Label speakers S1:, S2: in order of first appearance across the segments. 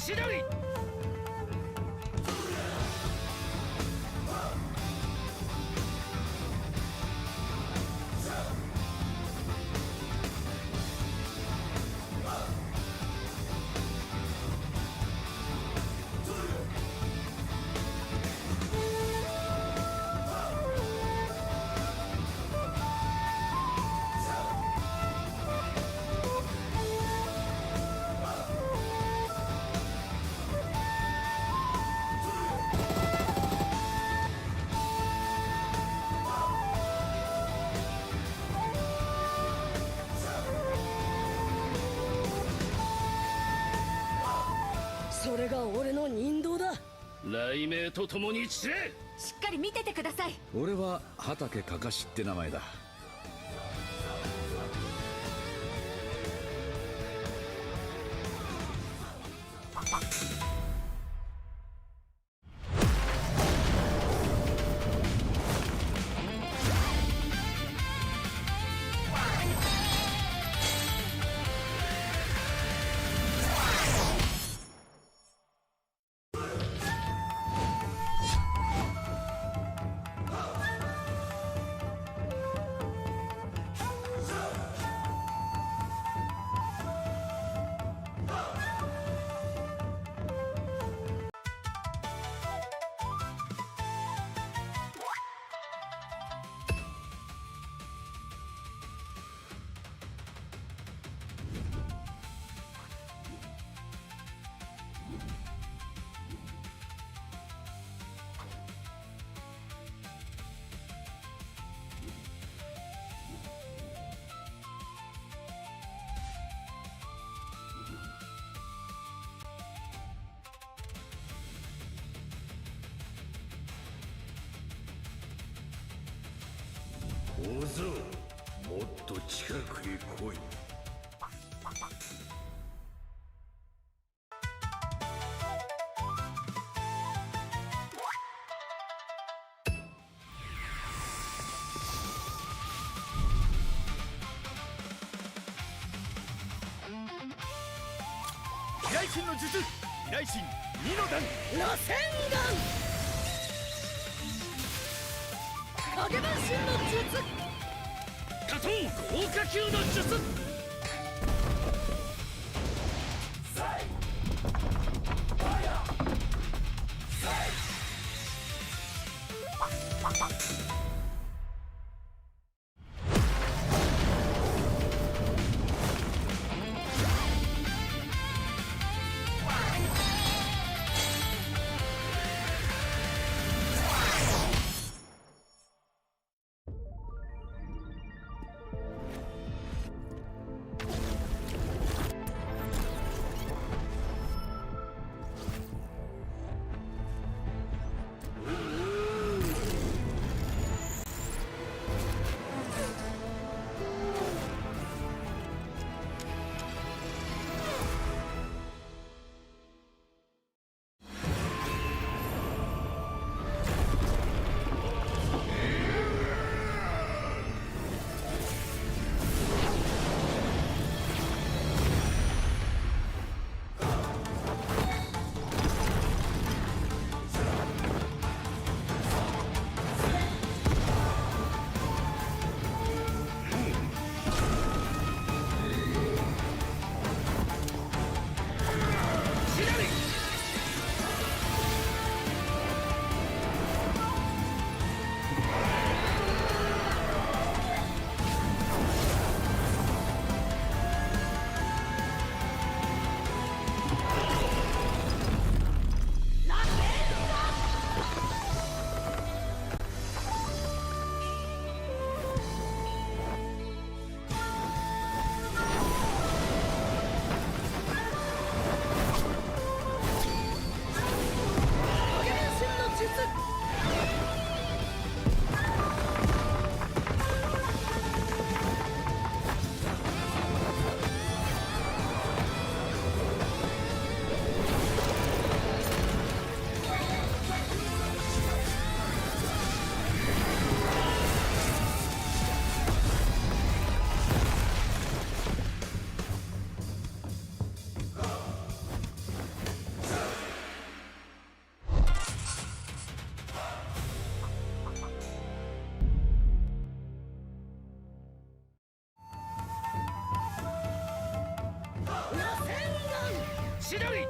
S1: 次第。
S2: それが俺の人道だ。
S1: 雷鳴と共に散れ。
S3: しっかり見ててください。
S4: 俺は畑かかしって名前だ。
S1: 小僧、もっと近くへ来い。
S5: 飛来神の術、飛来神2の段。
S2: 螺旋丸影分身の術。
S1: カトン豪華級の術。千鳥。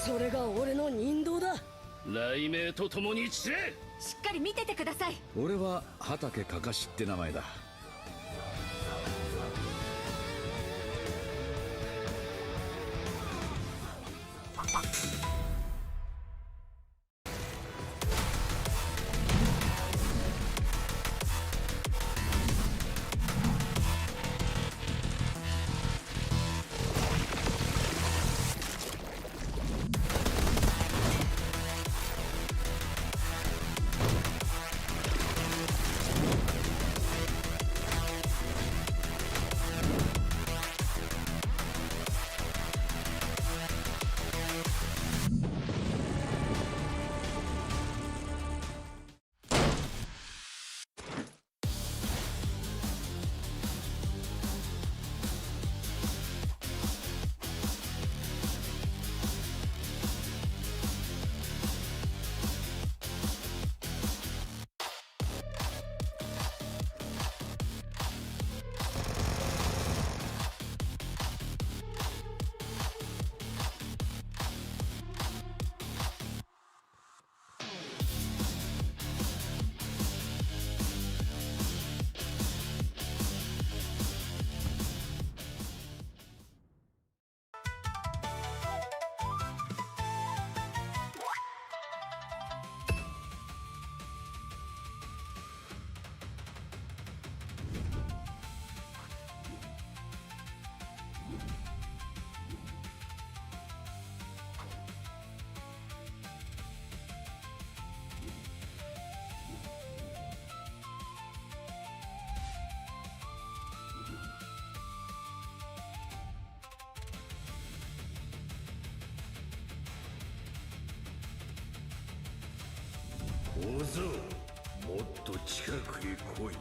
S2: それが俺の人道だ。
S1: 雷鳴と共に散れ。
S3: しっかり見ててください。
S4: 俺は畑かかしって名前だ。
S1: 小僧、もっと近くへ来い。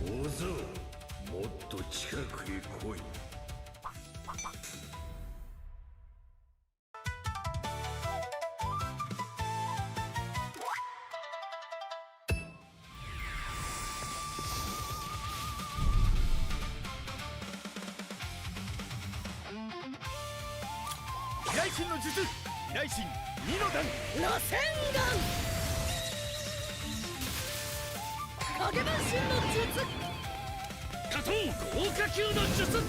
S1: 小僧、もっと近くへ来い。
S5: 未来神の術、未来神二の段。
S2: 螺旋丸影分身の術。
S1: カトン豪華級の術。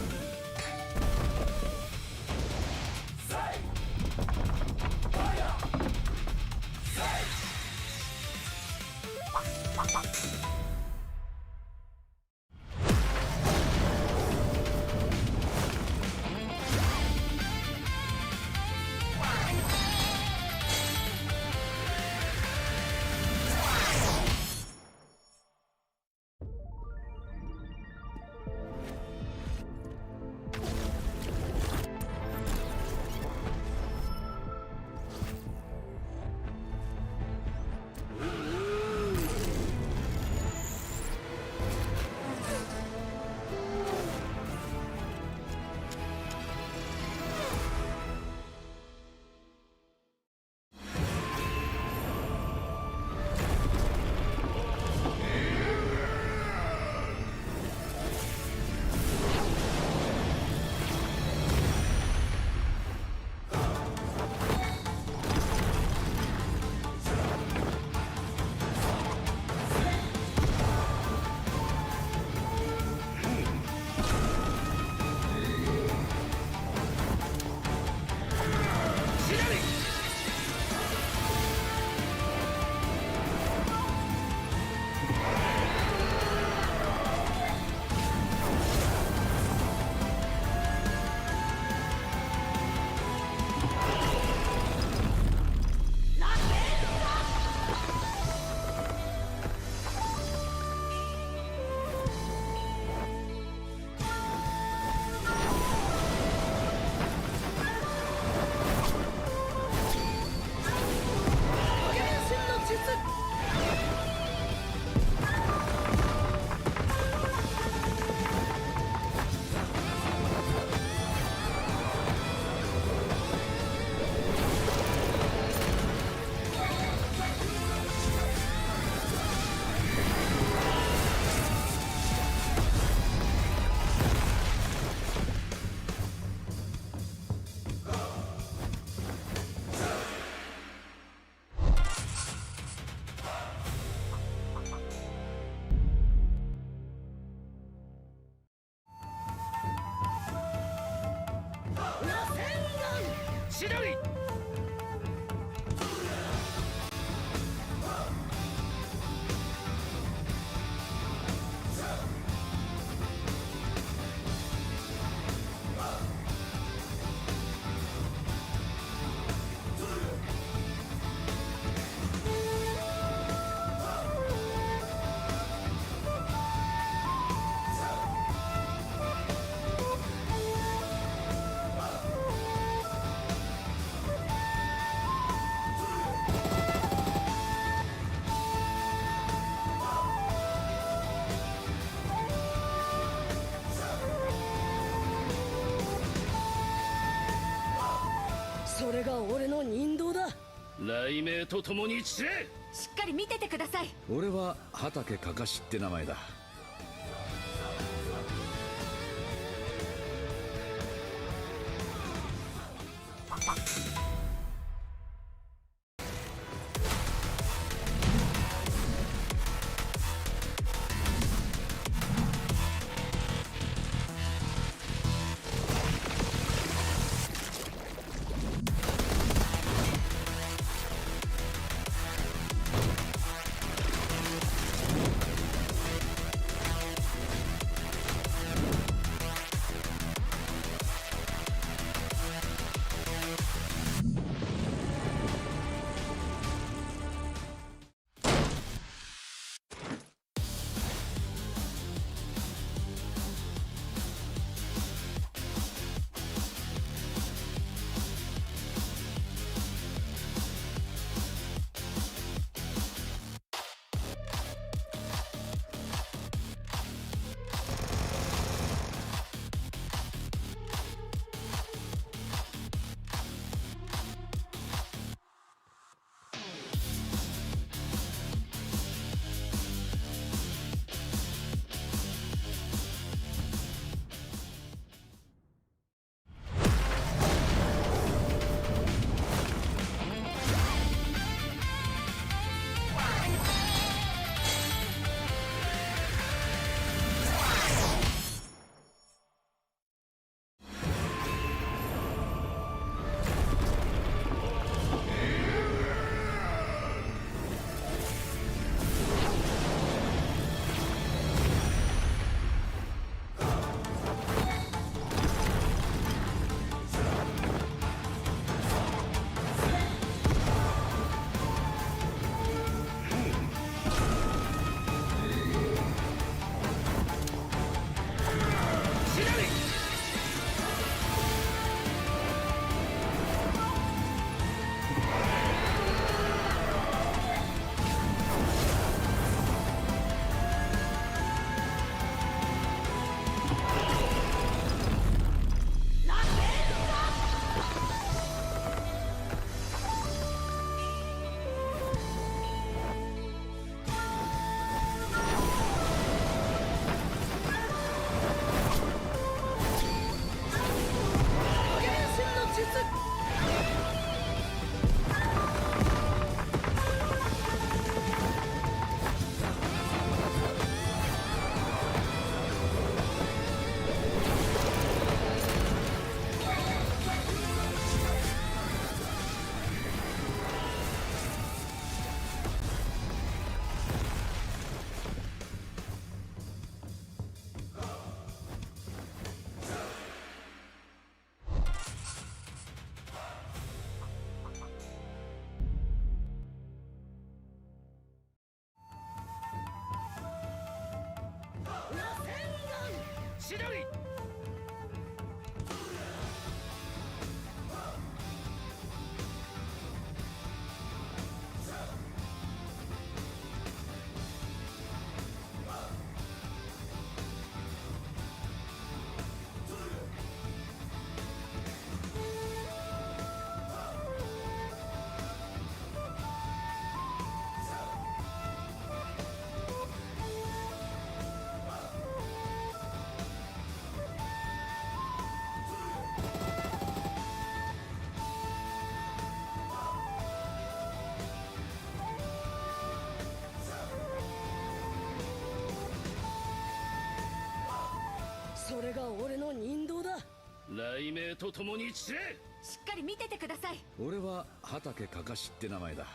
S5: 次第
S2: それが俺の人道だ。
S5: 雷鳴と共に散れ。
S3: しっかり見ててください。
S4: 俺は畑かかしって名前だ。
S5: 次第
S2: それが俺の人道だ。
S5: 雷鳴と共に散れ。
S3: しっかり見ててください。
S4: 俺は畑かかしって名前だ。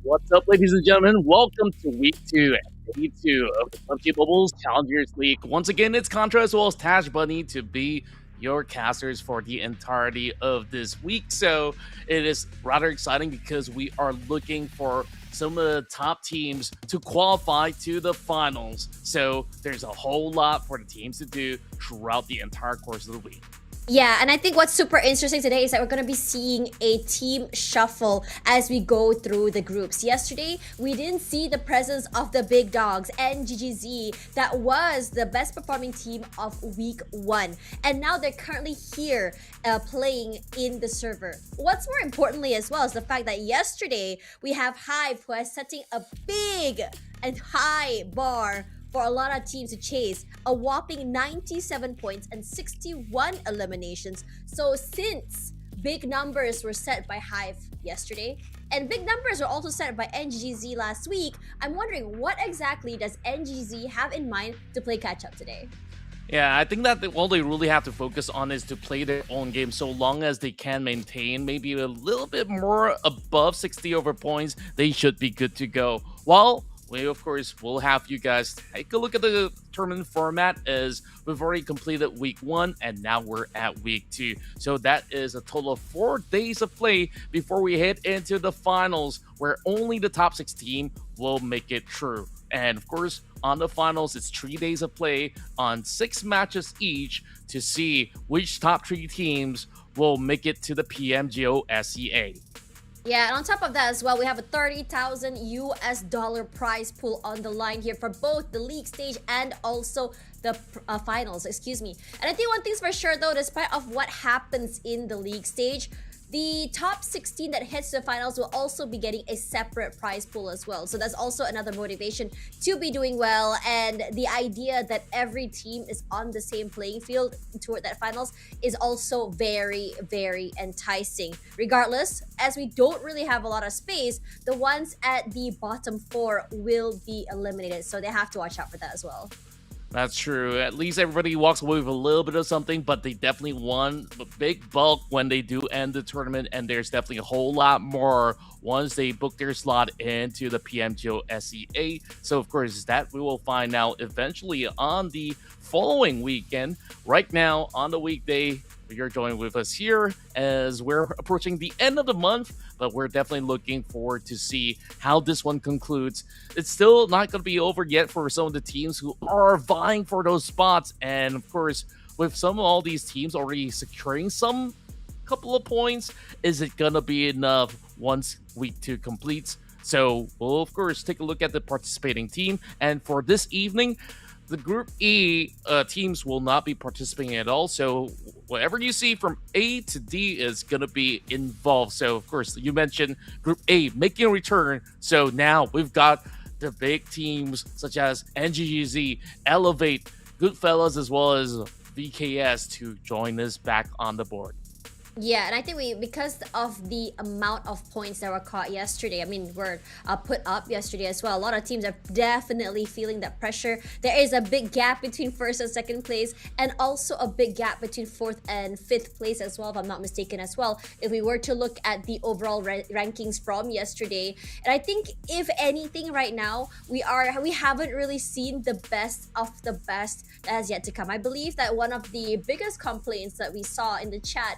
S5: What's up, ladies and gentlemen? Welcome to week 2 and day 2 of the PUBG Mobile's Challengers League. Once again, it's Contra as well as Tash Bunny to be your casters for the entirety of this week. So it is rather exciting because we are looking for some of the top teams to qualify to the finals. So there's a whole lot for the teams to do throughout the entire course of the week.
S6: Yeah, and I think what's super interesting today is that we're going to be seeing a team shuffle as we go through the groups. Yesterday, we didn't see the presence of the big dogs, NGGZ, that was the best performing team of week 1. And now they're currently here playing in the server. What's more importantly as well is the fact that yesterday, we have Hive who is setting a big and high bar for a lot of teams to chase, a whopping 97 points and 61 eliminations. So since big numbers were set by Hive yesterday, and big numbers were also set by NGZ last week, I'm wondering what exactly does NGZ have in mind to play catch up today?
S5: Yeah, I think that all they really have to focus on is to play their own game so long as they can maintain maybe a little bit more above 60 over points, they should be good to go. While we, of course, will have you guys take a look at the tournament format as we've already completed week 1 and now we're at week 2. So that is a total of 4 days of play before we head into the finals where only the top 6 team will make it through. And of course, on the finals, it's 3 days of play on 6 matches each to see which top 3 teams will make it to the PMGO SEA.
S6: Yeah, and on top of that as well, we have a $30,000 prize pool on the line here for both the league stage and also the finals, excuse me. And I think one thing's for sure though, despite of what happens in the league stage, the top 16 that heads to the finals will also be getting a separate prize pool as well. So that's also another motivation to be doing well. And the idea that every team is on the same playing field toward that finals is also very, very enticing. Regardless, as we don't really have a lot of space, the ones at the bottom 4 will be eliminated. So they have to watch out for that as well.
S5: That's true. At least everybody walks away with a little bit of something, but they definitely won a big bulk when they do end the tournament, and there's definitely a whole lot more once they book their slot into the PMGO SEA. So, of course, that we will find out eventually on the following weekend. Right now, on the weekday, you're joining with us here as we're approaching the end of the month, but we're definitely looking forward to see how this one concludes. It's still not going to be over yet for some of the teams who are vying for those spots. And of course, with some of all these teams already securing some couple of points, is it going to be enough once week 2 completes? So we'll, of course, take a look at the participating team. And for this evening, the Group E teams will not be participating at all. So whatever you see from A to D is going to be involved. So, of course, you mentioned Group A making a return. So now we've got the big teams such as NGGZ, Elevate, Goodfellas, as well as VKS to join us back on the board.
S6: Yeah, and I think because of the amount of points that were caught yesterday, were put up yesterday as well, a lot of teams are definitely feeling that pressure. There is a big gap between 1st and 2nd place, and also a big gap between 4th and 5th place as well, if I'm not mistaken as well, if we were to look at the overall rankings from yesterday. And I think, if anything, right now, we haven't really seen the best of the best that has yet to come. I believe that one of the biggest complaints that we saw in the chat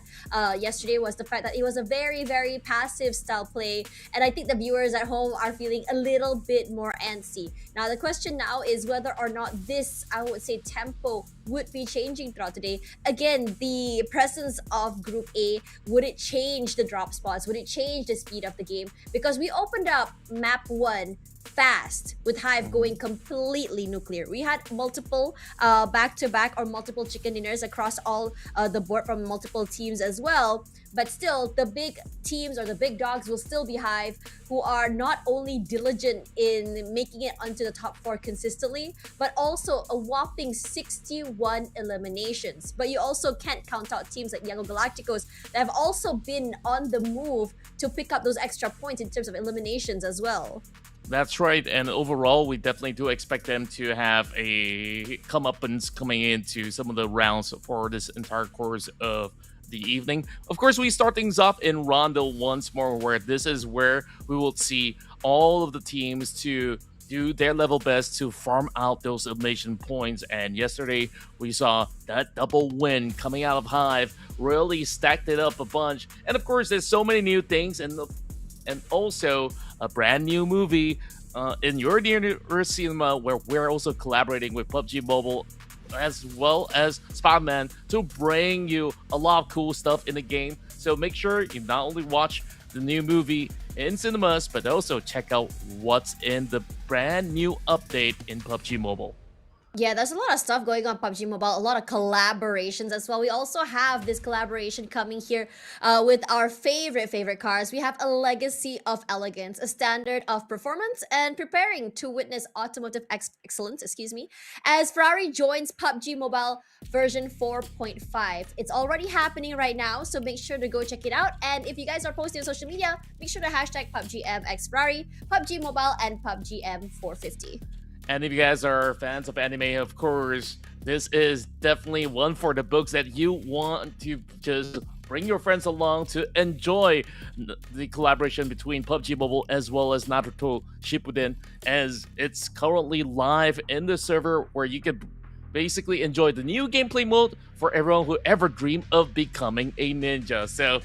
S6: yesterday was the fact that it was a very, very passive style play, and I think the viewers at home are feeling a little bit more antsy. Now the question now is whether or not this, I would say, tempo would be changing throughout the day. Again, the presence of Group A, would it change the drop spots? Would it change the speed of the game? Because we opened up map 1 fast with Hive going completely nuclear. We had multiple back-to-back or multiple chicken dinners across all the board from multiple teams as well. But still, the big teams or the big dogs will still be Hive, who are not only diligent in making it onto the top 4 consistently, but also a whopping 61 eliminations. But you also can't count out teams like Yango Galacticos that have also been on the move to pick up those extra points in terms of eliminations as well.
S5: That's right, and overall, we definitely do expect them to have a comeuppance coming into some of the rounds for this entire course of the evening. Of course, we start things off in Rondo once more, where this is where we will see all of the teams to do their level best to farm out those elimination points. And yesterday, we saw that double win coming out of Hive, really stacked it up a bunch. And of course, there's so many new things, and also a brand new movie in your near cinema, where we're also collaborating with PUBG Mobile as well as Spider-Man to bring you a lot of cool stuff in the game. So make sure you not only watch the new movie in cinemas, but also check out what's in the brand new update in PUBG Mobile.
S6: Yeah, there's a lot of stuff going on PUBG Mobile, a lot of collaborations as well. We also have this collaboration coming here with our favorite cars. We have a legacy of elegance, a standard of performance, and preparing to witness automotive excellence, as Ferrari joins PUBG Mobile version 4.5. It's already happening right now, so make sure to go check it out. And if you guys are posting on social media, make sure to hashtag PUBGMXFerrari, PUBG Mobile, and PUBGM450.
S5: And if you guys are fans of anime, of course, this is definitely one for the books that you want to just bring your friends along to enjoy the collaboration between PUBG Mobile as well as Naruto Shippuden, as it's currently live in the server where you can basically enjoy the new gameplay mode for everyone who ever dreamed of becoming a ninja. So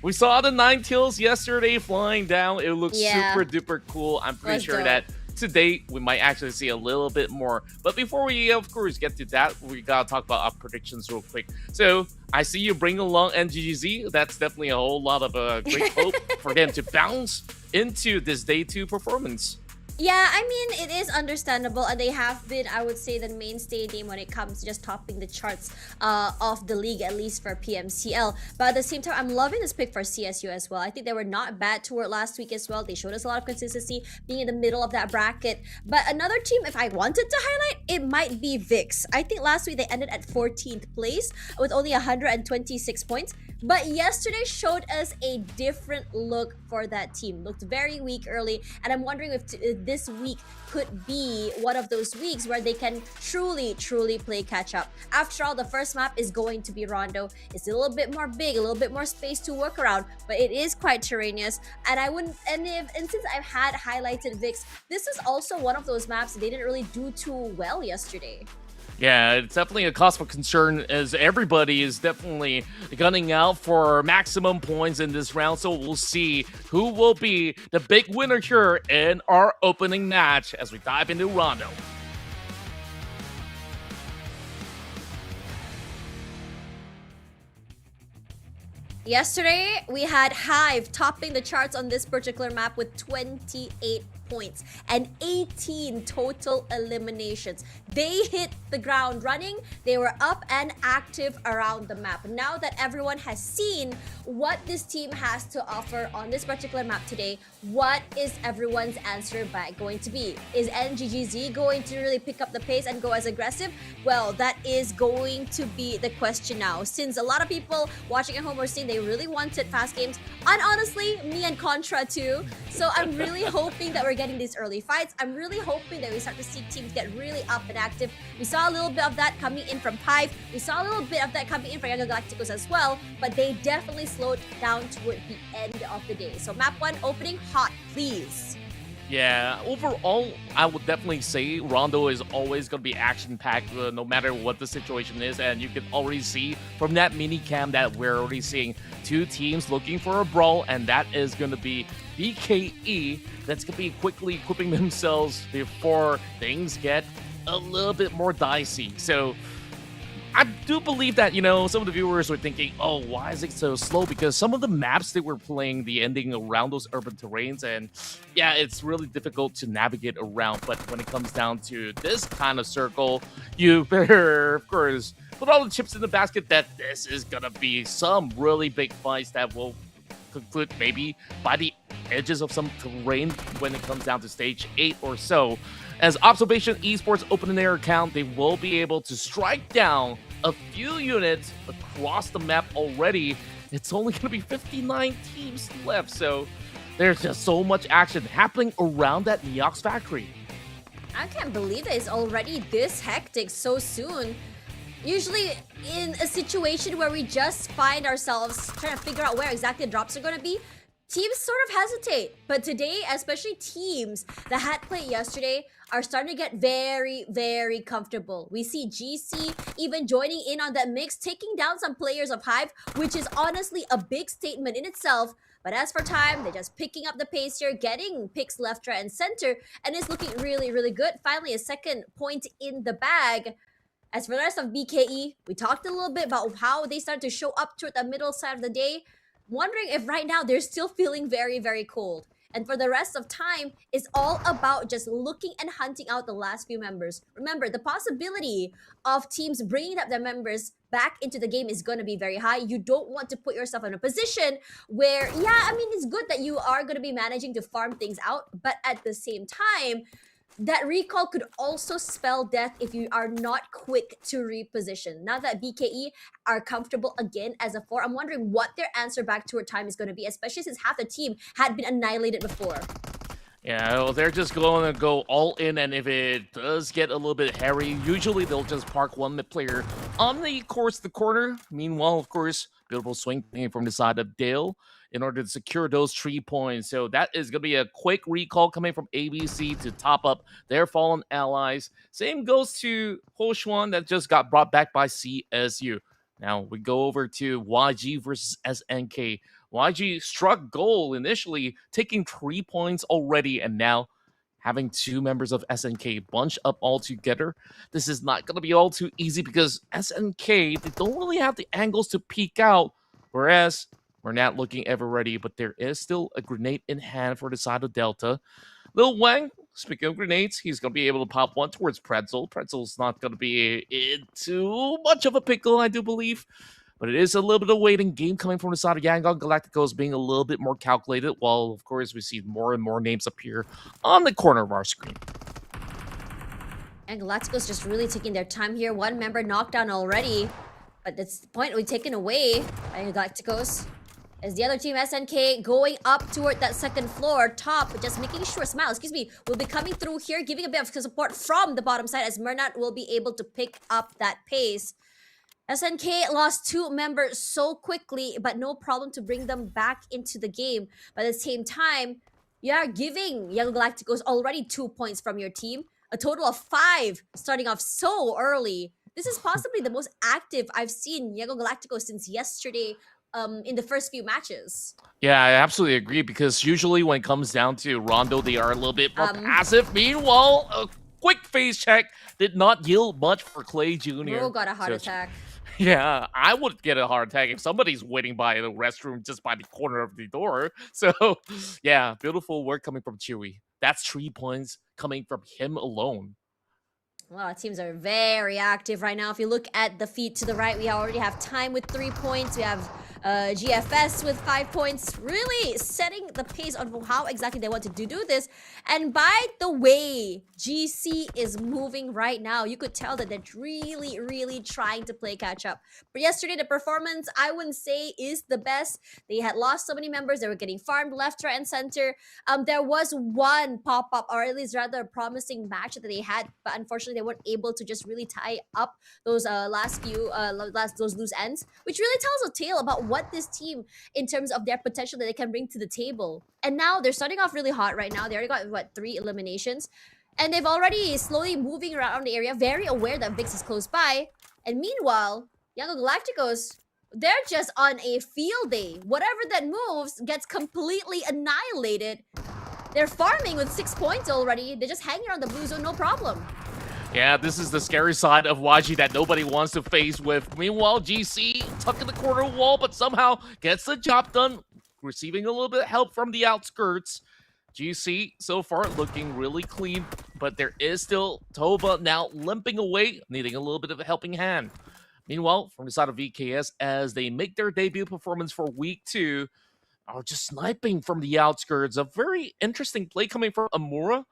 S5: we saw the Ninetales yesterday flying down. It looks super duper cool. I'm pretty sure that today we might actually see a little bit more. But before we of course get to that, we gotta talk about our predictions real quick. So I see you bring along NGGZ. That's definitely a whole lot of great hope for them to bounce into this day 2 performance.
S6: Yeah, I mean, it is understandable, and they have been, I would say, the mainstay name when it comes to just topping the charts of the league, at least for PMCL. But at the same time, I'm loving this pick for CSU as well. I think they were not bad toward last week as well. They showed us a lot of consistency, being in the middle of that bracket. But another team, if I wanted to highlight, it might be VIX. I think last week they ended at 14th place with only 126 points. But yesterday showed us a different look for that team. Looked very weak early, and I'm wondering if this week could be one of those weeks where they can truly play catch up. After all, the first map is going to be Rondo. It's a little bit more big, a little bit more space to work around, but it is quite terraneous. And since I've had highlighted VIX, this is also one of those maps they didn't really do too well yesterday.
S5: Yeah, it's definitely a cause for concern, as everybody is definitely gunning out for maximum points in this round. So we'll see who will be the big winner here in our opening match as we dive into Rondo.
S6: Yesterday, we had Hive topping the charts on this particular map with 28 points and 18 total eliminations. They hit the ground running. They were up and active around the map. Now that everyone has seen what this team has to offer on this particular map today, what is everyone's answer back going to be? Is NGGZ going to really pick up the pace and go as aggressive? Well, that is going to be the question now, since a lot of people watching at home are saying they really wanted fast games, and honestly, me and Contra too. So I'm really hoping that we're getting these early fights. I'm really hoping that we start to see teams get really up and active. We saw a little bit of that coming in from Hive. We saw a little bit of that coming in from Yango Galacticos as well, but they definitely slowed down toward the end of the day. So map 1 opening hot, please.
S5: Yeah, overall, I would definitely say Rondo is always going to be action-packed no matter what the situation is. And you can already see from that mini-cam that we're already seeing two teams looking for a brawl. And that is going to be BKE. That's going to be quickly equipping themselves before things get a little bit more dicey. So I do believe that, some of the viewers were thinking, oh, why is it so slow? Because some of the maps they were playing, the ending around those urban terrains, and yeah, it's really difficult to navigate around. But when it comes down to this kind of circle, you better, of course, put all the chips in the basket that this is going to be some really big fights that will conclude maybe by the edges of some terrain when it comes down to stage 8 or so. As Observation Esports open their account, they will be able to strike down a few units across the map already. It's only going to be 59 teams left, so there's just so much action happening around that Neox factory.
S6: I can't believe that it's already this hectic so soon. Usually in a situation where we just find ourselves trying to figure out where exactly the drops are going to be, teams sort of hesitate. But today, especially teams that had played yesterday, are starting to get very, very comfortable. We see GC even joining in on that mix, taking down some players of Hive, which is honestly a big statement in itself. But as for Time, they're just picking up the pace here, getting picks left, right, and center, and it's looking really, really good. Finally, a second point in the bag. As for the rest of BKE, we talked a little bit about how they started to show up toward the middle side of the day. Wondering if right now they're still feeling very, very cold. And for the rest of Time, it's all about just looking and hunting out the last few members. Remember, the possibility of teams bringing up their members back into the game is going to be very high. You don't want to put yourself in a position where, it's good that you are going to be managing to farm things out, but at the same time, that recall could also spell death if you are not quick to reposition. Now that BKE are comfortable again as a 4, I'm wondering what their answer back toward Time is going to be, especially since half the team had been annihilated before.
S5: Yeah, well, they're just going to go all in, and if it does get a little bit hairy, usually they'll just park one mid player on the corner. Meanwhile, of course, beautiful swing from the side of Dale in order to secure those 3 points. So that is going to be a quick recall coming from ABC to top up their fallen allies. Same goes to Hoshuan that just got brought back by CSU. Now we go over to YG versus SNK. YG struck gold initially, taking 3 points already, and now having 2 members of SNK bunch up all together. This is not going to be all too easy because SNK, they don't really have the angles to peek out, whereas we're not looking ever ready, but there is still a grenade in hand for the side of Delta. Lil Wang, speaking of grenades, he's going to be able to pop one towards Pretzel. Pretzel's not going to be in too much of a pickle, I do believe. But it is a little bit of waiting game coming from the side of Yangon Galacticos being a little bit more calculated, while, of course, we see more and more names appear on the corner of our screen.
S6: And Galacticos just really taking their time here. One member knocked down already, but that's the point we've taken away by Galacticos. As the other team, SNK, going up toward that second floor, top, just making sure, Smile, will be coming through here, giving a bit of support from the bottom side as Mernat will be able to pick up that pace. SNK lost 2 members so quickly, but no problem to bring them back into the game. But at the same time, you are giving Young Galacticos already 2 points from your team, a total of 5 starting off so early. This is possibly the most active I've seen Young Galacticos since yesterday. In the first few matches.
S5: Yeah, I absolutely agree, because usually when it comes down to Rondo, they are a little bit more passive. Meanwhile, a quick phase check did not yield much for Clay Jr.
S6: Bro got a heart attack.
S5: Yeah, I would get a heart attack if somebody's waiting by the restroom just by the corner of the door. So, yeah, beautiful work coming from Chewy. That's 3 points coming from him alone.
S6: A lot of teams are very active right now. If you look at the feed to the right, we already have Time with 3 points. We have GFS with 5 points, really setting the pace on how exactly they want to do this. And by the way, GC is moving right now. You could tell that they're really, really trying to play catch up. But yesterday, the performance, I wouldn't say is the best. They had lost so many members. They were getting farmed left, right, and center. There was one pop-up, or at least rather a promising match that they had, but unfortunately, they weren't able to just really tie up those those loose ends, which really tells a tale about what this team, in terms of their potential that they can bring to the table. And now they're starting off really hot right now. They already got 3 eliminations, and they've already slowly moving around the area, very aware that Vix is close by. And meanwhile, Young Galacticos, they're just on a field day. Whatever that moves gets completely annihilated. They're farming with 6 points already. They're just hanging around the blue zone, no problem.
S5: Yeah, this is the scary side of YG that nobody wants to face with. Meanwhile, GC tucked in the corner wall, but somehow gets the job done, receiving a little bit of help from the outskirts. GC so far looking really clean, but there is still Tova now limping away, needing a little bit of a helping hand. Meanwhile, from the side of VKS, as they make their debut performance for week 2, are just sniping from the outskirts. A very interesting play coming from Amura.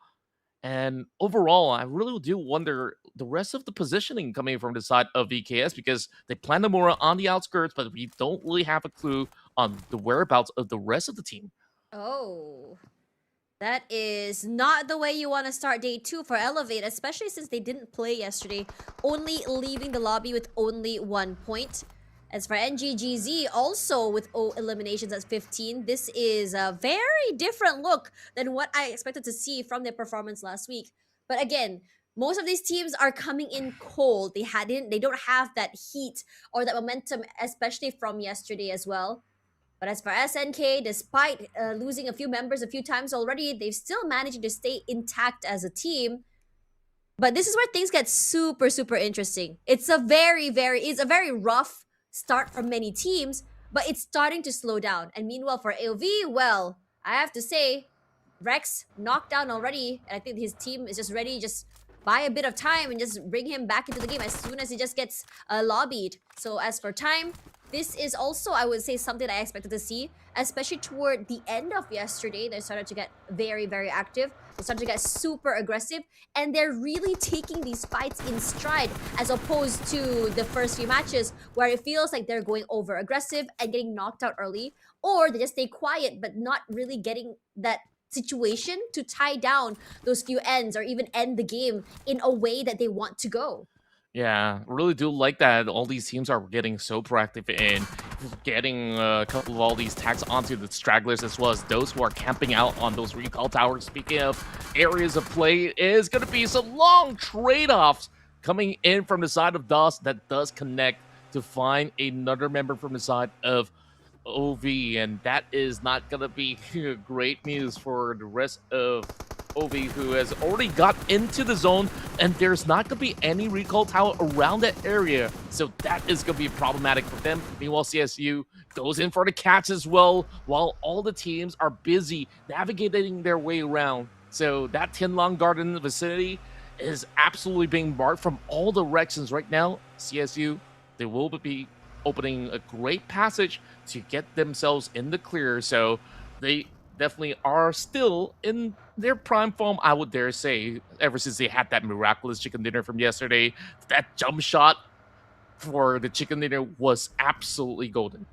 S5: And overall, I really do wonder the rest of the positioning coming from the side of VKS because they plan Amura on the outskirts, but we don't really have a clue on the whereabouts of the rest of the team.
S6: Oh. That is not the way you want to start day 2 for Elevate, especially since they didn't play yesterday, only leaving the lobby with only 1 point. As for NGGZ, also with eliminations at 15, this is a very different look than what I expected to see from their performance last week. But again, most of these teams are coming in cold. They don't have that heat or that momentum, especially from yesterday as well. But as for SNK, despite losing a few members a few times already, they've still managed to stay intact as a team. But this is where things get super, super interesting. It's a very rough start for many teams, but it's starting to slow down. And meanwhile, for AOV, well, I have to say, Rex knocked down already, and I think his team is just ready, just buy a bit of time and just bring him back into the game as soon as he just gets lobbied. So as for time, this is also, I would say, something I expected to see, especially toward the end of yesterday. They started to get very, very active. They started to get super aggressive, and they're really taking these fights in stride as opposed to the first few matches where it feels like they're going over aggressive and getting knocked out early, or they just stay quiet but not really getting that situation to tie down those few ends or even end the game in a way that they want to go.
S5: Yeah, really do like that all these teams are getting so proactive in getting a couple of all these tags onto the stragglers as well as those who are camping out on those recall towers. Speaking of areas of play, is going to be some long trade-offs coming in from the side of DOS that does connect to find another member from the side of OV, and that is not going to be great news for the rest of OV, who has already got into the zone, and there's not going to be any recall tower around that area, so that is going to be problematic for them. Meanwhile, CSU goes in for the catch as well, while all the teams are busy navigating their way around. So that Tianlong Garden vicinity is absolutely being marked from all directions right now. CSU, they will be opening a great passage to get themselves in the clear, so they definitely are still in their prime form, I would dare say, ever since they had that miraculous chicken dinner from yesterday. That jump shot for the chicken dinner was absolutely golden.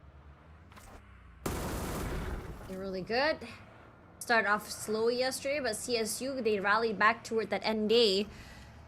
S6: They're really good. Started off slow yesterday, but CSU, they rallied back toward that end day.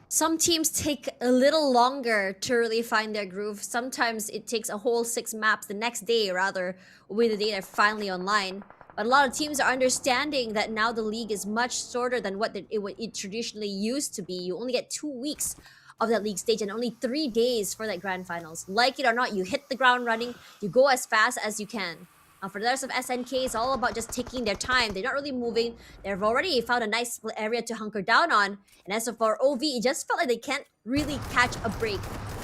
S6: Some teams take a little longer to really find their groove. Sometimes it takes a whole 6 maps the next day, rather, will be the day they're finally online. But a lot of teams are understanding that now the league is much shorter than what it traditionally used to be. You only get 2 weeks of that league stage and only 3 days for that grand finals. Like it or not, you hit the ground running, you go as fast as you can. For the rest of SNK, it's all about just taking their time. They're not really moving. They've already found a nice area to hunker down on. And as for OV, it just felt like they can't really catch a break.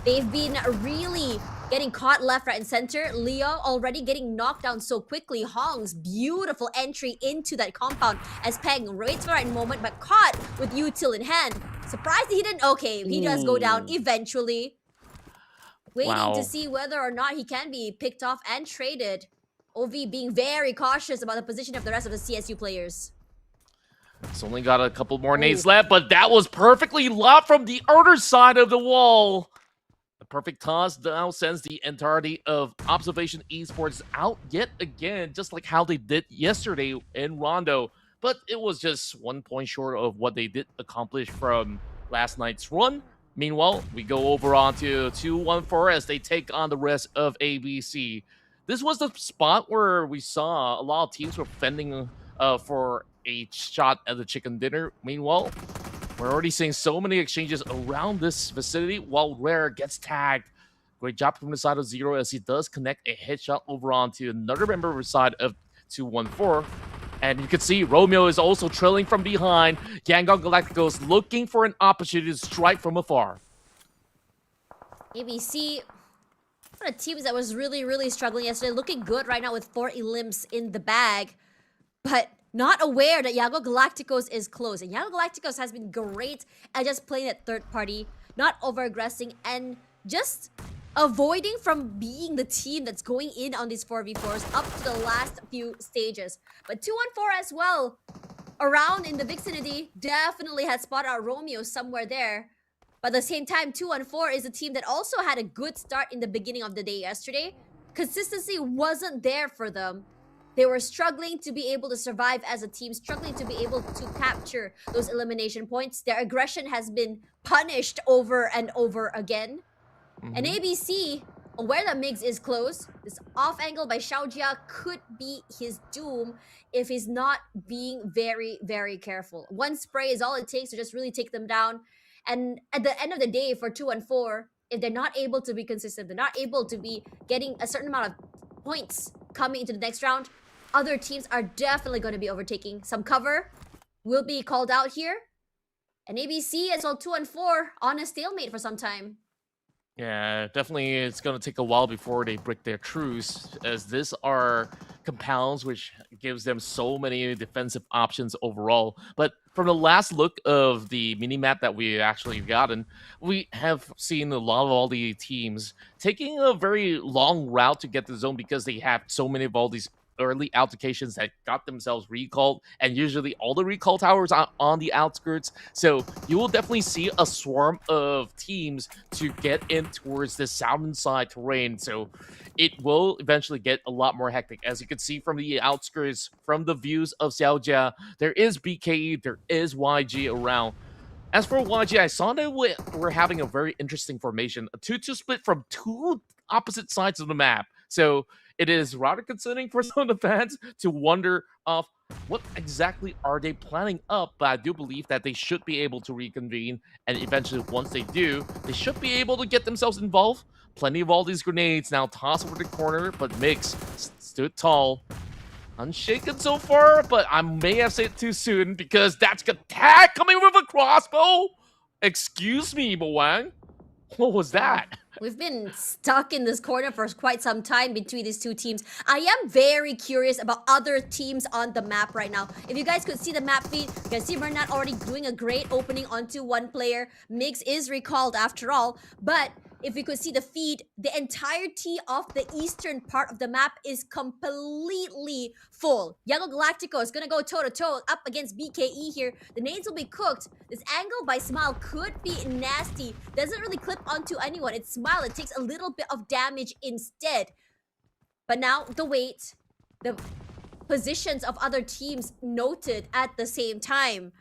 S6: They've been really getting caught left, right, and center. Leo already getting knocked down so quickly. Hong's beautiful entry into that compound as Peng waits for the right moment, but caught with util in hand. Surprised he didn't. Okay, he does go down eventually. Waiting to see whether or not he can be picked off and traded. OV being very cautious about the position of the rest of the CSU players.
S5: It's only got a couple more nades left, but that was perfectly lobbed from the other side of the wall. The perfect toss now sends the entirety of Observation Esports out yet again, just like how they did yesterday in Rondo. But it was just 1 point short of what they did accomplish from last night's run. Meanwhile, we go over onto 2-1-4 as they take on the rest of ABC. This was the spot where we saw a lot of teams were fending for a shot at the chicken dinner. Meanwhile, we're already seeing so many exchanges around this vicinity while Rare gets tagged. Great job from the side of Zero as he does connect a headshot over onto another member of the side of 2-1-4. And you can see Romeo is also trailing from behind. Yangon Galacticos looking for an opportunity to strike from afar.
S6: ABC, one of the teams that was really struggling yesterday, looking good right now with 4 elims in the bag, but not aware that Yago Galacticos is close. And Yago Galacticos has been great at just playing that third party, not over-aggressing, and just avoiding from being the team that's going in on these 4v4s up to the last few stages. But 2-1-4 as well, around in the vicinity, definitely has spotted out Romeo somewhere there. But at the same time, 2-1-4 is a team that also had a good start in the beginning of the day yesterday. Consistency wasn't there for them. They were struggling to be able to survive as a team, struggling to be able to capture those elimination points. Their aggression has been punished over and over again. And ABC, aware that Migs is close, this off angle by Xiaojia could be his doom if he's not being very careful. One spray is all it takes to just really take them down. And at the end of the day, for 2-1-4, if they're not able to be consistent, they're not able to be getting a certain amount of points coming into the next round, other teams are definitely going to be overtaking. Some cover will be called out here. And ABC as well, 2-4 on a stalemate for some time.
S5: Yeah, definitely it's going to take a while before they break their truce, as these are compounds which gives them so many defensive options overall. But from the last look of the mini-map that we actually gotten, we have seen a lot of all the teams taking a very long route to get to the zone because they have so many of all these early altercations that got themselves recalled, and usually all the recall towers are on the outskirts, so you will definitely see a swarm of teams to get in towards the southern side terrain, so it will eventually get a lot more hectic. As you can see from the outskirts, from the views of Xiaojia, there is BKE, there is YG around. As for YG, I saw that we're having a very interesting formation, a 2-2 split from two opposite sides of the map, so it is rather concerning for some of the fans to wonder of what exactly are they planning up, but I do believe that they should be able to reconvene, and eventually once they do, they should be able to get themselves involved. Plenty of all these grenades now tossed over the corner, but Mix stood tall. Unshaken so far, but I may have said it too soon because that's a tag coming with a crossbow. Excuse me, Moang. What was that?
S6: We've been stuck in this corner for quite some time between these two teams. I am very curious about other teams on the map right now. If you guys could see the map feed, you can see Bernat already doing a great opening onto one player. Migs is recalled after all, but if you could see the feed, the entirety of the eastern part of the map is completely full. Yago Galactico is gonna go toe-to-toe up against BKE here. The nades will be cooked. This angle by Smile could be nasty. Doesn't really clip onto anyone. It's Smile. It takes a little bit of damage instead. But now the weight, the positions of other teams noted at the same time.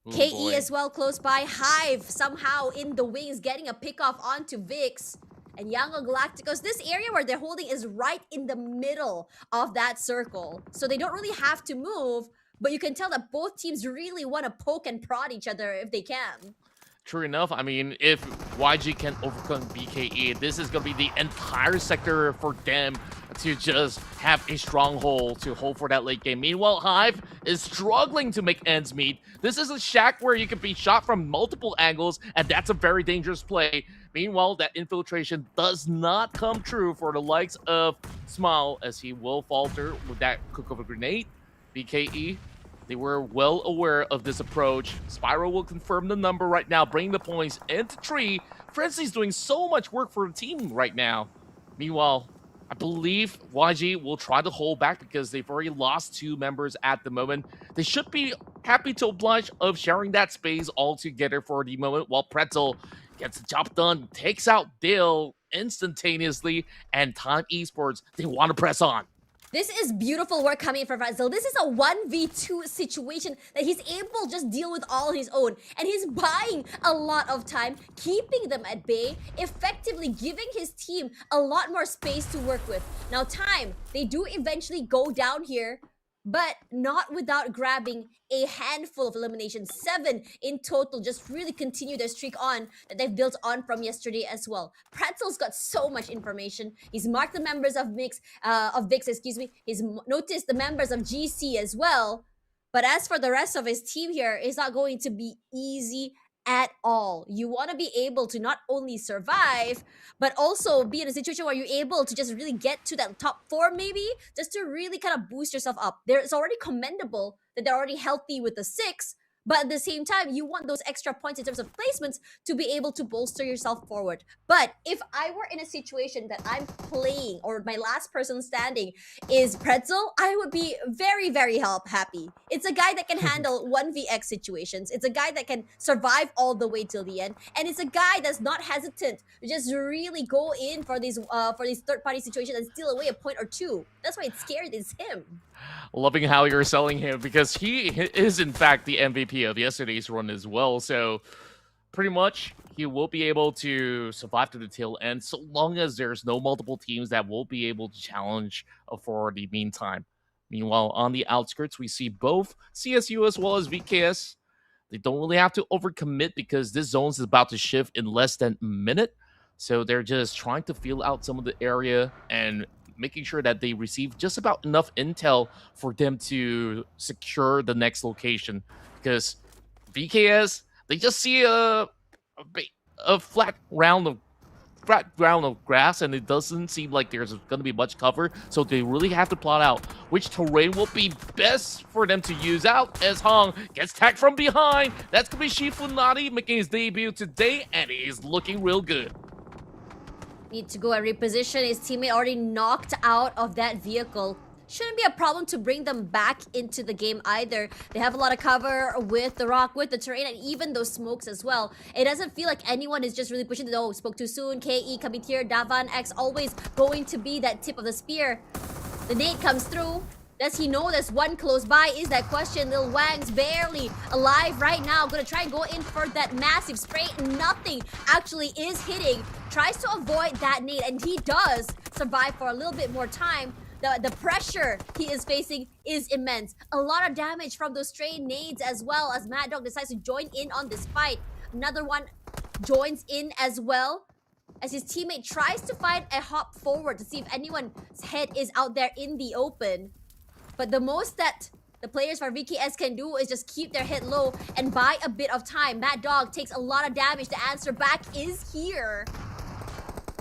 S5: Ooh,
S6: KE
S5: boy.
S6: as well close by. Hive somehow in the wings getting a pick off onto Vix. And Yango Galacticos, this area where they're holding is right in the middle of that circle. So they don't really have to move, but you can tell that both teams really want to poke and prod each other if they can.
S5: True enough, I mean, if YG can overcome BKE, this is going to be the entire sector for them to just have a stronghold to hold for that late game. Meanwhile, Hive is struggling to make ends meet. This is a shack where you can be shot from multiple angles, and that's a very dangerous play. Meanwhile, that infiltration does not come true for the likes of Smile, as he will falter with that cook of a grenade. BKE, they were well aware of this approach. Spyro will confirm the number right now, bringing the points into Tree. Frenzy's doing so much work for the team right now. Meanwhile, I believe YG will try to hold back because they've already lost 2 members at the moment. They should be happy to oblige of sharing that space all together for the moment, while Pretzel gets the job done, takes out Dale instantaneously, and Time Esports, they want to press on.
S6: This is beautiful work coming from Fazil. This is a 1v2 situation that he's able to just deal with all his own. And he's buying a lot of time, keeping them at bay, effectively giving his team a lot more space to work with. Now Time, they do eventually go down here, but not without grabbing a handful of eliminations. 7 in total, just really continue their streak on that they've built on from yesterday as well. Pretzel's got so much information. He's marked the members of VIX, excuse me. He's noticed the members of GC as well. But as for the rest of his team here, it's not going to be easy at all. You want to be able to not only survive, but also be in a situation where you're able to just really get to that top 4 maybe, just to really kind of boost yourself up. It's already commendable that they're already healthy with the 6, but at the same time, you want those extra points in terms of placements to be able to bolster yourself forward. But if I were in a situation that I'm playing, or my last person standing is Pretzel, I would be very, very happy. It's a guy that can handle 1vx situations. It's a guy that can survive all the way till the end. And it's a guy that's not hesitant to just really go in for these third-party situations and steal away a point or two. That's why it's scary. It's him.
S5: Loving how you're selling him, because he is in fact the MVP of yesterday's run as well. So pretty much he will be able to survive to the tail end, so long as there's no multiple teams that will be able to challenge for the meantime. Meanwhile, on the outskirts, we see both CSU as well as VKS. They don't really have to overcommit because this zone is about to shift in less than a minute. So they're just trying to feel out some of the area and making sure that they receive just about enough intel for them to secure the next location. Because VKS, they just see a flat ground of grass, and it doesn't seem like there's going to be much cover, so they really have to plot out which terrain will be best for them to use out, as Hong gets tagged from behind. That's going to be Shifunati making his debut today, and he's looking real good.
S6: Need to go and reposition. His teammate already knocked out of that vehicle. Shouldn't be a problem to bring them back into the game either. They have a lot of cover with the rock, with the terrain, and even those smokes as well. It doesn't feel like anyone is just really pushing the, oh, spoke too soon, KE coming here, Davan X always going to be that tip of the spear. The nade comes through. Does he know there's one close by? Is that question? Lil Wang's barely alive right now. Gonna try and go in for that massive spray. Nothing actually is hitting. Tries to avoid that nade, and he does survive for a little bit more time. The pressure he is facing is immense. A lot of damage from those stray nades as well, as Mad Dog decides to join in on this fight. Another one joins in as well, as his teammate tries to find a hop forward to see if anyone's head is out there in the open. But the most that the players for VKS can do is just keep their head low and buy a bit of time. Mad Dog takes a lot of damage. The answer back is here.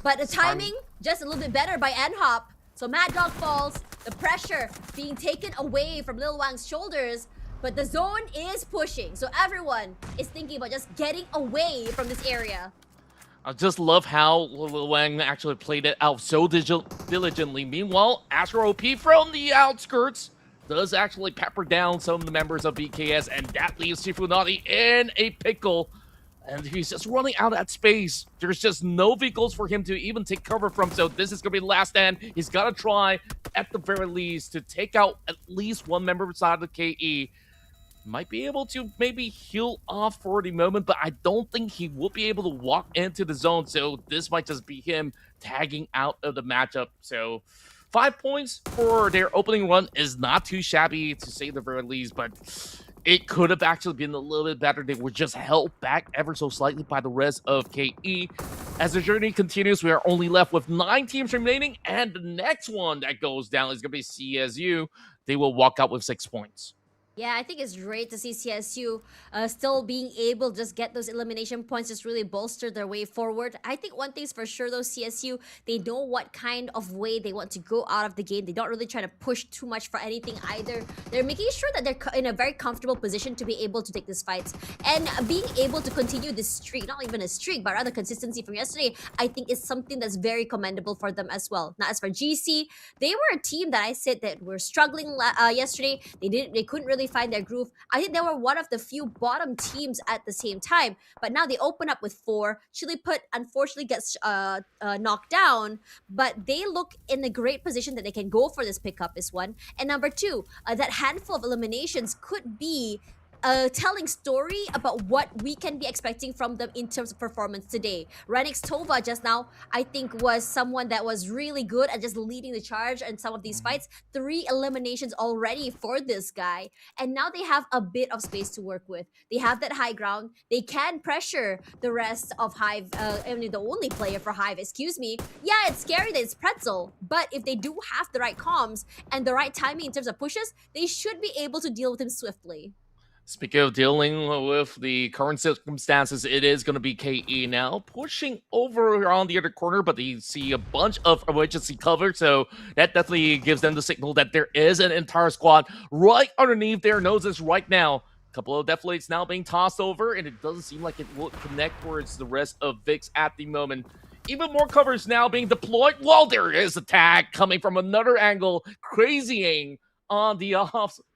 S6: But the timing, just a little bit better by Nhop. So Mad Dog falls. The pressure being taken away from Lil Wang's shoulders. But the zone is pushing. So everyone is thinking about just getting away from this area.
S5: I just love how Lil Wang actually played it out so diligently. Meanwhile, Astro OP from the outskirts does actually pepper down some of the members of BKS, and that leaves Shifunati in a pickle. And he's just running out of that space. There's just no vehicles for him to even take cover from, so this is going to be the last stand. He's got to try, at the very least, to take out at least one member beside the KE. Might be able to maybe heal off for the moment, but I don't think he will be able to walk into the zone, so this might just be him tagging out of the matchup. So 5 points for their opening run is not too shabby, to say the very least, but it could have actually been a little bit better. They were just held back ever so slightly by the rest of KE. As the journey continues, we are only left with 9 teams remaining, and the next one that goes down is going to be CSU. They will walk out with 6 points.
S6: Yeah, I think it's great to see CSU still being able to just get those elimination points, just really bolster their way forward. I think one thing's for sure though, CSU, they know what kind of way they want to go out of the game. They don't really try to push too much for anything either. They're making sure that they're in a very comfortable position to be able to take these fights. And being able to continue this streak, not even a streak, but rather consistency from yesterday, I think is something that's very commendable for them as well. Now, as for GC, they were a team that I said that were struggling yesterday. They couldn't really find their groove. I think they were one of the few bottom teams at the same time, but now they open up with 4. Chili Put unfortunately gets knocked down, but they look in a great position that they can go for this pickup is one. And number 2, that handful of eliminations could be a telling story about what we can be expecting from them in terms of performance today. Renix Tova just now, I think, was someone that was really good at just leading the charge in some of these fights. 3 eliminations already for this guy. And now they have a bit of space to work with. They have that high ground. They can pressure the rest of Hive, only the only player for Hive, excuse me. Yeah, it's scary that it's Pretzel, but if they do have the right comms and the right timing in terms of pushes, they should be able to deal with him swiftly.
S5: Speaking of dealing with the current circumstances, it is going to be KE now pushing over on the other corner, but they see a bunch of emergency cover, so that definitely gives them the signal that there is an entire squad right underneath their noses right now. A couple of deflates now being tossed over, and it doesn't seem like it will connect towards the rest of VIX at the moment. Even more covers now being deployed. Well, there is a tag coming from another angle, crazying on the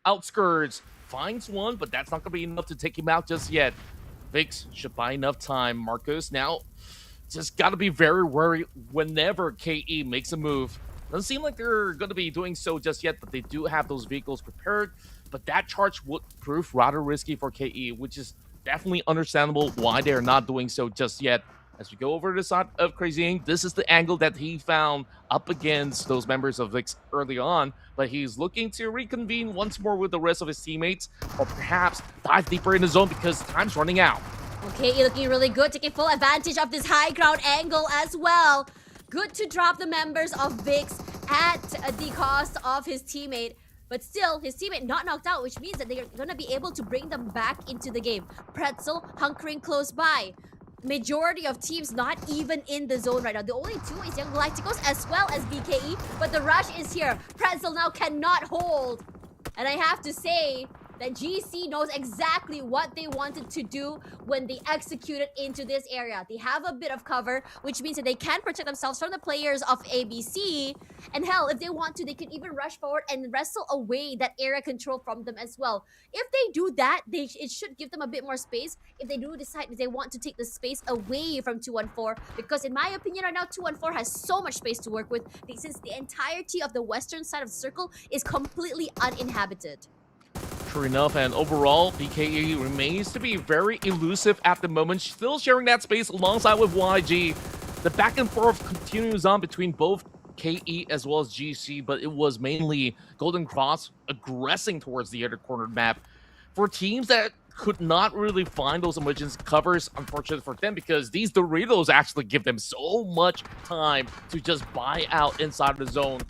S5: outskirts. Finds one, but that's not going to be enough to take him out just yet. Vix should buy enough time. Marcos now just got to be very wary whenever KE makes a move. Doesn't seem like they're going to be doing so just yet, but they do have those vehicles prepared. But that charge would prove rather risky for KE, which is definitely understandable why they're not doing so just yet. As we go over to the side of Crazy Ink, this is the angle that he found up against those members of VIX early on, but he's looking to reconvene once more with the rest of his teammates, or perhaps dive deeper in the zone because time's running out.
S6: Okay, looking really good, taking full advantage of this high ground angle as well. Good to drop the members of VIX at the cost of his teammate. But still, his teammate not knocked out, which means that they're going to be able to bring them back into the game. Pretzel hunkering close by. Majority of teams not even in the zone right now. The only two is Young Galacticos as well as BKE, but the rush is here. Pretzel now cannot hold. And I have to say that GC knows exactly what they wanted to do when they executed into this area. They have a bit of cover, which means that they can protect themselves from the players of ABC. And hell, if they want to, they can even rush forward and wrestle away that area control from them as well. If they do that, it should give them a bit more space. If they do decide that they want to take the space away from 214, because in my opinion right now, 214 has so much space to work with since the entirety of the western side of the circle is completely uninhabited.
S5: True enough, and overall, BKE remains to be very elusive at the moment, still sharing that space alongside with YG. The back and forth continues on between both KE as well as GC, but it was mainly Golden Cross aggressing towards the other cornered map. For teams that could not really find those emergency covers, unfortunate for them, because these Doritos actually give them so much time to just buy out inside the zone.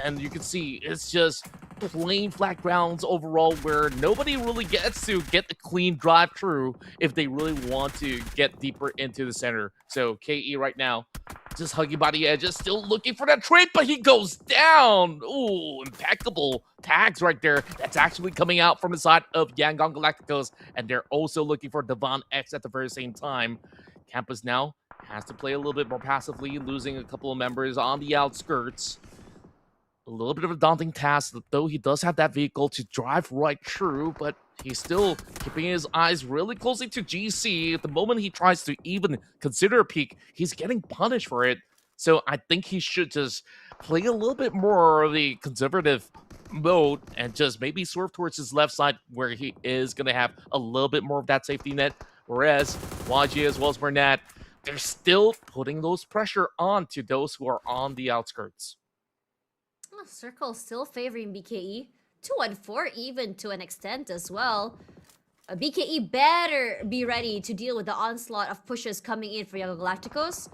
S5: And you can see it's just plain flat grounds overall where nobody really gets to get the clean drive through if they really want to get deeper into the center. So KE right now just hugging by the edges, still looking for that trade, but he goes down. Ooh, impeccable tags right there. That's actually coming out from the side of Yangon Galacticos, and they're also looking for Devon X at the very same time. Campus now has to play a little bit more passively, losing a couple of members on the outskirts. A little bit of a daunting task, though he does have that vehicle to drive right through, but he's still keeping his eyes really closely to GC. The moment he tries to even consider a peek, he's getting punished for it. So I think he should just play a little bit more of the conservative mode and just maybe swerve towards his left side where he is going to have a little bit more of that safety net. Whereas YG as well as Burnett, they're still putting those pressure on to those who are on the outskirts.
S6: Circle still favoring BKE. 2-4 even to an extent as well. BKE better be ready to deal with the onslaught of pushes coming in for Young Galacticos.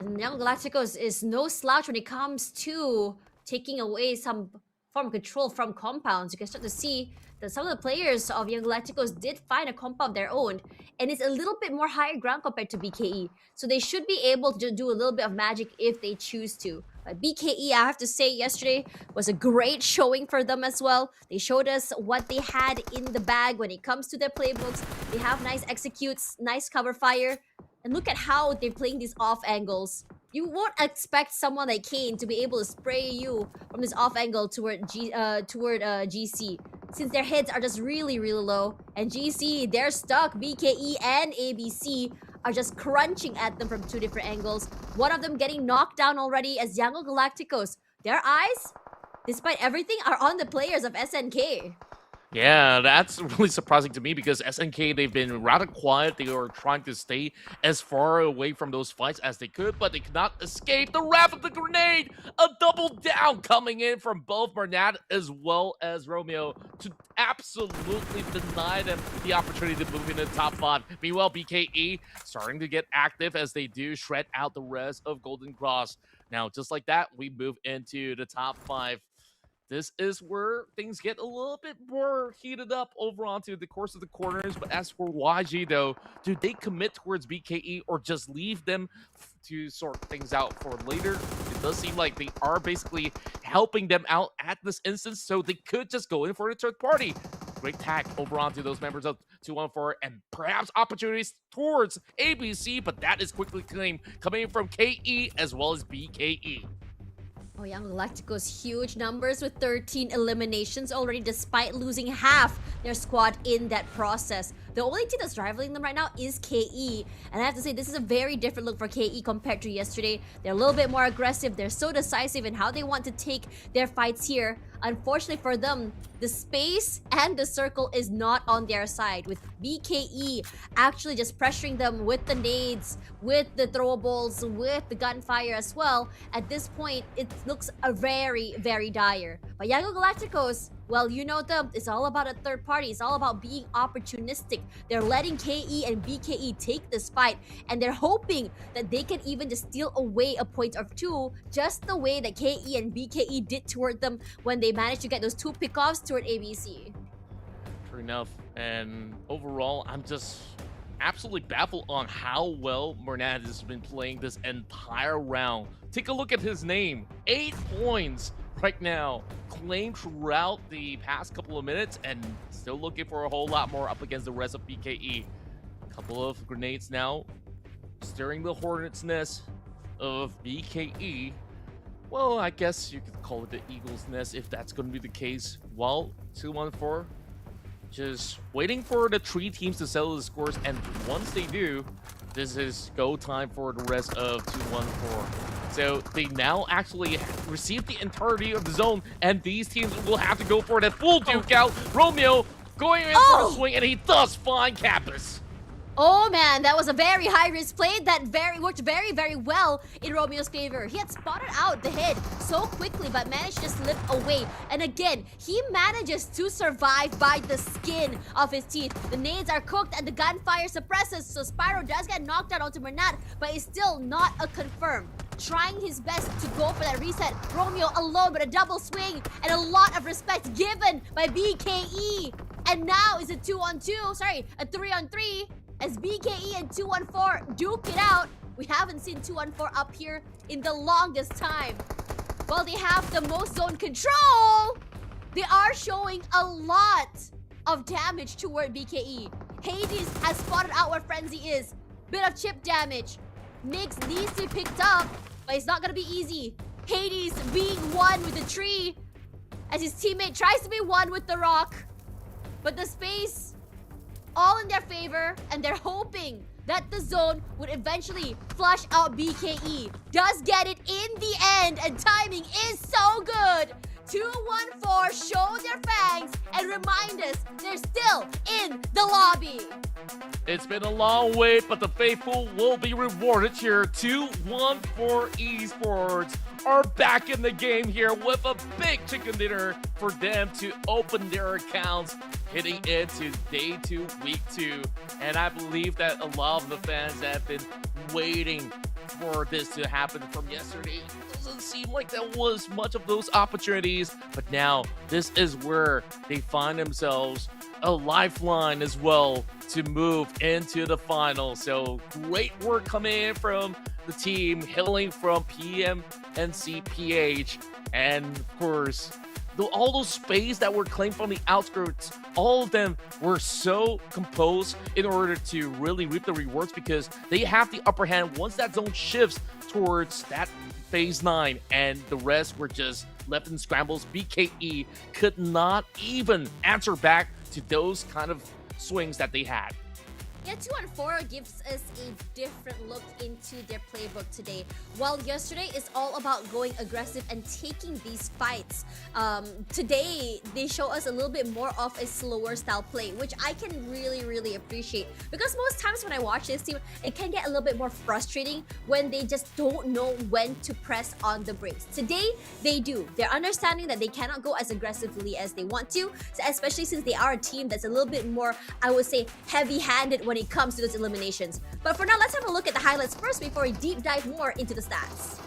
S6: And Young Galacticos is no slouch when it comes to taking away some form of control from compounds. You can start to see that some of the players of Young Galacticos did find a compound of their own, and it's a little bit more higher ground compared to BKE. So they should be able to do a little bit of magic if they choose to. But BKE, I have to say, yesterday was a great showing for them as well. They showed us what they had in the bag when it comes to their playbooks. They have nice executes, nice cover fire. And look at how they're playing these off angles. You won't expect someone like Kane to be able to spray you from this off angle toward GC. Since their heads are just really, really low. And GC, they're stuck. BKE and ABC are just crunching at them from two different angles. One of them getting knocked down already as Yango Galacticos. Their eyes, despite everything, are on the players of SNK.
S5: Yeah, that's really surprising to me because SNK, they've been rather quiet. They are trying to stay as far away from those fights as they could, but they could not escape the wrath of the grenade. A double down coming in from both Bernat as well as Romeo to absolutely deny them the opportunity to move into the top 5. Meanwhile, BKE starting to get active as they do shred out the rest of Golden Cross. Now, just like that, we move into the top 5. This is where things get a little bit more heated up over onto the course of the corners. But as for YG, though, do they commit towards BKE or just leave them to sort things out for later? It does seem like they are basically helping them out at this instance, so they could just go in for the third party. Great tag over onto those members of 214 and perhaps opportunities towards ABC, but that is quickly claimed coming from KE as well as BKE.
S6: Oh, Young Galacticos huge numbers with 13 eliminations already despite losing half their squad in that process. The only team that's rivaling them right now is KE. And I have to say, this is a very different look for KE compared to yesterday. They're a little bit more aggressive. They're so decisive in how they want to take their fights here. Unfortunately for them, the space and the circle is not on their side, with BKE actually just pressuring them with the nades, with the throwables, with the gunfire as well. At this point, it looks very, very dire. But Yago Galacticos, well, you know them, it's all about a third party. It's all about being opportunistic. They're letting KE and BKE take this fight, and they're hoping that they can even just steal away a point or two, just the way that KE and BKE did toward them when they managed to get those 2 pickoffs toward ABC.
S5: True enough. And overall, I'm just absolutely baffled on how well Bernat has been playing this entire round. Take a look at his name. 8 points right now, claimed throughout the past couple of minutes, and still looking for a whole lot more up against the rest of BKE. Couple of grenades now, stirring the hornet's nest of BKE. Well, I guess you could call it the Eagle's nest if that's going to be the case. While 214 just waiting for the 3 teams to settle the scores, and once they do, this is go time for the rest of 214. So they now actually receive the entirety of the zone, and these teams will have to go for that full duke out. Romeo going in for the swing, and he does find Kappas.
S6: Oh man, that was a very high-risk play that worked very, very well in Romeo's favor. He had spotted out the hit so quickly, but managed to slip away. And again, he manages to survive by the skin of his teeth. The nades are cooked and the gunfire suppresses, so Spyro does get knocked out onto Bernat, but it's still not a confirm. Trying his best to go for that reset. Romeo alone with a double swing and a lot of respect given by BKE. And now is a 2-on-2, sorry, a 3-on-3. As BKE and 214 duke it out. We haven't seen 214 up here in the longest time. While they have the most zone control, they are showing a lot of damage toward BKE. Hades has spotted out where Frenzy is. Bit of chip damage. Nix needs to be picked up, but it's not gonna be easy. Hades being one with the tree, as his teammate tries to be one with the rock. But the space all in their favor, and they're hoping that the zone would eventually flush out BKE. Does get it in the end, and timing is so good. 214 show their fangs and remind us they're still in the lobby.
S5: It's been a long wait, but the faithful will be rewarded here. 214 Esports are back in the game here with a big chicken dinner for them to open their accounts heading into day 2, week 2. And I believe that a lot of the fans have been waiting for this to happen from yesterday. It doesn't seem like there was much of those opportunities, but now this is where they find themselves a lifeline as well to move into the final. So great work coming in from the team, hailing from PMCL, and of course all those space that were claimed from the outskirts, all of them were so composed in order to really reap the rewards, because they have the upper hand once that zone shifts towards that phase 9, and the rest were just left in scrambles. BKE could not even answer back to those kind of swings that they had.
S6: Yeah, 2-4 gives us a different look into their playbook today. While yesterday is all about going aggressive and taking these fights, today they show us a little bit more of a slower style play, which I can really appreciate. Because most times when I watch this team, it can get a little bit more frustrating when they just don't know when to press on the brakes. Today, they do. They're understanding that they cannot go as aggressively as they want to, especially since they are a team that's a little bit more, I would say, heavy-handed when it comes to those eliminations. But for now, let's have a look at the highlights first before we deep dive more into the stats.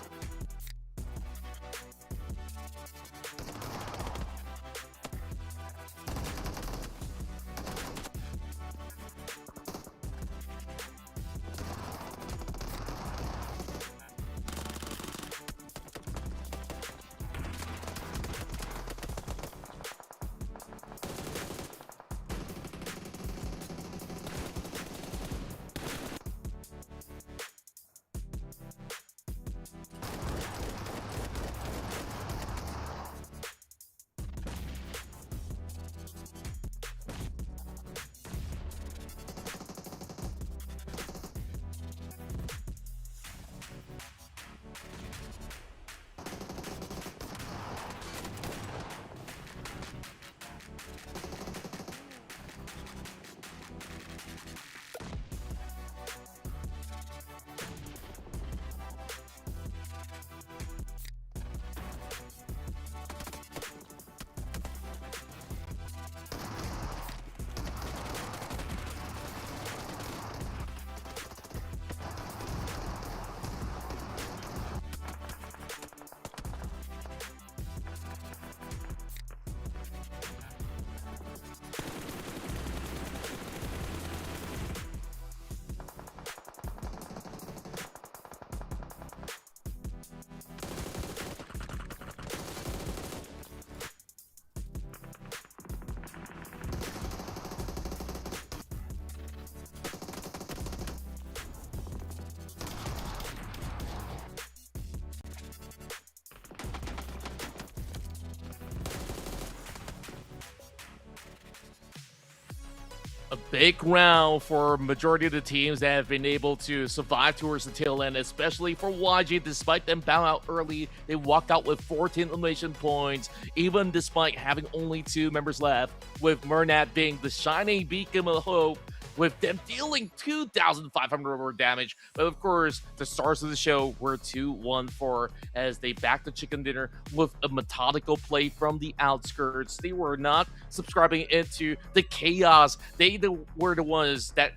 S5: A big round for majority of the teams that have been able to survive towards the tail end, especially for YG. Despite them bow out early, they walked out with 14 elimination points, even despite having only 2 members left, with Murnat being the shining beacon of hope, with them dealing 2,500 more damage. But of course, the stars of the show were 2-1-4 as they backed the chicken dinner with a methodical play from the outskirts. They were not subscribing into the chaos. They were the ones that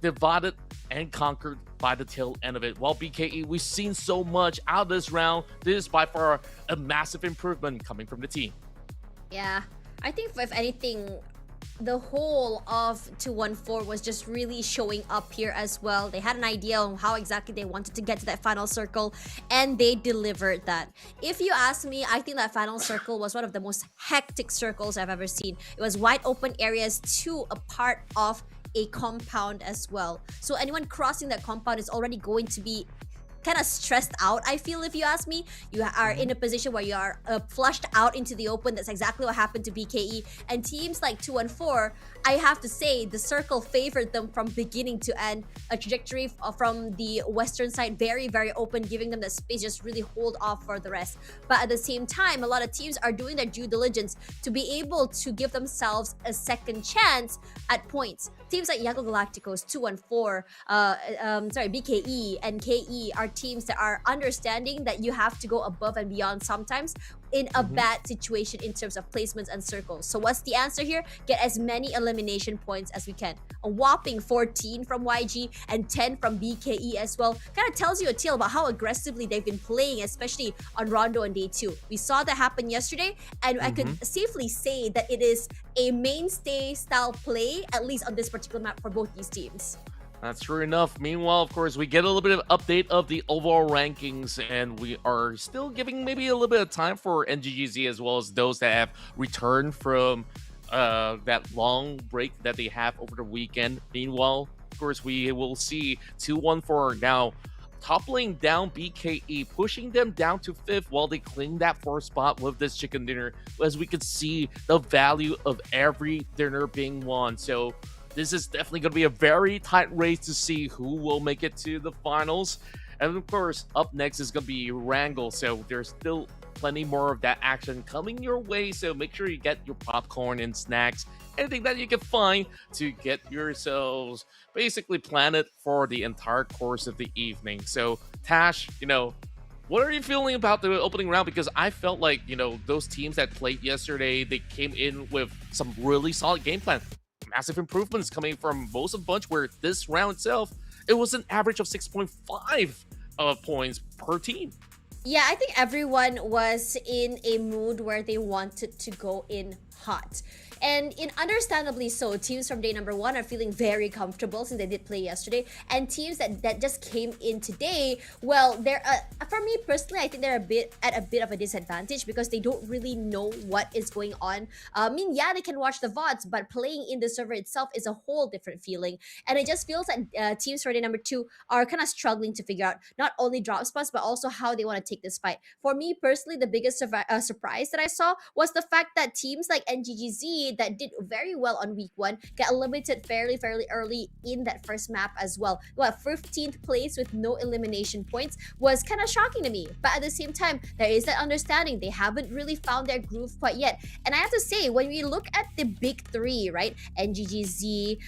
S5: divided and conquered by the tail end of it. While BKE, we've seen so much out of this round. This is by far a massive improvement coming from the team.
S6: Yeah, I think if anything, the whole of 2-1-4 was just really showing up here as well. They had an idea on how exactly they wanted to get to that final circle, and they delivered that. If you ask me, I think that final circle was one of the most hectic circles I've ever seen. It was wide open areas to a part of a compound as well. So anyone crossing that compound is already going to be kind of stressed out, I feel. If you ask me, you are in a position where you are flushed out into the open. That's exactly what happened to BKE. And teams like 2-4, I have to say, the circle favored them from beginning to end. A trajectory from the western side, very open, giving them the space just really hold off for the rest. But at the same time, a lot of teams are doing their due diligence to be able to give themselves a second chance at points. Teams like Yago Galacticos, 2-4, BKE and KE are teams that are understanding that you have to go above and beyond sometimes in a bad situation in terms of placements and circles. So what's the answer here? Get as many elimination points as we can. A whopping 14 from YG and 10 from BKE as well. Kind of tells you a tale about how aggressively they've been playing, especially on Rondo on day 2. We saw that happen yesterday, and I could safely say that it is a mainstay style play, at least on this particular map, for both these teams.
S5: That's true enough. Meanwhile, of course, we get a little bit of update of the overall rankings, and we are still giving maybe a little bit of time for NGGZ as well as those that have returned from that long break that they have over the weekend. Meanwhile, of course, we will see 2-1-4 now toppling down BKE, pushing them down to 5th while they cling that 4th spot with this chicken dinner, as we could see the value of every dinner being won. So this is definitely going to be a very tight race to see who will make it to the finals. And of course, up next is going to be Wrangle, so there's still plenty more of that action coming your way, so make sure you get your popcorn and snacks, anything that you can find to get yourselves basically planned for the entire course of the evening. So, Tash, what are you feeling about the opening round? Because I felt like, those teams that played yesterday, they came in with some really solid game plan. Massive improvements coming from most of the bunch, where this round itself, it was an average of 6.5 points per team.
S6: Yeah, I think everyone was in a mood where they wanted to go in hot. And understandably so, teams from day number one are feeling very comfortable since they did play yesterday. And teams that just came in today, well, they're for me personally, I think they're at a bit of a disadvantage because they don't really know what is going on. I mean, yeah, they can watch the VODs, but playing in the server itself is a whole different feeling. And it just feels like teams for day number two are kind of struggling to figure out not only drop spots, but also how they want to take this fight. For me personally, the biggest surprise that I saw was the fact that teams like NGGZ that did very well on week one got eliminated fairly early in that first map as well. Well, 15th place with no elimination points was kind of shocking to me. But at the same time, there is that understanding they haven't really found their groove quite yet. And I have to say, when we look at the big three, right? NGGZ,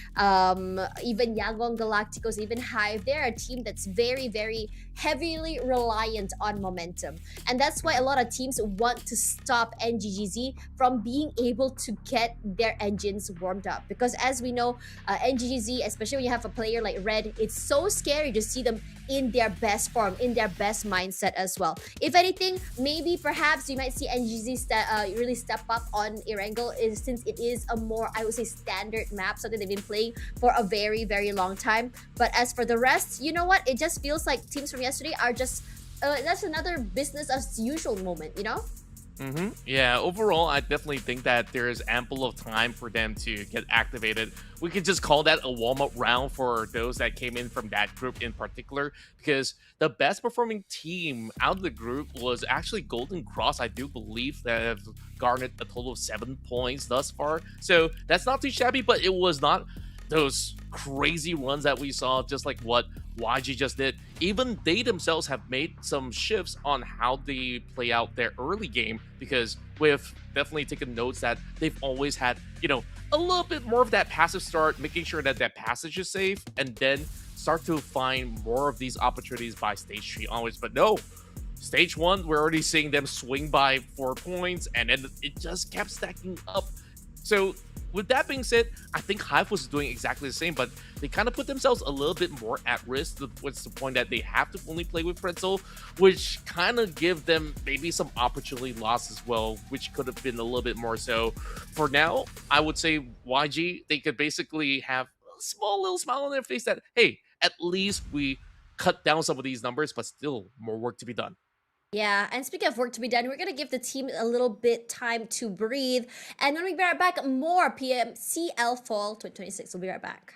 S6: even Yangon Galacticos, even Hive, they're a team that's very heavily reliant on momentum. And that's why a lot of teams want to stop NGGZ from being able to get their engines warmed up, because as we know, NGGZ, especially when you have a player like Red, it's so scary to see them in their best form, in their best mindset as well. If anything, maybe perhaps you might see NGGZ really step up on Erangel, since it is a more, I would say, standard map, something they've been playing for a very long time. But as for the rest, you know what, it just feels like teams from yesterday are just that's another business as usual moment,
S5: Yeah, overall, I definitely think that there is ample of time for them to get activated. We could just call that a warm-up round for those that came in from that group in particular, because the best performing team out of the group was actually Golden Cross, I do believe, that have garnered a total of 7 points thus far. So that's not too shabby, but it was not those crazy runs that we saw, just like what YG just did. Even they themselves have made some shifts on how they play out their early game, because we've definitely taken notes that they've always had, a little bit more of that passive start, making sure that that passage is safe, and then start to find more of these opportunities by stage 3 onwards. But no, stage 1, we're already seeing them swing by 4 points, and then it just kept stacking up. So with that being said, I think Hive was doing exactly the same, but they kind of put themselves a little bit more at risk, to the point that they have to only play with Pretzel, which kind of give them maybe some opportunity loss as well, which could have been a little bit more. So for now, I would say YG, they could basically have a small little smile on their face that, hey, at least we cut down some of these numbers, but still more work to be done.
S6: Yeah, and speaking of work to be done, we're gonna give the team a little bit time to breathe. And when we be right back, more PMCL Fall 2026. We'll be right back.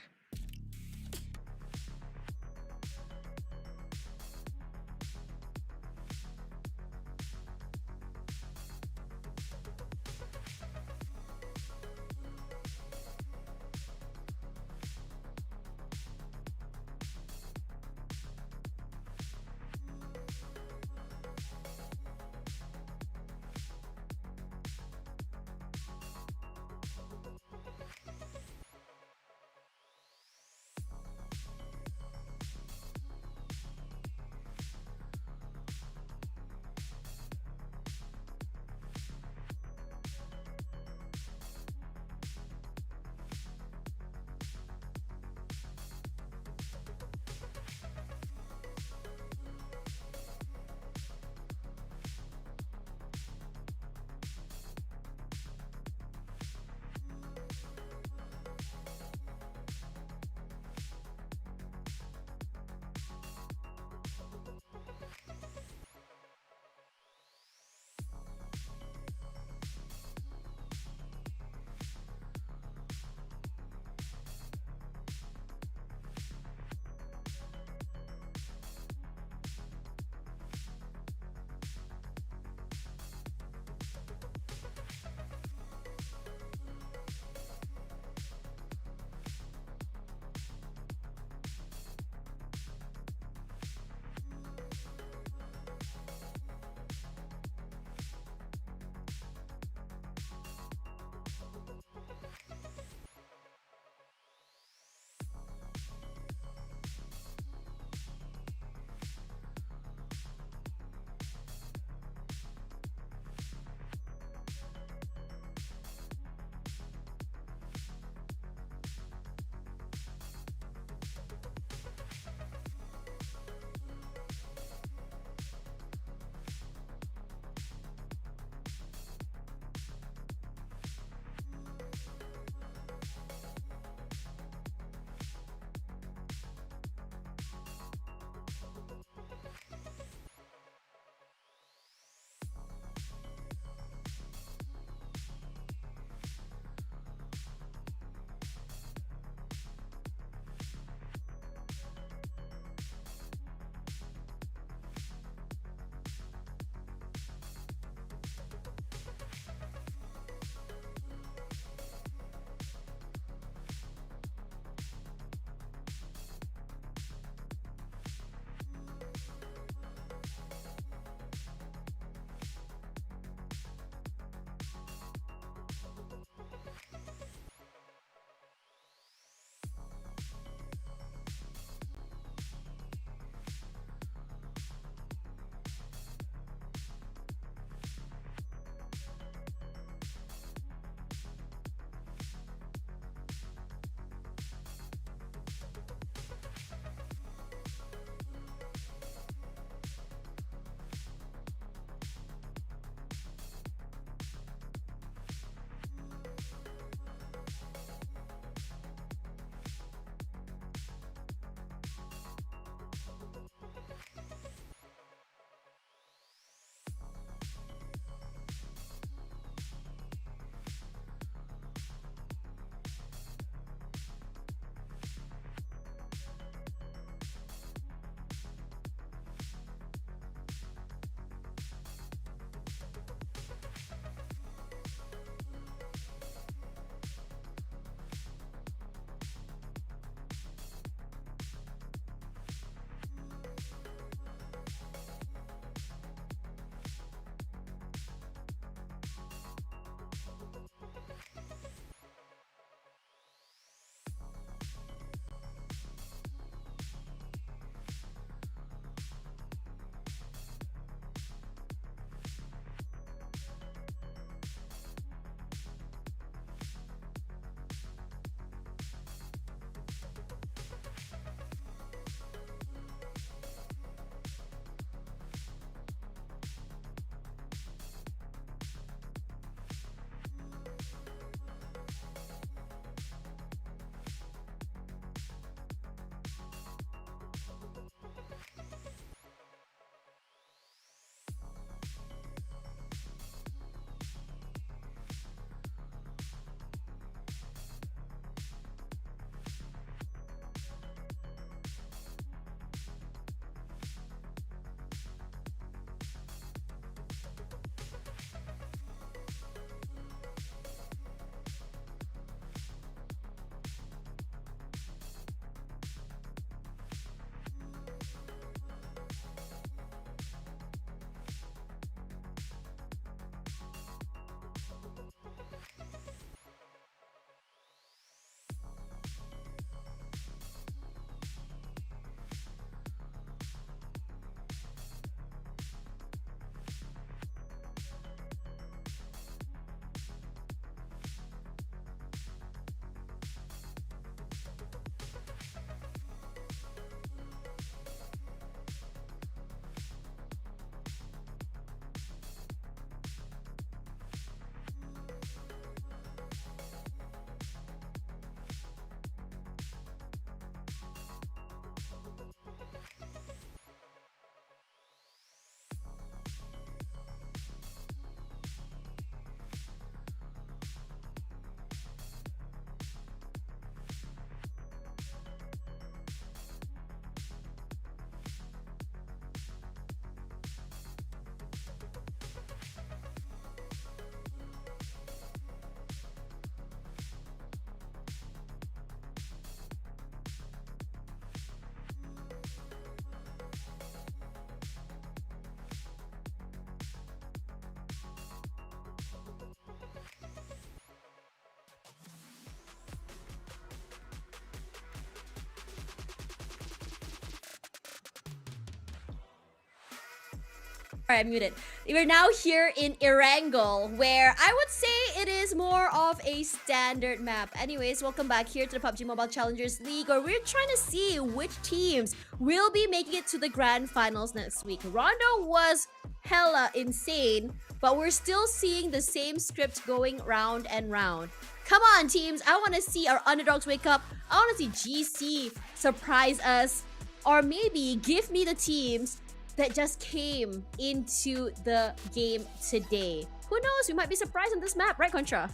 S6: Sorry, I'm muted. We're now here in Erangel, where I would say it is more of a standard map. Anyways, welcome back here to the PUBG Mobile Challengers League, where we're trying to see which teams will be making it to the grand finals next week. Rondo was hella insane, but we're still seeing the same script going round and round. Come on, teams. I want to see our underdogs wake up. I want to see GC surprise us, or maybe give me the teams that just came into the game today. Who knows? We might be surprised on this map, right, Contra?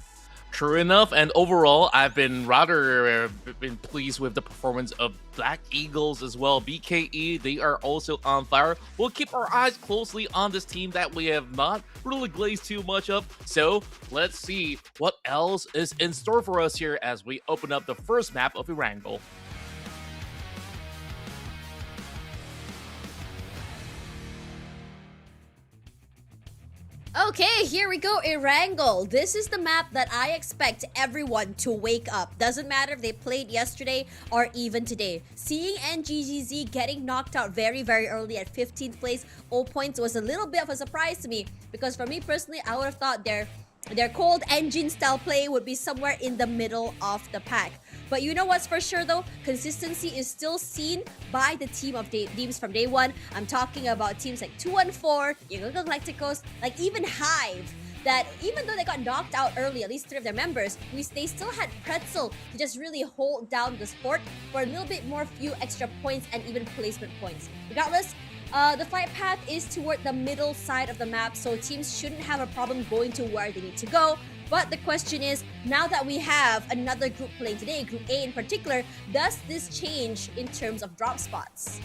S5: True enough, and overall, I've been rather been pleased with the performance of Black Eagles as well. BKE, they are also on fire. We'll keep our eyes closely on this team that we have not really glazed too much of. So let's see what else is in store for us here as we open up the first map of Erangel.
S6: Okay, here we go, Erangel. This is the map that I expect everyone to wake up. Doesn't matter if they played yesterday or even today. Seeing NGGZ getting knocked out very, very early at 15th place, 0 points, was a little bit of a surprise to me. Because for me personally, I would have thought their cold engine style play would be somewhere in the middle of the pack. But you know what's for sure though? Consistency is still seen by the team of teams from day one. I'm talking about teams like 214, Young Galacticos, like even Hive, that even though they got knocked out early, at least 3 of their members, they still had Pretzel to just really hold down the sport for a little bit more few extra points and even placement points. Regardless, the flight path is toward the middle side of the map, so teams shouldn't have a problem going to where they need to go. But the question is, now that we have another group playing today, Group A in particular, does this change in terms of drop spots?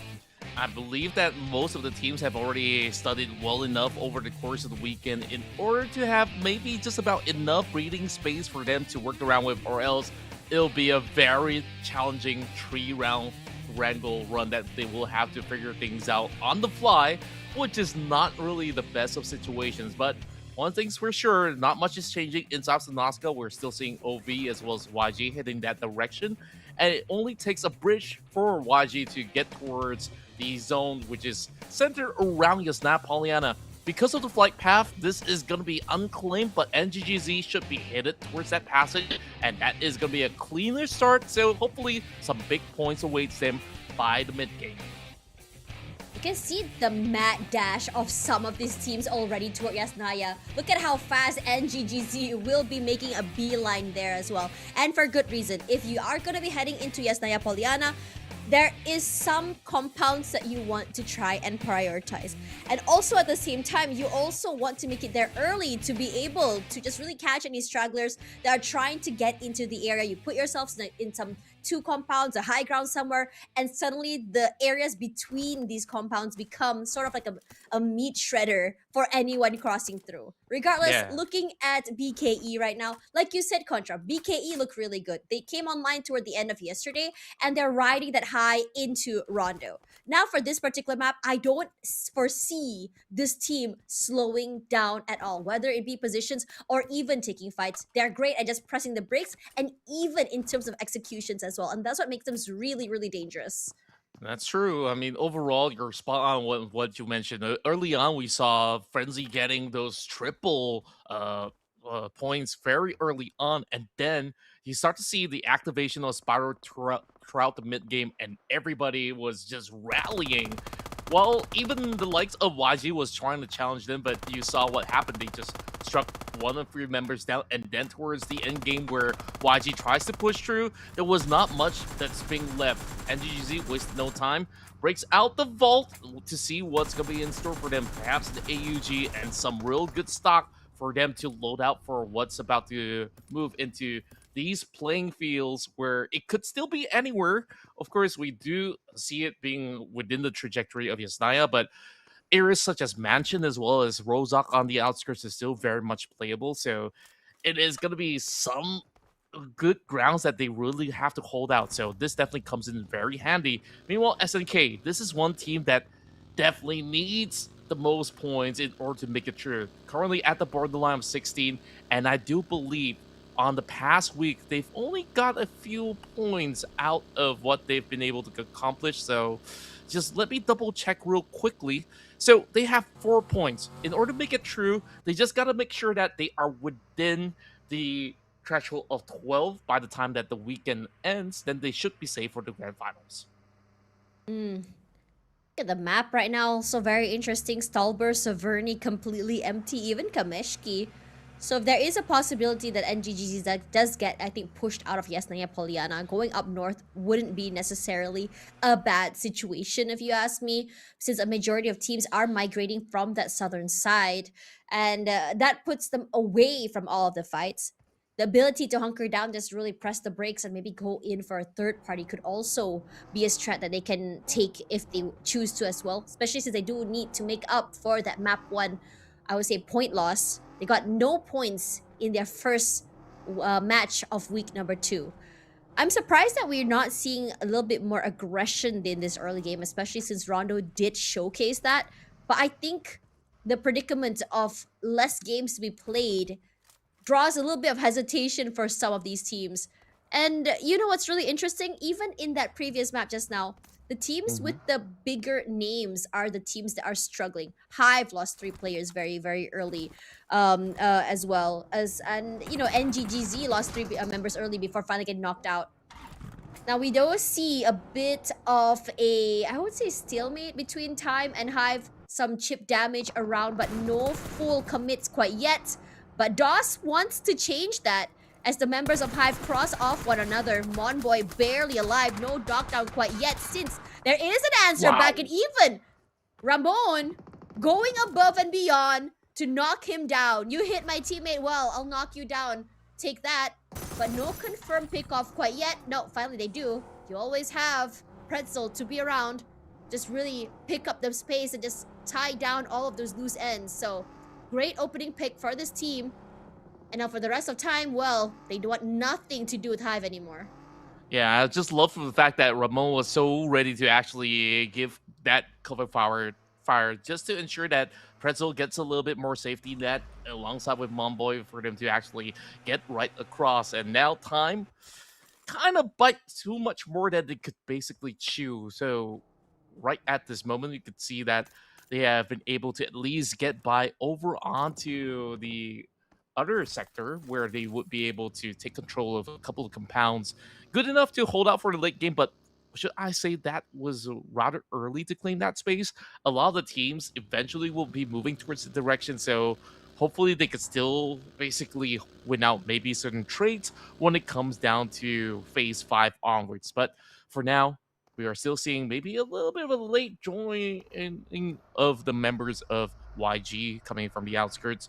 S5: I believe that most of the teams have already studied well enough over the course of the weekend in order to have maybe just about enough breathing space for them to work around with, or else it'll be a very challenging 3-round Wrangle run that they will have to figure things out on the fly, which is not really the best of situations. But one thing's for sure, not much is changing in South Sanaska. We're still seeing OV as well as YG heading that direction, and it only takes a bridge for YG to get towards the zone, which is centered around Yasna Pollyanna. Because of the flight path, this is going to be unclaimed, but NGGZ should be headed towards that passage, and that is going to be a cleaner start, so hopefully some big points awaits them by the mid-game.
S6: You can see the mad dash of some of these teams already toward Yasnaya. Look at how fast NGGZ will be making a beeline there as well. And for good reason. If you are going to be heading into Yasnaya Pollyanna, there is some compounds that you want to try and prioritize. And also at the same time, you also want to make it there early to be able to just really catch any stragglers that are trying to get into the area. You put yourselves in some 2 compounds, a high ground somewhere, and suddenly the areas between these compounds become sort of like a meat shredder for anyone crossing through. Regardless, looking at BKE right now, like you said, Contra, BKE look really good. They came online toward the end of yesterday, and they're riding that high into Rondo. Now for this particular map, I don't foresee this team slowing down at all, whether it be positions or even taking fights. They're great at just pressing the brakes, and even in terms of executions as well. And that's what makes them really, really dangerous.
S5: That's true. I mean, overall, you're spot on what you mentioned. Early on, we saw Frenzy getting those triple points very early on, and then you start to see the activation of Spiral throughout the mid game, and everybody was just rallying. Well, even the likes of YG was trying to challenge them, but you saw what happened. They just struck one of 3 members down, and then towards the end game where YG tries to push through, there was not much that's being left. NGGZ wasted no time, breaks out the vault to see what's going to be in store for them. Perhaps the AUG and some real good stock for them to load out for what's about to move into these playing fields where it could still be anywhere. Of course, we do see it being within the trajectory of Yasnaya, but areas such as Mansion as well as Rozak on the outskirts is still very much playable. So it is going to be some good grounds that they really have to hold out. So this definitely comes in very handy. Meanwhile, SNK, this is one team that definitely needs the most points in order to make it through. Currently at the borderline of 16, and I do believe on the past week, they've only got a few points out of what they've been able to accomplish. So Just let me double check real quickly. So they have 4 points. In order to make it true, they just got to make sure that they are within the threshold of 12 by the time that the weekend ends. Then they should be safe for the grand finals.
S6: Look at the map right now, also very interesting. Stalber, Saverni completely empty, even Kameshki. So if there is a possibility that NGGZ does get, I think, pushed out of Yasnaya Poliana, going up north wouldn't be necessarily a bad situation, if you ask me, since a majority of teams are migrating from that southern side, and that puts them away from all of the fights. The ability to hunker down, just really press the brakes and maybe go in for a third party could also be a strat that they can take if they choose to as well, especially since they do need to make up for that map 1, I would say, point loss. They got no points in their first match of week number 2. I'm surprised that we're not seeing a little bit more aggression in this early game, especially since Rondo did showcase that. But I think the predicament of less games to be played draws a little bit of hesitation for some of these teams. And you know what's really interesting? Even in that previous map just now, the teams with the bigger names are the teams that are struggling. Hive lost 3 players very, very early, as well as, and you know, NGGZ lost 3 members early before finally getting knocked out. Now we do see a bit of a, I would say, stalemate between Time and Hive. Some chip damage around, but no full commits quite yet. But DOS wants to change that as the members of Hive cross off one another. Monboy barely alive, no knockdown quite yet, since there is an answer back, and even Ramon going above and beyond to knock him down. You hit my teammate, well, I'll knock you down. Take that. But no confirmed pickoff quite yet. No, finally they do. You always have Pretzel to be around. Just really pick up the space and just tie down all of those loose ends. So great opening pick for this team. And now for the rest of time, well, they want nothing to do with Hive anymore.
S5: Yeah, I just love the fact that Ramon was so ready to actually give that cover fire just to ensure that Pretzel gets a little bit more safety net alongside with Momboy for them to actually get right across. And now Time kind of bite too much more than they could basically chew. So right at this moment, you could see that they have been able to at least get by over onto the other sector where they would be able to take control of a couple of compounds. Good enough to hold out for the late game, but should I say that was rather early to claim that space? A lot of the teams eventually will be moving towards the direction, so hopefully they could still basically win out maybe certain trades when it comes down to phase 5 onwards. But for now, we are still seeing maybe a little bit of a late joining of the members of YG coming from the outskirts.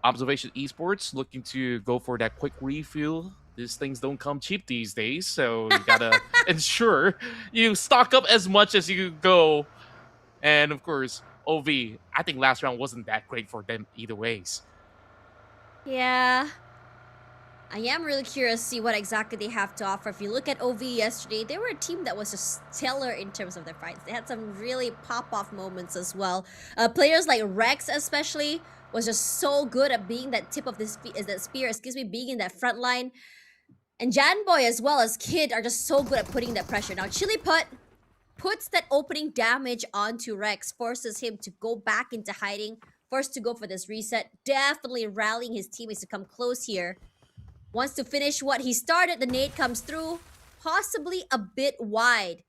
S5: Observation Esports looking to go for that quick refuel. These things don't come cheap these days, so you gotta ensure you stock up as much as you go. And of course, OV, I think last round wasn't that great for them either ways.
S6: Yeah. I am really curious to see what exactly they have to offer. If you look at OV yesterday, they were a team that was just stellar in terms of their fights. They had some really pop-off moments as well. Players like Rex especially was just so good at being that tip of the spear, being in that front line. And Janboy as well as Kid are just so good at putting that pressure. Now Chili puts that opening damage onto Rex, forces him to go back into hiding, forced to go for this reset, definitely rallying his teammates to come close here. Wants to finish what he started. The nade comes through, possibly a bit wide.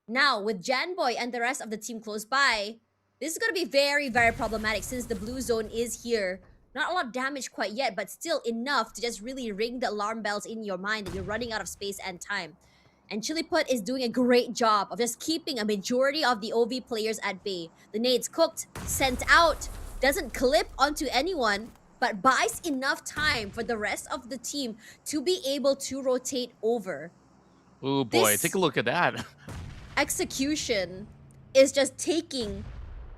S6: Now, with Janboy and the rest of the team close by, this is going to be very, very problematic since the blue zone is here. Not a lot of damage quite yet, but still enough to just really ring the alarm bells in your mind that you're running out of space and time. And Chiliput is doing a great job of just keeping a majority of the OV players at bay. The nade's cooked, sent out, doesn't clip onto anyone, but buys enough time for the rest of the team to be able to rotate over.
S5: Oh boy, take a look at that.
S6: Execution is just taking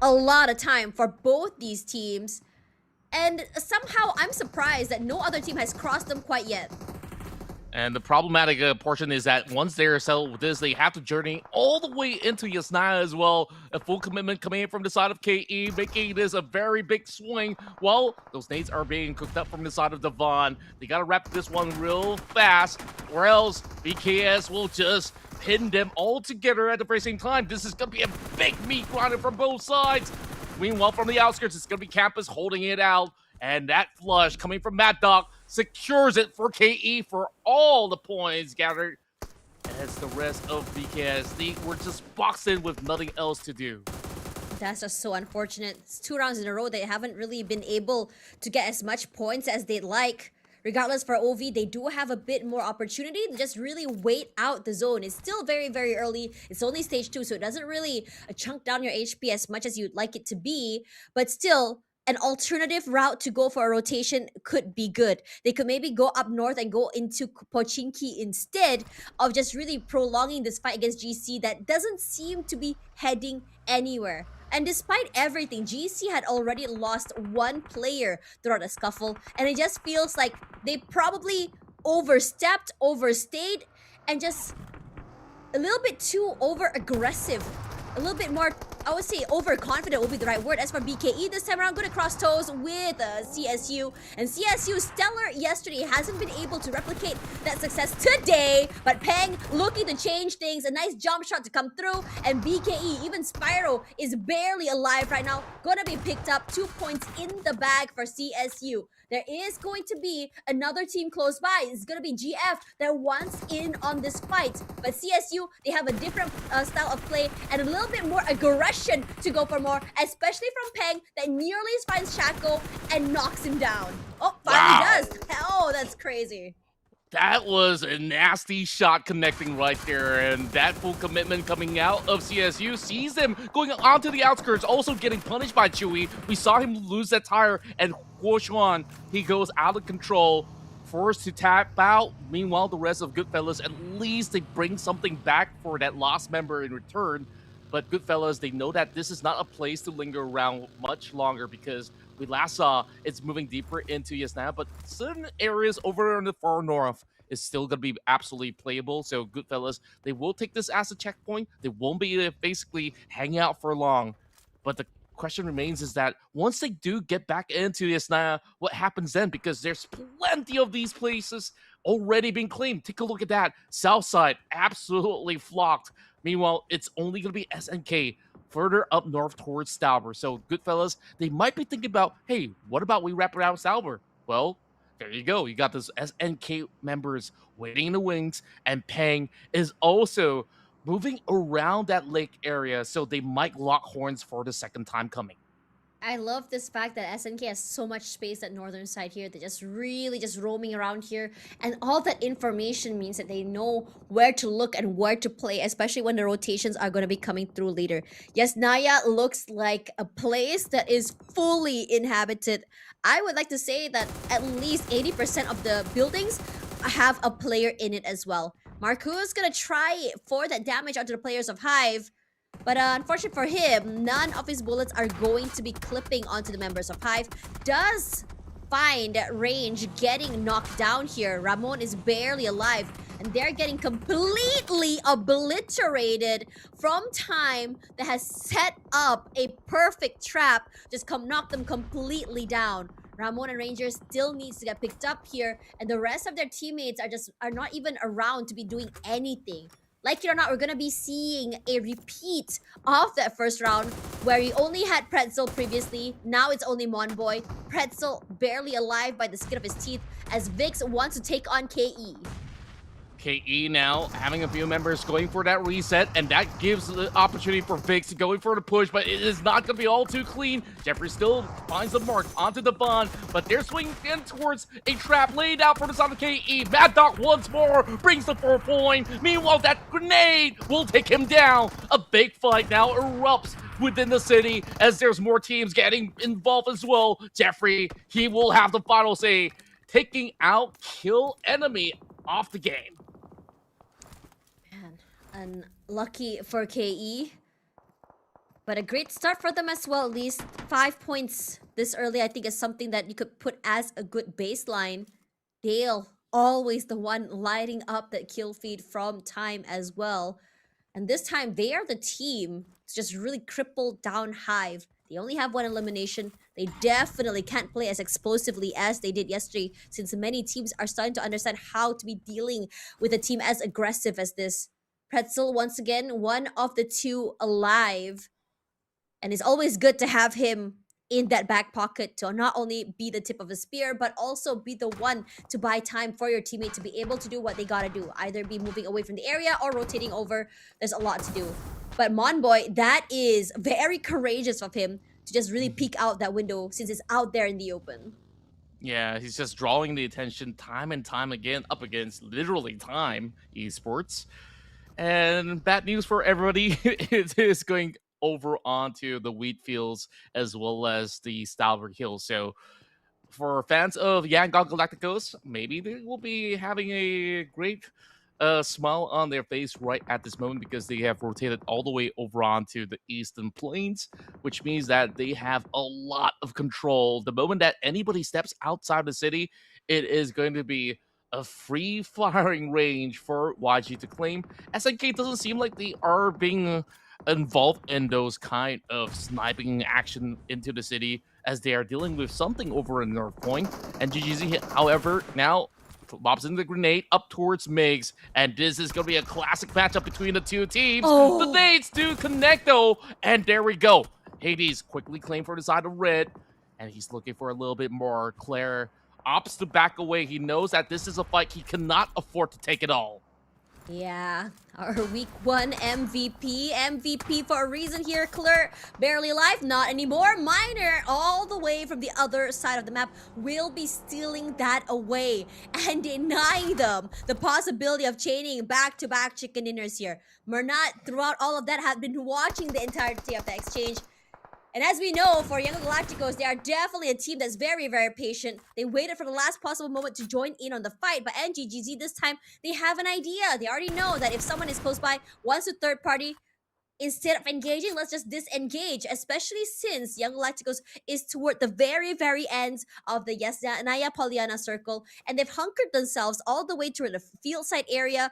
S6: a lot of time for both these teams. And somehow I'm surprised that no other team has crossed them quite yet.
S5: And the problematic portion is that once they're settled with this, they have to journey all the way into Yasnaya as well. A full commitment coming in from the side of KE, making this a very big swing. While those nades are being cooked up from the side of Devon. They got to wrap this one real fast, or else BKS will just pin them all together at the very same time. This is going to be a big meat grinder from both sides. Meanwhile, from the outskirts, it's going to be Campus holding it out. And that flush coming from Mad Dog secures it for KE for all the points gathered. As the rest of BKS, they were just boxed in with nothing else to do.
S6: That's just so unfortunate. It's 2 rounds in a row. They haven't really been able to get as much points as they'd like. Regardless, for OV, they do have a bit more opportunity to just really wait out the zone. It's still very, very early. It's only stage 2, so it doesn't really chunk down your HP as much as you'd like it to be. But still, an alternative route to go for a rotation could be good. They could maybe go up north and go into Pochinki instead of just really prolonging this fight against GC that doesn't seem to be heading anywhere. And despite everything, GC had already lost 1 player throughout the scuffle, and it just feels like they probably overstepped, overstayed, and just a little bit too over-aggressive. A little bit more, I would say overconfident will be the right word. As for BKE, this time around, going to cross toes with CSU. And CSU, stellar yesterday, hasn't been able to replicate that success today. But Peng looking to change things. A nice jump shot to come through. And BKE, even Spyro, is barely alive right now. Going to be picked up. 2 points in the bag for CSU. There is going to be another team close by. It's going to be GF that wants in on this fight. But CSU, they have a different style of play and a little bit more aggression to go for more, especially from Peng that nearly finds Shaco and knocks him down. Oh, finally does. Oh, that's crazy.
S5: That was a nasty shot connecting right there, and that full commitment coming out of CSU sees them going onto the outskirts, also getting punished by Chewy. We saw him lose that tire, and Huoshuan, he goes out of control, forced to tap out. Meanwhile, the rest of Goodfellas, at least they bring something back for that lost member in return. But Goodfellas, they know that this is not a place to linger around much longer because we last saw it's moving deeper into Yasna, but certain areas over in the far north is still going to be absolutely playable. So Goodfellas, they will take this as a checkpoint. They won't be basically hanging out for long. But the question remains is that once they do get back into Yasna, what happens then? Because there's plenty of these places already being claimed. Take a look at that. Southside, absolutely flocked. Meanwhile, it's only going to be SNK further up north towards Stauber. So, Goodfellas, they might be thinking about, hey, what about we wrap around Stauber? Well, there you go. You got those SNK members waiting in the wings, and Peng is also moving around that lake area, so they might lock horns for the second time coming.
S6: I love this fact that SNK has so much space at northern side here. They're just really just roaming around here. And all that information means that they know where to look and where to play, especially when the rotations are going to be coming through later. Yes, Naya looks like a place that is fully inhabited. I would like to say that at least 80% of the buildings have a player in it as well. Marku is going to try for that damage onto the players of Hive. But unfortunately for him, none of his bullets are going to be clipping onto the members of Hive. Does find range getting knocked down here. Ramon is barely alive. And they're getting completely obliterated from Time that has set up a perfect trap. Just come knock them completely down. Ramon and Rangers still needs to get picked up here. And the rest of their teammates are not even around to be doing anything. Like it or not, we're going to be seeing a repeat of that first round where we only had Pretzel previously. Now it's only Monboy. Pretzel barely alive by the skin of his teeth as Vix wants to take on KE.
S5: KE now having a few members going for that reset, and that gives the opportunity for Vix going for the push, but it is not going to be all too clean. Jeffrey still finds the mark onto the bond, but they're swinging in towards a trap laid out for the side of KE. Mad Dog once more brings the 4 point. Meanwhile, that grenade will take him down. A big fight now erupts within the city as there's more teams getting involved as well. Jeffrey, he will have the final say, taking out Kill Enemy off the game.
S6: Unlucky for KE. But a great start for them as well. At least 5 points this early, I think, is something that you could put as a good baseline. Dale always the one lighting up that kill feed from Time as well. And this time, they are the team to just really cripple down Hive. They only have one elimination. They definitely can't play as explosively as they did yesterday, since many teams are starting to understand how to be dealing with a team as aggressive as this. Pretzel, once again, one of the two alive. And it's always good to have him in that back pocket to not only be the tip of a spear, but also be the one to buy time for your teammate to be able to do what they gotta do. Either be moving away from the area or rotating over. There's a lot to do. But Monboy, that is very courageous of him to just really peek out that window since it's out there in the open.
S5: Yeah, he's just drawing the attention time and time again up against literally Time Esports. And bad news for everybody, it is going over onto the wheat fields as well as the Stalwart Hills. So for fans of Yangon Galacticos, maybe they will be having a great smile on their face right at this moment because they have rotated all the way over onto the Eastern Plains, which means that they have a lot of control. The moment that anybody steps outside the city, it is going to be a free firing range for YG to claim. SNK doesn't seem like they are being involved in those kind of sniping action into the city as they are dealing with something over in North Point. And GGZ, however, now lobs in the grenade up towards Migs, and this is going to be a classic matchup between the two teams.
S6: Oh.
S5: The nades do connect though, and there we go. Hades quickly claimed for the side of red, and he's looking for a little bit more. Claire opts to back away. He knows that this is a fight he cannot afford to take it all.
S6: Yeah, our week 1 MVP for a reason here. Claire, barely alive, not anymore. Miner, all the way from the other side of the map, will be stealing that away and denying them the possibility of chaining back-to-back chicken dinners here. Mernat, throughout all of that, have been watching the entirety of the exchange. And as we know, for Young Galacticos, they are definitely a team that's very, very patient. They waited for the last possible moment to join in on the fight. But NGGZ, this time, they have an idea. They already know that if someone is close by, wants to third party, instead of engaging, let's just disengage. Especially since Young Galacticos is toward the very, very ends of the Yasnaya Polyana circle. And they've hunkered themselves all the way to the field side area.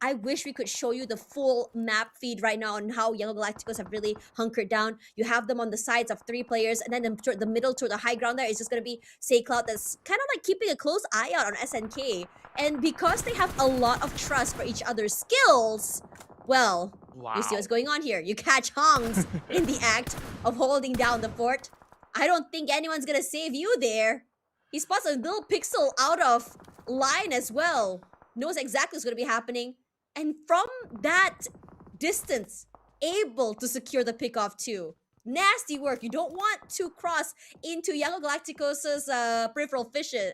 S6: I wish we could show you the full map feed right now on how Young Galacticos have really hunkered down. You have them on the sides of 3 players, and then the middle to the high ground there is just going to be SayCloud that's kind of like keeping a close eye out on SNK. And because they have a lot of trust for each other's skills, well,
S5: Wow.
S6: you see what's going on here. You catch Hongs in the act of holding down the fort. I don't think anyone's going to save you there. He spots a little pixel out of line as well. Knows exactly what's going to be happening. And from that distance, able to secure the pickoff too. Nasty work. You don't want to cross into Young Galacticos' peripheral vision,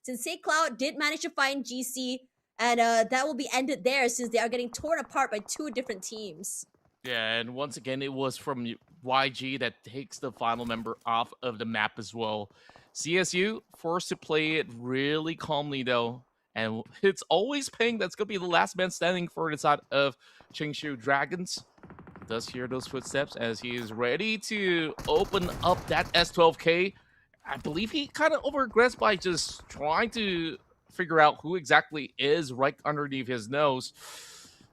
S6: since SayCloud did manage to find GC, and that will be ended there since they are getting torn apart by 2 different teams.
S5: Yeah, and once again, it was from YG that takes the final member off of the map as well. CSU forced to play it really calmly though. And it's always Ping that's going to be the last man standing for the side of Qingshu Dragons. Does hear those footsteps as he is ready to open up that S12K. I believe he kind of overaggressed by just trying to figure out who exactly is right underneath his nose.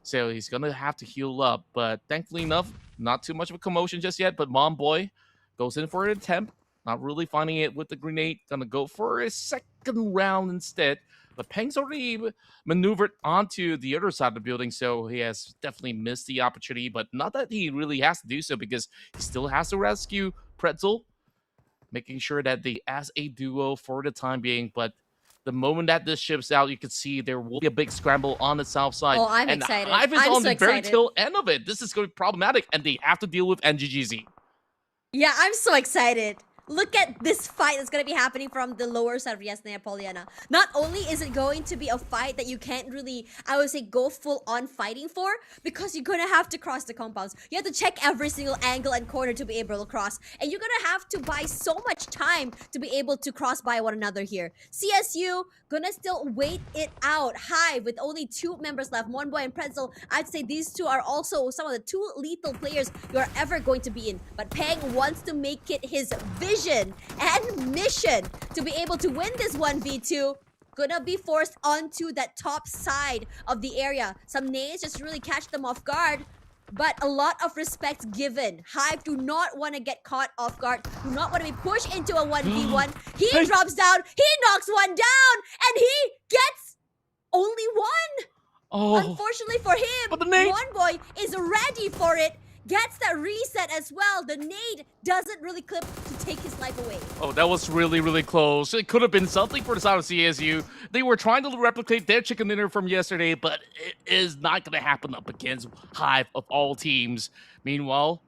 S5: So he's going to have to heal up. But thankfully enough, not too much of a commotion just yet. But Mom Boy goes in for an attempt. Not really finding it with the grenade. Going to go for a second round instead. But Peng's already maneuvered onto the other side of the building, so he has definitely missed the opportunity. But not that he really has to do so, because he still has to rescue Pretzel, making sure that they as a duo for the time being. But the moment that this ships out, you can see there will be a big scramble on the south side.
S6: Oh, I'm
S5: and
S6: excited.
S5: Hive is
S6: I'm
S5: on
S6: so
S5: the very
S6: excited.
S5: tail end of it. This is going to be problematic, and they have to deal with NGGZ.
S6: Yeah, I'm so excited. Look at this fight that's going to be happening from the lower side of Yasnaya Polyana. Not only is it going to be a fight that you can't really, I would say, go full on fighting for, because you're going to have to cross the compounds. You have to check every single angle and corner to be able to cross. And you're going to have to buy so much time to be able to cross by one another here. CSU going to still wait it out. Hive with only 2 members left, Monboy and Pretzel. I'd say these 2 are also some of the 2 lethal players you are ever going to be in. But Peng wants to make it his vision and mission to be able to win this 1v2. gonna be forced onto that top side of the area. Some nades just really catch them off guard. But a lot of respect given. Hive do not want to get caught off guard. Do not want to be pushed into a 1v1. He drops down. He knocks one down. And he gets only one.
S5: Oh,
S6: Unfortunately for him,
S5: but the nade.
S6: One Boy is ready for it. Gets that reset as well. The nade doesn't really clip to take his life away.
S5: Oh, that was really, really close. It could have been something for the side of CSU. They were trying to replicate their chicken dinner from yesterday, but it is not going to happen up against Hive of all teams. Meanwhile,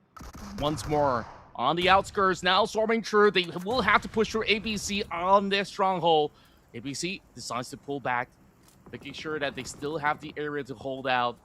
S5: once more, on the outskirts, now storming through. They will have to push through ABC on their stronghold. ABC decides to pull back, making sure that they still have the area to hold out.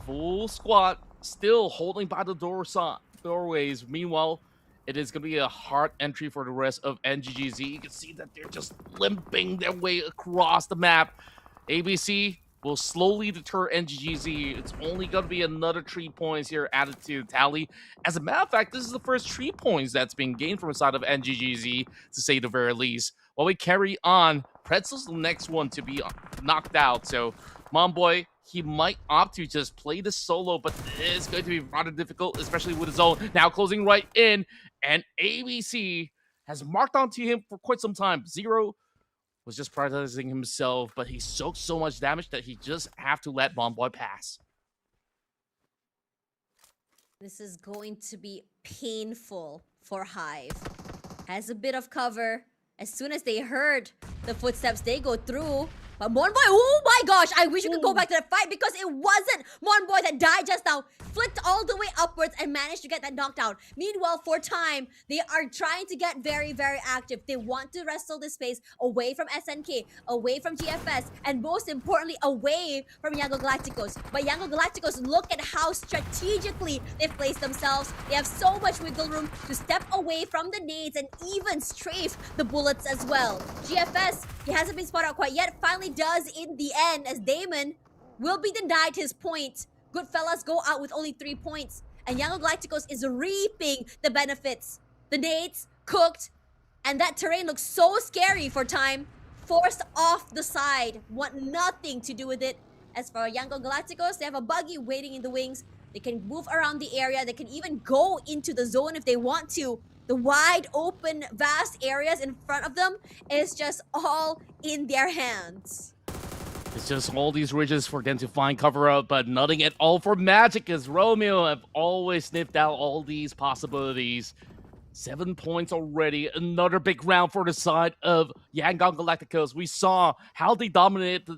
S5: Full squad, still holding by the doorways. Meanwhile, it is going to be a hard entry for the rest of NGGZ. You can see that they're just limping their way across the map. ABC will slowly deter NGGZ. It's only going to be another 3 points here added to the tally. As a matter of fact, this is the first 3 points that's been gained from the side of NGGZ, to say the very least. While we carry on, Pretzel's the next one to be knocked out. So, Momboy, he might opt to just play the solo, but it's going to be rather difficult, especially with his own now closing right in. And ABC has marked onto him for quite some time. Zero was just prioritizing himself, but he soaked so much damage that he just have to let Momboy pass.
S6: This is going to be painful for Hive. Has a bit of cover. As soon as they heard the footsteps, they go through. But Monboy, oh my gosh, I wish you could go back to that fight because it wasn't Monboy that died just now. Flicked all the way upwards and managed to get that knocked out. Meanwhile, for time, they are trying to get very, very active. They want to wrestle this space away from SNK, away from GFS, and most importantly, away from Yango Galacticos. But Yango Galacticos, look at how strategically they've placed themselves. They have so much wiggle room to step away from the nades and even strafe the bullets as well. GFS, he hasn't been spotted out quite yet, finally does in the end, as Damon will be denied his point. Goodfellas go out with only 3 points, and Yango Galacticos is reaping the benefits. The nades cooked, and that terrain looks so scary for time. Forced off the side, want nothing to do with it. As for Yango Galacticos, they have a buggy waiting in the wings. They can move around the area. They can even go into the zone if they want to. The wide open, vast areas in front of them is just all in their hands.
S5: It's just all these ridges for them to find cover up, but nothing at all for Magic, as Romeo have always sniffed out all these possibilities. 7 points already. Another big round for the side of Yangon Galacticos. We saw how they dominated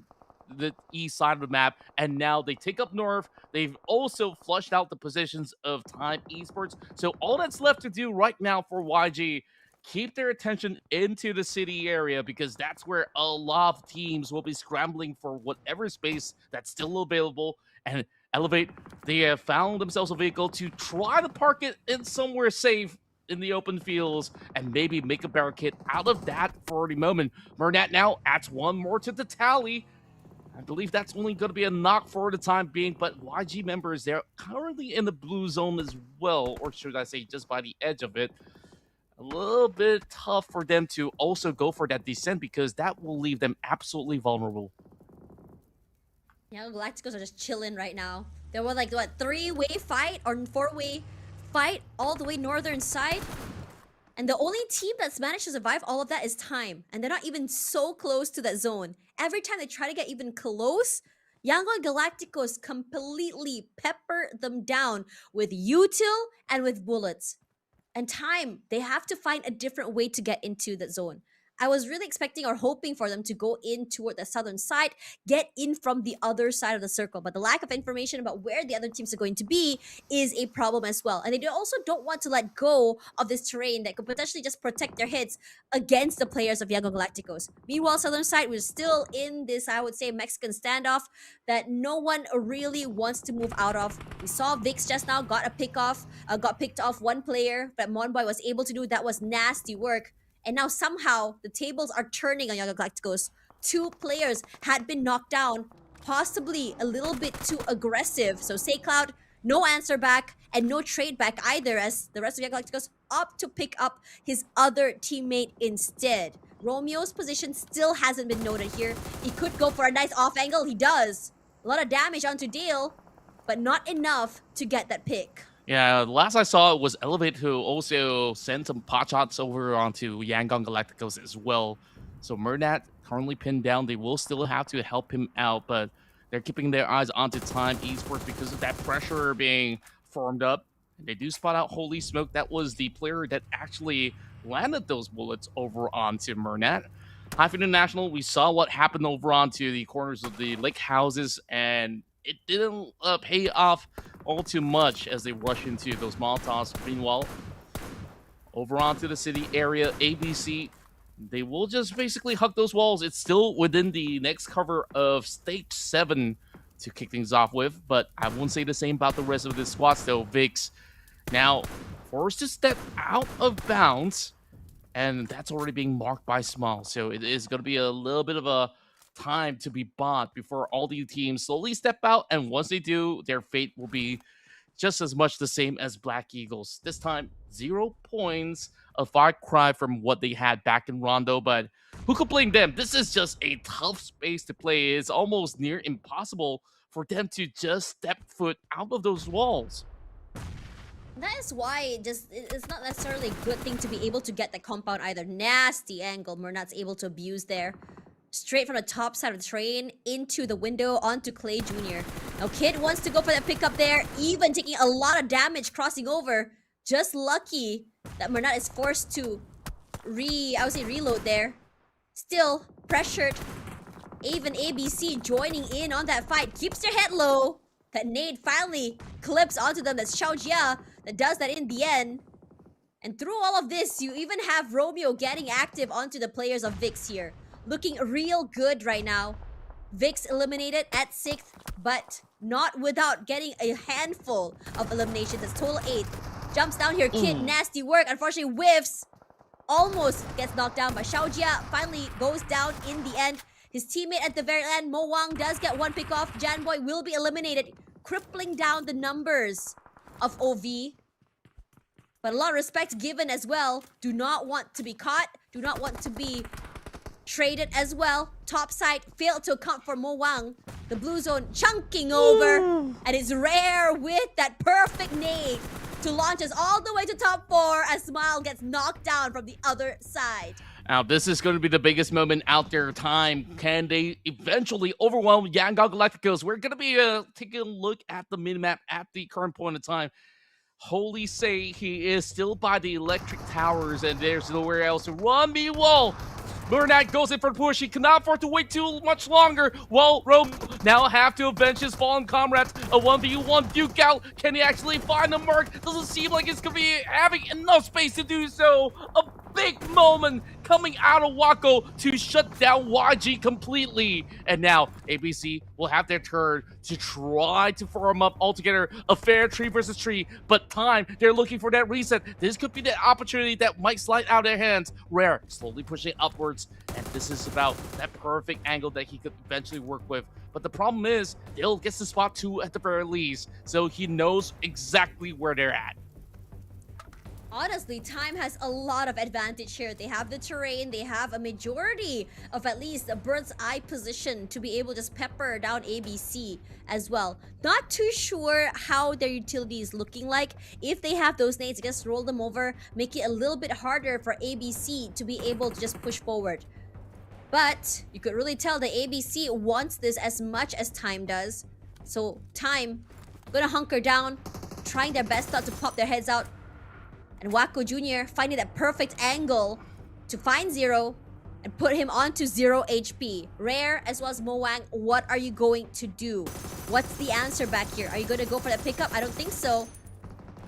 S5: the east side of the map, and now they take up north. They've also flushed out the positions of Time Esports. So all that's left to do right now for YG, keep their attention into the city area, because that's where a lot of teams will be scrambling for whatever space that's still available. And Elevate, they have found themselves a vehicle to try to park it in somewhere safe in the open fields and maybe make a barricade out of that for the moment. Burnett now adds one more to the tally. I believe that's only going to be a knock for the time being, but YG members, they're currently in the blue zone as well, or should I say just by the edge of it. A little bit tough for them to also go for that descent, because that will leave them absolutely vulnerable.
S6: Yeah, Galacticos are just chilling right now. There was like, what, 3-way fight or 4-way fight all the way northern side? And the only team that's managed to survive all of that is Time. And they're not even so close to that zone. Every time they try to get even close, Yangon Galacticos completely pepper them down with util and with bullets. And Time, they have to find a different way to get into that zone. I was really expecting or hoping for them to go in toward the southern side, get in from the other side of the circle. But the lack of information about where the other teams are going to be is a problem as well. And they also don't want to let go of this terrain that could potentially just protect their hits against the players of Yangon Galacticos. Meanwhile, southern side was still in this, I would say, Mexican standoff that no one really wants to move out of. We saw Vix just now got picked off one player, but Monboy was able to do. That was nasty work. And now somehow the tables are turning on Yangon Galacticos. 2 players had been knocked down, possibly a little bit too aggressive. So SayCloud, no answer back and no trade back either, as the rest of Yangon Galacticos opt to pick up his other teammate instead. Romeo's position still hasn't been noted here. He could go for a nice off angle. He does. A lot of damage onto Dale, but not enough to get that pick.
S5: Yeah, the last I saw it was Elevate, who also sent some pot shots over onto Yangon Galacticos as well. So Murnat currently pinned down. They will still have to help him out, but they're keeping their eyes onto Time Esports because of that pressure being formed up. They do spot out Holy Smoke. That was the player that actually landed those bullets over onto Murnat. Hive International, we saw what happened over onto the corners of the lake houses, and it didn't pay off all too much as they rush into those Molotovs. Meanwhile, over onto the city area, ABC, they will just basically hug those walls. It's still within the next cover of Stage 7 to kick things off with, but I won't say the same about the rest of the squads though. Vix now forced to step out of bounds, and that's already being marked by Small. So it is going to be a little bit of a time to be bought before all the teams slowly step out, and once they do, their fate will be just as much the same as Black Eagles. This time, 0 points, a far cry from what they had back in Rondo, but who could blame them? This is just a tough space to play. It's almost near impossible for them to just step foot out of those walls.
S6: That is why it's not necessarily a good thing to be able to get the compound either. Nasty angle Murnat's able to abuse there. Straight from the top side of the train into the window onto Clay Jr. Now Kid wants to go for that pickup there, even taking a lot of damage crossing over. Just lucky that Murnat is forced to reload there. Still pressured. Even ABC joining in on that fight. Keeps their head low. That nade finally clips onto them. That's Xiaojia that does that in the end. And through all of this, you even have Romeo getting active onto the players of Vix here. Looking real good right now. Vix eliminated at 6th, but not without getting a handful of eliminations. That's total 8. Jumps down here, Kid, nasty work. Unfortunately, whiffs. Almost gets knocked down, but Xiaojia finally goes down in the end. His teammate at the very end, Mo Wang, does get one pick off. Janboy will be eliminated, crippling down the numbers of OV. But a lot of respect given as well. Do not want to be caught. Do not want to be traded as well. Top side failed to account for Mo Wang. The blue zone chunking over. And it's Rare with that perfect nade to launch us all the way to top 4 as Smile gets knocked down from the other side.
S5: Now, this is going to be the biggest moment out there. Time. Can they eventually overwhelm Yangon Galacticos? We're going to be taking a look at the minimap at the current point in time. Holy say he is still by the electric towers, and there's nowhere else to run. Meanwhile, Murnat goes in for the push. He cannot afford to wait too much longer. Well, Rome now have to avenge his fallen comrades. A 1v1 duke out. Can he actually find the mark? Doesn't seem like it's going to be having enough space to do so. A big moment coming out of Wako to shut down YG completely. And now ABC will have their turn to try to form up altogether a fair tree versus tree. But Time, they're looking for that reset. This could be the opportunity that might slide out of their hands. Rare slowly pushing upwards, and this is about that perfect angle that he could eventually work with. But the problem is, Dill gets to spot 2 at the very least, so he knows exactly where they're at.
S6: Honestly, Time has a lot of advantage here. They have the terrain, they have a majority of at least a bird's eye position to be able to just pepper down ABC as well. Not too sure how their utility is looking like. If they have those nades, just roll them over, make it a little bit harder for ABC to be able to just push forward. But you could really tell that ABC wants this as much as Time does. So Time gonna hunker down, trying their best not to pop their heads out. And Wako Jr. finding that perfect angle to find Zero and put him onto 0 HP. Rare as well as Mo Wang, what are you going to do? What's the answer back here? Are you going to go for that pickup? I don't think so.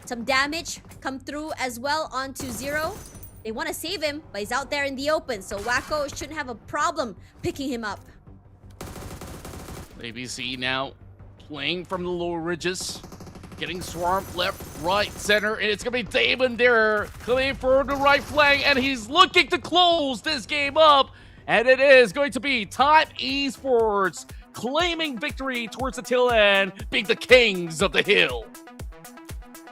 S6: Some damage come through as well onto Zero. They want to save him, but he's out there in the open. So Wako shouldn't have a problem picking him up.
S5: ABC now playing from the lower ridges. Getting swarmed left, right, center, and it's going to be Damon there coming for the right flank, and he's looking to close this game up, and it is going to be Time Esports claiming victory towards the tail end, being the kings of the hill.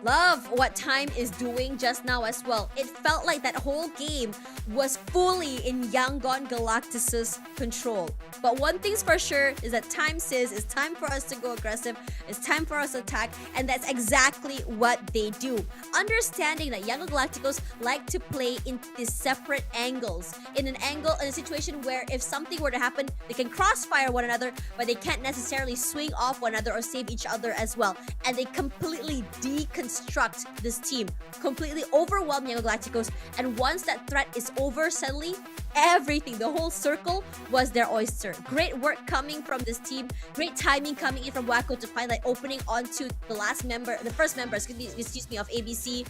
S6: Love what Time is doing just now as well. It felt like that whole game was fully in Yangon Galactus' control. But one thing's for sure is that Time says it's time for us to go aggressive, it's time for us to attack, and that's exactly what they do. Understanding that Yangon Galacticos like to play in these separate angles. In a situation where if something were to happen, they can crossfire one another, but they can't necessarily swing off one another or save each other as well. And they completely deconstruct this team, completely overwhelm Yangon Galacticos, and once that threat is over, suddenly everything, the whole circle was their oyster. Great work coming from this team, great timing coming in from Wacko to find that opening onto the first member, excuse me, of ABC.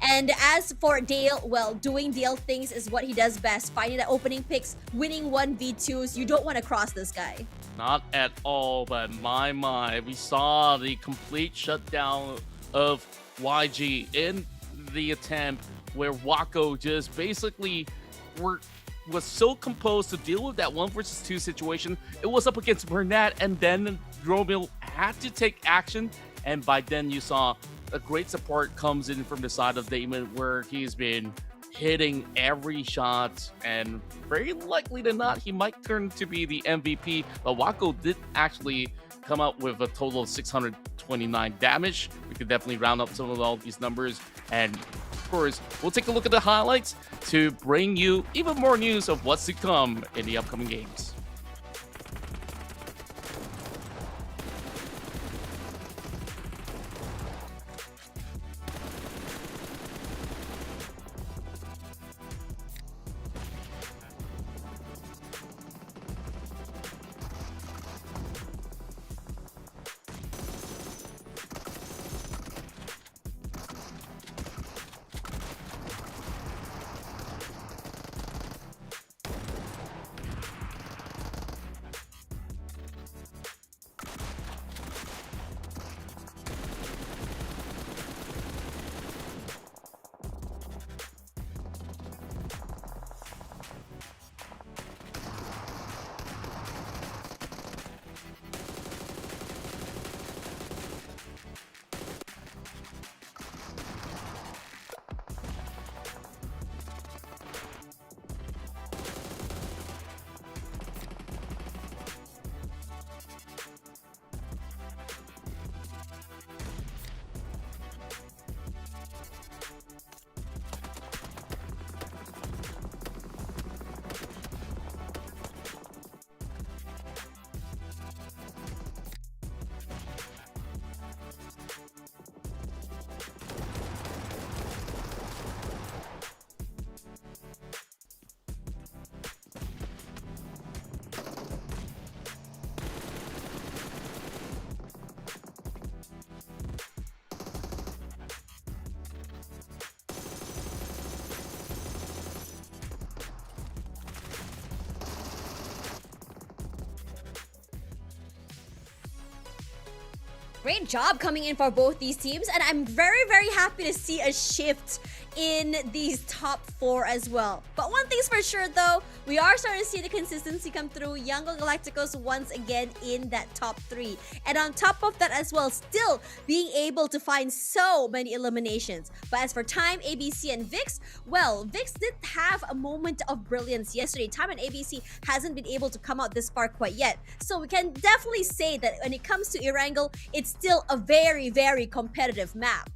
S6: And as for Dale, well, doing Dale things is what he does best. Finding the opening picks, winning 1v2s. You don't want to cross this guy.
S5: Not at all, but my, we saw the complete shutdown of YG in the attempt where Wacko just basically was so composed to deal with that 1 versus 2 situation. It was up against Burnett, and then Romeo had to take action, and by then you saw a great support comes in from the side of Damon, where he's been hitting every shot, and very likely than not, he might turn to be the MVP. But Wacko did actually come out with a total of 629 damage. We could definitely round up some of all these numbers, and of course, we'll take a look at the highlights to bring you even more news of what's to come in the upcoming games.
S6: Great job coming in for both these teams, and I'm very, very happy to see a shift in these top 4 as well. But one thing's for sure though, we are starting to see the consistency come through. Yangon Galacticos once again in that top 3. And on top of that as well, still being able to find so many eliminations. But as for Time, ABC, and Vix, well, Vix did have a moment of brilliance yesterday. Time and ABC hasn't been able to come out this far quite yet. So we can definitely say that when it comes to Erangel, it's still a very, very competitive map.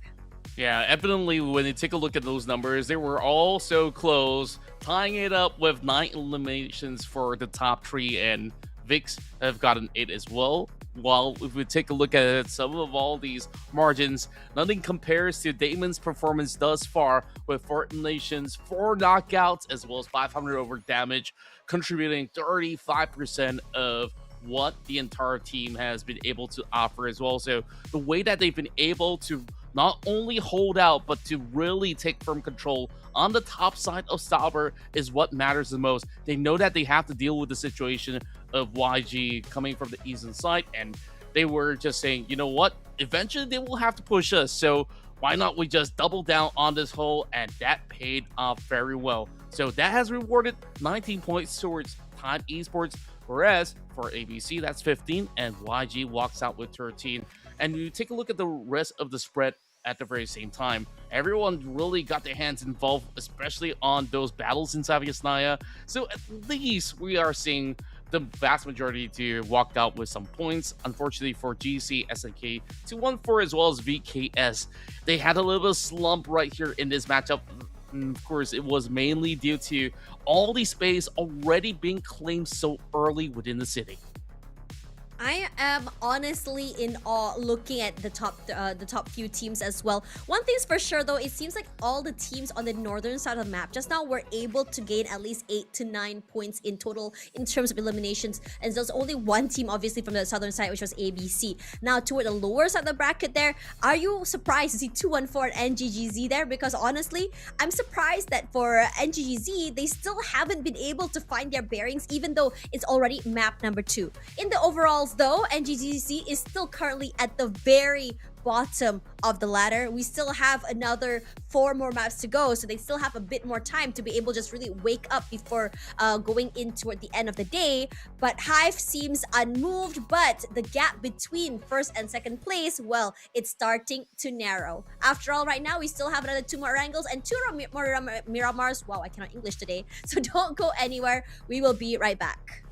S5: Yeah, evidently, when you take a look at those numbers, they were all so close, tying it up with 9 eliminations for the top 3, and Vix have gotten 8 as well. While if we take a look at some of all these margins, nothing compares to Damon's performance thus far, with 4 eliminations, 4 knockouts, as well as 500 over damage, contributing 35% of what the entire team has been able to offer as well. So the way that they've been able to not only hold out, but to really take firm control on the top side of Sauber is what matters the most. They know that they have to deal with the situation of YG coming from the eastern side, and they were just saying, you know what, eventually they will have to push us, so why not we just double down on this hole? And that paid off very well. So that has rewarded 19 points towards Time Esports, whereas for ABC, that's 15, and YG walks out with 13. And you take a look at the rest of the spread at the very same time. Everyone really got their hands involved, especially on those battles in Savyasnaya. So at least we are seeing the vast majority to walk out with some points. Unfortunately for GC, SNK, 214 as well as VKS, they had a little bit of slump right here in this matchup. And of course, it was mainly due to all the space already being claimed so early within the city.
S6: I am honestly in awe looking at the top few teams as well. One thing's for sure though, it seems like all the teams on the northern side of the map just now were able to gain at least 8 to 9 points in total in terms of eliminations. And there's only one team obviously from the southern side, which was ABC. Now toward the lower side of the bracket there, are you surprised to see 214 and NGGZ there? Because honestly, I'm surprised that for NGGZ, they still haven't been able to find their bearings even though it's already map number 2. In the overalls though, NGGC is still currently at the very bottom of the ladder. We still have another 4 more maps to go, so they still have a bit more time to be able to just really wake up before going in toward the end of the day. But Hive seems unmoved, but the gap between first and second place, well, it's starting to narrow. After all, right now we still have another 2 more Wrangles and 2 more Miramars. Wow, I cannot English today, so don't go anywhere. We will be right back.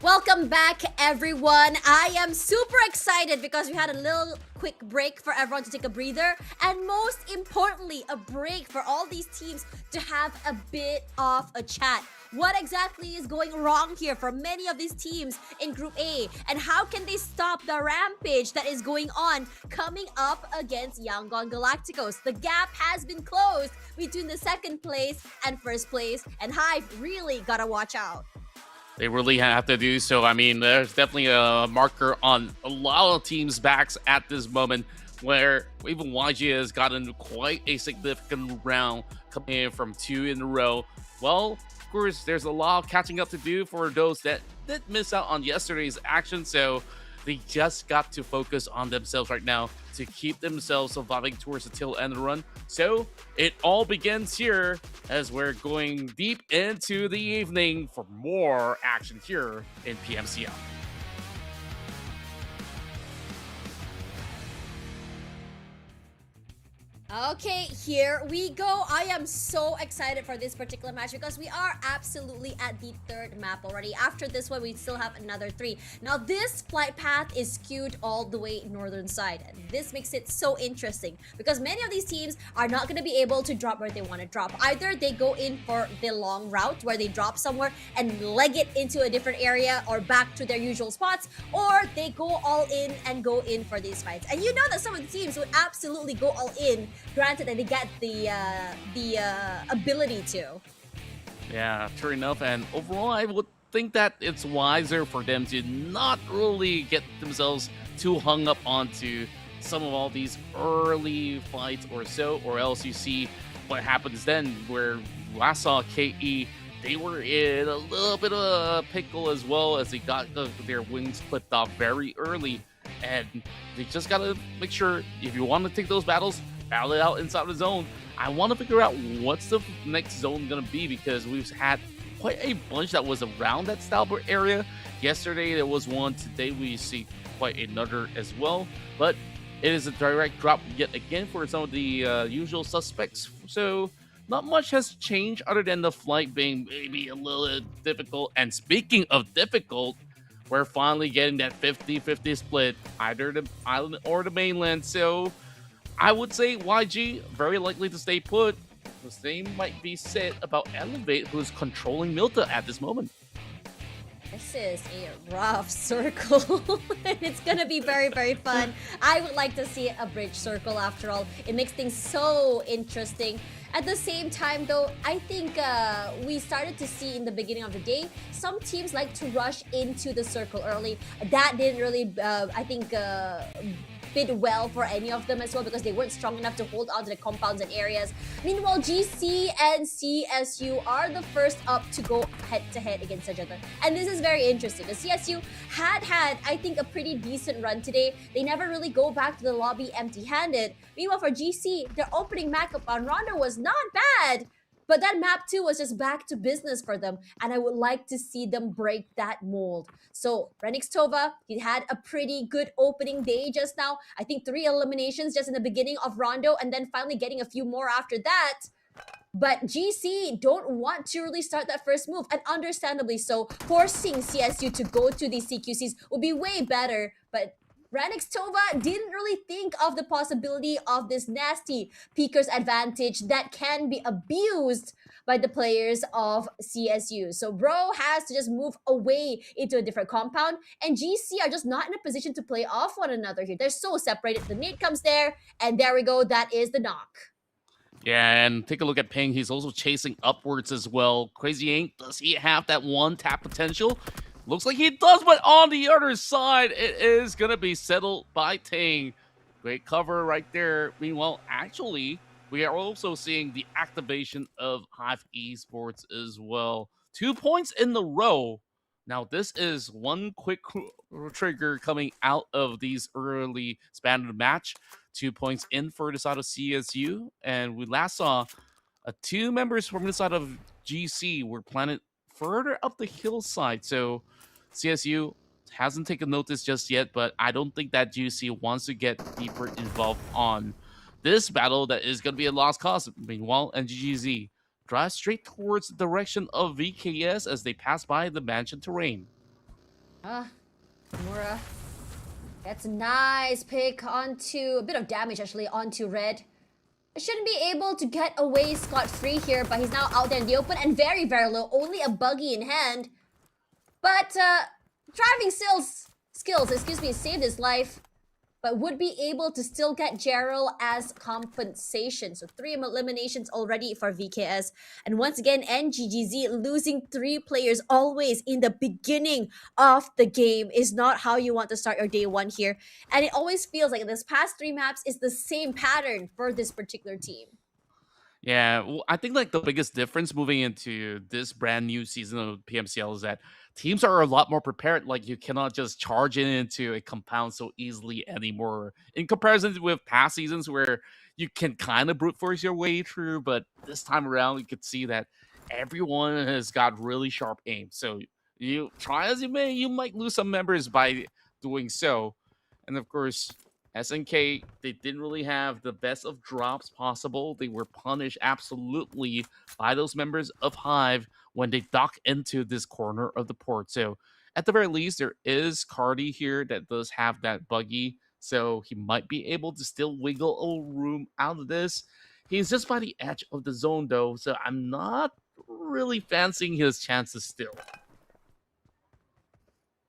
S6: Welcome back, everyone. I am super excited because we had a little quick break for everyone to take a breather, and most importantly, a break for all these teams to have a bit of a chat. What exactly is going wrong here for many of these teams in Group A, and how can they stop the rampage that is going on coming up against Yangon Galacticos? The gap has been closed between the second place and first place, and Hive really gotta watch out.
S5: They really have to do so. I mean, there's definitely a marker on a lot of teams' backs at this moment, where even YG has gotten quite a significant round coming in from 2 in a row. Well, of course, there's a lot of catching up to do for those that did miss out on yesterday's action, so they just got to focus on themselves right now to keep themselves surviving towards the tail end of the run. So it all begins here as we're going deep into the evening for more action here in PMCL.
S6: Okay, here we go. I am so excited for this particular match because we are absolutely at the third map already. After this one, we still have another 3. Now, this flight path is skewed all the way northern side. And this makes it so interesting because many of these teams are not going to be able to drop where they want to drop. Either they go in for the long route where they drop somewhere and leg it into a different area or back to their usual spots, or they go all in and go in for these fights. And you know that some of the teams would absolutely go all in, granted that they get the ability to.
S5: Yeah, true enough. And overall, I would think that it's wiser for them to not really get themselves too hung up onto some of all these early fights or so, or else you see what happens then, where last saw KE, they were in a little bit of a pickle as well, as they got their wings clipped off very early. And they just gotta make sure, if you want to take those battles, battle it out inside the zone. I want to figure out what's the next zone gonna be, because we've had quite a bunch that was around that Stalbert area. Yesterday there was one, today we see quite another as well, but it is a direct drop yet again for some of the usual suspects. So not much has changed other than the flight being maybe a little difficult. And speaking of difficult, we're finally getting that 50-50 split, either the island or the mainland. So I would say YG very likely to stay put. The same might be said about Elevate, who's controlling Milta at this moment.
S6: This is a rough circle. It's gonna be very, very fun. I would like to see a bridge circle after all. It makes things so interesting. At the same time, though, I think we started to see in the beginning of the day, some teams like to rush into the circle early. That didn't really, I think, fit well for any of them as well, because they weren't strong enough to hold on to the compounds and areas. Meanwhile, GC and CSU are the first up to go head-to-head against each other. And this is very interesting, because CSU had, I think, a pretty decent run today. They never really go back to the lobby empty-handed. Meanwhile, for GC, their opening matchup on Rondo was not bad, but that map too was just back to business for them, and I would like to see them break that mold. So Renix Tova, he had a pretty good opening day just now. I think 3 eliminations just in the beginning of Rondo, and then finally getting a few more after that. But GC don't want to really start that first move, and understandably so. Forcing CSU to go to these CQCs would be way better, but Ranix Tova didn't really think of the possibility of this nasty Peeker's advantage that can be abused by the players of CSU. So Bro has to just move away into a different compound, and GC are just not in a position to play off one another here. They're so separated. The nade comes there, and there we go. That is the knock.
S5: Yeah, and take a look at Ping. He's also chasing upwards as well. Crazy Ink, does he have that one tap potential? Looks like he does, but on the other side, it is going to be settled by Ting. Great cover right there. Meanwhile, actually, we are also seeing the activation of Hive Esports as well. 2 points in the row. Now, this is one quick trigger coming out of these early span of the match. 2 points in for the side of CSU. And we last saw 2 members from the side of GC were planted further up the hillside. So CSU hasn't taken notice just yet, but I don't think that GC wants to get deeper involved on this battle that is going to be a lost cause. Meanwhile, NGGZ drives straight towards the direction of VKS as they pass by the mansion terrain.
S6: Mura. That's a nice pick onto a bit of damage actually onto red. Shouldn't be able to get away scot-free here, but he's now out there in the open and very, very low. Only a buggy in hand. But driving skills, saved his life. But would be able to still get Gerald as compensation. So 3 eliminations already for VKS. And once again, NGGZ losing 3 players always in the beginning of the game is not how you want to start your day 1 here. And it always feels like this past 3 maps is the same pattern for this particular team.
S5: Yeah, well, I think like the biggest difference moving into this brand new season of PMCL is that teams are a lot more prepared. Like you cannot just charge into a compound so easily anymore. In comparison with past seasons where you can kind of brute force your way through, but this time around you could see that everyone has got really sharp aim. So you try as you may, you might lose some members by doing so. And of course, SNK, they didn't really have the best of drops possible. They were punished absolutely by those members of Hive when they dock into this corner of the port. So, at the very least, there is Cardi here that does have that buggy. So, he might be able to still wiggle a room out of this. He's just by the edge of the zone, though. So, I'm not really fancying his chances still.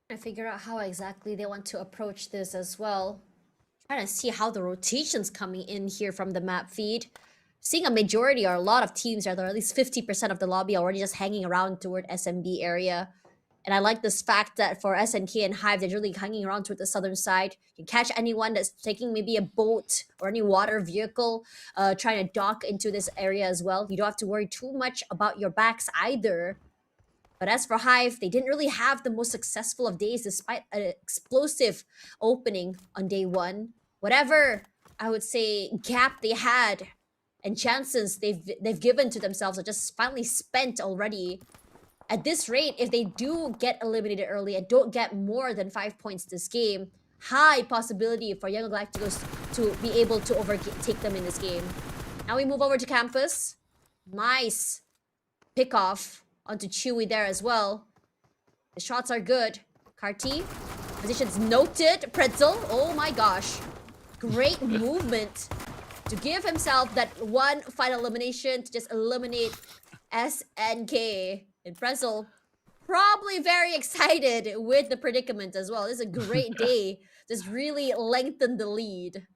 S6: I figure out how exactly they want to approach this as well. Trying to see how the rotation's coming in here from the map feed. Seeing a majority or a lot of teams, rather, at least 50% of the lobby already just hanging around toward SMB area. And I like this fact that for SNK and Hive, they're really hanging around toward the southern side. You can catch anyone that's taking maybe a boat or any water vehicle trying to dock into this area as well. You don't have to worry too much about your backs either. But as for Hive, they didn't really have the most successful of days despite an explosive opening on day 1. Whatever, I would say, gap they had and chances they've given to themselves are just finally spent already. At this rate, if they do get eliminated early and don't get more than 5 points this game, high possibility for Young Galacticos to be able to overtake them in this game. Now we move over to campus. Nice pick off onto Chewy there as well. The shots are good. Carti, positions noted. Pretzel, oh my gosh. Great movement to give himself that one final elimination to just eliminate SNK. And Pretzel, probably very excited with the predicament as well. This is a great day. Just really lengthened the lead.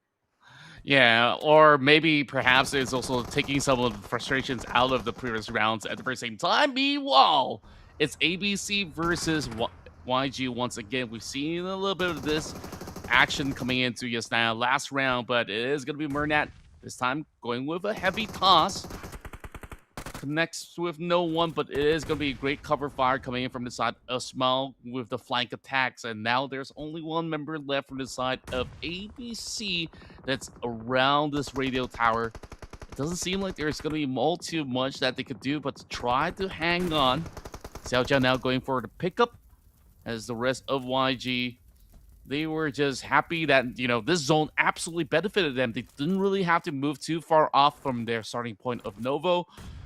S5: Yeah, or maybe perhaps it's also taking some of the frustrations out of the previous rounds at the very same time. Meanwhile, it's ABC versus YG once again. We've seen a little bit of this action coming into Yasnaya last round, but it is going to be Murnat this time going with a heavy toss. Connects with no one, but it is going to be great cover fire coming in from the side of Smile with the flank attacks. And now there's only one member left from the side of ABC that's around this radio tower. It doesn't seem like there's going to be all too much that they could do, but to try to hang on. Xiaojia now going for the pickup as the rest of YG. They were just happy that, you know, this zone absolutely benefited them. They didn't really have to move too far off from their starting point of Novo.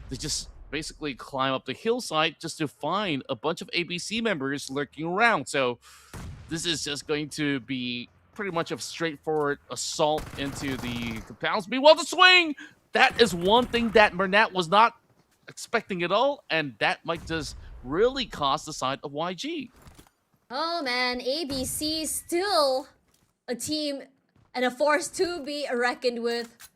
S5: They just basically climb up the hillside just to find a bunch of ABC members lurking around. So this is just going to be pretty much a straightforward assault into the compounds. Meanwhile, the swing! That is one thing that Murnat was not expecting at all, and that might just really cost the side of YG.
S6: Oh man, ABC still a team and a force to be reckoned with.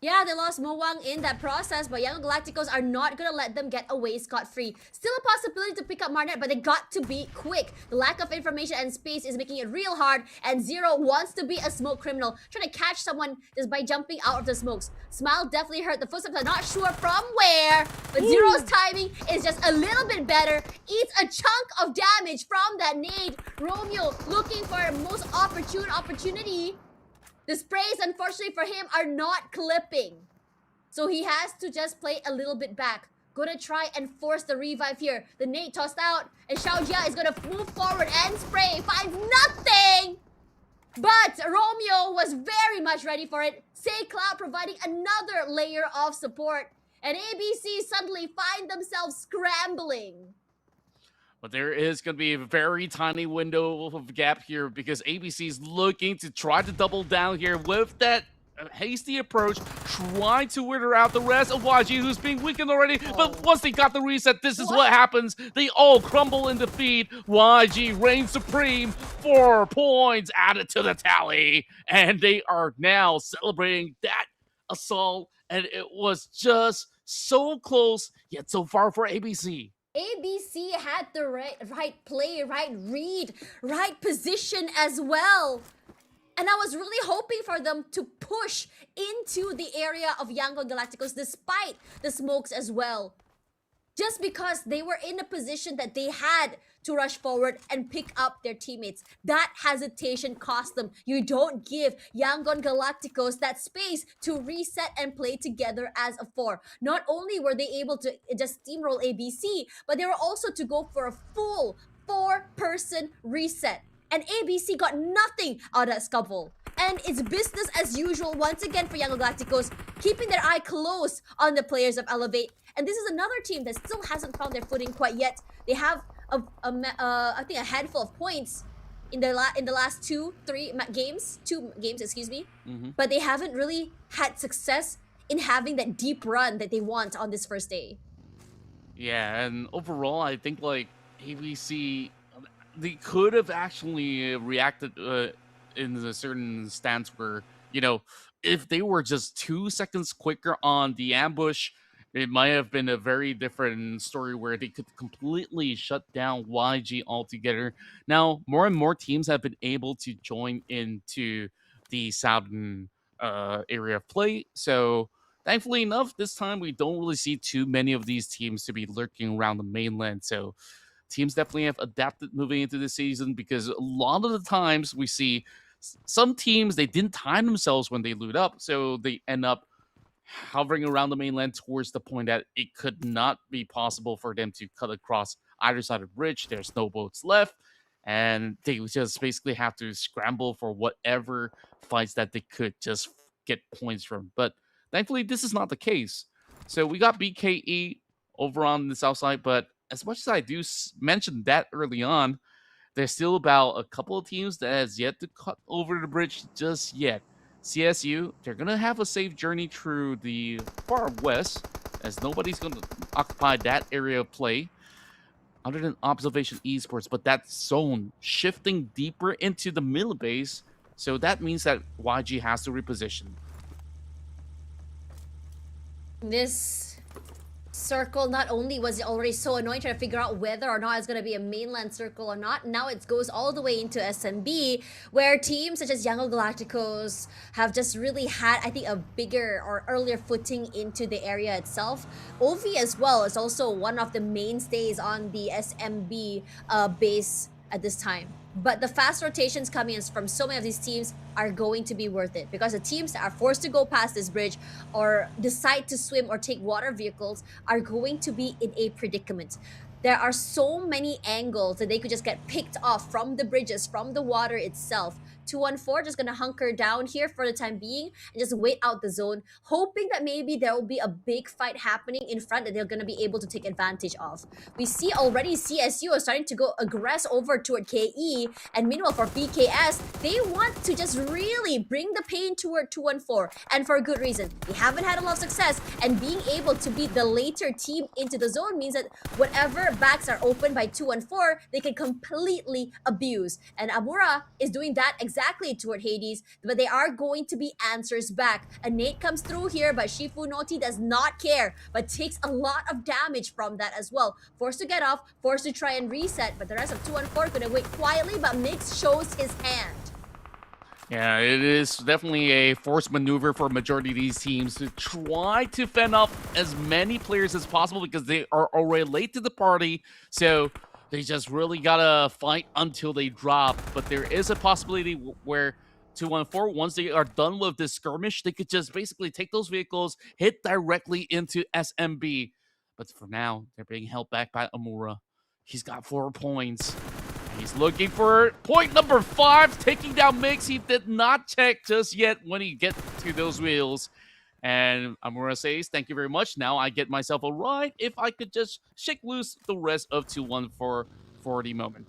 S6: Yeah, they lost Mowang in that process, but Young Galacticos are not gonna let them get away scot-free. Still a possibility to pick up Marnet, but they got to be quick. The lack of information and space is making it real hard, and Zero wants to be a smoke criminal, trying to catch someone just by jumping out of the smokes. Smile definitely heard the footsteps, are not sure from where, but Zero's timing is just a little bit better. Eats a chunk of damage from that nade. Romeo looking for a most opportune opportunity. The sprays, unfortunately for him, are not clipping. So he has to just play a little bit back. Gonna try and force the revive here. The nade tossed out, and Xiaojia is gonna move forward and spray. Finds nothing! But Romeo was very much ready for it. Say Cloud providing another layer of support. And ABC suddenly find themselves scrambling.
S5: But there is going to be a very tiny window of gap here because ABC is looking to try to double down here with that hasty approach, trying to wither out the rest of YG, who's being weakened already. But once they got the reset, this is what happens. They all crumble in defeat. YG reigns supreme. 4 points added to the tally. And they are now celebrating that assault. And it was just so close, yet so far for ABC.
S6: ABC had the right play, right read, right position as well. And I was really hoping for them to push into the area of Yangon Galacticos despite the smokes as well. Just because they were in a position that they had to rush forward and pick up their teammates. That hesitation cost them. You don't give Yangon Galacticos that space to reset and play together as a 4. Not only were they able to just steamroll ABC, but they were also to go for a full 4-person reset. And ABC got nothing out of that scuffle. And it's business as usual once again for Yangon Galacticos, keeping their eye close on the players of Elevate. And this is another team that still hasn't found their footing quite yet. They have I think a handful of points in the last two games, excuse me. But they haven't really had success in having that deep run that they want on this first day.
S5: Yeah, and overall, I think like ABC, they could have actually reacted in a certain stance where, you know, if they were just 2 seconds quicker on the ambush, it might have been a very different story where they could completely shut down YG altogether. Now, more and more teams have been able to join into the southern area of play. So, thankfully enough, this time we don't really see too many of these teams to be lurking around the mainland. So, teams definitely have adapted moving into the season because a lot of the times we see some teams, they didn't time themselves when they loot up. So, they end up hovering around the mainland towards the point that it could not be possible for them to cut across either side of the bridge. There's no boats left, and they just basically have to scramble for whatever fights that they could just get points from. But thankfully, this is not the case. So we got BKE over on the south side, but as much as I do mention that early on, there's still about a couple of teams that has yet to cut over the bridge just yet. CSU, they're going to have a safe journey through the far west, as nobody's going to occupy that area of play other than Observation Esports, but that zone shifting deeper into the middle base, so that means that YG has to reposition.
S6: This circle, not only was it already so annoying trying to figure out whether or not it's going to be a mainland circle or not, now it goes all the way into SMB, where teams such as Yangon Galacticos have just really had, I think, a bigger or earlier footing into the area itself. Ovi as well is also one of the mainstays on the SMB base at this time. But the fast rotations coming in from so many of these teams are going to be worth it, because the teams that are forced to go past this bridge or decide to swim or take water vehicles are going to be in a predicament. There are so many angles that they could just get picked off from the bridges, from the water itself. 214 just gonna hunker down here for the time being and just wait out the zone, hoping that maybe there will be a big fight happening in front that they're gonna be able to take advantage of. We see already CSU is starting to go aggress over toward KE, and meanwhile for BKS, they want to just really bring the pain toward 214, and for a good reason. They haven't had a lot of success, and being able to be the later team into the zone means that whatever backs are open by 214, they can completely abuse. And Amura is doing that exactly toward Hades, but they are going to be answers back. A nade comes through here, but Shifu Noti does not care, but takes a lot of damage from that as well. Forced to get off, forced to try and reset, but the rest of 214 gonna wait quietly, but Mix shows his hand.
S5: Yeah, it is definitely a forced maneuver for a majority of these teams to try to fend off as many players as possible because they are already late to the party. So they just really gotta fight until they drop. But there is a possibility where 214, once they are done with this skirmish, they could just basically take those vehicles, hit directly into SMB. But for now, they're being held back by Amura. He's got 4 points. He's looking for point number 5, taking down Mix. He did not check just yet when he gets to those wheels. And Amura says, thank you very much. Now I get myself a ride if I could just shake loose the rest of 214 for the moment.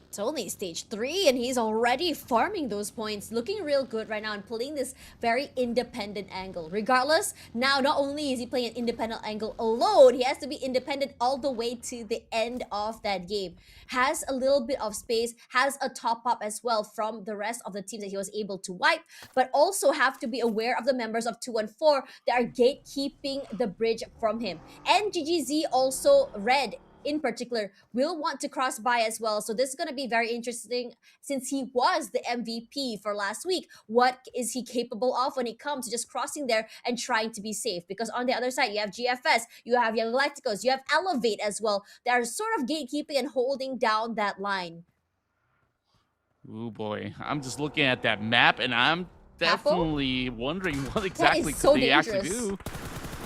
S6: It's only stage 3 and he's already farming those points, looking real good right now and playing this very independent angle. Regardless, now not only is he playing an independent angle alone, he has to be independent all the way to the end of that game. Has a little bit of space, has a top up as well from the rest of the teams that he was able to wipe, but also have to be aware of the members of 214 that are gatekeeping the bridge from him. And GGZ also red in particular will want to cross by as well. So this is going to be very interesting since he was the MVP for last week. What is he capable of when it comes to just crossing there and trying to be safe? Because on the other side, you have GFS, you have Young Galacticos, you have Elevate as well. That are sort of gatekeeping and holding down that line.
S5: Oh boy, I'm just looking at that map and I'm definitely wondering what exactly
S6: so
S5: could they
S6: dangerous.
S5: actually do.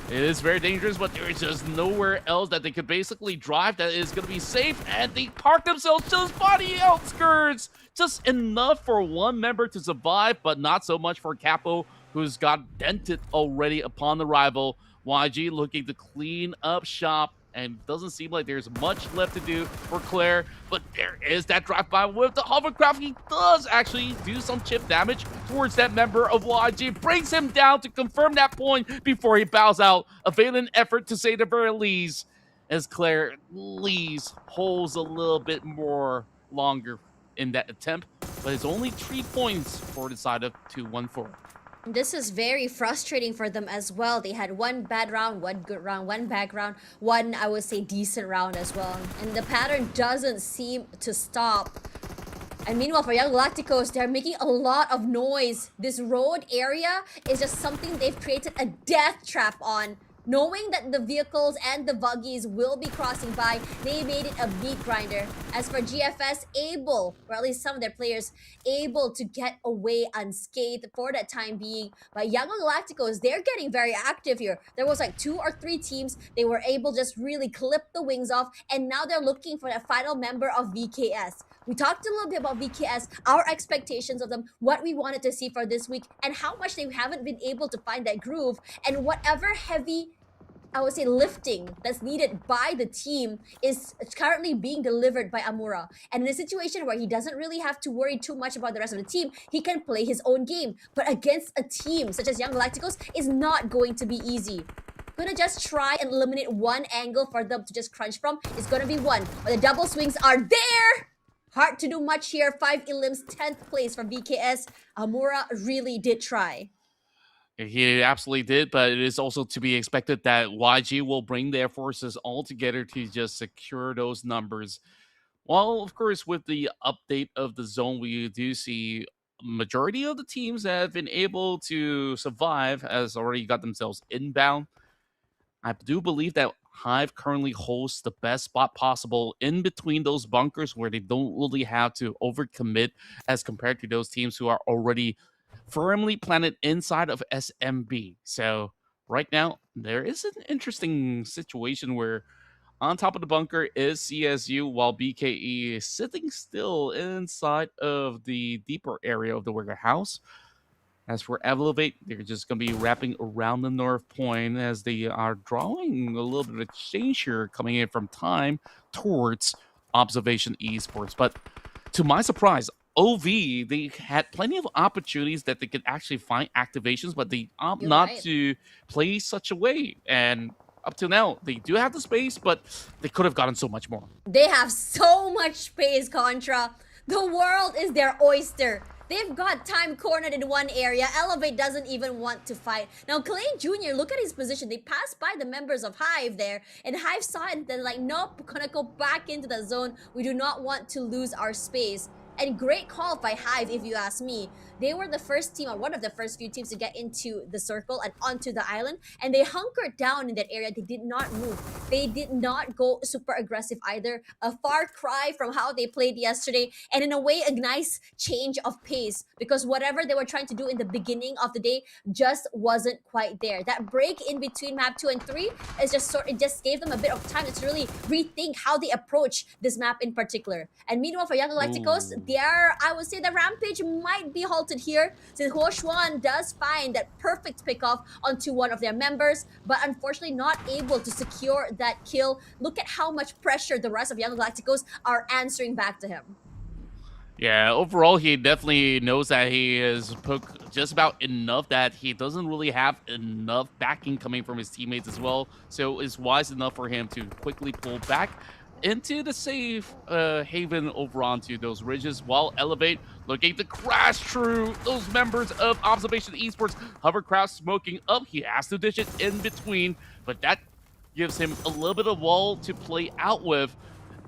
S5: It is very dangerous, but there is just nowhere else that they could basically drive that is going to be safe, and they park themselves just by the outskirts. Just enough for one member to survive, but not so much for Capo, who's got dented already upon arrival. YG looking to clean up shop, and doesn't seem like there's much left to do for Claire, but there is that drive-by with the hovercraft. He does actually do some chip damage towards that member of YG, brings him down to confirm that point before he bows out. A valiant effort to say the very least, as Claire leaves, holds a little bit more longer in that attempt, but it's only 3 points for the side of 214.
S6: This is very frustrating for them as well. They had one bad round, one good round, one bad round, one, I would say, decent round as well. And the pattern doesn't seem to stop. And meanwhile, for Young Galacticos, they're making a lot of noise. This road area is just something they've created a death trap on. Knowing that the vehicles and the buggies will be crossing by, they made it a meat grinder. As for GFS, able, or at least some of their players, able to get away unscathed for that time being. But Young Galacticos, they're getting very active here. There was like 2 or 3 teams. They were able to just really clip the wings off, and now they're looking for that final member of VKS. We talked a little bit about VKS, our expectations of them, what we wanted to see for this week, and how much they haven't been able to find that groove, and whatever heavy, I would say, lifting that's needed by the team is currently being delivered by Amura. And in a situation where he doesn't really have to worry too much about the rest of the team, he can play his own game. But against a team such as Young Galacticos, is not going to be easy. Gonna just try and eliminate one angle for them to just crunch from. It's gonna be one, but the double swings are there! Hard to do much here. 5 elims, 10th place for VKS. Amura really did try.
S5: He absolutely did, but it is also to be expected that YG will bring their forces all together to just secure those numbers. Well, of course, with the update of the zone, we do see majority of the teams that have been able to survive has already got themselves inbound. I do believe that Hive currently holds the best spot possible in between those bunkers where they don't really have to overcommit as compared to those teams who are already firmly planted inside of SMB. So right now, there is an interesting situation where on top of the bunker is CSU, while BKE is sitting still inside of the deeper area of the warehouse. As for Elevate, they're just going to be wrapping around the North Point as they are drawing a little bit of a change here coming in from time towards Observation Esports. But to my surprise, OV, they had plenty of opportunities that they could actually find activations, but they opt
S6: You're
S5: not
S6: right.
S5: to play such a way. And up till now, they do have the space, but they could have gotten so much more.
S6: They have so much space, Contra. The world is their oyster. They've got time cornered in one area. Elevate doesn't even want to fight. Now, Clay Jr., look at his position. They passed by the members of Hive there, and Hive saw it and they're like, nope, we're gonna go back into the zone. We do not want to lose our space. And great call by Hive, if you ask me. They were the first team, or one of the first few teams to get into the circle and onto the island, and they hunkered down in that area. They did not move. They did not go super aggressive either. A far cry from how they played yesterday, and in a way, a nice change of pace, because whatever they were trying to do in the beginning of the day just wasn't quite there. That break in between map 2 and 3 is it just gave them a bit of time to really rethink how they approach this map in particular. And meanwhile, for Young Galacticos, I would say the rampage might be halted here since Ho Xuan does find that perfect pickoff onto one of their members, but unfortunately not able to secure that kill. Look at how much pressure the rest of Young Galacticos are answering back to him.
S5: Yeah, overall, he definitely knows that he has put just about enough that he doesn't really have enough backing coming from his teammates as well. So it's wise enough for him to quickly pull back into the safe haven over onto those ridges while Elevate looking to crash through those members of Observation Esports. Hovercraft smoking up. He has to dish it in between, but that gives him a little bit of wall to play out with.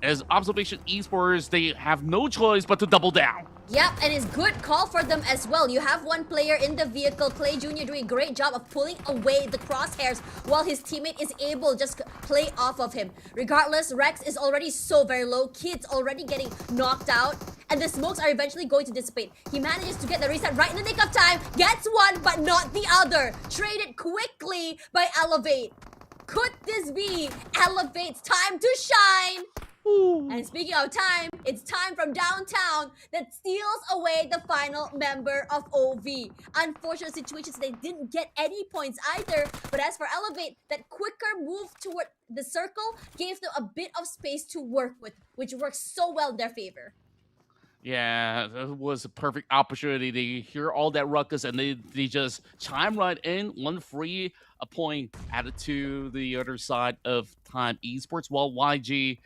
S5: As Observation Esports, they have no choice but to double down.
S6: Yep, and it's good call for them as well. You have one player in the vehicle, Clay Jr. doing a great job of pulling away the crosshairs while his teammate is able to just play off of him. Regardless, Rex is already so very low. Kid's already getting knocked out. And the smokes are eventually going to dissipate. He manages to get the reset right in the nick of time. Gets one, but not the other. Traded quickly by Elevate. Could this be Elevate's time to shine? And speaking of time, it's time from downtown that steals away the final member of OV. Unfortunate situations, they didn't get any points either. But as for Elevate, that quicker move toward the circle gave them a bit of space to work with, which works so well in their favor.
S5: Yeah, that was a perfect opportunity. They hear all that ruckus and they just chime right in. One free a point added to the other side of Time Esports, while YG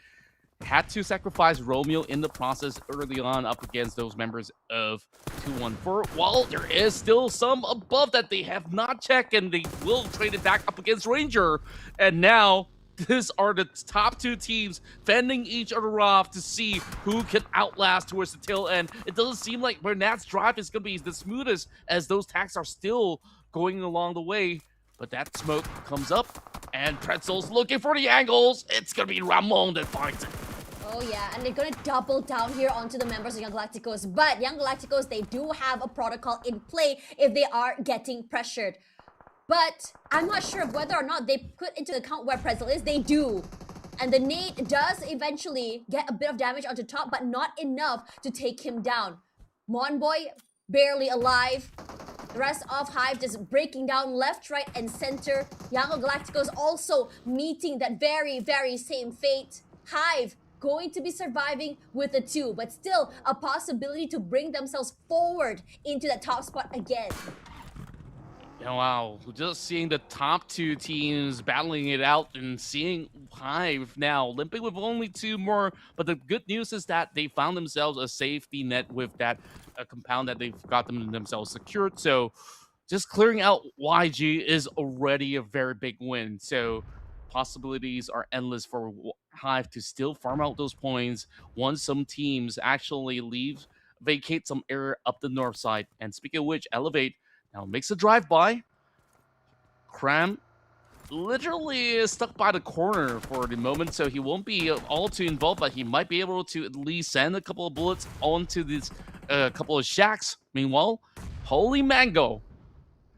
S5: had to sacrifice Romeo in the process early on up against those members of 214. While there is still some above that they have not checked, and they will trade it back up against Ranger. And now, these are the top two teams fending each other off to see who can outlast towards the tail end. It doesn't seem like Bernat's drive is going to be the smoothest, as those tacks are still going along the way. But that smoke comes up, and Pretzel's looking for the angles. It's going to be Ramon that finds it.
S6: Oh yeah, and they're gonna double down here onto the members of Young Galacticos. But Young Galacticos, they do have a protocol in play if they are getting pressured. But I'm not sure of whether or not they put into account where Pretzel is. They do. And the nade does eventually get a bit of damage onto top, but not enough to take him down. Monboy, barely alive. The rest of Hive just breaking down left, right, and center. Young Galacticos also meeting that very, very same fate. Hive going to be surviving with a 2, but still a possibility to bring themselves forward into the top spot again.
S5: Yeah, wow, just seeing the top two teams battling it out and seeing Hive now limping with only 2 more. But the good news is that they found themselves a safety net with that compound that they've got themselves secured. So just clearing out YG is already a very big win. So possibilities are endless for Hive to still farm out those points once some teams actually vacate some area up the north side. And speaking of which, Elevate now makes a drive-by. Cram literally is stuck by the corner for the moment, so he won't be all too involved, but he might be able to at least send a couple of bullets onto this couple of shacks. Meanwhile, Holy Mango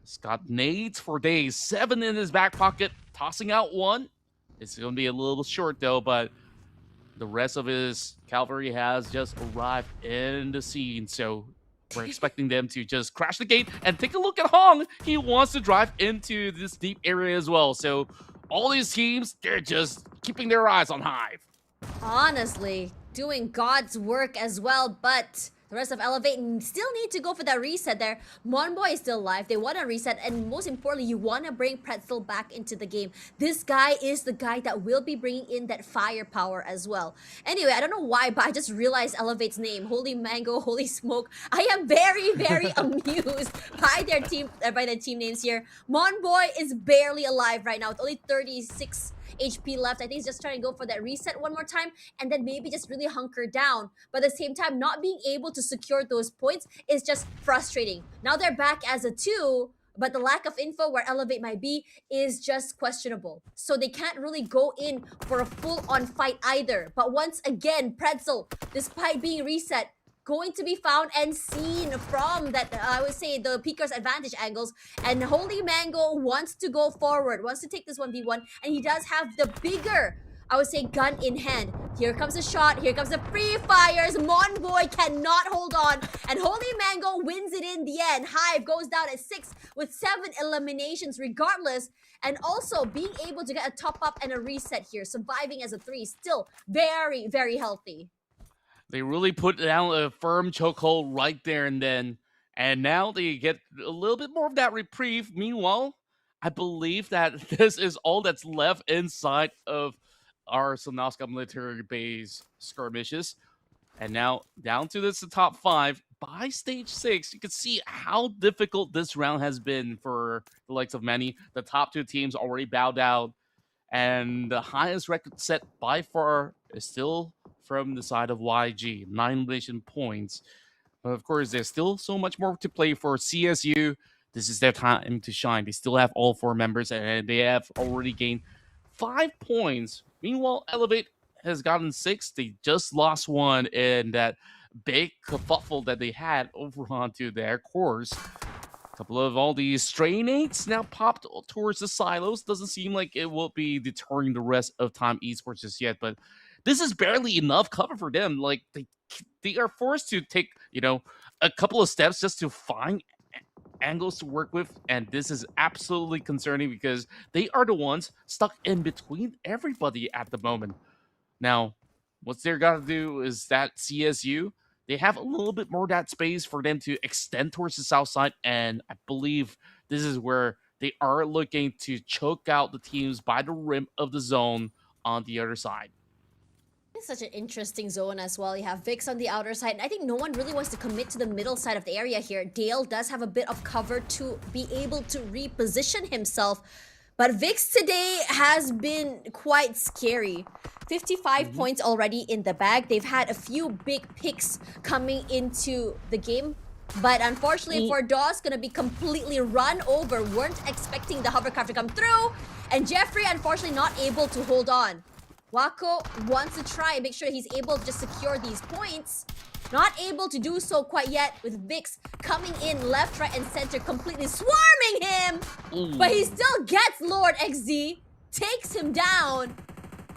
S5: has got nades for days, 7 in his back pocket, tossing out 1. It's going to be a little short, though, but the rest of his cavalry has just arrived in the scene. So we're expecting them to just crash the gate and take a look at Hong. He wants to drive into this deep area as well. So all these teams, they're just keeping their eyes on Hive.
S6: Honestly, doing God's work as well, but the rest of Elevate still need to go for that reset there. Monboy is still alive. They want to reset, and most importantly, you want to bring Pretzel back into the game. This guy is the guy that will be bringing in that firepower as well. Anyway, I don't know why, but I just realized Elevate's name. Holy Mango, Holy Smoke. I am very, very amused by their team names here. Monboy is barely alive right now with only 36 HP left. I think he's just trying to go for that reset one more time and then maybe just really hunker down. But at the same time, not being able to secure those points is just frustrating. Now they're back as a 2, but the lack of info where Elevate might be is just questionable. So they can't really go in for a full-on fight either. But once again, Pretzel, despite being reset, going to be found and seen from that, I would say, the Peaker's advantage angles. And Holy Mango wants to go forward, wants to take this 1v1, and he does have the bigger, I would say, gun in hand. Here comes a shot. Here comes the free fires. Monboy cannot hold on. And Holy Mango wins it in the end. Hive goes down at 6 with 7 eliminations regardless. And also being able to get a top up and a reset here. Surviving as a 3. Still very, very healthy.
S5: They really put down a firm chokehold right there and then. And now they get a little bit more of that reprieve. Meanwhile, I believe that this is all that's left inside of our Sonoska military base skirmishes. And now down to the top 5 by stage 6. You can see how difficult this round has been for the likes of many. The top 2 teams already bowed out. And the highest record set by far is still from the side of YG, 9 elimination points. But of course, there's still so much more to play for CSU. This is their time to shine. They still have all 4 members, and they have already gained 5 points. Meanwhile, Elevate has gotten 6. They just lost one in that big kerfuffle that they had over onto their course. A couple of all these strain 8s now popped towards the silos. Doesn't seem like it will be deterring the rest of Time Esports just yet, but this is barely enough cover for them. Like, they are forced to take, a couple of steps just to find angles to work with, and this is absolutely concerning because they are the ones stuck in between everybody at the moment. Now, what they're got to do is that CSU, they have a little bit more of that space for them to extend towards the south side, and I believe this is where they are looking to choke out the teams by the rim of the zone on the other side.
S6: It's such an interesting zone as well. You have Vix on the outer side, and I think no one really wants to commit to the middle side of the area here. Dale does have a bit of cover to be able to reposition himself, but Vix today has been quite scary. 55 points already in the bag. They've had a few big picks coming into the game, but unfortunately for DOS, gonna be completely run over. Weren't expecting the hovercraft to come through, and Jeffrey unfortunately not able to hold on. Wako wants to try and make sure he's able to just secure these points. Not able to do so quite yet, with Vix coming in left, right, and center, completely swarming him. But he still gets Lord XZ, takes him down,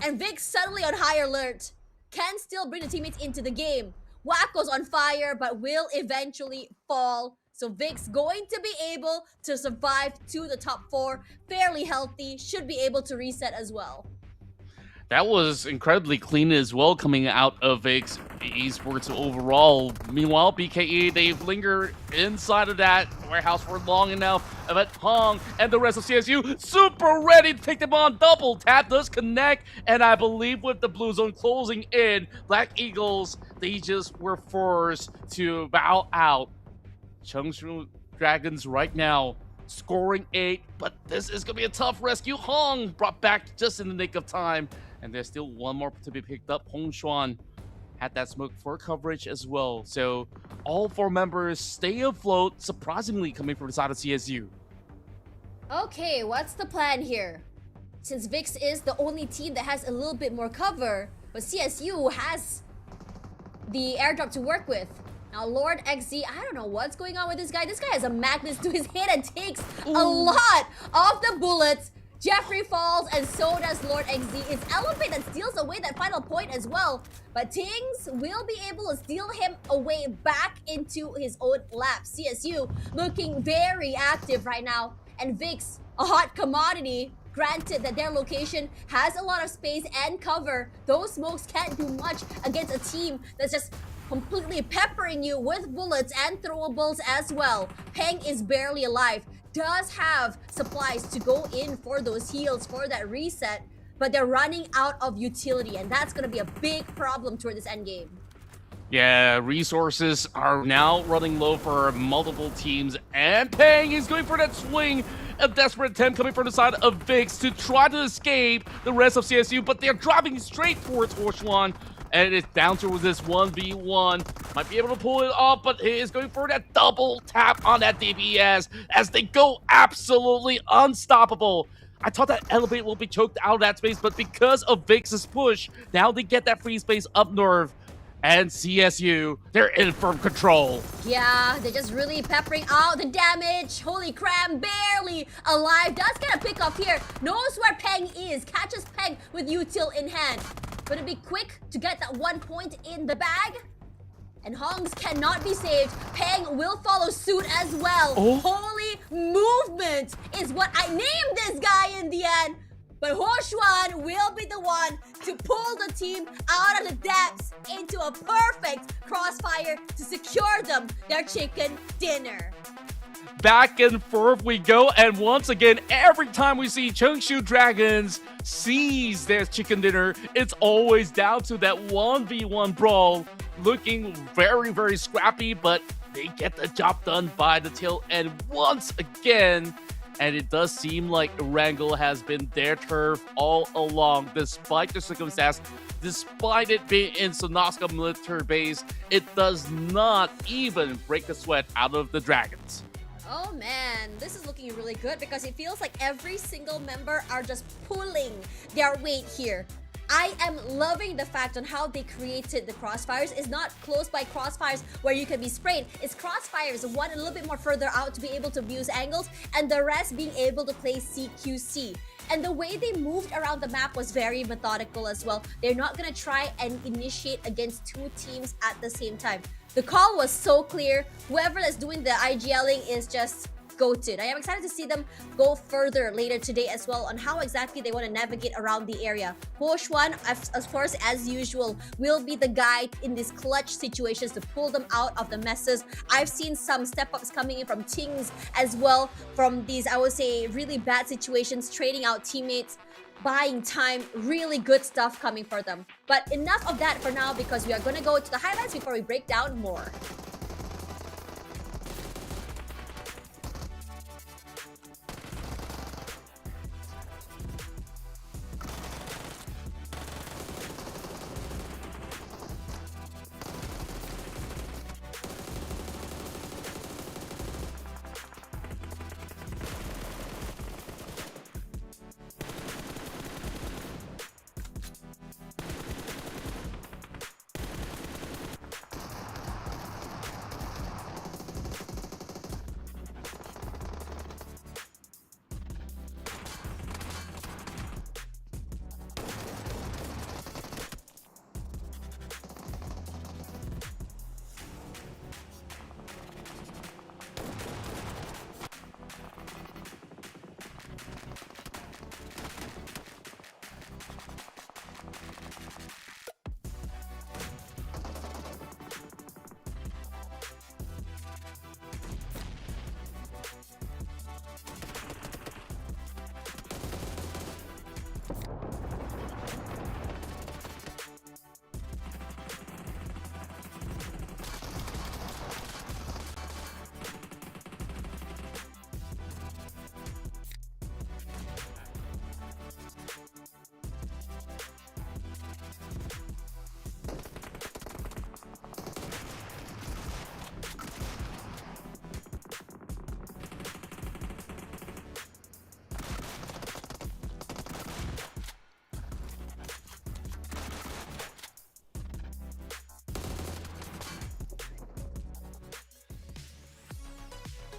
S6: and Vix suddenly on high alert. Can still bring the teammates into the game. Wako's on fire, but will eventually fall. So Vix going to be able to survive to the top 4, fairly healthy, should be able to reset as well.
S5: That was incredibly clean as well coming out of VIX Esports overall. Meanwhile, BKE, they've lingered inside of that warehouse for long enough. But Hong and the rest of CSU super ready to take them on. Double tap does connect. And I believe with the blue zone closing in, Black Eagles, they just were forced to bow out. Cheongju Dragons right now scoring 8, but this is going to be a tough rescue. Hong brought back just in the nick of time. And there's still one more to be picked up. Hong Xuan had that smoke for coverage as well. So all 4 members stay afloat, surprisingly coming from the side of CSU.
S6: Okay, what's the plan here? Since Vix is the only team that has a little bit more cover, but CSU has the airdrop to work with. Now, Lord XZ, I don't know what's going on with this guy. This guy has a magnet to his head and takes a lot of the bullets. Jeffrey falls, and so does Lord XZ. It's Elevate that steals away that final point as well. But Tings will be able to steal him away back into his own lap. CSU looking very active right now. And Vix, a hot commodity. Granted that their location has a lot of space and cover. Those smokes can't do much against a team that's just completely peppering you with bullets and throwables as well. Peng is barely alive. Does have supplies to go in for those heals for that reset, but they're running out of utility, and that's going to be a big problem toward this endgame.
S5: Yeah, resources are now running low for multiple teams, and Peng is going for that swing. A desperate attempt coming from the side of Vix to try to escape the rest of CSU, but they're dropping straight towards Horshuan. And it's down to this 1v1. Might be able to pull it off, but he is going for that double tap on that DPS as they go absolutely unstoppable. I thought that Elevate will be choked out of that space, but because of Vix's push, now they get that free space up north. and CSU, they're in firm control.
S6: Yeah, they're just really peppering out the damage. Holy crap, barely alive. Does get a pick off here. Knows where Peng is. Catches Peng with util in hand. Gonna be quick to get that 1 point in the bag. And Hongs cannot be saved. Peng will follow suit as well.
S5: Oh.
S6: Holy movement is what I named this guy in the end. But Hoshuan will be the one to pull the team out of the depths into a perfect crossfire to secure them their chicken dinner.
S5: Back and forth we go, and once again, every time we see Changshu Dragons seize their chicken dinner, it's always down to that 1v1 brawl, looking very, very scrappy, but they get the job done by the tail end once again. And it does seem like Erangel has been their turf all along, despite the circumstance, despite it being in Sonoska military base, it does not even break a sweat out of the Dragons.
S6: Oh man, this is looking really good because it feels like every single member are just pulling their weight here. I am loving the fact on how they created the crossfires. It's not close by crossfires where you can be sprayed. It's crossfires, one a little bit more further out to be able to use angles, and the rest being able to play CQC. And the way they moved around the map was very methodical as well. They're not gonna try and initiate against two teams at the same time. The call was so clear. Whoever is doing the IGLing is just goated. I am excited to see them go further later today as well on how exactly they want to navigate around the area. Hoshuan, of course, as usual, will be the guy in these clutch situations to pull them out of the messes. I've seen some step-ups coming in from Tings as well, from these, I would say, really bad situations, trading out teammates, buying time, really good stuff coming for them. But enough of that for now because we are going to go to the highlights before we break down more.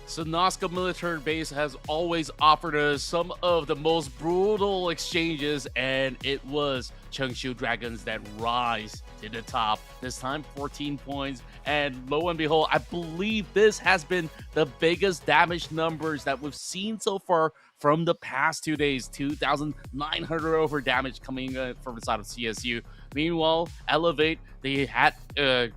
S5: Sonoska military base has always offered us some of the most brutal exchanges, and it was Changshu Dragons that rise to the top. This time 14 points, and lo and behold, I believe this has been the biggest damage numbers that we've seen so far from the past 2 days. 2,900 over damage coming from the side of CSU. Meanwhile, Elevate, they had a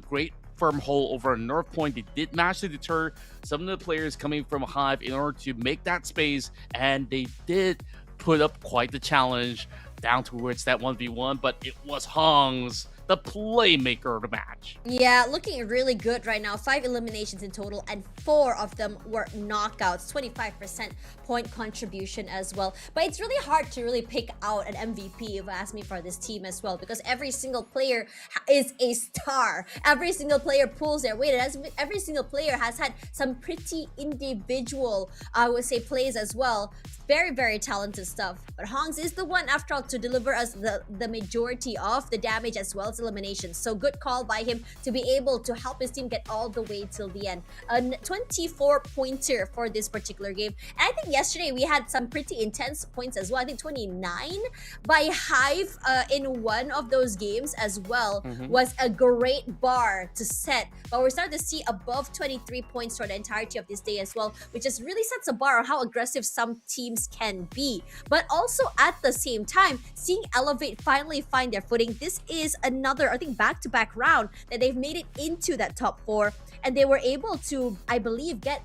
S5: great firm hold over a North Point. They did manage to deter some of the players coming from Hive in order to make that space, and they did put up quite the challenge down towards that 1v1, but it was Hong's the playmaker of the match.
S6: Yeah, looking really good right now. 5 eliminations in total, and 4 of them were knockouts. 25% point contribution as well. But it's really hard to really pick out an MVP, if you ask me, for this team as well, because every single player is a star. Every single player pulls their weight. Every single player has had some pretty individual, I would say, plays as well. Very, very talented stuff. But Hongs is the one, after all, to deliver us the majority of the damage as well. those eliminations. So good call by him to be able to help his team get all the way till the end. A 24-pointer for this particular game. And I think yesterday we had some pretty intense points as well. I think 29 by Hive in one of those games as well was a great bar to set. But we're starting to see above 23 points for the entirety of this day as well, which just really sets a bar on how aggressive some teams can be. But also at the same time, seeing Elevate finally find their footing. This is another, I think, back-to-back round that they've made it into that top 4, and they were able to, I believe, get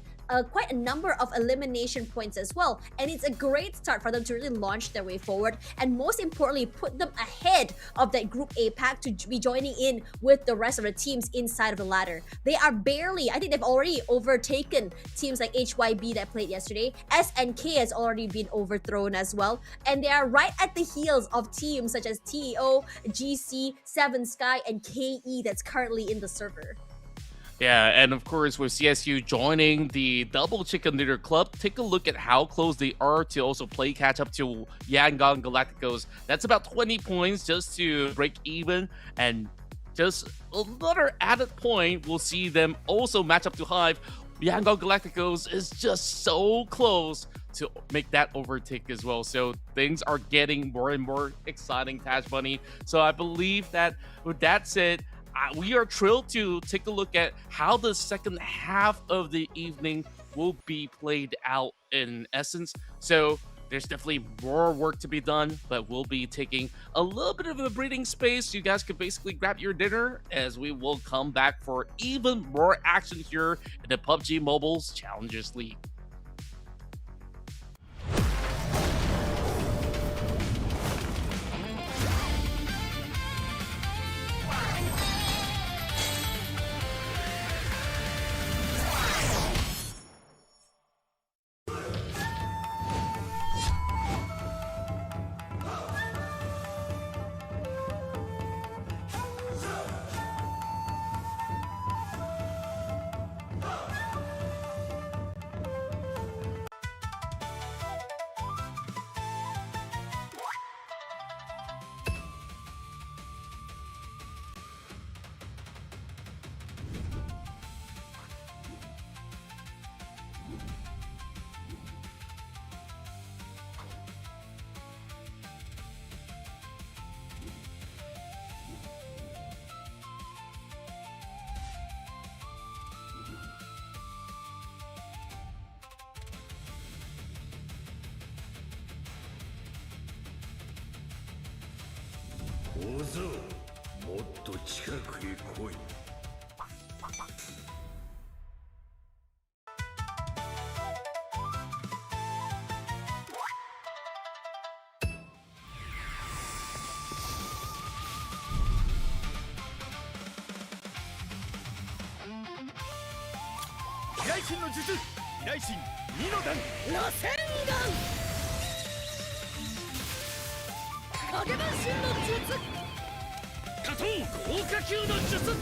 S6: quite a number of elimination points as well. And it's a great start for them to really launch their way forward, and most importantly, put them ahead of that Group A pack to be joining in with the rest of the teams inside of the ladder. They are barely, I think they've already overtaken teams like HYB that played yesterday. SNK has already been overthrown as well. And they are right at the heels of teams such as TEO, GC, Seven Sky, and KE that's currently in the server.
S5: Yeah, and of course, with CSU joining the Double Chicken Dinner Club, take a look at how close they are to also play catch up to Yangon Galacticos. That's about 20 points just to break even, and just another added point, we'll see them also match up to Hive. Yangon Galacticos is just so close to make that overtake as well. So things are getting more and more exciting, Tash Bunny. So I believe that with that said, we are thrilled to take a look at how the second half of the evening will be played out in essence. So there's definitely more work to be done, but we'll be taking a little bit of a breathing space. You guys can basically grab your dinner as we will come back for even more action here in the PUBG Mobile's Challengers League.
S1: 小僧、もっと近くへ来い。
S7: 飛来神の術、飛来神2の段、
S2: 螺旋丸影分身の術、
S1: 加藤豪華級の術。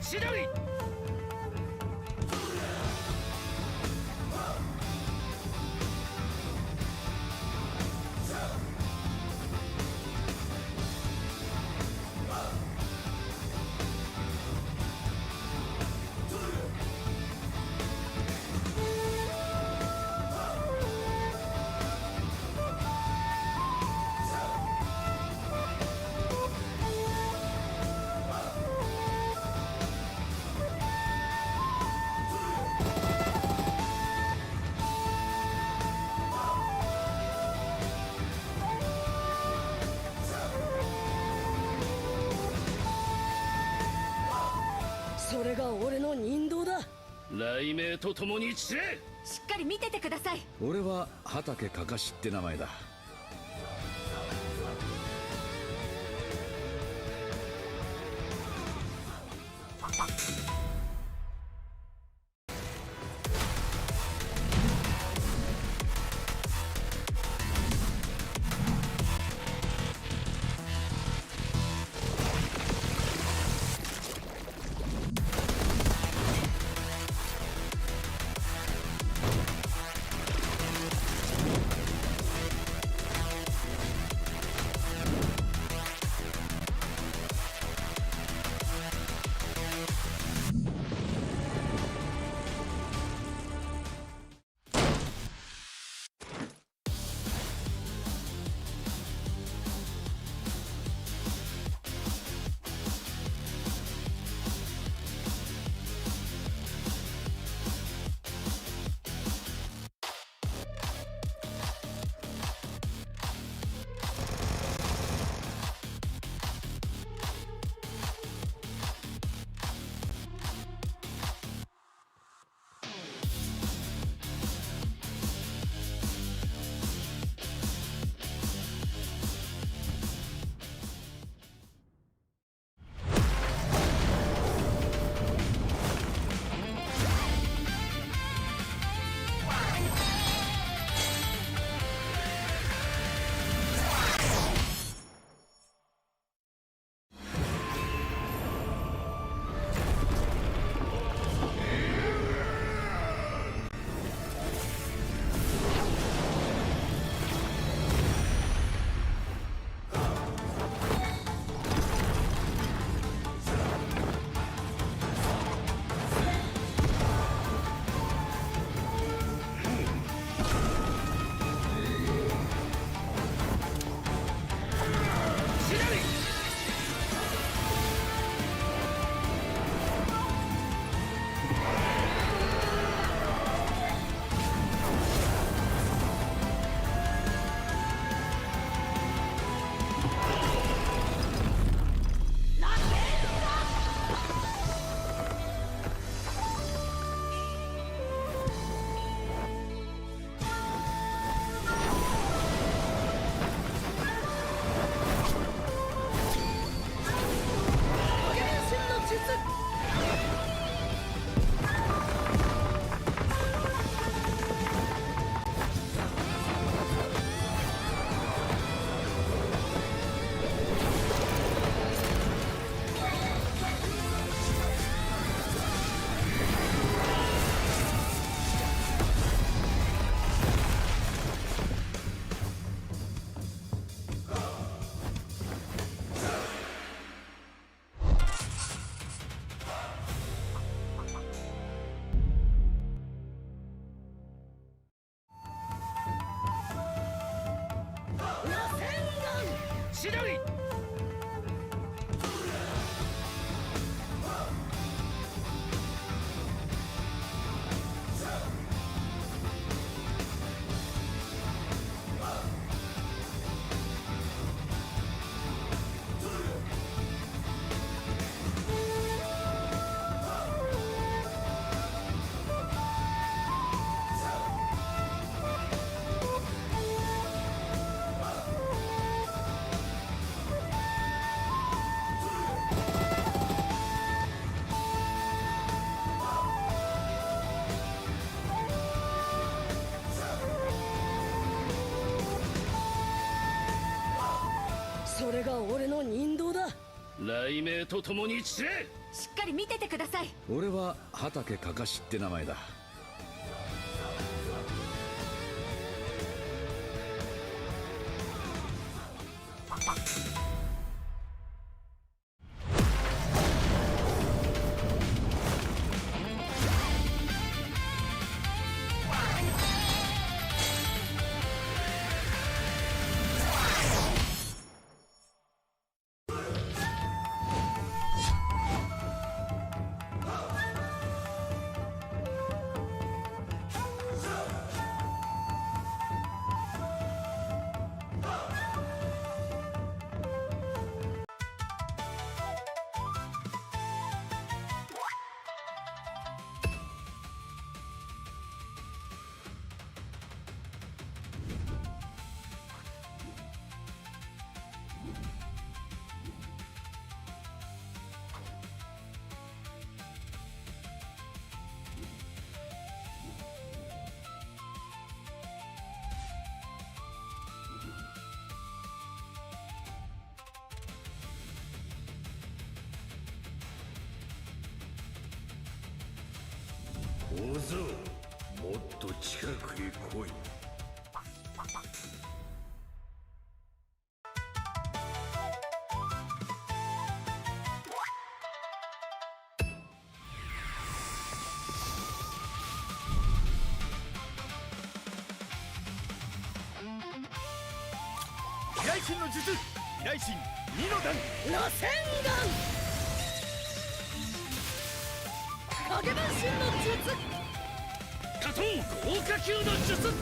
S7: 千鳥
S2: それが俺の人道だ。
S1: 雷鳴と共に散れ。
S3: しっかり見ててください。
S4: 俺は畑かかしって名前だ。
S7: 千鳥
S2: それが俺の人道だ。
S1: 雷鳴とともに散れ。
S3: しっかり見ててください。
S4: 俺は畑かかしって名前だ。
S1: 小僧、もっと近くへ来い。
S7: 飛来神の術、飛来神2の段。
S2: 螺旋丸影分身の術。
S1: 加藤豪華級の術。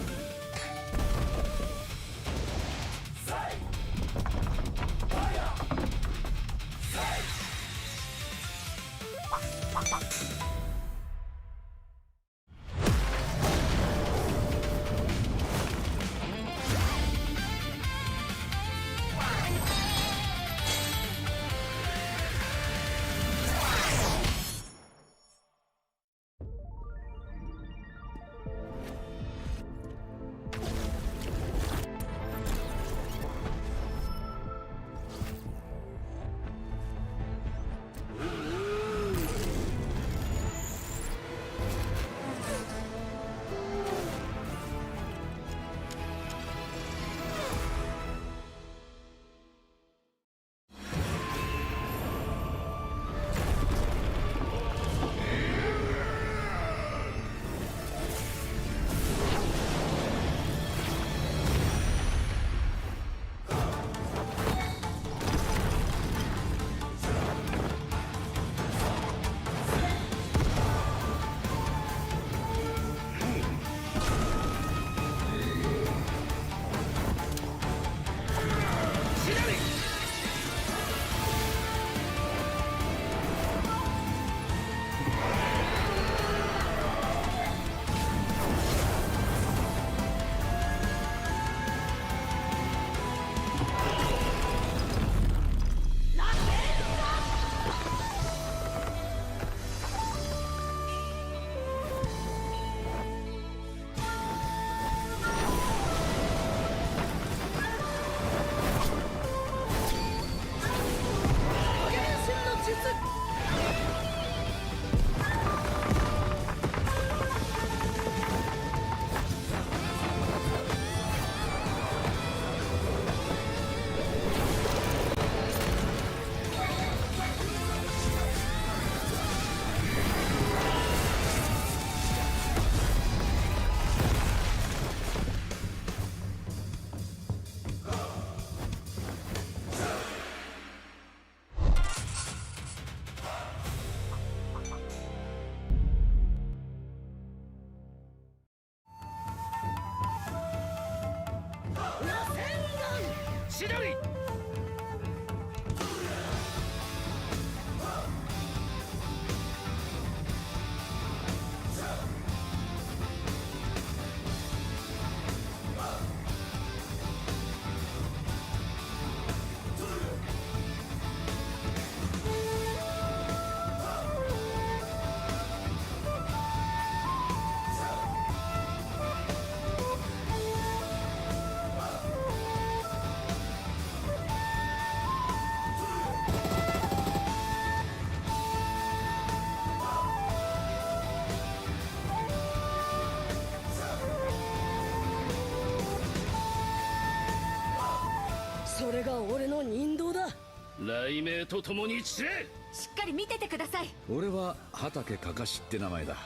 S2: が俺の人道だ。
S1: 雷鳴と共に散れ。
S3: しっかり見ててください。
S4: 俺は畑かかしって名前だ。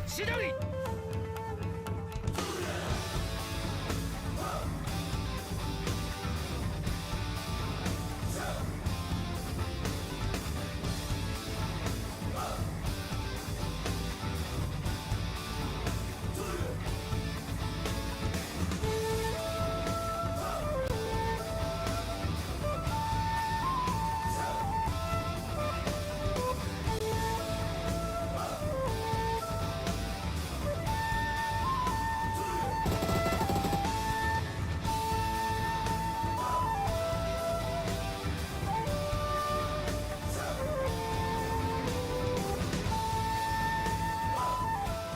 S7: 千鳥。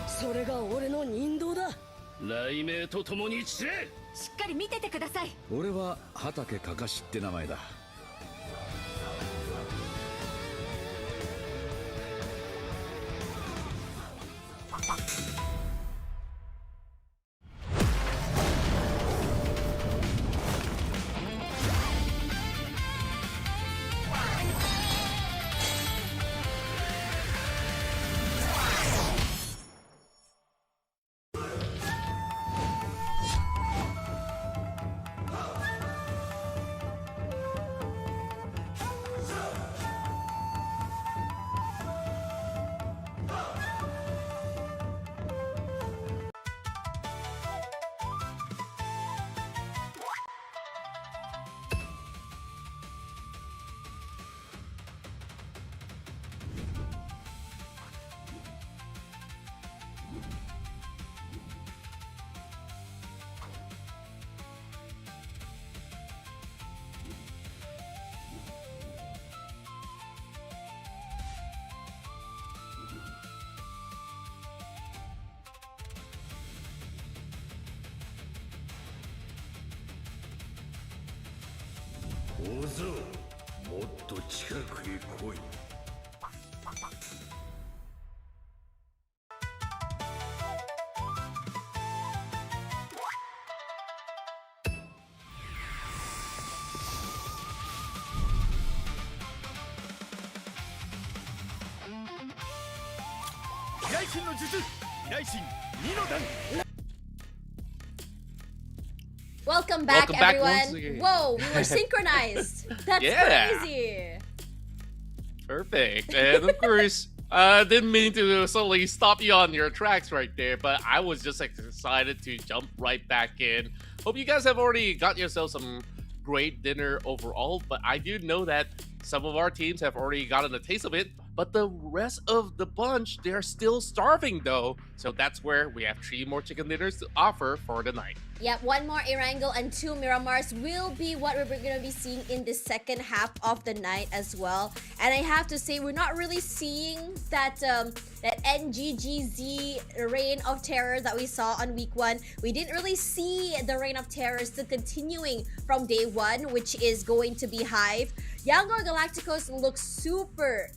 S2: それが俺の人道だ。
S1: 雷鳴と共に散れ。
S3: しっかり見ててください。
S4: 俺は畑かかしって名前だ。
S1: 小僧もっと近くへ来い。
S7: 未来神の術未来神2の段
S6: Welcome back,
S5: Welcome back
S6: everyone.
S5: once again.
S6: Whoa, we were synchronized. That's
S5: Yeah.
S6: crazy.
S5: Perfect. And of course, didn't mean to suddenly stop you on your tracks right there, but I was just excited to jump right back in. Hope you guys have already got yourself some great dinner overall, but I do know that some of our teams have already gotten a taste of it, but the rest of the bunch, they're still starving though. So that's where we have 3 more chicken dinners to offer for the night.
S6: Yep, 1 more Erangel and 2 Miramars will be what we're going to be seeing in the second half of the night as well. And I have to say, we're not really seeing that that NGGZ Reign of Terror that we saw on week 1. We didn't really see the Reign of Terror still continuing from day 1, which is going to be Hive. Youngor Galacticos looks super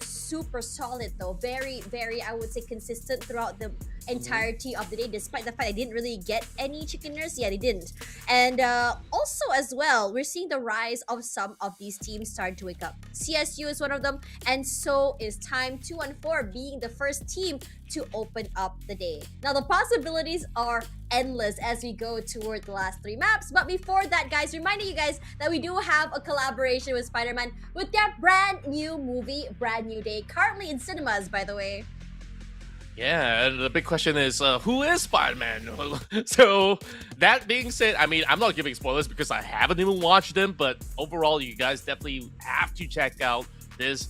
S6: solid though. Very, I would say, consistent throughout the entirety of the day, despite the fact I didn't really get any chicken dinners. Yeah, they didn't. And also as well, we're seeing the rise of some of these teams starting to wake up. CSU is one of them, and so is Time 214 being the first team to open up the day. Now the possibilities are endless as we go toward the last 3 maps. But before that, guys, reminding you guys that we do have a collaboration with Spider-Man with their brand new movie, Brand New Day, currently in cinemas, by the way.
S5: Yeah, and the big question is, who is Spider-Man? So, that being said, I mean, I'm not giving spoilers because I haven't even watched them, but overall, you guys definitely have to check out this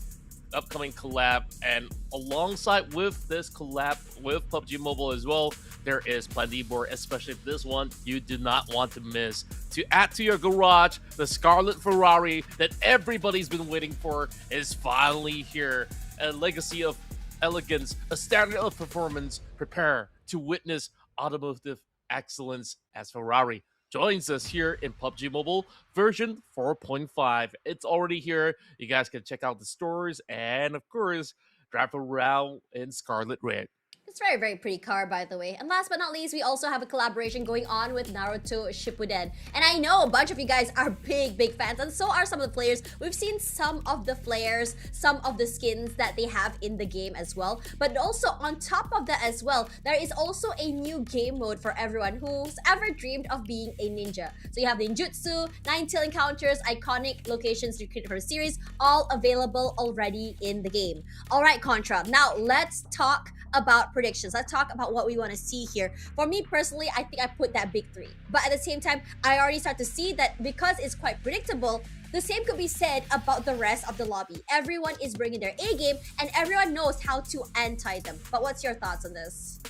S5: upcoming collab. And alongside with this collab with PUBG Mobile as well, there is plenty more, especially this one you do not want to miss. To add to your garage, the Scarlet Ferrari that everybody's been waiting for is finally here. A legacy of elegance, a standard of performance. Prepare to witness automotive excellence as Ferrari joins us here in PUBG Mobile version 4.5. It's already here. You guys can check out the stores and, of course, drive around in Scarlet Red.
S6: It's a very pretty car, by the way. And last but not least, we also have a collaboration going on with Naruto Shippuden. And I know a bunch of you guys are big fans, and so are some of the players. We've seen some of the flares, some of the skins that they have in the game as well. But also, on top of that as well, there is also a new game mode for everyone who's ever dreamed of being a ninja. So you have ninjutsu, 9-tail encounters, iconic locations recruited for the series, all available already in the game. Alright, Contra, now let's talk about predictions. Let's talk about what we want to see here. For me personally, I think I put that big 3. But at the same time, I already start to see that because it's quite predictable, the same could be said about the rest of the lobby. Everyone is bringing their A game and everyone knows how to anti them. But what's your thoughts on this?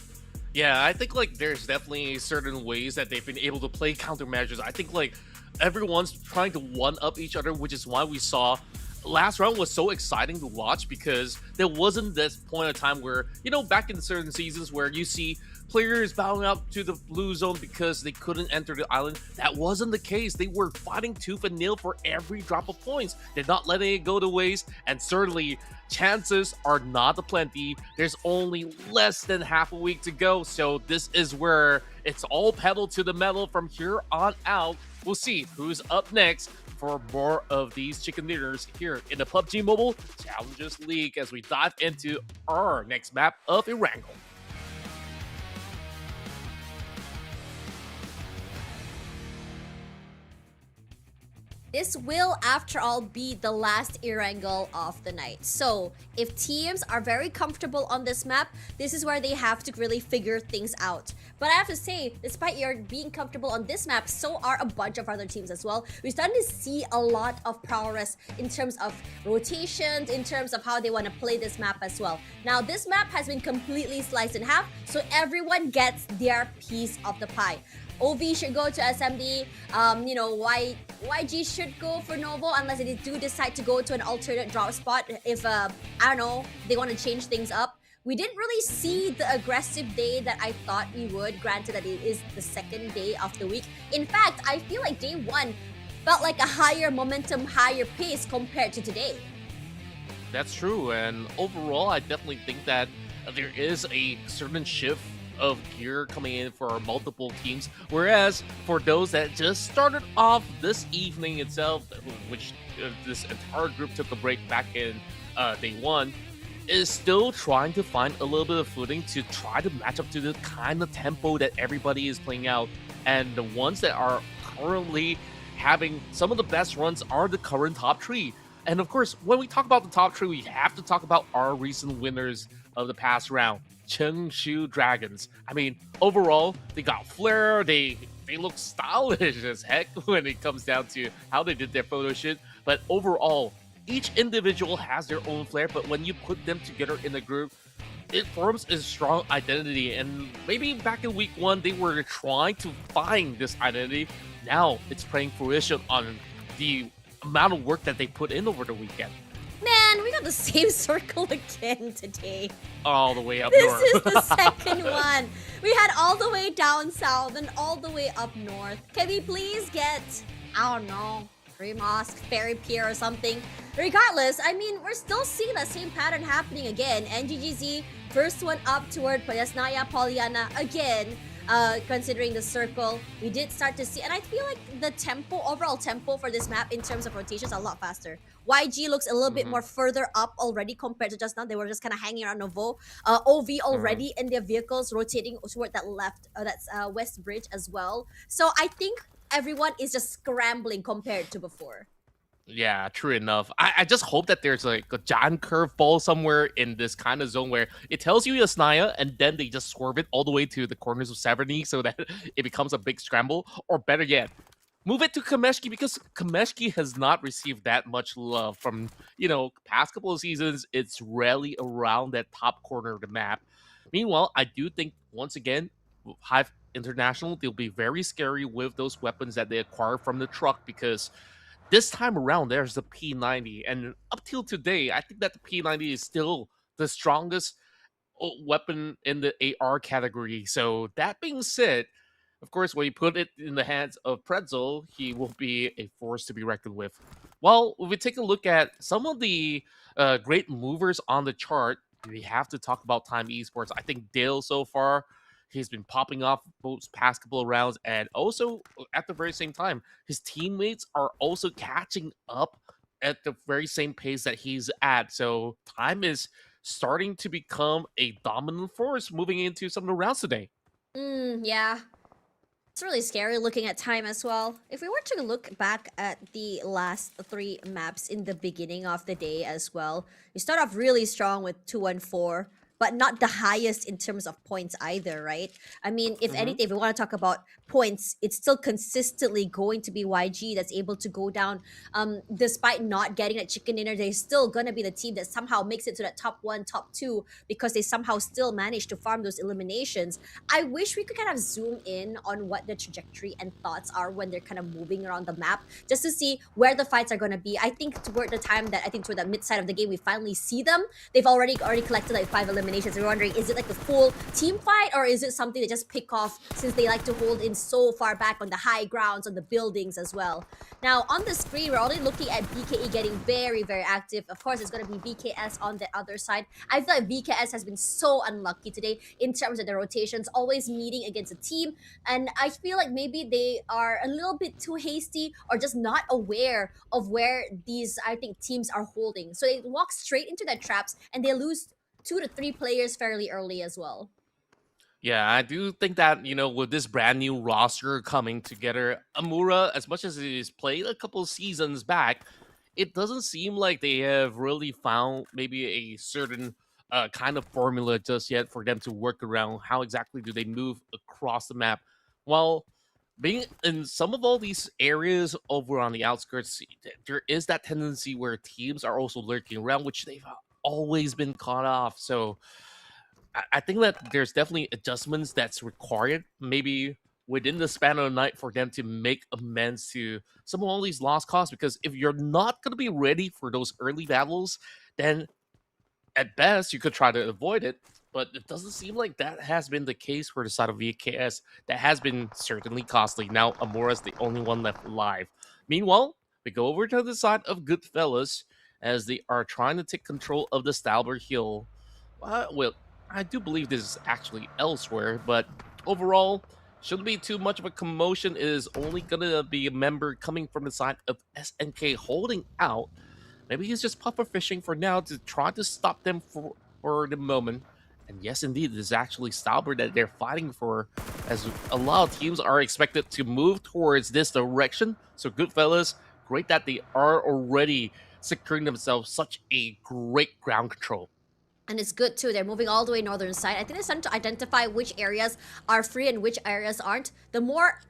S5: Yeah, I think like there's definitely certain ways that they've been able to play countermeasures. I think like everyone's trying to one-up each other, which is why we saw last round was so exciting to watch, because there wasn't this point of time where, you know, back in certain seasons where you see players bowing out to the blue zone because they couldn't enter the island. That wasn't the case. They were fighting tooth and nail for every drop of points. They're not letting it go to waste, and certainly chances are not aplenty. There's only less than half a week to go, so this is where it's all pedal to the metal from here on out. We'll see who's up next for more of these chicken dinners here in the PUBG Mobile Challengers League as we dive into our next map of Erangel.
S6: This will, after all, be the last Erangel of the night. So, if teams are very comfortable on this map, this is where they have to really figure things out. But I have to say, despite your being comfortable on this map, so are a bunch of other teams as well. We're starting to see a lot of prowess in terms of rotations, in terms of how they want to play this map as well. Now, this map has been completely sliced in half, so everyone gets their piece of the pie. OV should go to SMD, you know, YG should go for Novo unless they do decide to go to an alternate drop spot if, I don't know, they want to change things up. We didn't really see the aggressive day that I thought we would, granted that it is the second day of the week. In fact, I feel like day 1 felt like a higher momentum, higher pace compared to today.
S5: That's true, and overall, I definitely think that there is a certain shift of gear coming in for multiple teams. Whereas for those that just started off this evening itself, which this entire group took a break back in day one, is still trying to find a little bit of footing to try to match up to the kind of tempo that everybody is playing out. And the ones that are currently having some of the best runs are the current top three. And of course, when we talk about the top three, we have to talk about our recent winners of the past round, Chengshu Dragons. I mean, overall, they got flair, they look stylish as heck when it comes down to how they did their photo shoot. But overall, each individual has their own flair, but when you put them together in a group, it forms a strong identity. And maybe back in week one, they were trying to find this identity. Now it's playing fruition on the amount of work that they put in over the weekend.
S6: Man, we got the same circle again today.
S5: All the way up
S6: This
S5: north.
S6: is the second one. We had all the way down south and all the way up north. Can we please get, I don't know, Remask, Fairy Pier or something? Regardless, I mean, we're still seeing that same pattern happening again. NGGZ, first one up toward Yasnaya Pollyanna again. Considering the circle, we did start to see, and I feel like the tempo, overall tempo for this map in terms of rotations, a lot faster. YG looks a little bit more further up already compared to just now. They were just kind of hanging around Novo. OV already in their vehicles rotating toward that left, that's West Bridge as well. So I think everyone is just scrambling compared to before.
S5: Yeah, true enough. I just hope that there's like a giant curveball somewhere in this kind of zone where it tells you Yasnaya and then they just swerve it all the way to the corners of Severny so that it becomes a big scramble. Or better yet, move it to Kameshki because Kameshki has not received that much love from, past couple of seasons. It's rarely around that top corner of the map. Meanwhile, I do think, once again, Hive International, they'll be very scary with those weapons that they acquire from the truck because this time around, there's the P90, and up till today, I think that the P90 is still the strongest weapon in the AR category. So that being said, of course, when you put it in the hands of Pretzel, he will be a force to be reckoned with. Well, if we take a look at some of the great movers on the chart, we have to talk about Time Esports. I think Dale so far, he's been popping off both past couple of rounds, and also at the very same time, his teammates are also catching up at the very same pace that he's at. So Time is starting to become a dominant force moving into some of the rounds today.
S6: Yeah. It's really scary looking at Time as well. If we were to look back at the last three maps in the beginning of the day as well, you start off really strong with 2-1-4, but not the highest in terms of points either, right? I mean, if anything, if we want to talk about points, it's still consistently going to be YG that's able to go down. Despite not getting that chicken dinner, they're still going to be the team that somehow makes it to that top one, top two, because they somehow still manage to farm those eliminations. I wish we could kind of zoom in on what the trajectory and thoughts are when they're kind of moving around the map, just to see where the fights are going to be. I think toward the time that, toward the mid side of the game, we finally see them. They've already collected like 5 eliminations. We're wondering, is it like a full team fight, or is it something that just pick off since they like to hold in so far back on the high grounds, on the buildings as well? Now, on the screen, we're already looking at BKE getting very, very active. Of course, it's going to be BKS on the other side. I feel like BKS has been so unlucky today in terms of the rotations, always meeting against a team. And I feel like maybe they are a little bit too hasty or just not aware of where these, teams are holding. So they walk straight into their traps and they lose 2 to 3 players fairly early as well.
S5: Yeah, I do think that, with this brand new roster coming together, Amura, as much as he's played a couple seasons back, it doesn't seem like they have really found maybe a certain kind of formula just yet for them to work around. How exactly do they move across the map? Well, being in some of all these areas over on the outskirts, there is that tendency where teams are also lurking around, which they've always been caught off. So I think that there's definitely adjustments that's required, maybe within the span of the night, for them to make amends to some of all these lost cause. Because if you're not going to be ready for those early battles, then at best you could try to avoid it. But it doesn't seem like that has been the case for the side of VKS. That has been certainly costly. Now Amura's the only one left alive. Meanwhile, we go over to the side of Goodfellas as they are trying to take control of the Stalber Hill. Well, I do believe this is actually elsewhere, but overall, shouldn't be too much of a commotion. It is only gonna be a member coming from the side of SNK holding out. Maybe he's just puffer fishing for now to try to stop them for the moment. And yes, indeed, this is actually Stalber that they're fighting for, as a lot of teams are expected to move towards this direction. So, Goodfellas, great that they are already securing themselves such a great ground control.
S6: And it's good too. They're moving all the way northern side. I think it's time to identify which areas are free and which areas aren't. The more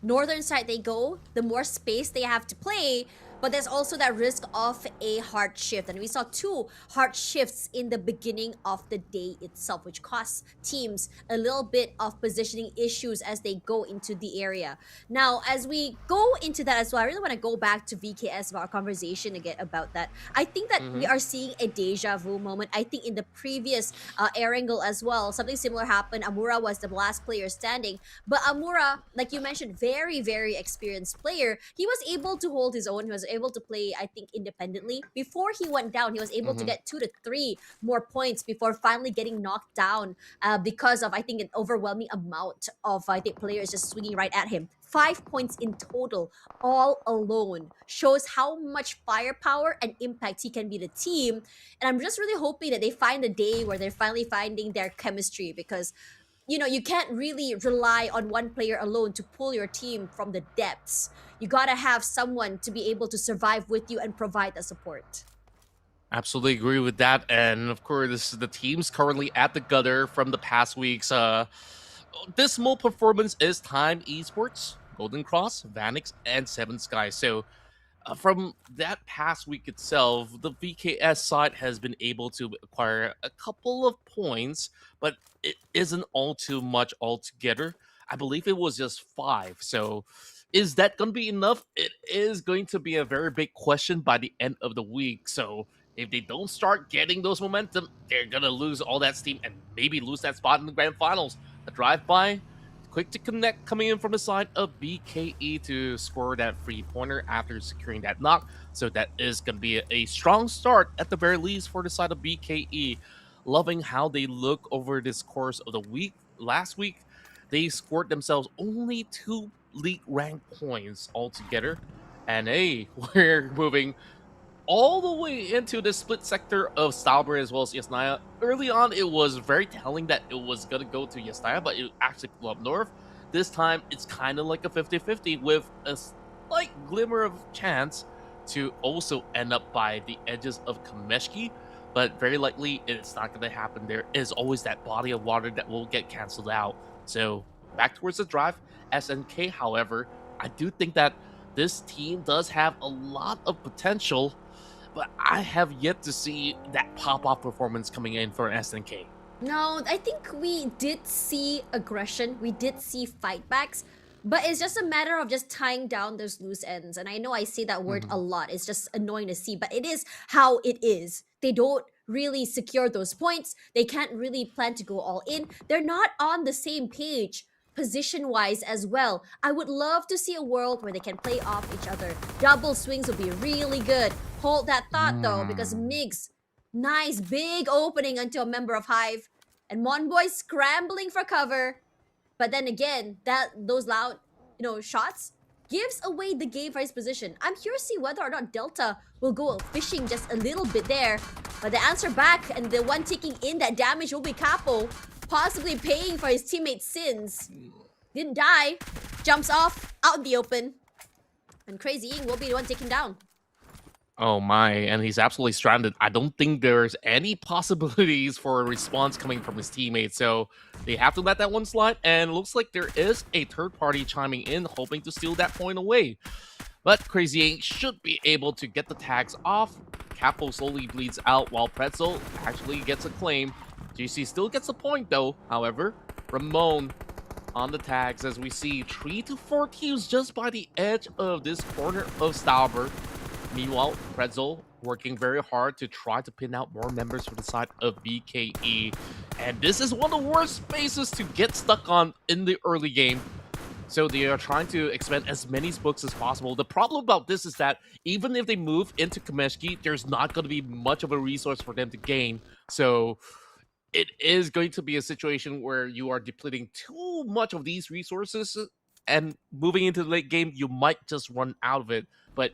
S6: northern side they go, the more space they have to play. But there's also that risk of a hard shift. And we saw 2 hard shifts in the beginning of the day itself, which costs teams a little bit of positioning issues as they go into the area. Now, as we go into that as well, I really want to go back to VKS about our conversation again about that. I think that we are seeing a deja vu moment. I think in the previous air angle as well, something similar happened. Amura was the last player standing. But Amura, like you mentioned, very, very experienced player. He was able to hold his own. He was able to play, I think, independently. Before he went down, he was able to get 2 to 3 more points before finally getting knocked down because of, I think, an overwhelming amount of, I think, players just swinging right at him. 5 points in total, all alone, shows how much firepower and impact he can be to the team. And I'm just really hoping that they find a day where they're finally finding their chemistry, because you can't really rely on one player alone to pull your team from the depths. You gotta have someone to be able to survive with you and provide the support.
S5: Absolutely agree with that. And of course, this is the teams currently at the gutter from the past weeks. Dismal performance is Time Esports, Golden Cross, Vanix, and Seven Skies. So from that past week itself, the VKS side has been able to acquire a couple of points, but it isn't all too much altogether. I believe it was just 5. So is that going to be enough? It is going to be a very big question by the end of the week. So if they don't start getting those momentum, they're going to lose all that steam and maybe lose that spot in the grand finals. A drive-by, quick to connect, coming in from the side of BKE to score that free pointer after securing that knock. So that is going to be a strong start at the very least for the side of BKE. Loving how they look over this course of the week. Last week, they scored themselves only 2 league rank points altogether. And hey, we're moving all the way into the split sector of Stalber as well as Yasnaya. Early on, it was very telling that it was going to go to Yasnaya, but it actually flew up north. This time, it's kind of like a 50-50 with a slight glimmer of chance to also end up by the edges of Kameshki, but very likely it's not going to happen. There is always that body of water that will get canceled out. So back towards the drive. SNK, however, I do think that this team does have a lot of potential, but I have yet to see that pop-off performance coming in for SNK.
S6: No, I think we did see aggression. We did see fightbacks. But it's just a matter of just tying down those loose ends. And I know I say that word a lot. It's just annoying to see, but it is how it is. They don't really secure those points. They can't really plan to go all in. They're not on the same page position-wise as well. I would love to see a world where they can play off each other. Double swings would be really good. Hold that thought though, because Migs, nice big opening onto a member of Hive. And Monboy scrambling for cover. But then again, those loud, shots gives away the game for his position. I'm curious to see whether or not Delta will go fishing just a little bit there. But the answer back and the one taking in that damage will be Capo, possibly paying for his teammates' sins. Didn't die. Jumps off, out in the open. And Crazy Ying will be the one taken down.
S5: Oh my, and he's absolutely stranded. I don't think there's any possibilities for a response coming from his teammates, so they have to let that one slide, and looks like there is a third party chiming in, hoping to steal that point away. But Crazy Inc. should be able to get the tags off. Capo slowly bleeds out while Pretzel actually gets a claim. GC still gets a point though, however. Ramon on the tags as we see 3 to 4 teams just by the edge of this corner of Stalber. Meanwhile, Pretzel working very hard to try to pin out more members for the side of BKE. And this is one of the worst spaces to get stuck on in the early game. So they are trying to expend as many smokes as possible. The problem about this is that even if they move into Kameshki, there's not going to be much of a resource for them to gain. So it is going to be a situation where you are depleting too much of these resources, and moving into the late game, you might just run out of it. But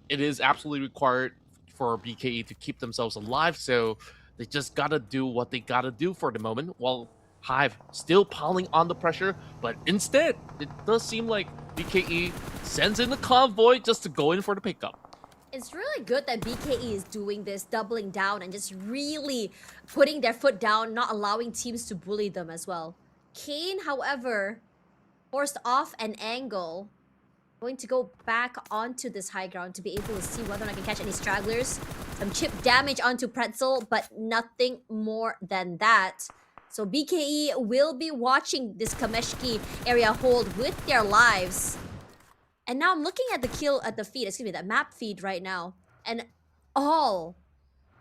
S5: it is absolutely required for BKE to keep themselves alive, so they just gotta do what they gotta do for the moment, while Hive still piling on the pressure. But instead, it does seem like BKE sends in the convoy just to go in for the pickup.
S6: It's really good that BKE is doing this, doubling down and just really putting their foot down, not allowing teams to bully them as well. Kane, however, forced off an angle. Going to go back onto this high ground to be able to see whether or not I can catch any stragglers. Some chip damage onto Pretzel, but nothing more than that. So BKE will be watching this Kameshki area hold with their lives. And now I'm looking at the kill at the feed, excuse me, that map feed right now. And all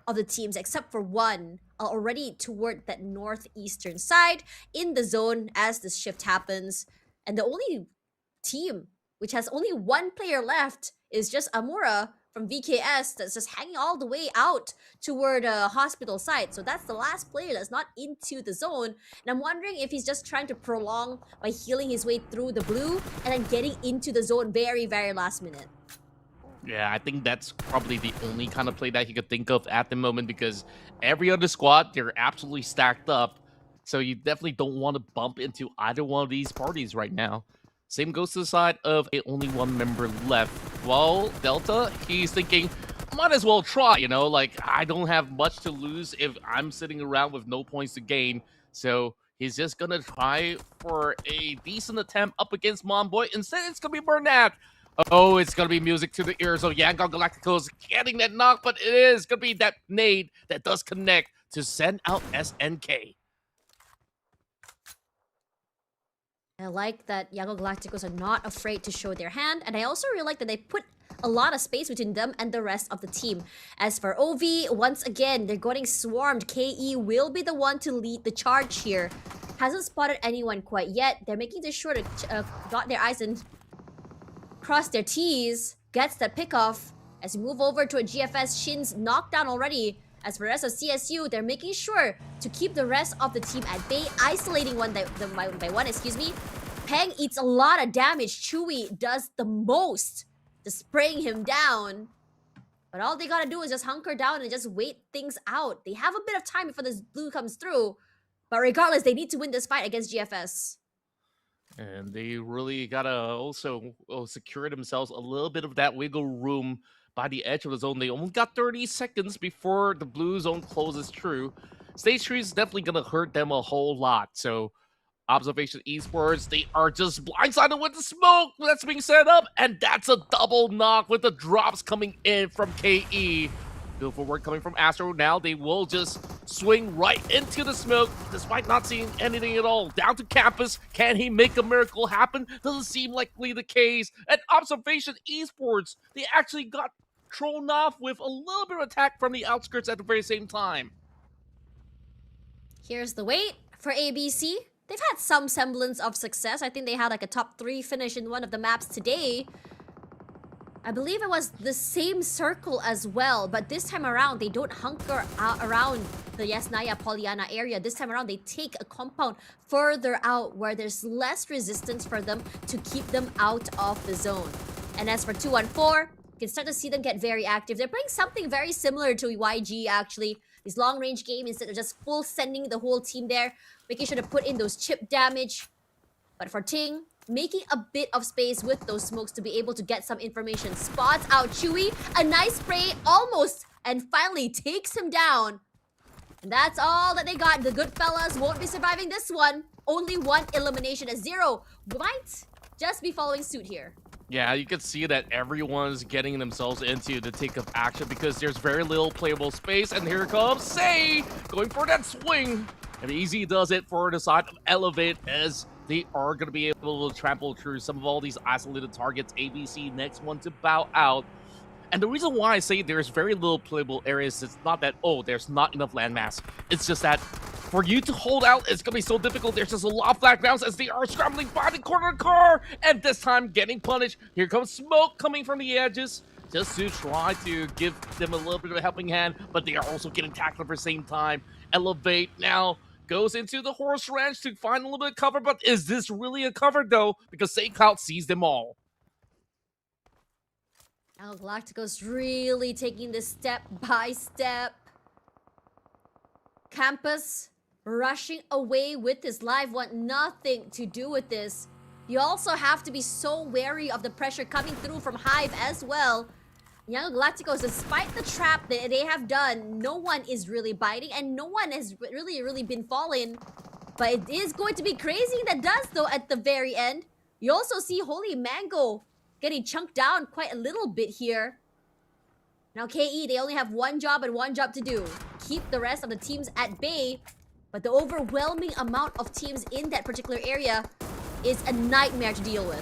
S6: of the teams except for one are already toward that northeastern side in the zone as this shift happens. And the only team which has only one player left is just Amura from VKS that's just hanging all the way out toward a hospital site. So that's the last player that's not into the zone. And I'm wondering if he's just trying to prolong by healing his way through the blue and then getting into the zone very, very last minute.
S5: Yeah, I think that's probably the only kind of play that he could think of at the moment, because every other squad, they're absolutely stacked up. So you definitely don't want to bump into either one of these parties right now. Same goes to the side of only one member left. Well, Delta, he's thinking, might as well try, you know? Like, I don't have much to lose if I'm sitting around with no points to gain. So he's just gonna try for a decent attempt up against Monboy. Instead, it's gonna be Bernat. Oh, it's gonna be music to the ears of Yangon Galacticos getting that knock, but it is gonna be that nade that does connect to send out SNK.
S6: I like that Yago Galacticos are not afraid to show their hand, and I also really like that they put a lot of space between them and the rest of the team. As for OV, once again, they're getting swarmed. KE will be the one to lead the charge here. Hasn't spotted anyone quite yet. They're making sure to dot their I's and cross their T's. Gets that pickoff. As we move over to a GFS, Shin's knocked down already. As for the rest of CSU, they're making sure to keep the rest of the team at bay, isolating one by one, excuse me. Peng eats a lot of damage. Chewy does the most, just spraying him down. But all they gotta do is just hunker down and just wait things out. They have a bit of time before this blue comes through. But regardless, they need to win this fight against GFS.
S5: And they really gotta also secure themselves a little bit of that wiggle room by the edge of the zone. They only got 30 seconds before the blue zone closes through. Stage 3 is definitely gonna hurt them a whole lot. So Observation Esports, they are just blindsided with the smoke that's being set up, and that's a double knock with the drops coming in from KE. Beautiful work coming from Astro. Now they will just swing right into the smoke despite not seeing anything at all. Down to Campus. Can he make a miracle happen? Doesn't seem likely the case. At Observation Esports, they actually got thrown off with a little bit of attack from the outskirts at the very same time.
S6: Here's the wait for ABC. They've had some semblance of success. I think they had like a top 3 finish in one of the maps today. I believe it was the same circle as well, but this time around, they don't hunker around the Yasnaya Pollyanna area. This time around, they take a compound further out where there's less resistance for them to keep them out of the zone. And as for 214, you can start to see them get very active. They're playing something very similar to YG, actually. This long-range game, instead of just full sending the whole team there, making sure to put in those chip damage. But for Ting, making a bit of space with those smokes to be able to get some information. Spots out Chewy, a nice spray, almost, and finally takes him down. And that's all that they got. The good fellas won't be surviving this one. Only one elimination, as Zero might just be following suit here.
S5: Yeah, you can see that everyone's getting themselves into the take of action because there's very little playable space. And here comes Say, going for that swing. And Easy does it for the side of Elevate, as they are going to be able to trample through some of all these isolated targets. ABC, next one to bow out. And the reason why I say there's very little playable areas, it's not that, oh, there's not enough landmass. It's just that For you to hold out, it's going to be so difficult. There's just a lot of flag rounds as they are scrambling by the corner car. And this time getting punished. Here comes smoke coming from the edges just to try to give them a little bit of a helping hand. But they are also getting tackled at the same time. Elevate now goes into the horse ranch to find a little bit of cover. But is this really a cover though? Because St. Cloud sees them all.
S6: Now Galacticos really taking this step by step. Campus rushing away with his life, want nothing to do with this. You also have to be so wary of the pressure coming through from Hive as well. Young Galacticos, despite the trap that they have done, no one is really biting and no one has really been fallen. But it is going to be crazy that does though at the very end. You also see Holy Mango getting chunked down quite a little bit here. Now KE, they only have one job and one job to do. Keep the rest of the teams at bay. But the overwhelming amount of teams in that particular area is a nightmare to deal with.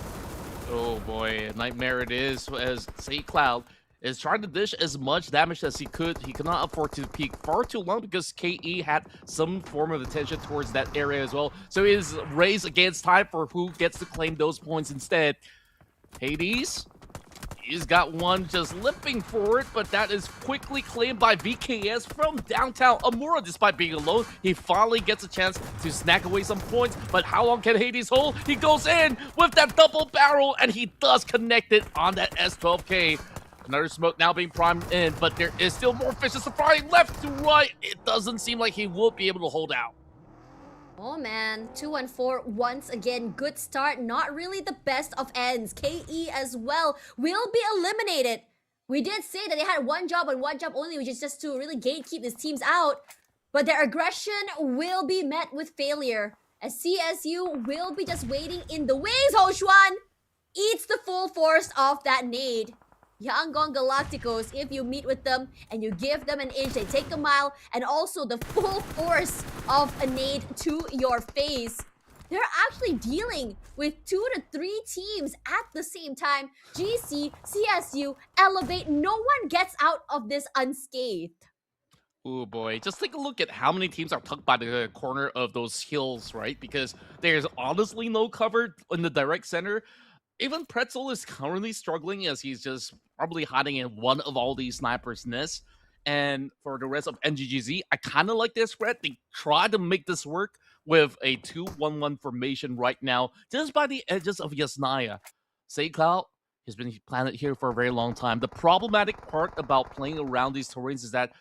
S5: Oh boy, a nightmare it is as St. Cloud is trying to dish as much damage as he could. He could not afford to peek far too long because KE had some form of attention towards that area as well. So it is race against time for who gets to claim those points instead. Hades, he's got one just limping forward, but that is quickly claimed by VKS from downtown Amura. Despite being alone, he finally gets a chance to snack away some points. But how long can Hades hold? He goes in with that double barrel, and he does connect it on that S12K. Another smoke now being primed in, but there is still more fishes flying left to right. It doesn't seem like he will be able to hold out.
S6: Oh man, 2-4 once again. Good start, not really the best of ends. KE as well will be eliminated. We did say that they had one job and one job only, which is just to really gatekeep these teams out. But their aggression will be met with failure, as CSU will be just waiting in the wings. Hoshwan eats the full force of that nade. Yangon Galacticos, if you meet with them and you give them an inch, they take a mile, and also the full force of a nade to your face. They're actually dealing with 2 to 3 teams at the same time. GC, CSU, Elevate, no one gets out of this unscathed.
S5: Oh boy, just take a look at how many teams are tucked by the corner of those hills, right? Because there's honestly no cover in the direct center. Even Pretzel is currently struggling as he's just probably hiding in one of all these snipers' nests. And for the rest of NGGZ, I kind of like this spread. They try to make this work with a 2-1-1 formation right now, just by the edges of Yasnaya. St. Cloud has been planted here for a very long time. The problematic part about playing around these terrains is that,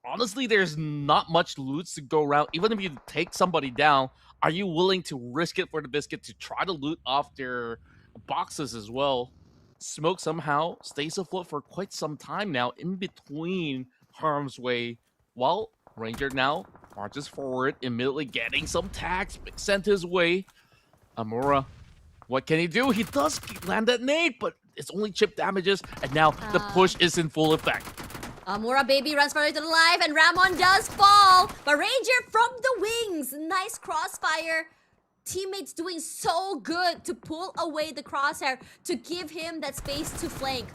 S5: honestly, there's not much loot to go around. Even if you take somebody down, are you willing to risk it for the biscuit to try to loot off their boxes as well? Smoke somehow stays afloat for quite some time now in between harm's way, while Ranger now marches forward, immediately getting some tags sent his way. Amura, what can he do? He does land that nade, but it's only chip damages, and now the push is in full effect.
S6: Amura baby runs further to the life, and Ramon does fall, but Ranger from the wings, nice crossfire. Teammates doing so good to pull away the crosshair to give him that space to flank.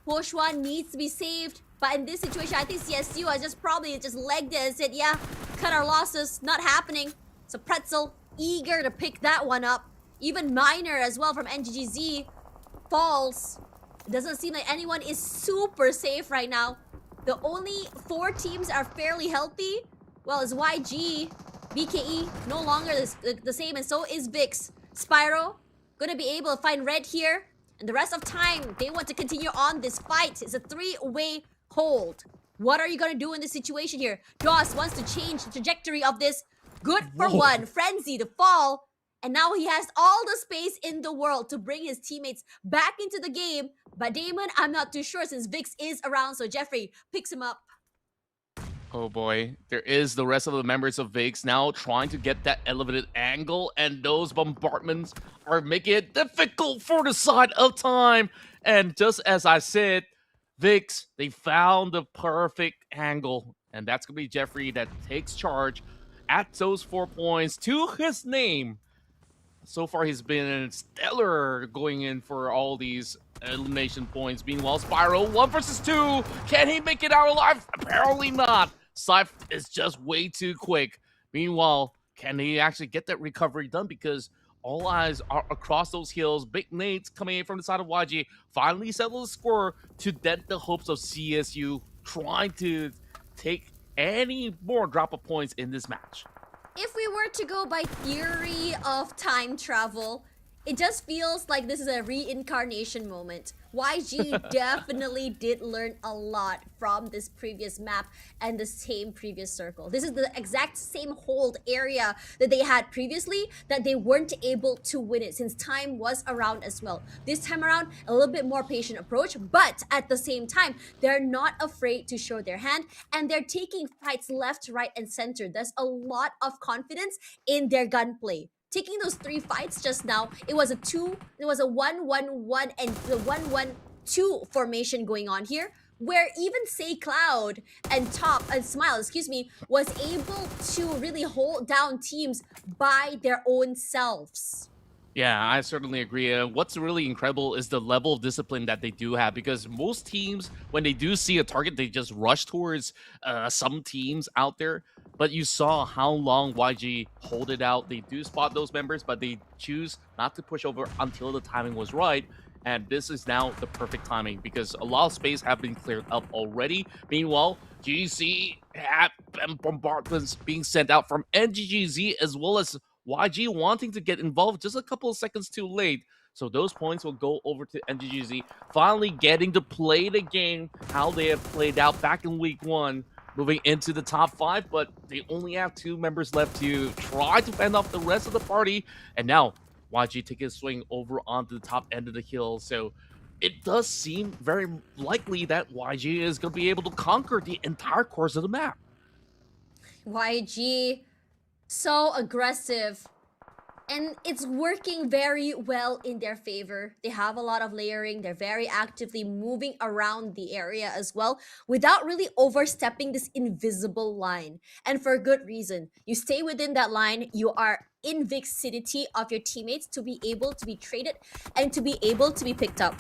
S6: Hoshwan needs to be saved, but in this situation, I think CSU has just probably just legged it and said, yeah, cut our losses, not happening. So Pretzel, eager to pick that one up. Even Miner as well from NGGZ falls. It doesn't seem like anyone is super safe right now. The only 4 teams are fairly healthy. Well, it's YG. BKE no longer the same, and so is Vix. Spyro gonna be able to find red here, and the rest of time they want to continue on this fight. It's a 3-way hold. What are you gonna do in this situation here? Doss wants to change the trajectory of this. Good for one. Frenzy to fall, and now he has all the space in the world to bring his teammates back into the game. But Damon, I'm not too sure since Vix is around, so Jeffrey picks him up.
S5: Oh boy, there is the rest of the members of VIX now trying to get that elevated angle, and those bombardments are making it difficult for the side of time. And just as I said, VIX, they found the perfect angle, and that's going to be Jeffrey that takes charge at those 4 points to his name. So far, he's been stellar going in for all these elimination points. Meanwhile, Spyro, 1 versus 2. Can he make it out alive? Apparently not. Scythe is just way too quick. Meanwhile, can he actually get that recovery done? Because all eyes are across those hills. Big Nate's coming in from the side of YG, finally settle the score to dent the hopes of CSU trying to take any more drop of points in this match.
S6: If we were to go by theory of time travel, it just feels like this is a reincarnation moment. YG definitely did learn a lot from this previous map and the same previous circle. This is the exact same hold area that they had previously that they weren't able to win it since time was around as well. This time around, a little bit more patient approach, but at the same time, they're not afraid to show their hand and they're taking fights left, right, and center. There's a lot of confidence in their gunplay. Taking those 3 fights just now, it was a 1-1-1 and the 1-1-2 formation going on here, where even Say Cloud and Smile, was able to really hold down teams by their own selves.
S5: Yeah, I certainly agree. What's really incredible is the level of discipline that they do have, because most teams, when they do see a target, they just rush towards some teams out there. But you saw how long YG hold it out. They do spot those members, but they choose not to push over until the timing was right. And this is now the perfect timing because a lot of space have been cleared up already. Meanwhile, GC have bombardments being sent out from NGGZ as well as YG wanting to get involved just a couple of seconds too late. So those points will go over to NGGZ, finally getting to play the game how they have played out back in week 1, moving into the top 5, but they only have 2 members left to try to fend off the rest of the party. And now YG taking a swing over onto the top end of the hill. So it does seem very likely that YG is going to be able to conquer the entire course of the map.
S6: YG, so aggressive. And it's working very well in their favor. They have a lot of layering. They're very actively moving around the area as well without really overstepping this invisible line. And for a good reason. You stay within that line, you are in vicinity of your teammates to be able to be traded and to be able to be picked up.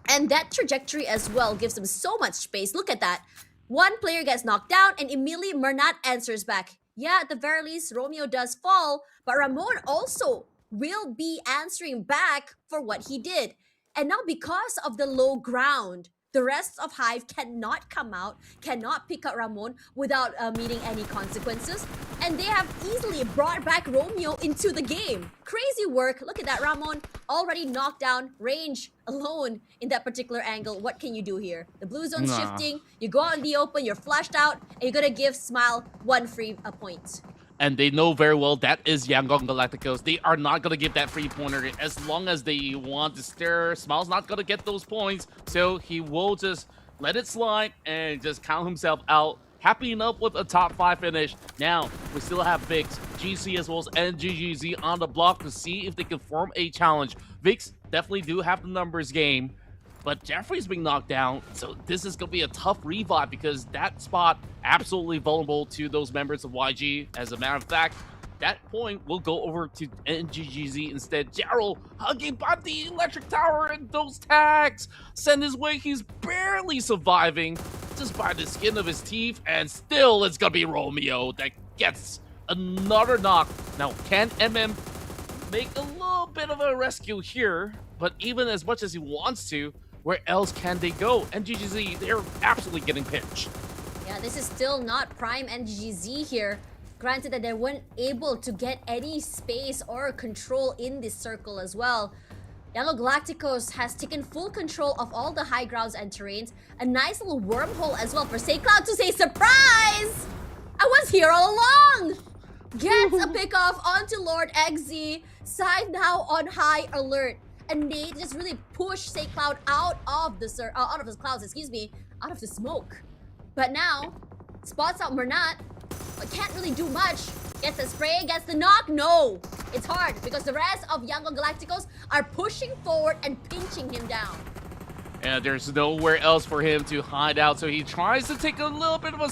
S6: And that trajectory as well gives them so much space. Look at that. One player gets knocked down and immediately Mernat answers back. Yeah, at the very least, Romeo does fall, but Ramon also will be answering back for what he did. And now because of the low ground, the rest of Hive cannot come out, cannot pick up Ramon without meeting any consequences. And they have easily brought back Romeo into the game. Crazy work. Look at that, Ramon already knocked down, range alone in that particular angle. What can you do here? The blue zone's shifting, you go out in the open, you're flashed out, and you're gonna give Smile 1 free point.
S5: And they know very well that is Yangon Galacticos. They are not going to give that free pointer as long as they want to stare. Smile's not going to get those points, so he will just let it slide and just count himself out. Happy enough with a top 5 finish. Now, we still have Vix, GC as well as NGGZ on the block to see if they can form a challenge. Vix definitely do have the numbers game, but Jeffrey's being knocked down, so this is going to be a tough revive because that spot absolutely vulnerable to those members of YG. As a matter of fact, that point will go over to NGGZ instead. Gerald hugging by the electric tower and those tags send his way. He's barely surviving just by the skin of his teeth, and still it's going to be Romeo that gets another knock. Now, can MM make a little bit of a rescue here? But even as much as he wants to, where else can they go? NGGZ, they're absolutely getting pinched.
S6: Yeah, this is still not prime NGGZ here. Granted that they weren't able to get any space or control in this circle as well. Yellow Galacticos has taken full control of all the high grounds and terrains. A nice little wormhole as well for Say Cloud to say, surprise! I was here all along! Gets a pickoff onto Lord XZ. Side now on high alert. And Nate just really pushed Say Cloud out of the out of the smoke. But now, spots out Mernat, but can't really do much. Gets the spray, gets the knock. No, it's hard because the rest of Yangon Galacticos are pushing forward and pinching him down.
S5: And there's nowhere else for him to hide out, so he tries to take a little bit of a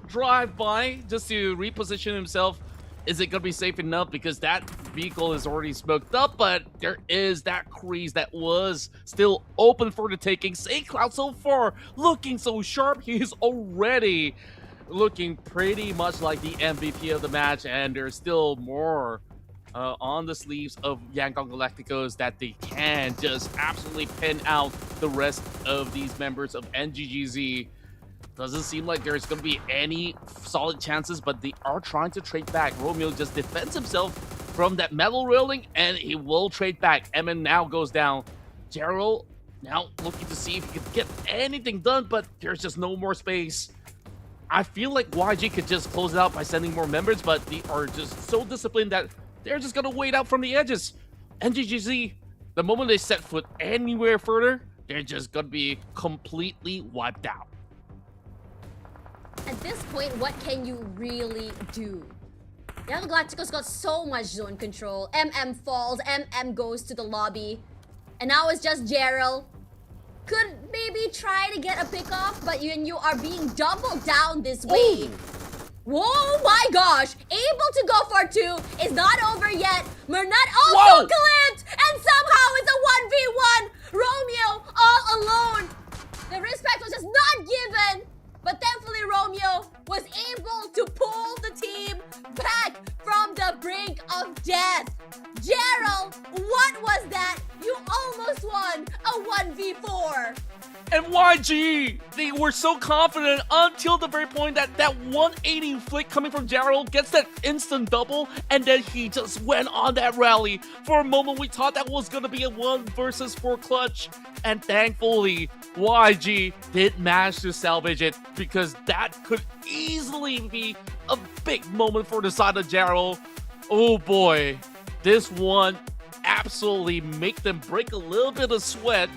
S5: drive-by just to reposition himself. Is it going to be safe enough? Because that vehicle is already smoked up, but there is that crease that was still open for the taking. Say Cloud so far looking so sharp. He's already looking pretty much like the MVP of the match, and there's still more on the sleeves of Yangon Galacticos that they can just absolutely pin out the rest of these members of NGGZ. Doesn't seem like there's going to be any solid chances, but they are trying to trade back. Romeo just defends himself from that metal railing, and he will trade back. Emin now goes down. Gerald now looking to see if he can get anything done, but there's just no more space. I feel like YG could just close it out by sending more members, but they are just so disciplined that they're just going to wait out from the edges. NGGZ, the moment they set foot anywhere further, they're just going to be completely wiped out.
S6: At this point, what can you really do? Yangon Galacticos got so much zone control. MM falls, MM goes to the lobby. And now it's just Gerald. Could maybe try to get a pick off, but you are being doubled down this way. Whoa, my gosh! Able to go for two is not over yet. Mernat also clipped, and somehow it's a 1v1. Romeo all alone. The respect was just not given, but thankfully Romeo was able to pull the team back from the brink of death. Gerald, what was that? You almost won a 1v4.
S5: And YG, they were so confident until the very point that that 180 flick coming from Gerald gets that instant double, and then he just went on that rally. For a moment, we thought that was going to be a 1 versus 4 clutch, and thankfully, YG did manage to salvage it, because that could easily be a big moment for the side of Gerald. Oh boy, this one absolutely make them break a little bit of sweat.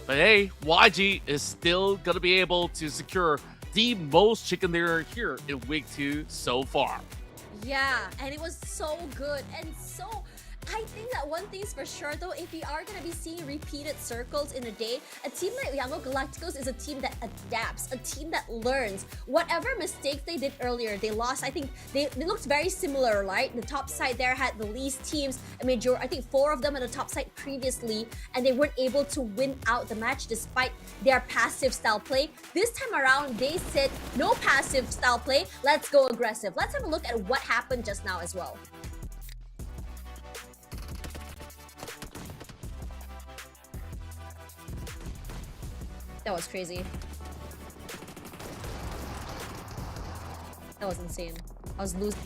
S5: But hey, YG is still going to be able to secure the most chicken dinner here in week 2 so far.
S6: Yeah, and it was so good and so... I think that one thing's for sure though, if we are going to be seeing repeated circles in a day, a team like Yangon Galacticos is a team that adapts, a team that learns. Whatever mistakes they did earlier, they lost. I think they looked very similar, right? The top side there had the least teams, I think 4 of them at the top side previously, and they weren't able to win out the match despite their passive style play. This time around, they said, no passive style play, let's go aggressive. Let's have a look at what happened just now as well. That was crazy. That was insane. I was losing.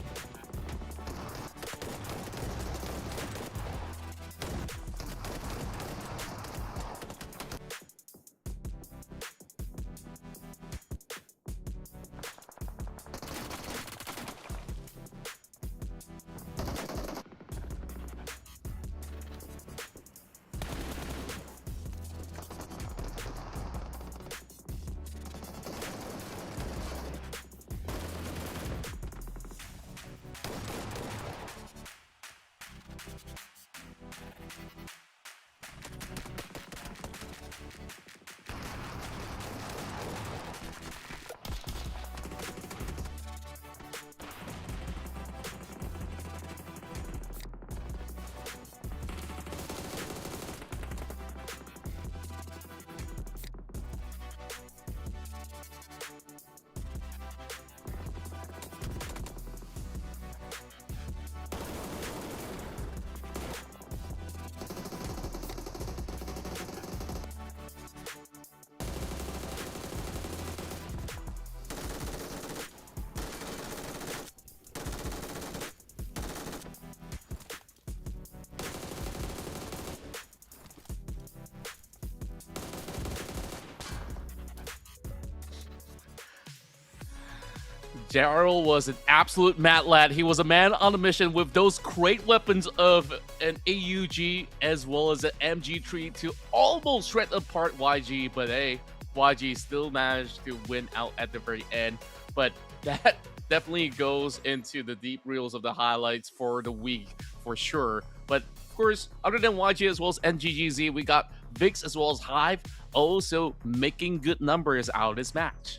S5: Gerald was an absolute mad lad. He was a man on a mission with those great weapons of an AUG as well as an MG3 to almost shred apart YG. But hey, YG still managed to win out at the very end. But that definitely goes into the deep reels of the highlights for the week for sure. But of course, other than YG as well as NGGZ, we got VIX as well as Hive also making good numbers out of this match.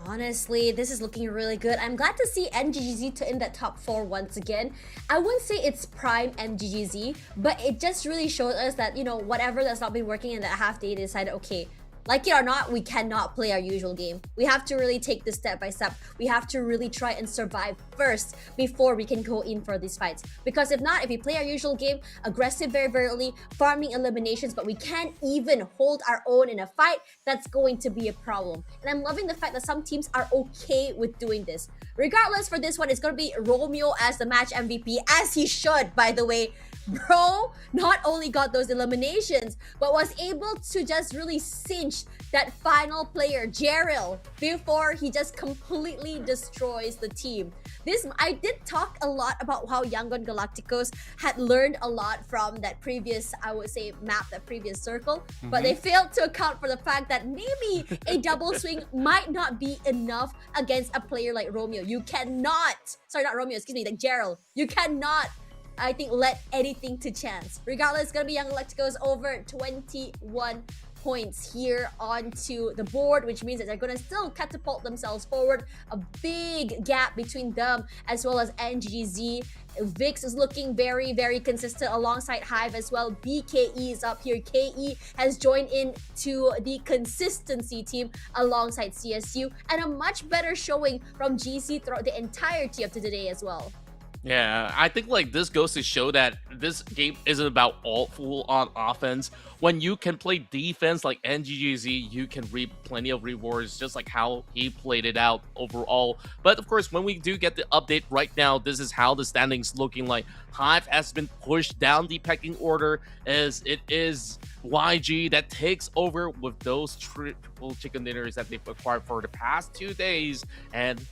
S6: Honestly, this is looking really good. I'm glad to see NGGZ to in that top 4 once again. I wouldn't say it's prime NGGZ, but it just really showed us that, you know, whatever that's not been working in that half day, they decided, okay, like it or not, we cannot play our usual game. We have to really take this step by step. We have to really try and survive first before we can go in for these fights. Because if not, if we play our usual game, aggressive very, very early, farming eliminations, but we can't even hold our own in a fight, that's going to be a problem. And I'm loving the fact that some teams are okay with doing this. Regardless, for this one, it's going to be Romeo as the match MVP, as he should, by the way. Bro not only got those eliminations, but was able to just really cinch that final player, Jeril, before he just completely destroys the team. I did talk a lot about how Yangon Galacticos had learned a lot from that previous, I would say, map, that previous circle, but they failed to account for the fact that maybe a double swing might not be enough against a player like Romeo. You cannot, sorry, not Romeo, excuse me, like Jeril. You cannot, I think, let anything to chance. Regardless, it's going to be Young Galacticos over 21 points here onto the board, which means that they're going to still catapult themselves forward. A big gap between them as well as NGZ. Vix is looking very, very consistent alongside Hive as well. BKE is up here. KE has joined in to the consistency team alongside CSU, and a much better showing from GC throughout the entirety of today as well.
S5: Yeah, I think like this goes to show that this game isn't about all full on offense. When you can play defense like NGGZ, you can reap plenty of rewards, just like how he played it out overall. But of course, when we do get the update right now, this is how the standings looking like. Hive has been pushed down the pecking order, as it is YG that takes over with those triple chicken dinners that they've acquired for the past 2 days. And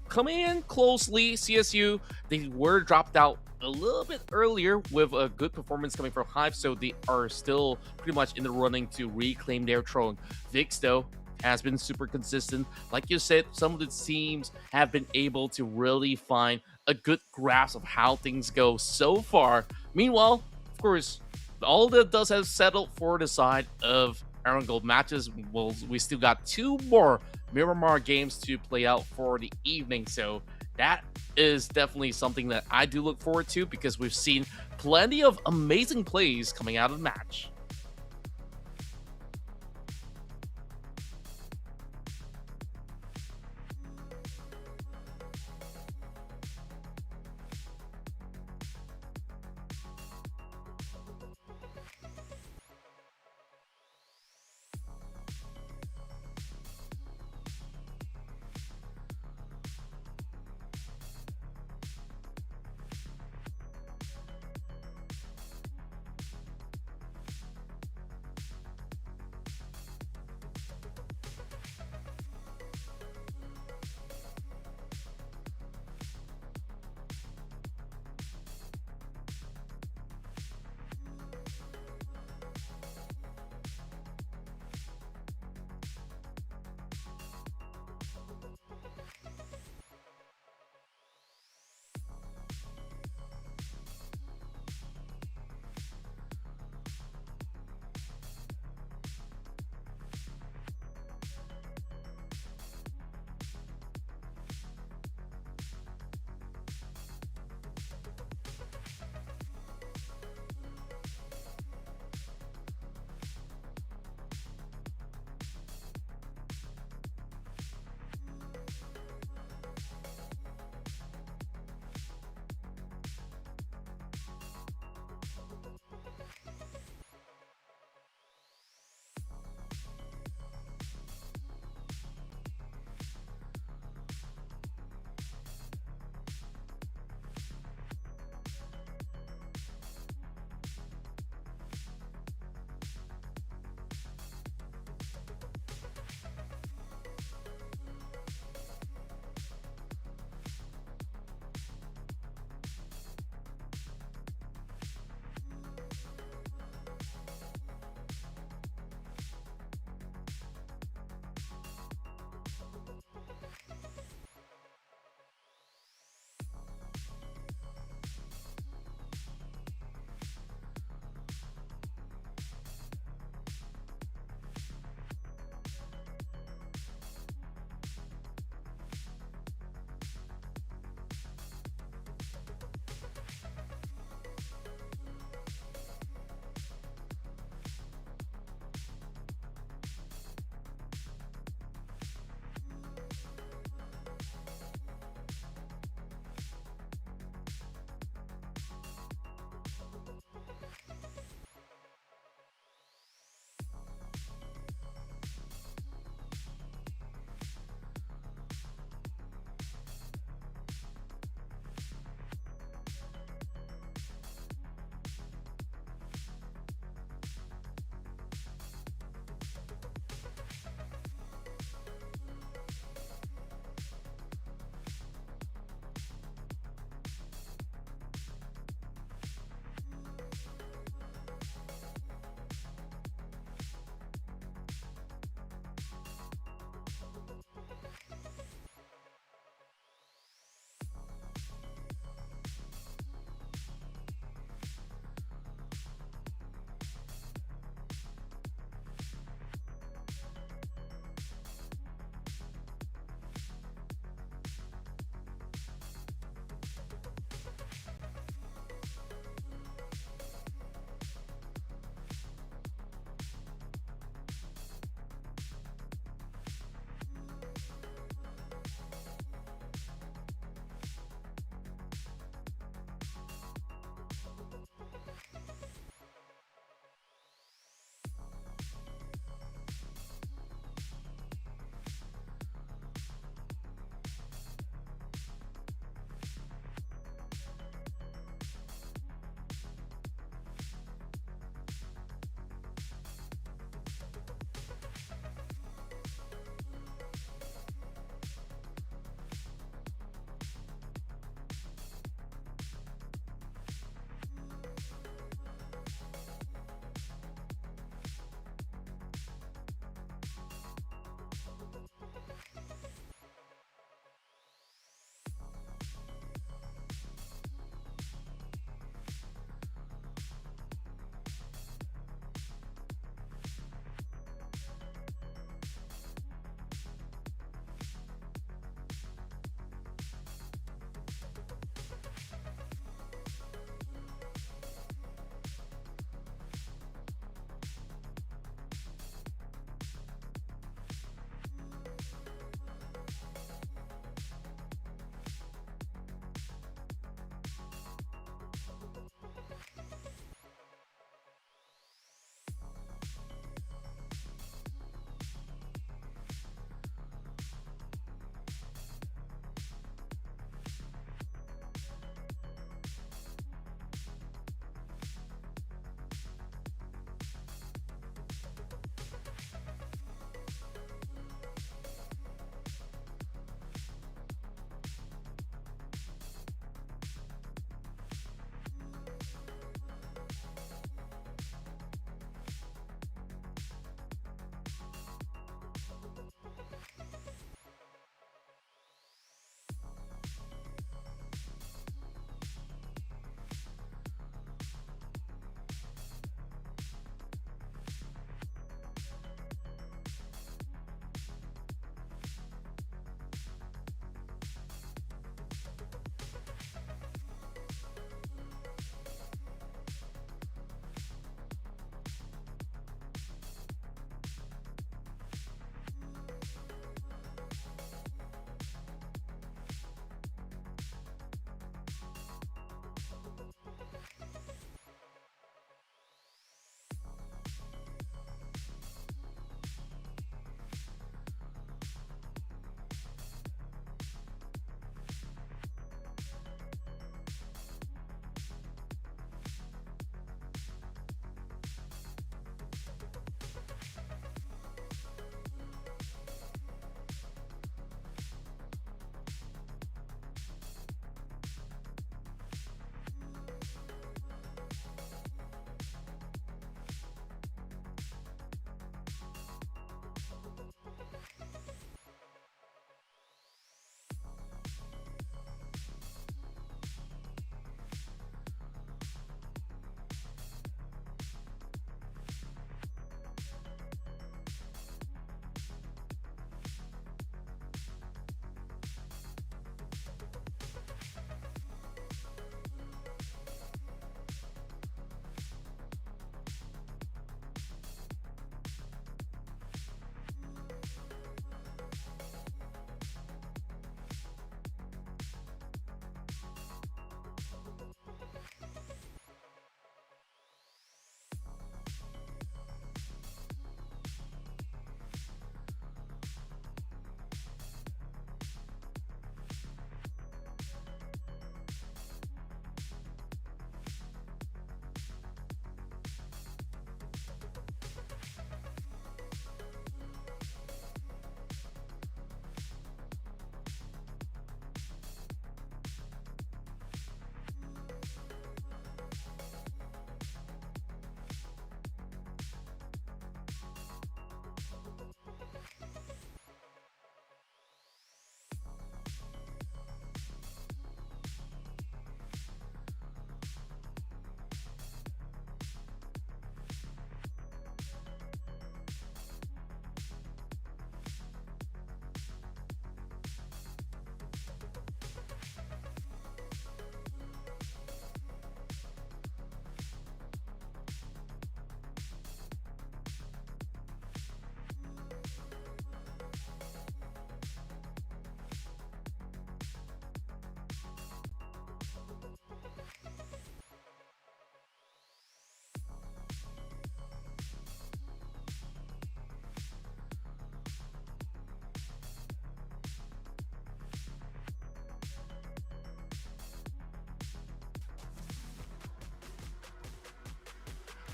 S5: coming in closely, CSU, they were dropped out a little bit earlier with a good performance coming from Hive, so they are still pretty much in the running to reclaim their throne. Vix, though, has been super consistent. Like you said, some of the teams have been able to really find a good grasp of how things go so far. Meanwhile, of course, all the dust has settled for the side of Iron Gold matches. Well, we still got 2 more Miramar games to play out for the evening, so that is definitely something that I do look forward to, because we've seen plenty of amazing plays coming out of the match.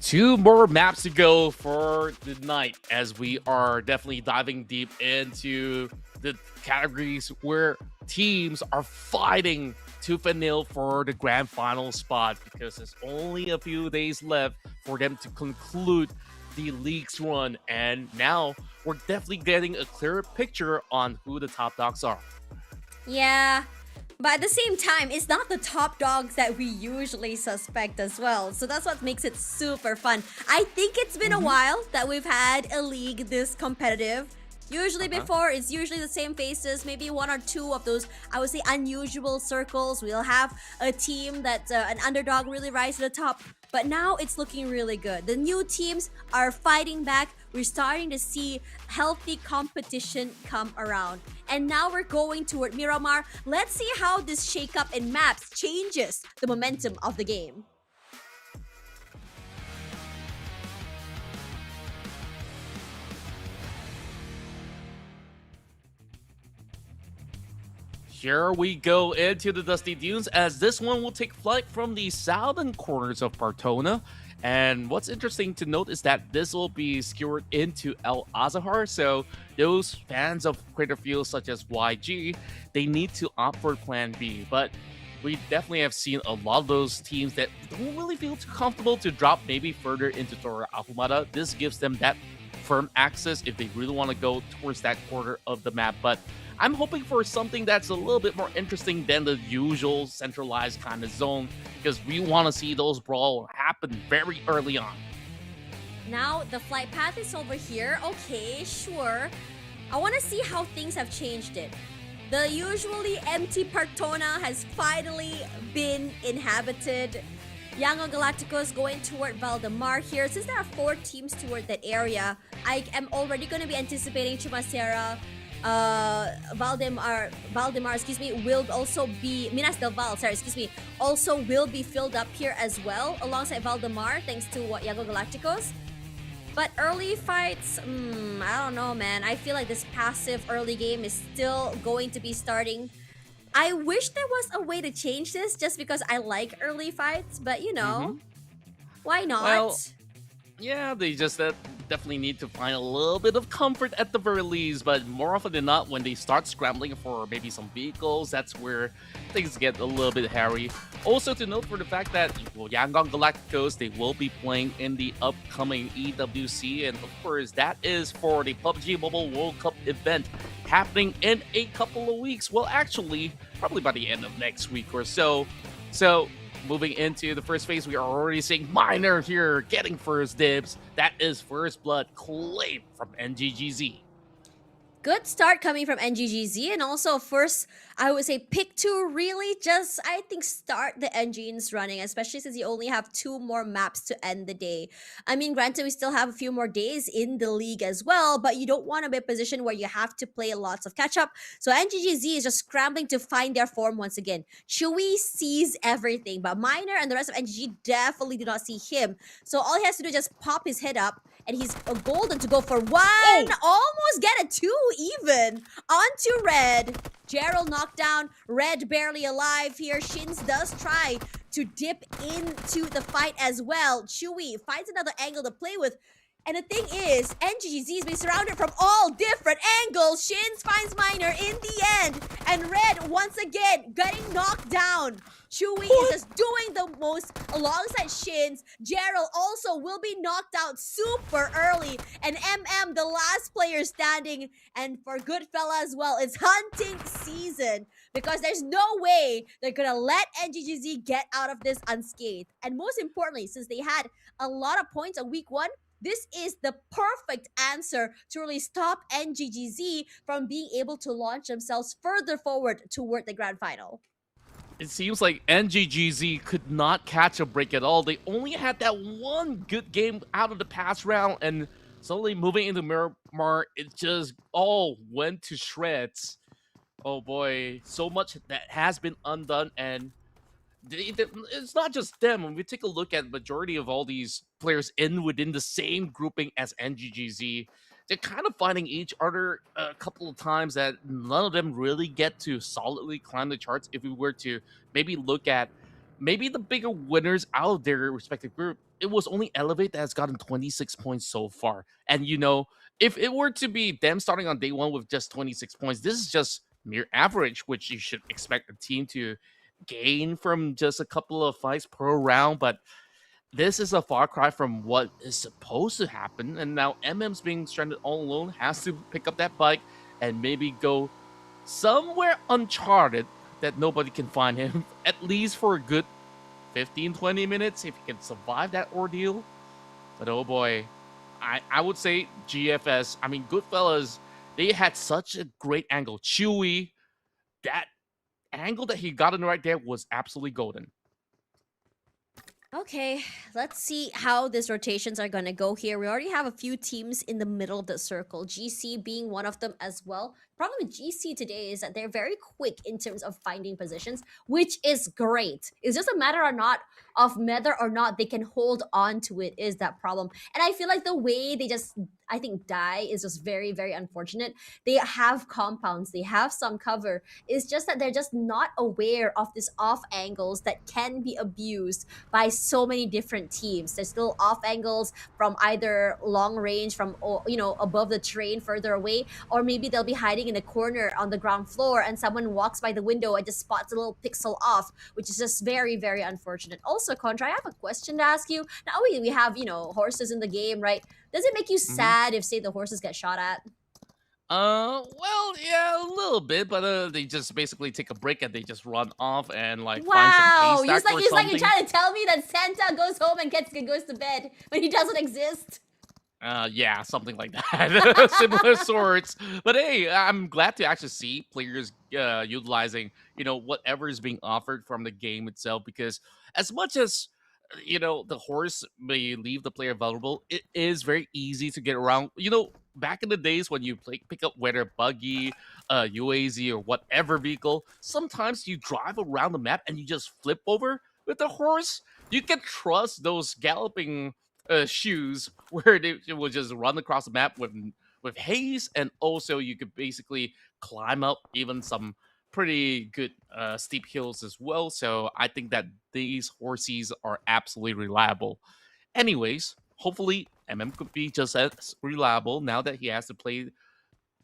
S5: 2 more maps to go for the night as we are definitely diving deep into the categories where teams are fighting tooth and nail for the grand final spot, because there's only a few days left for them to conclude the league's run, and now we're definitely getting a clearer picture on who the top dogs are.
S6: Yeah, but at the same time, it's not the top dogs that we usually suspect as well. So that's what makes it super fun. I think it's been a while that we've had a league this competitive. Usually before, it's usually the same faces, maybe 1 or 2 of those, I would say, unusual circles. We'll have a team that's an underdog really rise to the top. But now it's looking really good. The new teams are fighting back. We're starting to see healthy competition come around. And now we're going toward Miramar. Let's see how this shakeup in maps changes the momentum of the game.
S5: Here we go into the Dusty Dunes, as this one will take flight from the southern corners of Partona. And what's interesting to note is that this will be skewered into El Azahar, so those fans of Craterfield such as YG, they need to opt for Plan B. But we definitely have seen a lot of those teams that don't really feel too comfortable to drop maybe further into Tora Ahumada. This gives them that firm access if they really want to go towards that quarter of the map. But I'm hoping for something that's a little bit more interesting than the usual centralized kind of zone, because we want to see those brawls happen very early on.
S6: Now the flight path is over here. Okay, sure. I want to see how things have changed it. The usually empty Partona has finally been inhabited. Yangon Galacticos going toward Valdemar here. Since there are 4 teams toward that area, I am already going to be anticipating Chumacera, Valdemar, will also be, Minas del Val, also will be filled up here as well, alongside Valdemar, thanks to Yangon Galacticos. But early fights, I don't know, man. I feel like this passive early game is still going to be starting. I wish there was a way to change this, just because I like early fights, but you know, why not?
S5: Well, yeah, they just definitely need to find a little bit of comfort at the very least, but more often than not, when they start scrambling for maybe some vehicles, that's where things get a little bit hairy. Also to note for the fact that Yangon Galacticos, they will be playing in the upcoming EWC, and of course that is for the PUBG Mobile World Cup event happening in a couple of weeks. Well, actually, probably by the end of next week or so. So moving into the first phase, we are already seeing Miner here getting first dibs. That is first blood claim from NGGZ.
S6: Good start coming from NGGZ, and also first, I would say pick to really just, I think, start the engines running, especially since you only have 2 more maps to end the day. I mean, granted, we still have a few more days in the league as well, but you don't want to be in a position where you have to play lots of catch up. So NGGZ is just scrambling to find their form once again. Chewy sees everything, but Miner and the rest of NGG definitely do not see him. So all he has to do is just pop his head up, and he's golden to go for 1. Almost get a 2 even. Onto Red. Gerald knocked down. Red barely alive here. Shins does try to dip into the fight as well. Chewy finds another angle to play with. And the thing is, NGGZ is being surrounded from all different angles. Shins finds Miner in the end. And Red, once again, getting knocked down. Chewy is just doing the most alongside Shins. Gerald also will be knocked out super early. And MM, the last player standing. And for Goodfella as well, it's hunting season. Because there's no way they're going to let NGGZ get out of this unscathed. And most importantly, since they had a lot of points on week 1, this is the perfect answer to really stop NGGZ from being able to launch themselves further forward toward the grand final.
S5: It seems like NGGZ could not catch a break at all. They only had that one good game out of the past round, and suddenly moving into Miramar, it just all went to shreds. Oh boy, so much that has been undone, and it's not just them. When we take a look at majority of all these players within the same grouping as NGGZ, they're kind of finding each other a couple of times that none of them really get to solidly climb the charts. If we were to maybe look at maybe the bigger winners out of their respective group, it was only Elevate that has gotten 26 points so far. And if it were to be them starting on day one with just 26 points, this is just mere average, which you should expect a team to gain from just a couple of fights per round. But this is a far cry from what is supposed to happen. And now MM's being stranded all alone, has to pick up that bike and maybe go somewhere uncharted that nobody can find him, at least for a good 15-20 minutes, if he can survive that ordeal. But oh boy, I would say GFS, I mean, Goodfellas, they had such a great angle. Chewy, that angle that he got in right there was absolutely golden.
S6: Okay, let's see how these rotations are going to go here. We already have a few teams in the middle of the circle, GC being one of them as well. Problem with GC today is that they're very quick in terms of finding positions, which is great. It's just a matter or not of whether or not they can hold on to it is that problem. And I feel like the way they just, I think, die is just very, very unfortunate. They have compounds, they have some cover. It's just that they're just not aware of these off angles that can be abused by so many different teams. There's still off angles from either long range, from above the terrain further away, or maybe they'll be hiding in a corner on the ground floor and someone walks by the window and just spots a little pixel off, which is just very, very unfortunate. Also, Contra, I have a question to ask you. Now we have, horses in the game, right? Does it make you sad if, say, the horses get shot at?
S5: Well, yeah, a little bit, but they just basically take a break and they just run off and find some
S6: Wow,
S5: haystack
S6: it's like
S5: or
S6: you're
S5: something.
S6: trying to tell me that Santa goes home and goes to bed when he doesn't exist.
S5: Yeah, something like that. Similar sorts. But hey, I'm glad to actually see players utilizing, whatever is being offered from the game itself. Because as much as, the horse may leave the player vulnerable, it is very easy to get around. Back in the days when you pick up whether buggy, UAZ, or whatever vehicle, sometimes you drive around the map and you just flip over with the horse. You can trust those galloping shoes where they will just run across the map with haze, and also you could basically climb up even some pretty good steep hills as well. So I think that these horses are absolutely reliable. Anyways, hopefully could be just as reliable now that he has to play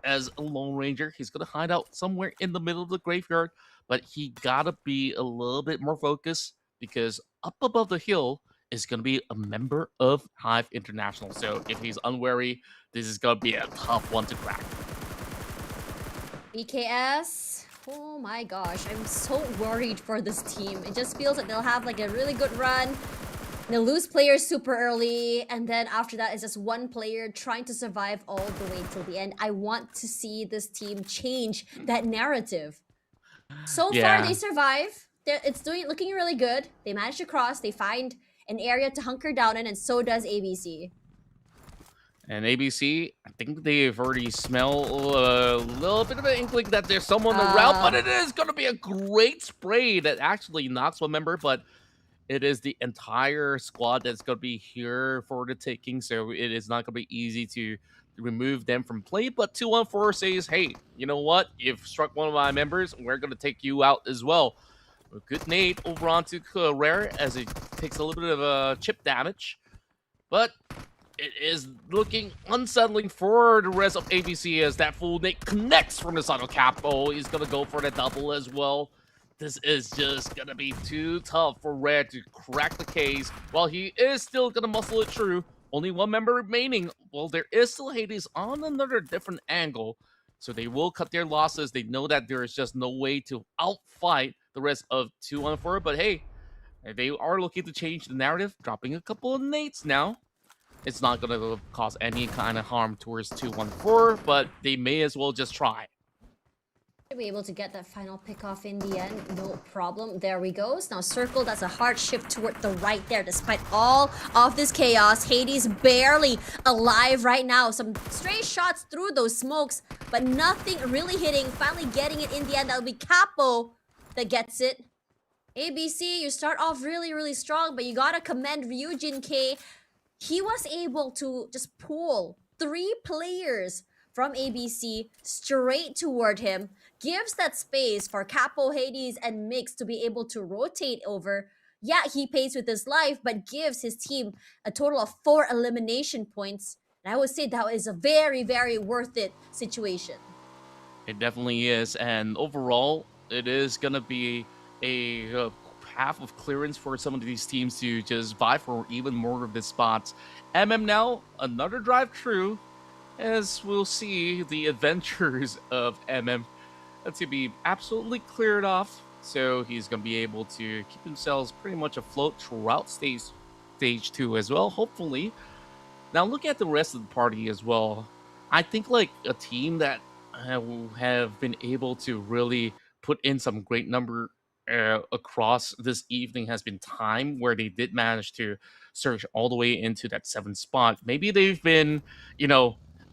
S5: as a Lone Ranger. He's gonna hide out somewhere in the middle of the graveyard, but he gotta be a little bit more focused because up above the hill is gonna be a member of Hive International. So if he's unwary, this is gonna be a tough one to crack.
S6: BKS, oh my gosh, I'm so worried for this team. It just feels like they'll have a really good run. They'll lose players super early, and then after that it's just one player trying to survive all the way till the end. I want to see this team change that narrative. So far, they survive. It's looking really good. They manage to cross. They find an area to hunker down in, and so does ABC.
S5: And ABC, I think they've already smelled a little bit of an inkling that there's someone around, but it is going to be a great spray that actually knocks one member, but it is the entire squad that's going to be here for the taking, so it is not going to be easy to remove them from play. But 214 says, hey, you know what? You've struck one of my members. We're going to take you out as well. A good nade over onto Rare as it takes a little bit of chip damage. But it is looking unsettling for the rest of ABC as that full nade connects from the side of Capo. He's going to go for the double as well. This is just going to be too tough for Rare to crack the case. While he is still going to muscle it through, only one member remaining. Well, there is still Hades on another different angle. So they will cut their losses. They know that there is just no way to outfight the rest of 214. But hey, they are looking to change the narrative, dropping a couple of nades now. It's not going to cause any kind of harm towards 214, but they may as well just try.
S6: To be able to get that final pick off in the end, no problem. There we go. Now Circle, that's a hard shift toward the right there. Despite all of this chaos, Hades barely alive right now. Some stray shots through those smokes, but nothing really hitting. Finally getting it in the end. That'll be Capo that gets it. ABC, you start off really, really strong, but you gotta commend Ryujin K. He was able to just pull 3 players from ABC straight toward him, gives that space for Capo, Hades, and Mix to be able to rotate over. Yeah, he pays with his life, but gives his team a total of 4 elimination points. And I would say that is a very, very worth it situation.
S5: It definitely is, and overall, it is gonna be a half of clearance for some of these teams to just vie for even more of the spots. Now, another drive through, as we'll see the adventures of That's gonna be absolutely cleared off, so he's gonna be able to keep himself pretty much afloat throughout stage 2 as well, hopefully. Now look at the rest of the party as well. I think like a team that have been able to really put in some great number across this evening has been Time, where they did manage to surge all the way into that 7th spot. Maybe they've been,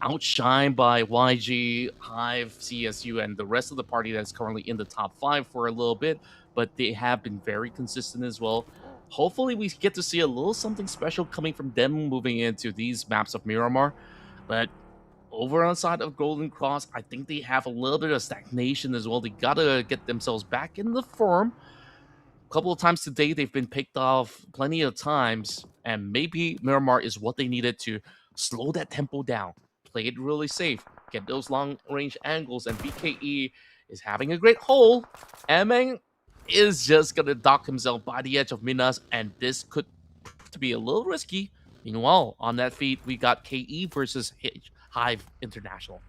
S5: outshined by YG, Hive, CSU, and the rest of the party that's currently in the top 5 for a little bit, but they have been very consistent as well. Hopefully, we get to see a little something special coming from them moving into these maps of Miramar. But over on the side of Golden Cross, I think they have a little bit of stagnation as well. They gotta get themselves back in the form. A couple of times today, they've been picked off plenty of times, and maybe Miramar is what they needed to slow that tempo down, play it really safe, get those long range angles, and BKE is having a great hole. Emeng is just gonna dock himself by the edge of Minas, and this could prove to be a little risky. Meanwhile, on that feed, we got KE versus Hive International.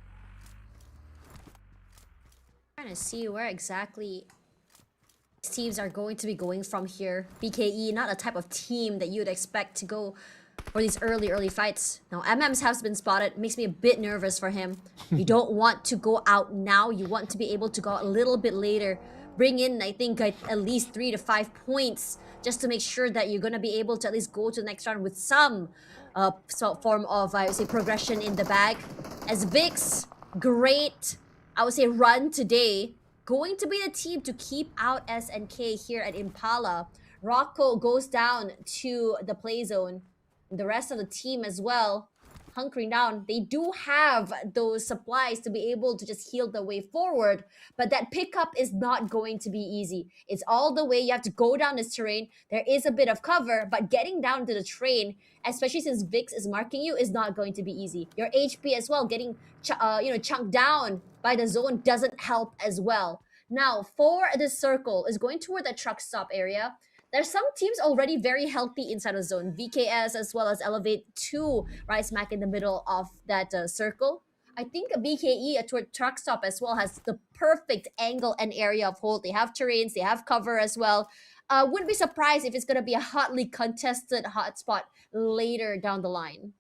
S6: Trying to see where exactly teams are going to be going from here. BKE, not a type of team that you would expect to go for these early fights. Now, MM's has been spotted. Makes me a bit nervous for him. You don't want to go out now. You want to be able to go out a little bit later. Bring in, I think, at least 3 to 5 points just to make sure that you're going to be able to at least go to the next round with some form of, I would say, progression in the bag. As Vix, great, I would say, run today. Going to be the team to keep out SNK here at Impala. Rocco goes down to the play zone. The rest of the team as well, hunkering down. They do have those supplies to be able to just heal the way forward, but that pickup is not going to be easy. It's all the way. You have to go down this terrain. There is a bit of cover, but getting down to the train, especially since Vix is marking you, is not going to be easy. Your HP as well, getting chunked down by the zone doesn't help as well. Now, for the circle, is going toward the truck stop area. There's some teams already very healthy inside the zone. VKS as well as Elevate 2 right smack in the middle of that circle. I think a BKE, a truck stop as well, has the perfect angle and area of hold. They have terrains, they have cover as well. Wouldn't be surprised if it's going to be a hotly contested hotspot later down the line.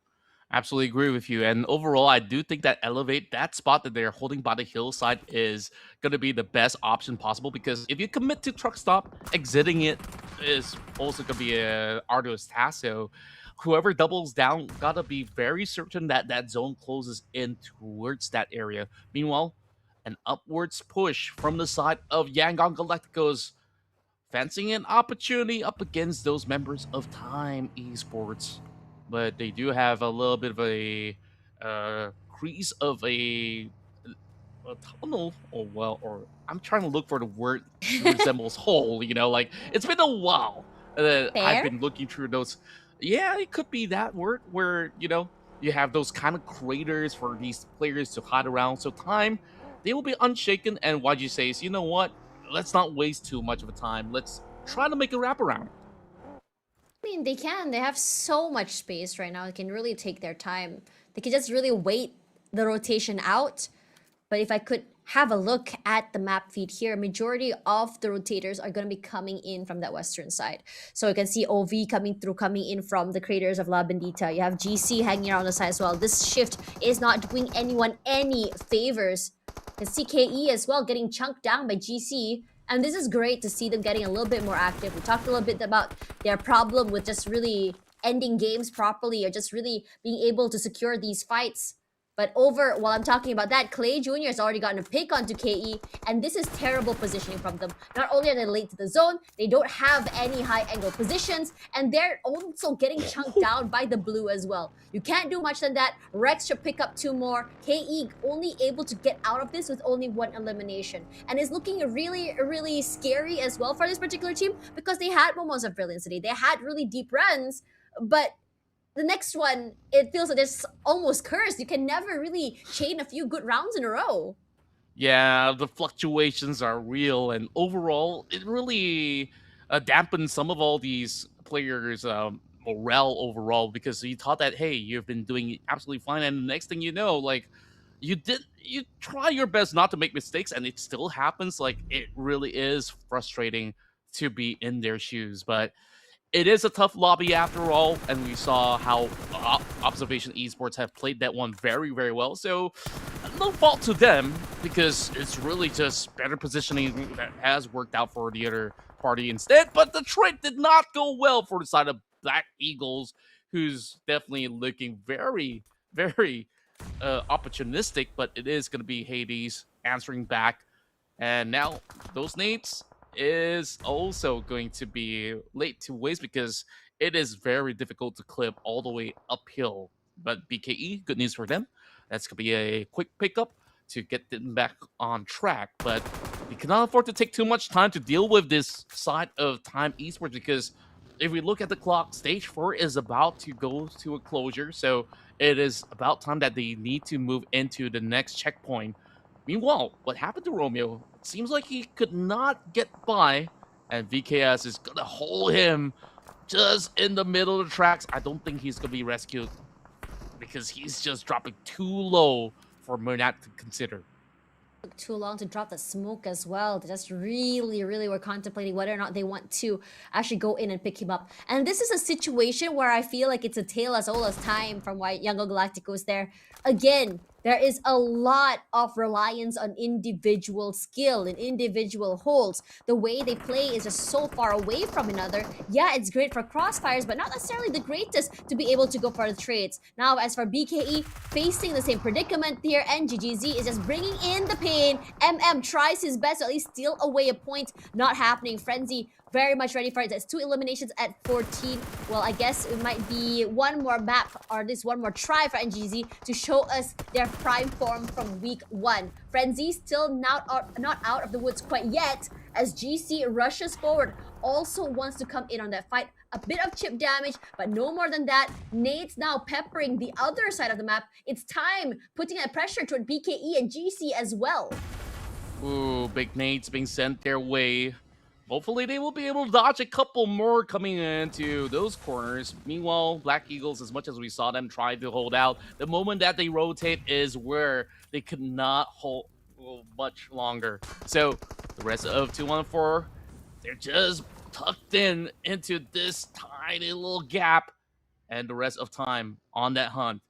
S5: Absolutely agree with you. And overall, I do think that Elevate, that spot that they're holding by the hillside, is going to be the best option possible, because if you commit to truck stop, exiting it is also going to be an arduous task. So whoever doubles down got to be very certain that that zone closes in towards that area. Meanwhile, an upwards push from the side of Yangon Galacticos, fancying an opportunity up against those members of Time Esports. But they do have a little bit of a crease of a tunnel, or I'm trying to look for the word that resembles hole. Like, it's been a while that I've been looking through those. Yeah, it could be that word where you have those kind of craters for these players to hide around. So Time, they will be unshaken, and YG says, you know what? Let's not waste too much of a time. Let's try to make a wraparound.
S6: I mean, they can. They have so much space right now. They can really take their time. They can just really wait the rotation out. But if I could have a look at the map feed here, majority of the rotators are going to be coming in from that western side. So you can see OV coming in from the craters of La Bendita. You have GC hanging around the side as well. This shift is not doing anyone any favors. You can see KE as well getting chunked down by GC. And this is great to see them getting a little bit more active. We talked a little bit about their problem with just really ending games properly, or just really being able to secure these fights. But while I'm talking about that, Clay Jr. has already gotten a pick onto KE, and this is terrible positioning from them. Not only are they late to the zone, they don't have any high angle positions, and they're also getting chunked down by the blue as well. You can't do much than that. Rex should pick up 2 more. KE only able to get out of this with only 1 elimination, and is looking really, really scary as well for this particular team because they had moments of brilliancy. They had really deep runs, but the next one, it feels like it's almost cursed. You can never really chain a few good rounds in a row.
S5: Yeah, the fluctuations are real, and overall, it really dampens some of all these players' morale overall because you thought that, hey, you've been doing absolutely fine, and the next thing you know, like, you try your best not to make mistakes, and it still happens. Like, it really is frustrating to be in their shoes, but it is a tough lobby after all, and we saw how Observation Esports have played that one very, very well. So, no fault to them because it's really just better positioning that has worked out for the other party instead. But the trade did not go well for the side of Black Eagles, who's definitely looking very, very opportunistic. But it is going to be Hades answering back, and now those nades is also going to be late to waste because it is very difficult to clip all the way uphill. But BKE, good news for them. That's going to be a quick pickup to get them back on track. But we cannot afford to take too much time to deal with this side of Time Esports because if we look at the clock, Stage 4 is about to go to a closure. So it is about time that they need to move into the next checkpoint. Meanwhile, what happened to Romeo? It seems like he could not get by, and VKS is gonna hold him just in the middle of the tracks. I don't think he's gonna be rescued because he's just dropping too low for Monat to consider.
S6: Took too long to drop the smoke as well. They just really were contemplating whether or not they want to actually go in and pick him up. And this is a situation where I feel like it's a tale as old as time from why Young Galacticos there. Again, there is a lot of reliance on individual skill and individual holds. The way they play is just so far away from another. Yeah, it's great for crossfires, but not necessarily the greatest to be able to go for the trades. Now, as for BKE, facing the same predicament here, and GGZ is just bringing in the pain. MM tries his best to at least steal away a point. Not happening. Frenzy very much ready for it. That's 2 eliminations at 14. Well, I guess it might be one more map or this one more try for NGZ to show us their prime form from week 1. Frenzy still not out of the woods quite yet as GC rushes forward. Also wants to come in on that fight. A bit of chip damage, but no more than that. Nate's now peppering the other side of the map. It's time, putting that pressure toward BKE and GC as well.
S5: Ooh, big nades being sent their way. Hopefully they will be able to dodge a couple more coming into those corners. Meanwhile, Black Eagles, as much as we saw them try to hold out, the moment that they rotate is where they could not hold much longer. So the rest of 214, they're just tucked in into this tiny little gap, and the rest of time on that hunt.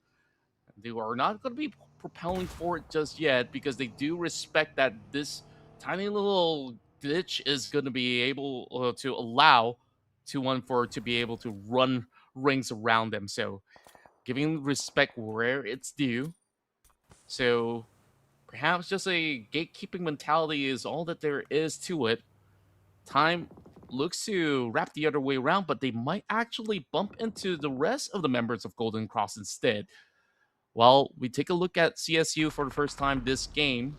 S5: They are not going to be propelling forward just yet because they do respect that this tiny little ditch is going to be able to allow 214 to be able to run rings around them. So giving respect where it's due. So perhaps just a gatekeeping mentality is all that there is to it. Time looks to wrap the other way around, but they might actually bump into the rest of the members of Golden Cross instead. While we take a look at CSU for the first time this game,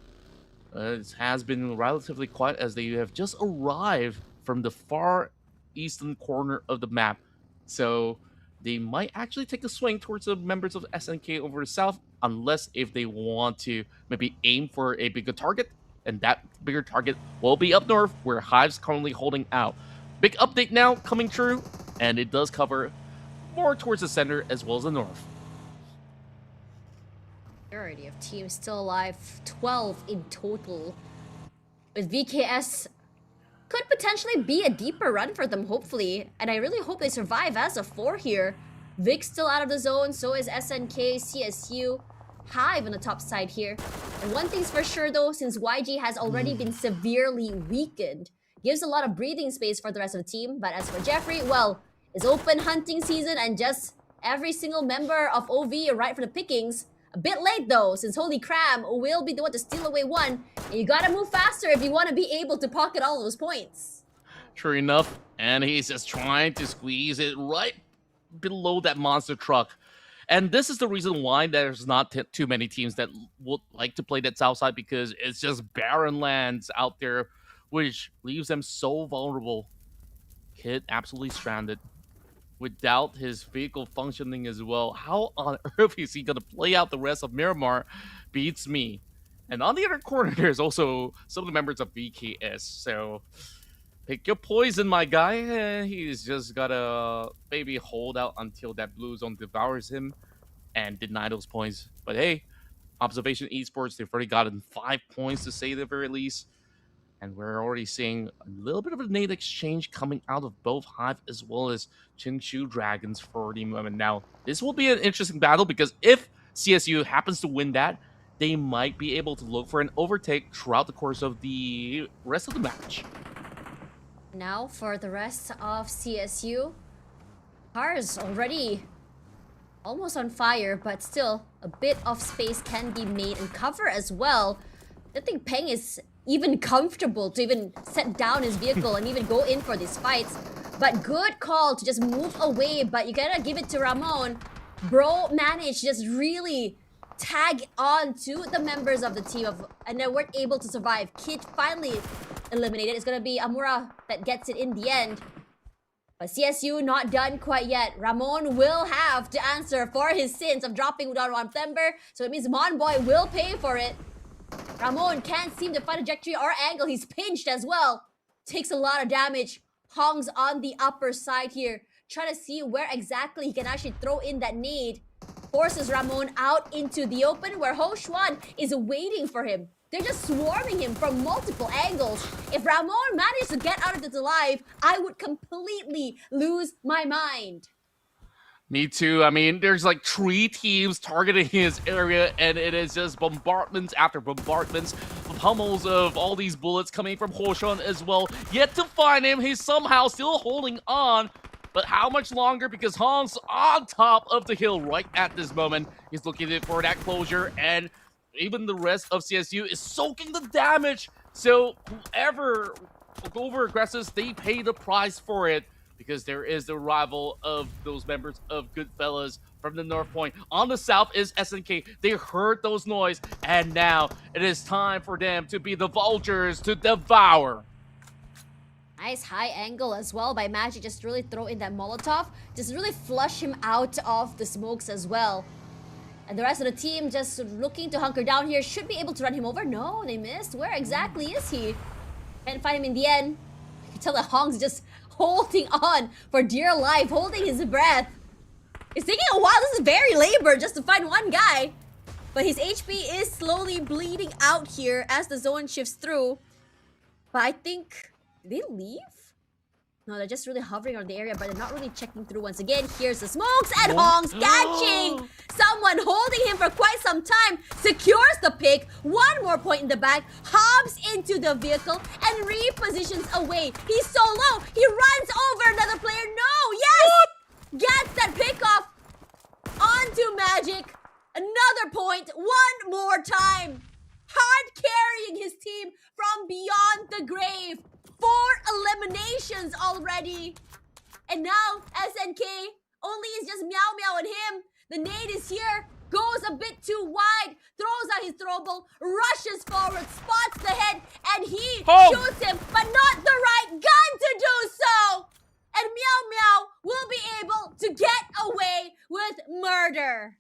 S5: it has been relatively quiet as they have just arrived from the far eastern corner of the map. So they might actually take a swing towards the members of SNK over the south, unless if they want to maybe aim for a bigger target, and that bigger target will be up north where Hive's currently holding out. Big update now coming true, and it does cover more towards the center as well as the north.
S6: Majority of teams still alive, 12 in total. With VKS could potentially be a deeper run for them, hopefully. And I really hope they survive as a 4 here. Vic's still out of the zone, so is SNK, CSU, Hive on the top side here. And one thing's for sure though, since YG has already been severely weakened, gives a lot of breathing space for the rest of the team. But as for Jeffrey, well, it's open hunting season and just every single member of OV right for the pickings. A bit late though, since Holy Cram will be the one to steal away one. And you gotta move faster if you want to be able to pocket all those points.
S5: True enough, and he's just trying to squeeze it right below that monster truck. And this is the reason why there's not too many teams that would like to play that south side, because it's just barren lands out there, which leaves them so vulnerable. Kid absolutely stranded without his vehicle functioning as well. How on earth is he going to play out the rest of Miramar beats me. And on the other corner, there's also some of the members of VKS. So pick your poison, my guy. He's just got to maybe hold out until that blue zone devours him and deny those points. But hey, Observation Esports, they've already gotten 5 points to say the very least. And we're already seeing a little bit of a nade exchange coming out of both Hive as well as Qingshu Dragons for the moment. Now, this will be an interesting battle, because if CSU happens to win that, they might be able to look for an overtake throughout the course of the rest of the match.
S6: Now for the rest of CSU. Cars already almost on fire, but still a bit of space can be made and cover as well. I think Peng is even comfortable to even set down his vehicle and even go in for these fights. But good call to just move away, but you gotta give it to Ramon. Bro managed to just really tag on to the members of the team and they weren't able to survive. Kid finally eliminated. It's gonna be Amura that gets it in the end. But CSU not done quite yet. Ramon will have to answer for his sins of dropping down on Thember, so it means Monboy will pay for it. Ramon can't seem to find a trajectory or angle. He's pinched as well. Takes a lot of damage. Hong's on the upper side here. Trying to see where exactly he can actually throw in that nade. Forces Ramon out into the open where Ho Xuan is waiting for him. They're just swarming him from multiple angles. If Ramon managed to get out of this alive, I would completely lose my mind.
S5: Me too. I mean, there's like 3 teams targeting his area, and it is just bombardments after bombardments of pummels of all these bullets coming from Hoshan as well. Yet to find him, he's somehow still holding on. But how much longer? Because Han's on top of the hill right at this moment. He's looking for that closure, and even the rest of CSU is soaking the damage. So whoever over-aggresses, they pay the price for it. Because there is the arrival of those members of Goodfellas from the North Point. On the south is SNK. They heard those noise, and now it is time for them to be the vultures to devour.
S6: Nice high angle as well by Magic. Just really throw in that Molotov. Just really flush him out of the smokes as well. And the rest of the team just looking to hunker down here. Should be able to run him over. No, they missed. Where exactly is he? Can't find him in the end. You can tell that Hong's just holding on for dear life, holding his breath. It's taking a while. This is very labor just to find one guy. But his HP is slowly bleeding out here as the zone shifts through. But I think, did they leave? No, they're just really hovering on the area, but they're not really checking through once again. Here's the smokes, and Hong's catching someone holding him for quite some time. Secures the pick. 1 more point in the bag. Hops into the vehicle and repositions away. He's so low. He runs over another player. No, yes! What? Gets that pick off onto Magic. Another point. 1 more time. Hard carrying his team from beyond the grave. 4 eliminations already. And now SNK only is just Meow Meow and him. The nade is here. Goes a bit too wide. Throws out his throwable. Rushes forward. Spots the head. And he shoots him. But not the right gun to do so. And Meow Meow will be able to get away with murder.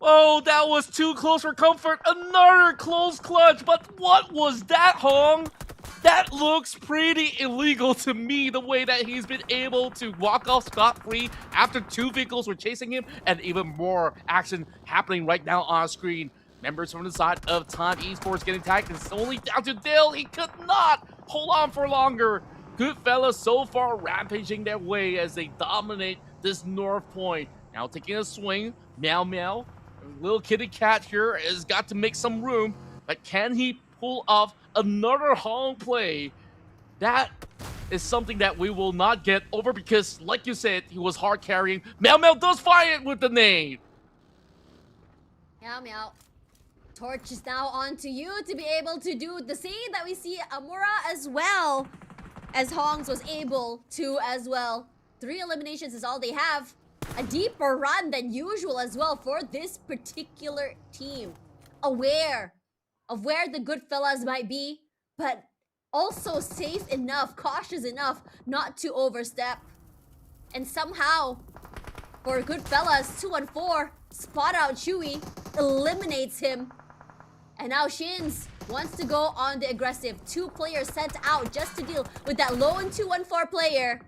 S5: Oh, that was too close for comfort. Another close clutch. But what was that, Hong? That looks pretty illegal to me, the way that he's been able to walk off scot-free after 2 vehicles were chasing him, and even more action happening right now on screen. Members from the side of Time Esports getting tagged. It's only down to Dale. He could not hold on for longer. Goodfellas so far rampaging their way as they dominate this North Point. Now taking a swing. Meow Meow. Little kitty cat here has got to make some room. But can he pull off another Hong play? That is something that we will not get over, because, like you said, he was hard carrying. Meow Meow does fire it with the nade.
S6: Meow meow. Torch is now on to you to be able to do the same that we see Amura as well. As Hongs was able to as well. 3 eliminations is all they have. A deeper run than usual as well for this particular team. Aware of where the good fellas might be, but also safe enough, cautious enough not to overstep. And somehow, for Goodfellas, 2-4, spot out Chewy, eliminates him. And now Shins wants to go on the aggressive. 2 players sent out just to deal with that lone 2-1-4 player.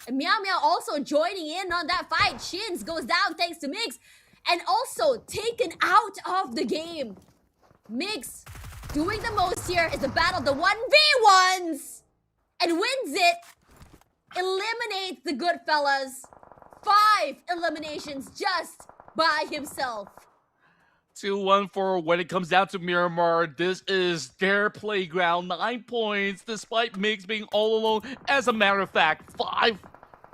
S6: And Meow Meow also joining in on that fight. Shins goes down thanks to Mix. And also taken out of the game. Mix doing the most here is the battle of the 1v1s. And wins it. Eliminates the Goodfellas. 5 eliminations just by himself.
S5: 2-1-4 when it comes down to Miramar. This is their playground. 9 points despite Mix being all alone. As a matter of fact, 5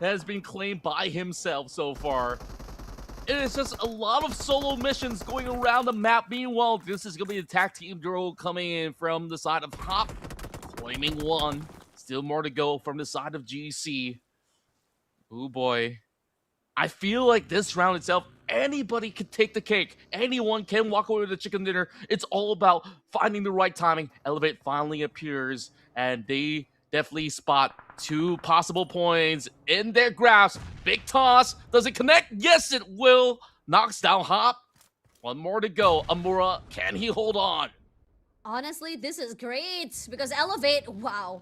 S5: has been claimed by himself so far. It is just a lot of solo missions going around the map. Meanwhile, this is going to be the tag team duo coming in from the side of Hop, claiming 1. Still more to go from the side of GC. Oh boy. I feel like this round itself, anybody can take the cake. Anyone can walk away with a chicken dinner. It's all about finding the right timing. Elevate finally appears, and they definitely spot 2 possible points in their grasp. Big toss. Does it connect? Yes, it will. Knocks down Hop. 1 more to go. Amura, can he hold on?
S6: Honestly, this is great because Elevate, wow,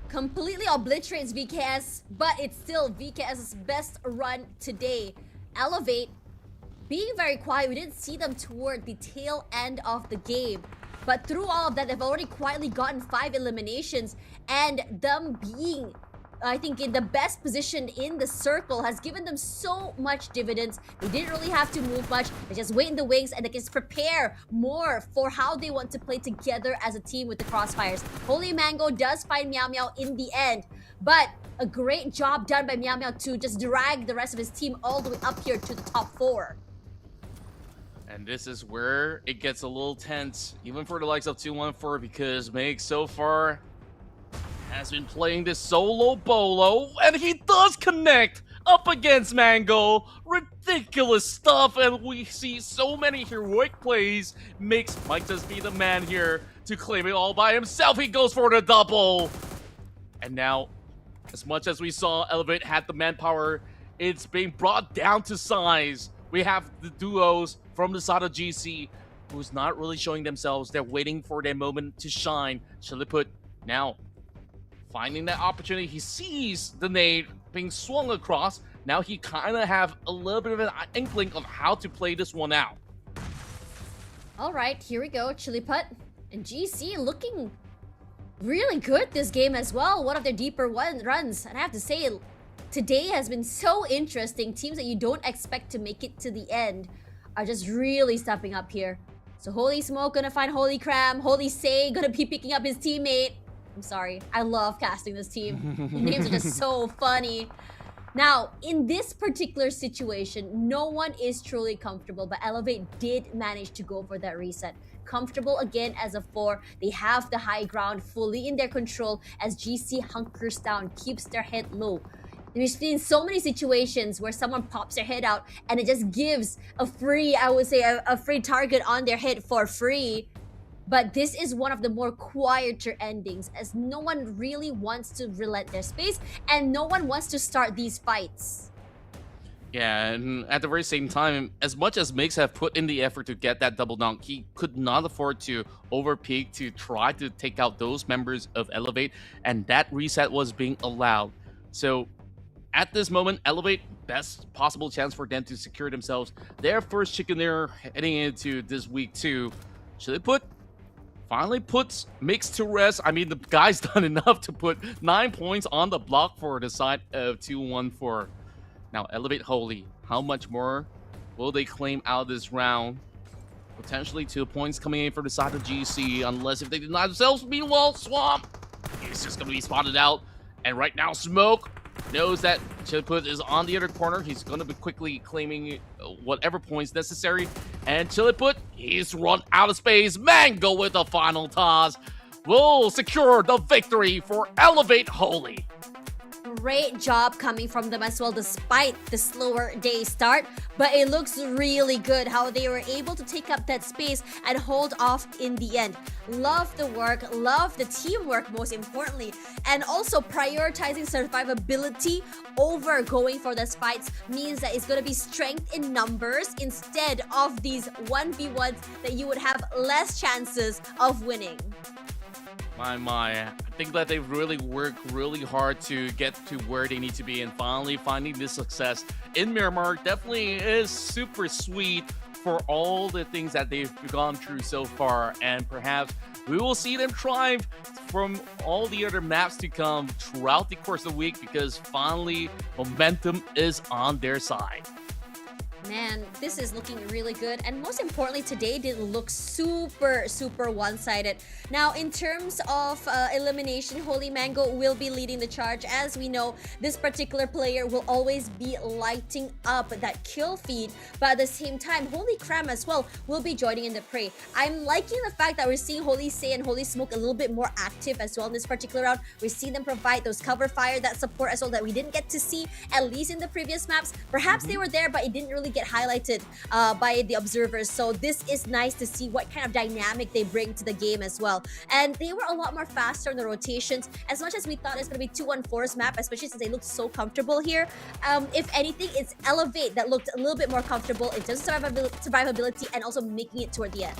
S6: completely obliterates VKS, but it's still VKS's best run today. Elevate being very quiet. We didn't see them toward the tail end of the game, but through all of that, they've already quietly gotten 5 eliminations, and them being, I think, in the best position in the circle has given them so much dividends. They didn't really have to move much. They just wait in the wings and they can prepare more for how they want to play together as a team with the Crossfires. Holy Mango does find Meow Meow in the end, but a great job done by Meow Meow to just drag the rest of his team all the way up here to the top 4.
S5: And this is where it gets a little tense, even for the likes of 2-1-4, because Meg so far has been playing this solo bolo, and he does connect up against Mango. Ridiculous stuff, and we see so many heroic plays. Mix might just be the man here to claim it all by himself. He goes for the double. And now, as much as we saw Elevate had the manpower, it's being brought down to size. We have the duos from the side of GC who's not really showing themselves. They're waiting for their moment to shine. Chiliput now finding that opportunity. He sees the nade being swung across. Now he kind of have a little bit of an inkling of how to play this one out.
S6: All right, here we go. Chiliput and GC looking really good this game as well. One of their deeper runs. And I have to say, today has been so interesting. Teams that you don't expect to make it to the end are just really stepping up here. So Holy Smoke gonna find Holy Cram. Holy Say gonna be picking up his teammate. I'm sorry. I love casting this team. The names are just so funny. Now, in this particular situation, no one is truly comfortable, but Elevate did manage to go for that reset. Comfortable again as a 4. They have the high ground fully in their control as GC hunkers down, keeps their head low. We've seen so many situations where someone pops their head out and it just gives a free, I would say, a free target on their head for free. But this is one of the more quieter endings as no one really wants to relent their space and no one wants to start these fights.
S5: Yeah, and at the very same time, as much as Mix have put in the effort to get that double dunk, he could not afford to overpeak to try to take out those members of Elevate, and that reset was being allowed. So at this moment, Elevate, best possible chance for them to secure themselves their first chicken dinner heading into this week 2. Should they finally puts Mix to rest? I mean, the guy's done enough to put 9 points on the block for the side of 2-1-4. Now, Elevate Holy, how much more will they claim out of this round? Potentially 2 points coming in for the side of GC, unless if they deny themselves. Meanwhile, Swamp is just going to be spotted out. And right now, Smoke knows that Chiliput is on the other corner. He's going to be quickly claiming whatever points necessary. And Chiliput, he's run out of space. Mango with the final toss will secure the victory for Elevate Holy.
S6: Great job coming from them as well, despite the slower day start. But it looks really good how they were able to take up that space and hold off in the end. Love the work, love the teamwork most importantly, and also prioritizing survivability over going for those fights means that it's going to be strength in numbers instead of these 1v1s that you would have less chances of winning.
S5: My. I think that they've really worked really hard to get to where they need to be, and finally finding this success in Miramar definitely is super sweet for all the things that they've gone through so far, and perhaps we will see them triumph from all the other maps to come throughout the course of the week, because finally momentum is on their side.
S6: Man, this is looking really good, and most importantly, today didn't look super one-sided. Now, in terms of elimination, Holy Mango will be leading the charge. As we know, this particular player will always be lighting up that kill feed, but at the same time, Holy Cram as well will be joining in the prey. I'm liking the fact that we're seeing Holy Say and Holy Smoke a little bit more active as well in this particular round. We see them provide those cover fire, that support as well that we didn't get to see, at least in the previous maps. Perhaps they were there, but it didn't really get highlighted by the observers. So this is nice to see what kind of dynamic they bring to the game as well. And they were a lot more faster in the rotations. As much as we thought it's going to be 2-1-4's map, especially since they looked so comfortable here, if anything, it's Elevate that looked a little bit more comfortable in terms of survivability and also making it toward the end.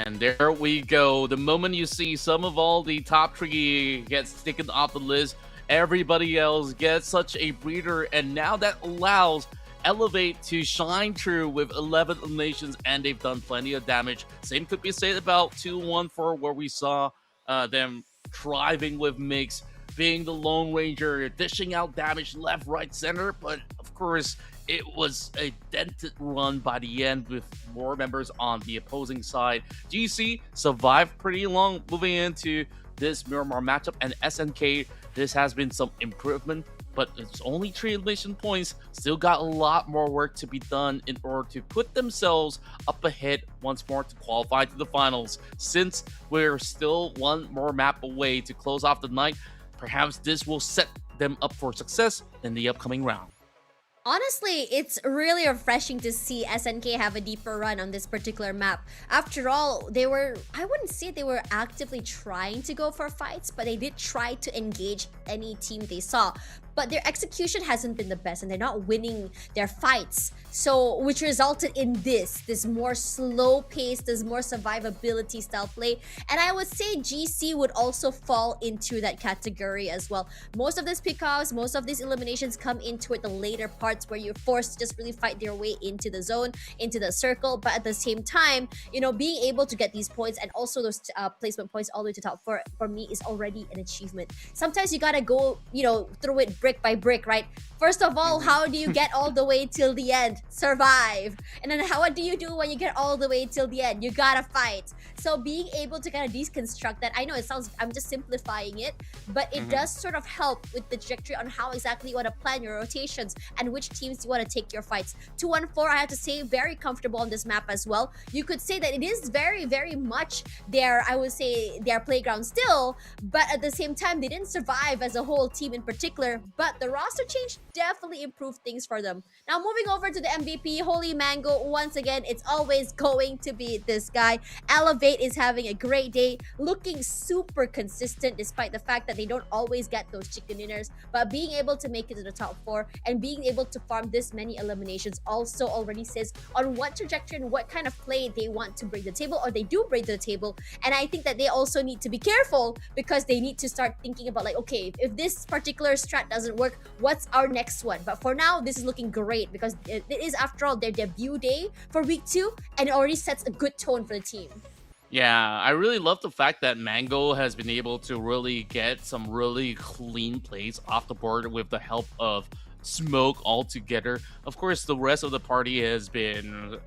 S5: And there we go. The moment you see some of all the top 3 gets taken off the list, everybody else gets such a breather, and now that allows Elevate to shine through with 11 eliminations, and they've done plenty of damage. Same could be said about 2-1-4, where we saw them thriving with Mix, being the Lone Ranger, dishing out damage left, right, center, but of course, it was a dented run by the end with more members on the opposing side. GC survived pretty long moving into this Miramar matchup, and SNK, this has been some improvement, but it's only 3 elimination points. Still got a lot more work to be done in order to put themselves up ahead once more to qualify to the finals. Since we're still one more map away to close off the night, perhaps this will set them up for success in the upcoming round.
S6: Honestly, it's really refreshing to see SNK have a deeper run on this particular map. After all, I wouldn't say they were actively trying to go for fights, but they did try to engage any team they saw. but their execution hasn't been the best, and they're not winning their fights. So, which resulted in this more slow pace, this more survivability style play. And I would say GC would also fall into that category as well. Most of these pickoffs, most of these eliminations come into it the later parts where you're forced to just really fight their way into the zone, into the circle. But at the same time, you know, being able to get these points and also those placement points all the way to top four for me is already an achievement. Sometimes you gotta go, you know, through it brick by brick, right? First of all, how do you get all the way till the end? Survive. And then what do you do when you get all the way till the end? You gotta fight. So being able to kind of deconstruct that, I know it sounds, I'm just simplifying it, but it does sort of help with the trajectory on how exactly you want to plan your rotations and which teams you want to take your fights. 2-1-4, I have to say, very comfortable on this map as well. You could say that it is very, very much their, I would say, their playground still, but at the same time, they didn't survive as a whole team in particular, but the roster change definitely improved things for them. Now, moving over to the MVP, Holy Mango, once again, it's always going to be this guy. Elevate is having a great day, looking super consistent despite the fact that they don't always get those chicken dinners, but being able to make it to the top four and being able to farm this many eliminations also already says on what trajectory and what kind of play they want to bring to the table, or they do bring to the table. And I think that they also need to be careful because they need to start thinking about like, okay, if this particular strat doesn't work, what's our next one? But for now, this is looking great because it is, after all, their debut day for week 2, and it already sets a good tone for the team.
S5: Yeah, I really love the fact that Mango has been able to really get some really clean plays off the board with the help of Smoke altogether. Of course, the rest of the party has been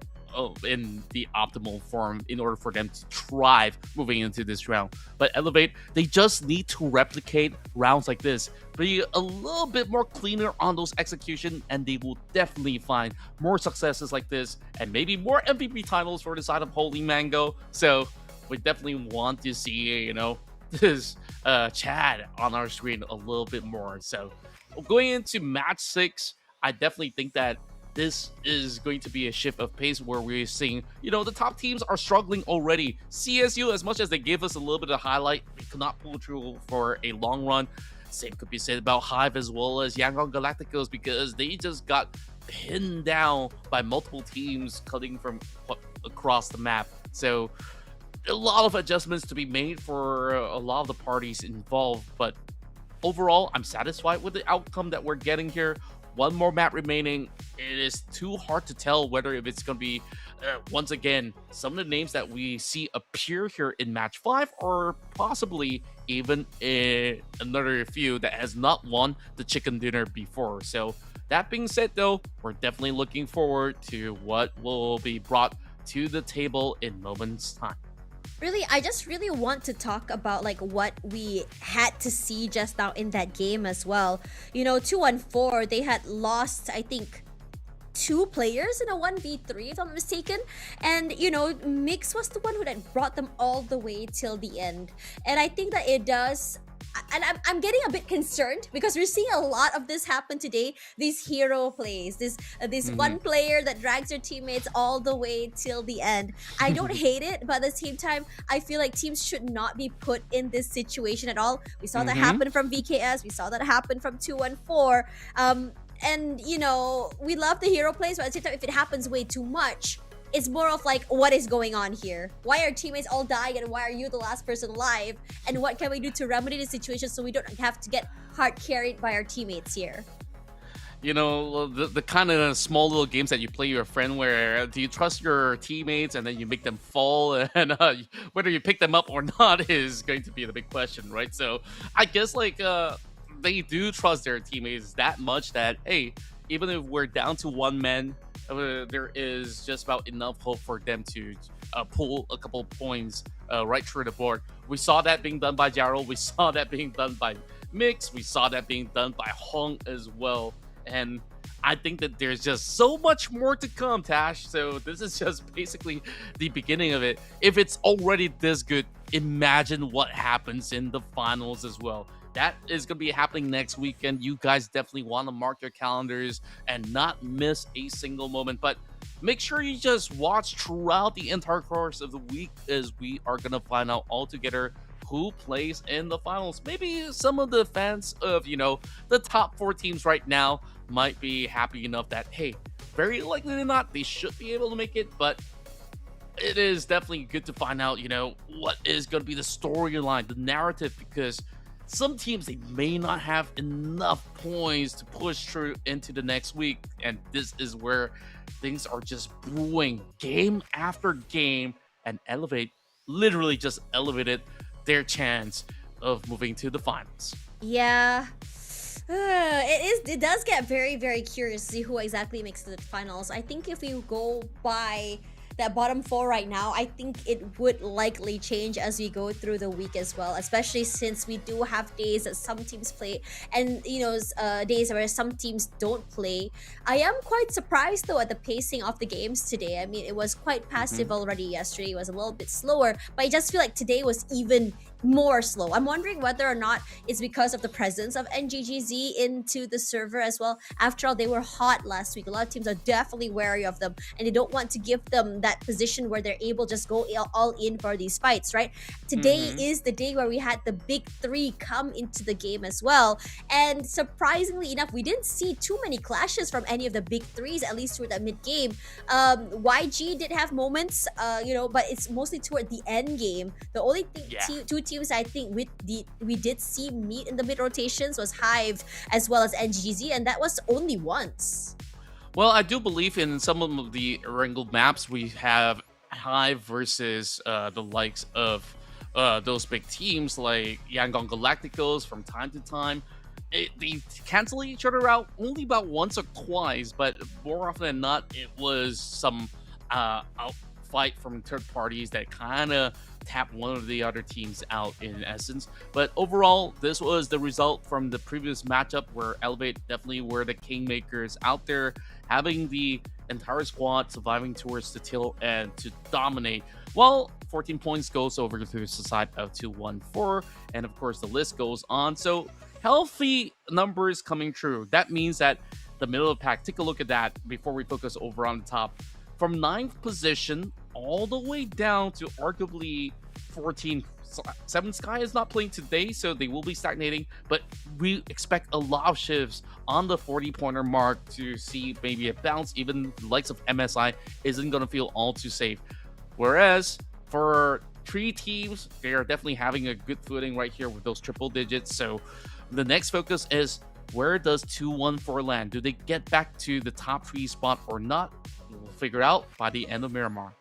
S5: in the optimal form in order for them to thrive moving into this round. But Elevate, they just need to replicate rounds like this, be a little bit more cleaner on those execution, and they will definitely find more successes like this and maybe more MVP titles for the side of Holy Mango. So we definitely want to see, you know, this Chad on our screen a little bit more. So going into match 6, I definitely think that this is going to be a shift of pace where we're seeing, you know, the top teams are struggling already. CSU, as much as they gave us a little bit of highlight, they could not pull through for a long run. Same could be said about Hive as well as Yangon Galacticos, because they just got pinned down by multiple teams cutting from across the map. So a lot of adjustments to be made for a lot of the parties involved, but overall, I'm satisfied with the outcome that we're getting here. One more map remaining. It is too hard to tell whether if it's going to be, once again, some of the names that we see appear here in match 5, or possibly even another few that has not won the chicken dinner before. So that being said, though, we're definitely looking forward to what will be brought to the table in moments' time.
S6: Really, I just really want to talk about like what we had to see just now in that game as well. You know, 2-1-4, they had lost, I think, 2 players in a 1v3, if I'm not mistaken. And, you know, Mix was the one who had brought them all the way till the end. And I think that it does... And I'm getting a bit concerned because we're seeing a lot of this happen today. These hero plays, this one player that drags their teammates all the way till the end. I don't hate it, but at the same time, I feel like teams should not be put in this situation at all. We saw that happen from VKS. We saw that happen from 2-1-4. And, you know, we love the hero plays, but at the same time, if it happens way too much, it's more of like, what is going on here? Why are teammates all dying and why are you the last person alive? And what can we do to remedy the situation so we don't have to get hard carried by our teammates here?
S5: You know, the kind of small little games that you play with your friend where do you trust your teammates and then you make them fall, and whether you pick them up or not is going to be the big question, right? So I guess like they do trust their teammates that much that, hey, even if we're down to 1 man, there is just about enough hope for them to pull a couple points right through the board. We saw that being done by Jarrell. We saw that being done by Mix. We saw that being done by Hong as well. And I think that there's just so much more to come, Tash. So this is just basically the beginning of it. If it's already this good, imagine what happens in the finals as well. That is going to be happening next weekend. You guys definitely want to mark your calendars and not miss a single moment. But make sure you just watch throughout the entire course of the week, as we are going to find out all together who plays in the finals. Maybe some of the fans of, the top 4 teams right now might be happy enough that, hey, very likely than not, they should be able to make it, but it is definitely good to find out, what is going to be the storyline, the narrative, because some teams, they may not have enough points to push through into the next week, and this is where things are just brewing game after game, and literally just elevated their chance of moving to the finals.
S6: Yeah. It does get very, very curious to see who exactly makes the finals. I think if you go by that bottom 4 right now, I think it would likely change as we go through the week as well, especially since we do have days that some teams play and days where some teams don't play. I am quite surprised though at the pacing of the games today. I mean, it was quite passive already yesterday. It was a little bit slower, but I just feel like today was even more slow. I'm wondering whether or not it's because of the presence of NGGZ into the server as well. After all, they were hot last week. A lot of teams are definitely wary of them, and they don't want to give them that position where they're able to just go all in for these fights, right? Today is the day where we had the big 3 come into the game as well, and surprisingly enough, we didn't see too many clashes from any of the big 3s, at least toward that mid game. YG did have moments, but it's mostly toward the end game. The only thing, 2 teams I think we did see meet in the mid rotations was Hive as well as NGZ, and that was only once.
S5: Well, I do believe in some of the wrangled maps we have Hive versus the likes of those big teams like Yangon Galacticos from time to time. They cancel each other out only about once or twice, but more often than not, it was some outfight from third parties that kind of tap one of the other teams out in essence. But overall, this was the result from the previous matchup where Elevate definitely were the kingmakers out there, having the entire squad surviving towards the tail end to dominate, while 14 points goes over to the side of 2-1-4, and of course the list goes on. So healthy numbers coming true. That means that the middle of the pack, take a look at that before we focus over on the top. From 9th position all the way down to arguably 14. 7 Sky is not playing today, so they will be stagnating, but we expect a lot of shifts on the 40-pointer mark to see maybe a bounce. Even the likes of MSI isn't going to feel all too safe. Whereas for 3 teams, they are definitely having a good footing right here with those triple digits. So the next focus is, where does 2-1-4 land? Do they get back to the top 3 spot or not? We'll figure out by the end of Miramar.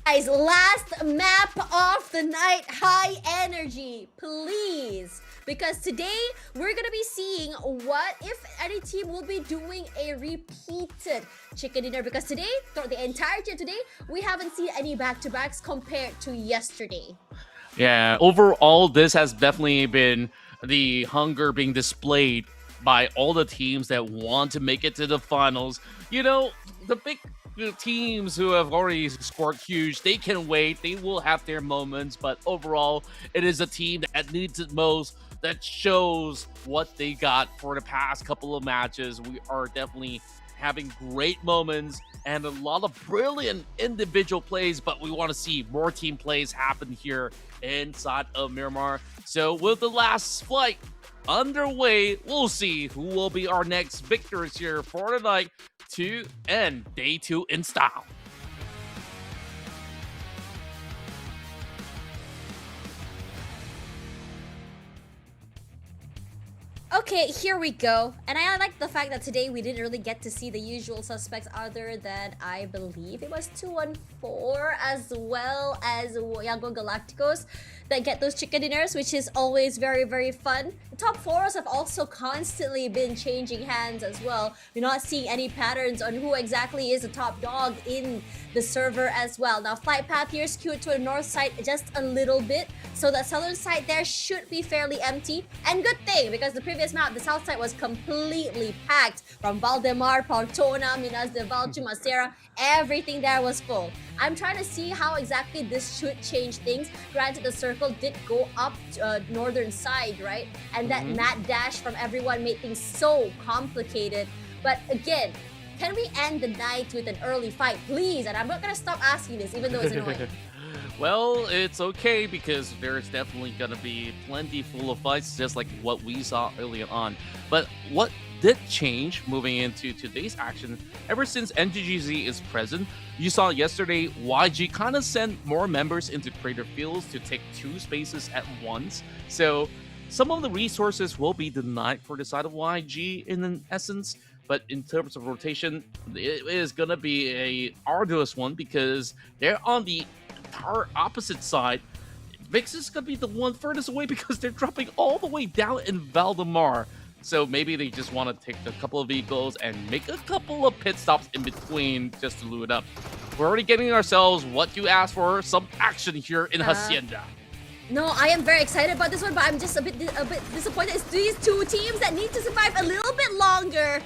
S6: Guys, last map of the night, high energy, please. Because today, we're gonna be seeing what, if any team will be doing a repeated chicken dinner. Because today, throughout the entirety of today, we haven't seen any back-to-backs compared to yesterday.
S5: Yeah, overall, this has definitely been the hunger being displayed by all the teams that want to make it to the finals. You know, the big teams who have already scored huge, they can wait. They will have their moments, but overall, it is a team that needs it most, that shows what they got for the past couple of matches. We are definitely having great moments and a lot of brilliant individual plays, but we want to see more team plays happen here inside of Miramar. So with the last flight underway, we'll see who will be our next victors here for the night to end day 2 in style.
S6: Okay, here we go. And I like the fact that today we didn't really get to see the usual suspects other than, I believe it was 214 as well as Yangon Galacticos that get those chicken dinners, which is always very, very fun. The top 4s have also constantly been changing hands as well. We're not seeing any patterns on who exactly is the top dog in the server as well. Now, flight path here skewed to the north side just a little bit, so the southern side there should be fairly empty. And good thing, because the previous map, the south side was completely packed from Valdemar, Portona, Minas de Val, Chumacera, everything there was full. I'm trying to see how exactly this should change things. Granted, the circle did go up northern side, right? And that mad dash from everyone made things so complicated. But again, can we end the night with an early fight, please? And I'm not gonna stop asking this, even though it's annoying.
S5: Well, it's okay because there's definitely going to be plenty full of fights, just like what we saw earlier on. But what did change moving into today's action, ever since NGGZ is present, you saw yesterday YG kind of sent more members into Crater Fields to take 2 spaces at once. So some of the resources will be denied for the side of YG in essence. But in terms of rotation, it is going to be a arduous one because they're on the opposite side. Vix is gonna be the one furthest away because they're dropping all the way down in Valdemar. So maybe they just want to take a couple of vehicles and make a couple of pit stops in between just to loot up. We're already getting ourselves what you asked for, some action here in Hacienda.
S6: No, I am very excited about this one, but I'm just a bit disappointed. It's these 2 teams that need to survive a little bit longer.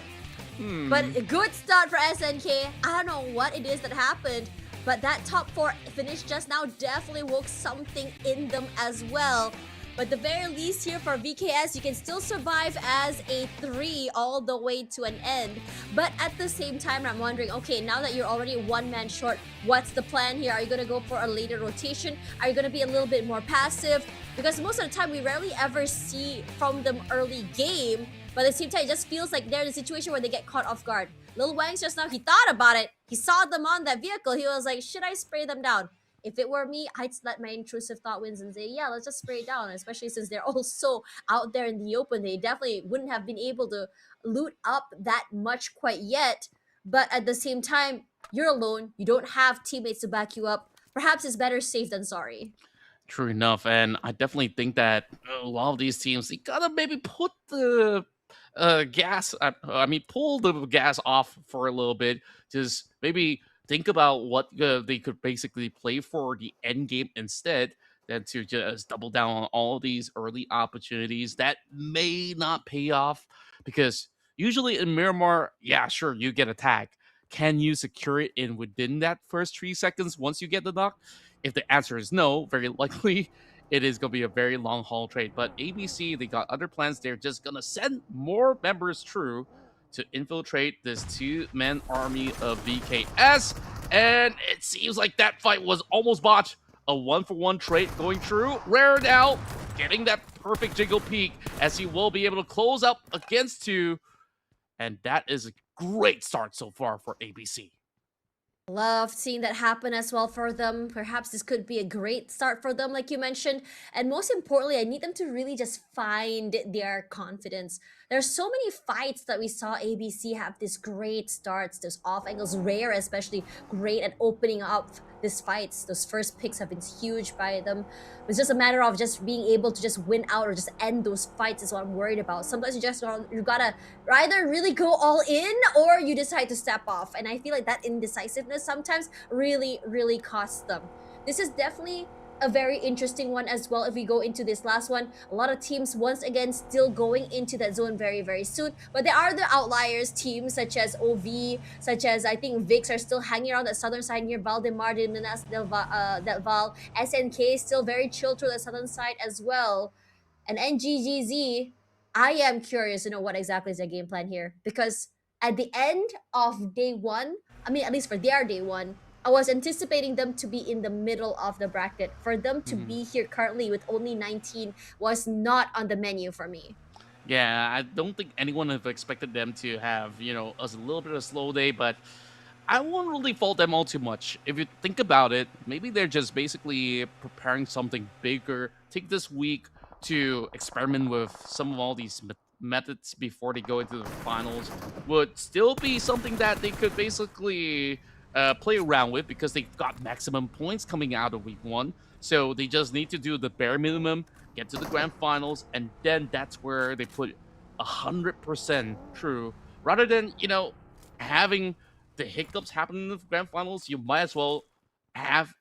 S6: But a good start for SNK. I don't know what it is that happened, but that top 4 finish just now definitely woke something in them as well. But the very least here for VKS, you can still survive as a 3 all the way to an end. But at the same time, I'm wondering, okay, now that you're already 1 man short, what's the plan here? Are you going to go for a later rotation? Are you going to be a little bit more passive? Because most of the time, we rarely ever see from them early game. But at the same time, it just feels like they're in a situation where they get caught off guard. Lil Wangs just now, he thought about it. He saw them on that vehicle. He was like, should I spray them down? If it were me, I'd let my intrusive thought wins and say, yeah, let's just spray it down. Especially since they're all so out there in the open. They definitely wouldn't have been able to loot up that much quite yet. But at the same time, you're alone. You don't have teammates to back you up. Perhaps it's better safe than sorry.
S5: True enough. And I definitely think that a lot of these teams, they gotta maybe put the pull the gas off for a little bit. Just maybe think about what they could basically play for the end game instead than to just double down on all these early opportunities that may not pay off. Because usually in Miramar, yeah, sure, you get attacked. Can you secure it in within that first 3 seconds once you get the knock? If the answer is no, very likely it is going to be a very long haul trade. But ABC, they got other plans. They're just going to send more members through to infiltrate this 2-man army of VKS. And it seems like that fight was almost botched. A 1-for-1 trade going through. Rare now getting that perfect jiggle peak as he will be able to close up against 2. And that is a great start so far for ABC.
S6: Love seeing that happen as well for them. Perhaps this could be a great start for them, like you mentioned. And most importantly, I need them to really just find their confidence. There's so many fights that we saw ABC have these great starts, those off angles, Rare especially great at opening up these fights. Those first picks have been huge by them. It's just a matter of just being able to just win out or just end those fights is what I'm worried about. Sometimes you gotta either really go all in or you decide to step off. And I feel like that indecisiveness sometimes really costs them. This is definitely a very interesting one as well. If we go into this last one, a lot of teams once again still going into that zone very soon, but there are the outliers teams such as OV, such as I think VIX are still hanging around the southern side near Valdemar de Minas del Val. SNK is still very chill to the southern side as well. And NGGZ, I am curious to know what exactly is their game plan here, because at the end of day one, I mean, at least for their day one, I was anticipating them to be in the middle of the bracket. For them to be here currently with only 19 was not on the menu for me.
S5: Yeah, I don't think anyone have expected them to have, a little bit of a slow day, but I won't really fault them all too much. If you think about it, maybe they're just basically preparing something bigger. Take this week to experiment with some of all these methods before they go into the finals. Would still be something that they could basically play around with because they've got maximum points coming out of week one. So they just need to do the bare minimum, get to the grand finals, and then that's where they put 100% true. Rather than, having the hiccups happen in the grand finals, you might as well have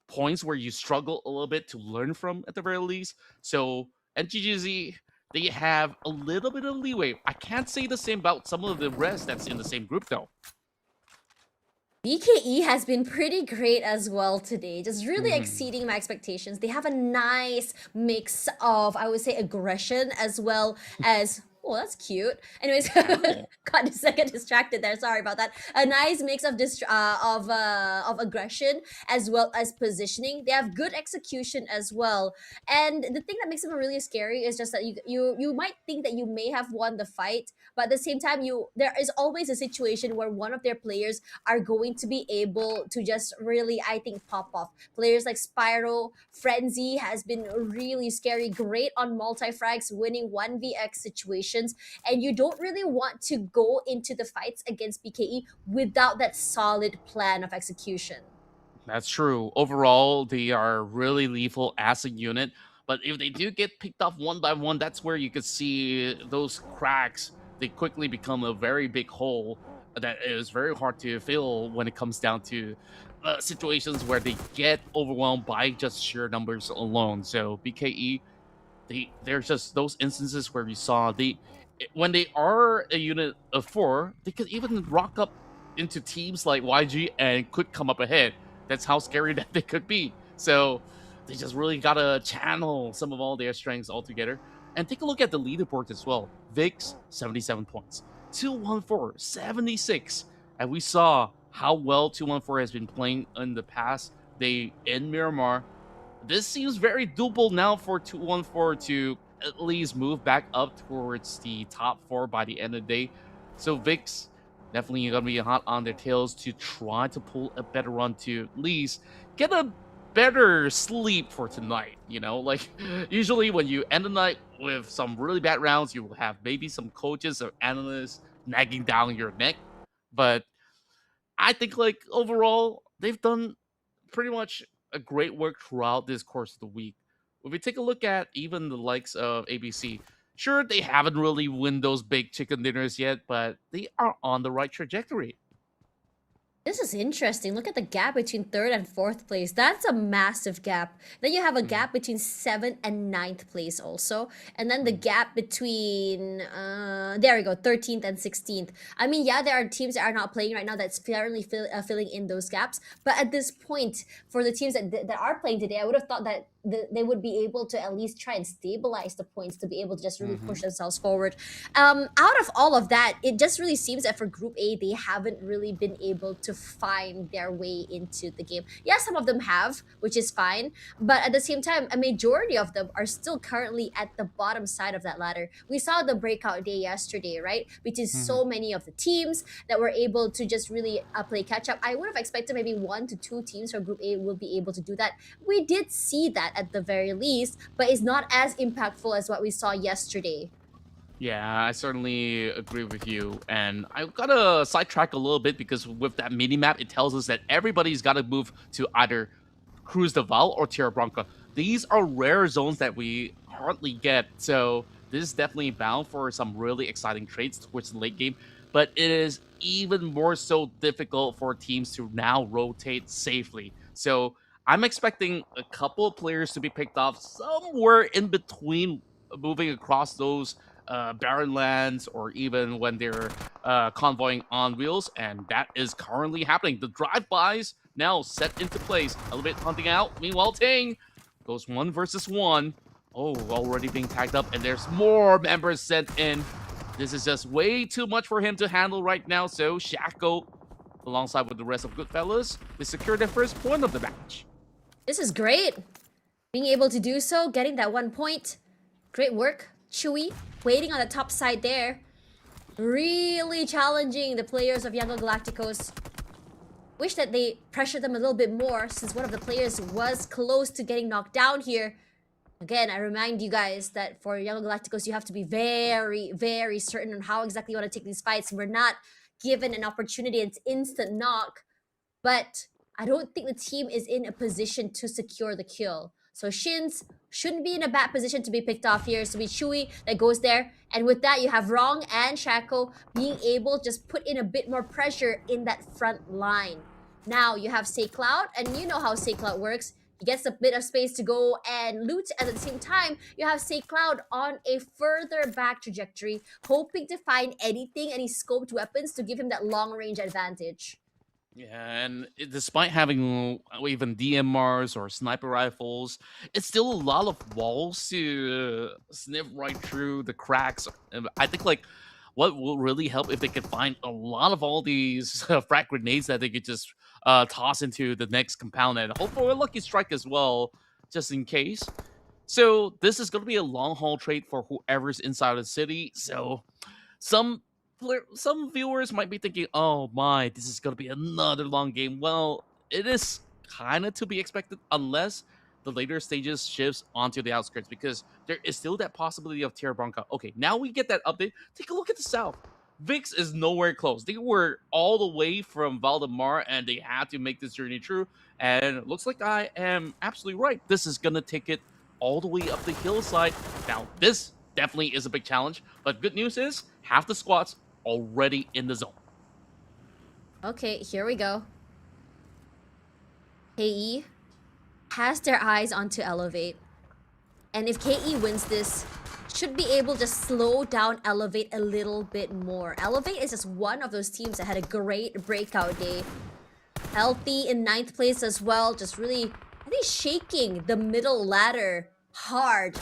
S5: points where you struggle a little bit to learn from at the very least. So NGGZ, they have a little bit of leeway. I can't say the same about some of the rest that's in the same group though.
S6: BKE has been pretty great as well today, just really exceeding my expectations. They have a nice mix of, I would say, aggression as well as. Oh, that's cute. Anyways, got a second distracted there. Sorry about that. A nice mix of of aggression as well as positioning. They have good execution as well. And the thing that makes them really scary is just that you might think that you may have won the fight, but at the same time, there is always a situation where one of their players are going to be able to just really, I think, pop off. Players like Spyro, Frenzy has been really scary, great on multi-frags, winning 1vx situations, and you don't really want to go into the fights against BKE without that solid plan of execution.
S5: That's true. Overall, they are really lethal as a unit. But if they do get picked off one by one, that's where you could see those cracks. They quickly become a very big hole that is very hard to fill when it comes down to situations where they get overwhelmed by just sheer numbers alone. So BKE, there's just those instances where we saw when they are a unit of 4, they could even rock up into teams like YG and could come up ahead. That's how scary that they could be. So they just really gotta channel some of all their strengths all together. And take a look at the leaderboard as well. VIX, 77 points. 214, 76. And we saw how well 214 has been playing in the past day in Miramar. This seems very doable now for 214 to at least move back up towards the top 4 by the end of the day. So VIX definitely gonna be hot on their tails to try to pull a better run to at least get a better sleep for tonight. Like usually when you end the night with some really bad rounds, you will have maybe some coaches or analysts nagging down your neck. But I think like overall, they've done pretty much a great work throughout this course of the week. If we take a look at even the likes of ABC, sure, they haven't really won those big chicken dinners yet, but they are on the right trajectory.
S6: This is interesting. Look at the gap between 3rd and 4th place. That's a massive gap. Then you have a gap between 7th and 9th place also. And then the gap between, there we go, 13th and 16th. I mean, yeah, there are teams that are not playing right now that's currently filling in those gaps. But at this point, for the teams that are playing today, I would have thought that they would be able to at least try and stabilize the points to be able to just really push themselves forward. Out of all of that, it just really seems that for Group A, they haven't really been able to find their way into the game. Yeah, some of them have, which is fine. But at the same time, a majority of them are still currently at the bottom side of that ladder. We saw the breakout day yesterday, right? Which is so many of the teams that were able to just really play catch up. I would have expected maybe 1 to 2 teams from Group A will be able to do that. We did see that at the very least, but it's not as impactful as what we saw yesterday.
S5: Yeah, I certainly agree with you. And I've got to sidetrack a little bit because with that mini map, it tells us that everybody's got to move to either Cruz de Val or Tierra Blanca. These are rare zones that we hardly get. So this is definitely bound for some really exciting trades towards the late game. But it is even more so difficult for teams to now rotate safely. So I'm expecting a couple of players to be picked off somewhere in between moving across those barren lands or even when they're convoying on wheels, and that is currently happening. The drive-bys now set into place. Elevate hunting out. Meanwhile, Ting goes 1 versus 1. Oh, already being tagged up, and there's more members sent in. This is just way too much for him to handle right now, so Shaco, alongside with the rest of Goodfellas, they secure their first point of the match.
S6: This is great. Being able to do so, getting that 1 point. Great work, Chewy. Waiting on the top side there. Really challenging the players of Young Galacticos. Wish that they pressured them a little bit more since one of the players was close to getting knocked down here. Again, I remind you guys that for Young Galacticos, you have to be very, very certain on how exactly you want to take these fights. We're not given an opportunity. It's instant knock. But I don't think the team is in a position to secure the kill. So Shins shouldn't be in a bad position to be picked off here. So it's Chewy that goes there. And with that, you have Rong and Shaco being able to just put in a bit more pressure in that front line. Now you have Say Cloud, and you know how Say Cloud works. He gets a bit of space to go and loot. At the same time, you have Say Cloud on a further back trajectory, hoping to find anything, any scoped weapons to give him that long range advantage.
S5: Yeah, and despite having even DMRs or sniper rifles, it's still a lot of walls to sniff right through the cracks. And I think like what will really help if they could find a lot of all these frag grenades that they could just toss into the next compound and hope for a lucky strike as well, just in case. So this is going to be a long haul trade for whoever's inside the city. So some some viewers might be thinking, "Oh my, this is going to be another long game." Well, it is kind of to be expected unless the later stages shifts onto the outskirts because there is still that possibility of Tierra Blanca. Okay, now we get that update. Take a look at the south. Vix is nowhere close. They were all the way from Valdemar and they had to make this journey through. And it looks like I am absolutely right. This is going to take it all the way up the hillside. Now, this definitely is a big challenge, but good news is half the squads already in the zone.
S6: Okay, here we go. KE has their eyes onto Elevate. And if KE wins this, should be able to slow down Elevate a little bit more. Elevate is just one of those teams that had a great breakout day. Healthy in 9th place as well, just really, I think, shaking the middle ladder hard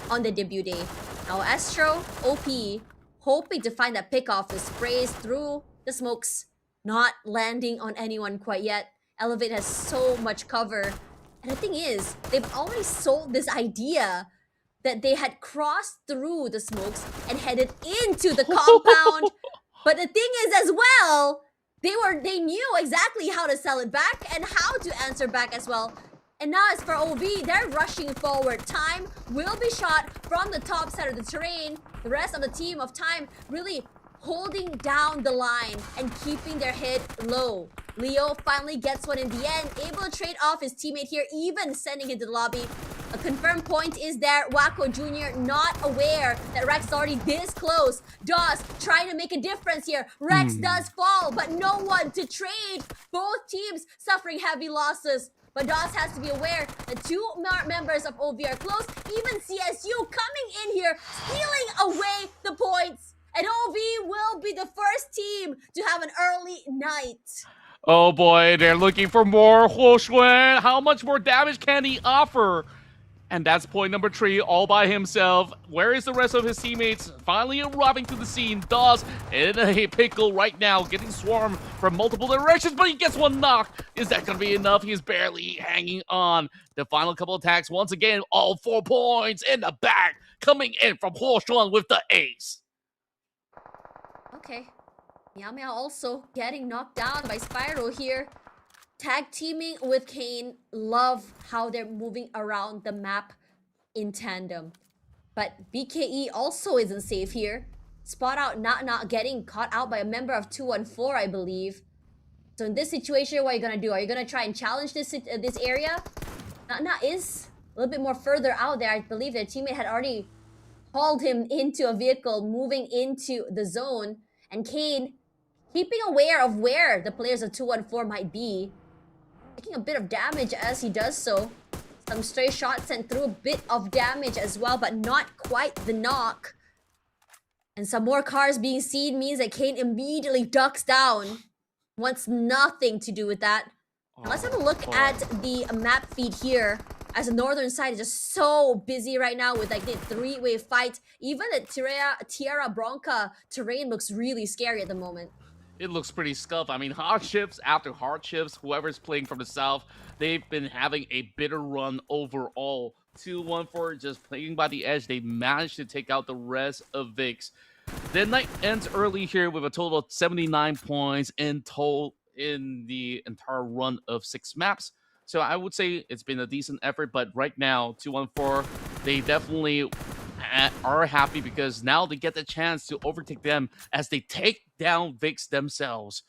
S6: on the debut day. Now Astro, OP, hoping to find that pickoff the sprays through the smokes, not landing on anyone quite yet. Elevate has so much cover. And the thing is, they've already sold this idea that they had crossed through the smokes and headed into the compound. But the thing is as well, they knew exactly how to sell it back and how to answer back as well. And now as for OV, they're rushing forward. Time will be shot from the top side of the terrain. The rest of the team of Time really holding down the line and keeping their head low. Leo finally gets one in the end, able to trade off his teammate here, even sending him to the lobby. A confirmed point is there. Wacko Jr. not aware that Rex is already this close. Doss trying to make a difference here. Rex does fall, but no one to trade. Both teams suffering heavy losses. But Doss has to be aware that two members of OV are close. Even CSU coming in here, stealing away the points. And OV will be the first team to have an early night.
S5: Oh boy, they're looking for more. Huoxuan, how much more damage can he offer? And that's point number 3 all by himself. Where is the rest of his teammates? Finally arriving to the scene. Doss in a pickle right now, getting swarmed from multiple directions, but he gets one knock. Is that going to be enough? He's barely hanging on. The final couple attacks, once again, all 4 points in the back, coming in from Huoxuan with the ace.
S6: Okay. Meow Meow also getting knocked down by Spyro here. Tag teaming with Kane. Love how they're moving around the map in tandem. But BKE also isn't safe here. Spot out not getting caught out by a member of 214, I believe. So in this situation, what are you gonna do? Are you gonna try and challenge this area? Not is a little bit more further out there. I believe their teammate had already hauled him into a vehicle, moving into the zone. And Kane, keeping aware of where the players of 214 might be, taking a bit of damage as he does so. Some stray shots sent through, a bit of damage as well, but not quite the knock. And some more cars being seen means that Kane immediately ducks down. Wants nothing to do with that. Now let's have a look at the map feed here. As the northern side is just so busy right now with like the three-way fight. Even the Tierra Bronca terrain looks really scary at the moment.
S5: It looks pretty scuffed. I mean, hardships after hardships, whoever's playing from the south, they've been having a bitter run overall. 2-1-4 just playing by the edge. They managed to take out the rest of VIX. The night ends early here with a total of 79 points in total in the entire run of 6 maps. So I would say it's been a decent effort, but right now, 2-1-4, they definitely are happy because now they get the chance to overtake them as they take down VIX themselves.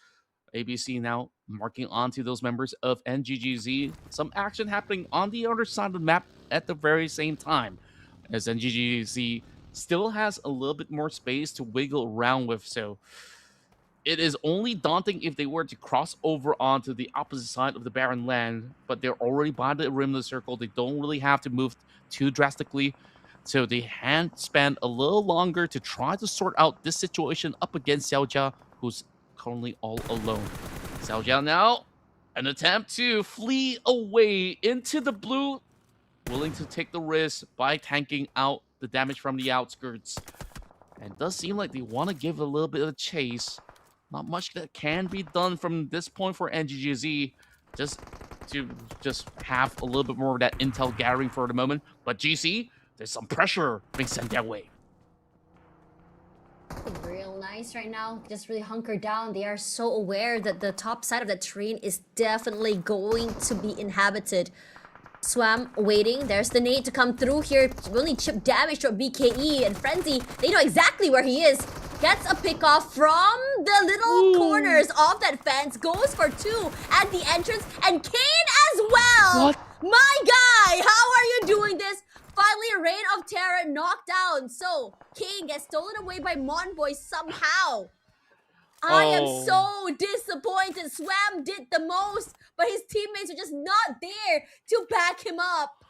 S5: ABC now marking onto those members of NGGZ. Some action happening on the other side of the map at the very same time, as NGGZ still has a little bit more space to wiggle around with. So it is only daunting if they were to cross over onto the opposite side of the barren land, but they're already by the rim of the circle. They don't really have to move too drastically. So they can spend a little longer to try to sort out this situation up against Xiaojia, who's currently all alone. Xiaojia now, an attempt to flee away into the blue, willing to take the risk by tanking out the damage from the outskirts. And it does seem like they want to give a little bit of a chase. Not much that can be done from this point for NGGZ, just to have a little bit more of that intel gathering for the moment. But GC, there's some pressure being sent their way.
S6: Real nice right now. Just really hunker down. They are so aware that the top side of the terrain is definitely going to be inhabited. Swam waiting. There's the nade to come through here. Really chip damage to a BKE and Frenzy. They know exactly where he is. Gets a pick off from the little corners of that fence. Goes for 2 at the entrance. And Kane as well.
S5: What?
S6: My guy, how are you doing this? Finally, a Reign of Terror knocked down. So, Kane gets stolen away by Monboy somehow. I am so disappointed. Swam did the most, but his teammates are just not there to back him up.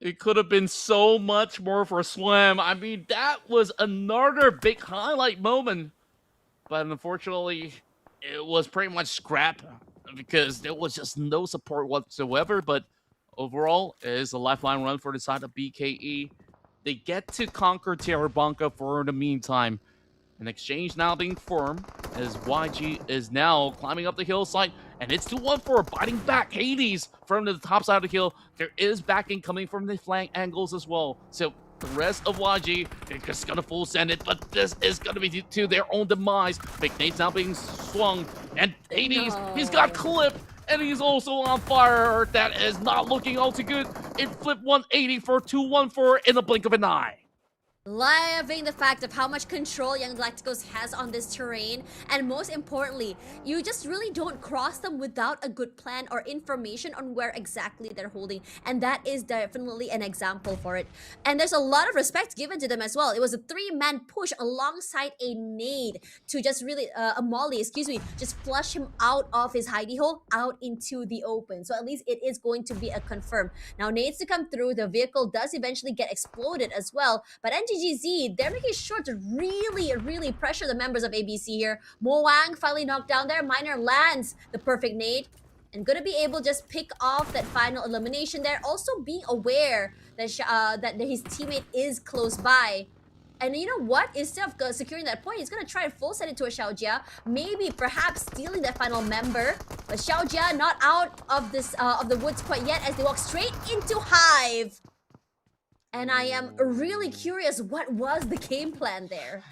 S5: It could have been so much more for Swam. I mean, that was another big highlight moment. But unfortunately, it was pretty much scrap because there was just no support whatsoever. But overall, it is a lifeline run for the side of BKE. They get to conquer Terabonka for the meantime. An exchange now being formed as YG is now climbing up the hillside, and it's 2-1-4 biting back Hades from the top side of the hill. There is backing coming from the flank angles as well. So the rest of YG, they're just gonna full send it, but this is gonna be to their own demise. Big Nate's now being swung, and Hades, he's got clipped, and he's also on fire. That is not looking all too good. It flipped 180 for 2-1-4 in the blink of an eye.
S6: Loving the fact of how much control Young Galacticos has on this terrain, and most importantly, you just really don't cross them without a good plan or information on where exactly they're holding, and that is definitely an example for it. And there's a lot of respect given to them as well. It was a 3-man push alongside a nade to just really, a molly, just flush him out of his hidey hole out into the open. So at least it is going to be a confirm. Now nades to come through, the vehicle does eventually get exploded as well, but NGGZ, they're making sure to really pressure the members of ABC here. Mo Wang finally knocked down there. Miner lands the perfect nade and gonna be able to just pick off that final elimination there. Also being aware that that his teammate is close by. And you know what? Instead of securing that point, he's gonna try and full send it to a Xiaojia. Maybe perhaps stealing that final member. But Xiaojia not out of this of the woods quite yet as they walk straight into Hive. And I am really curious, what was the game plan there?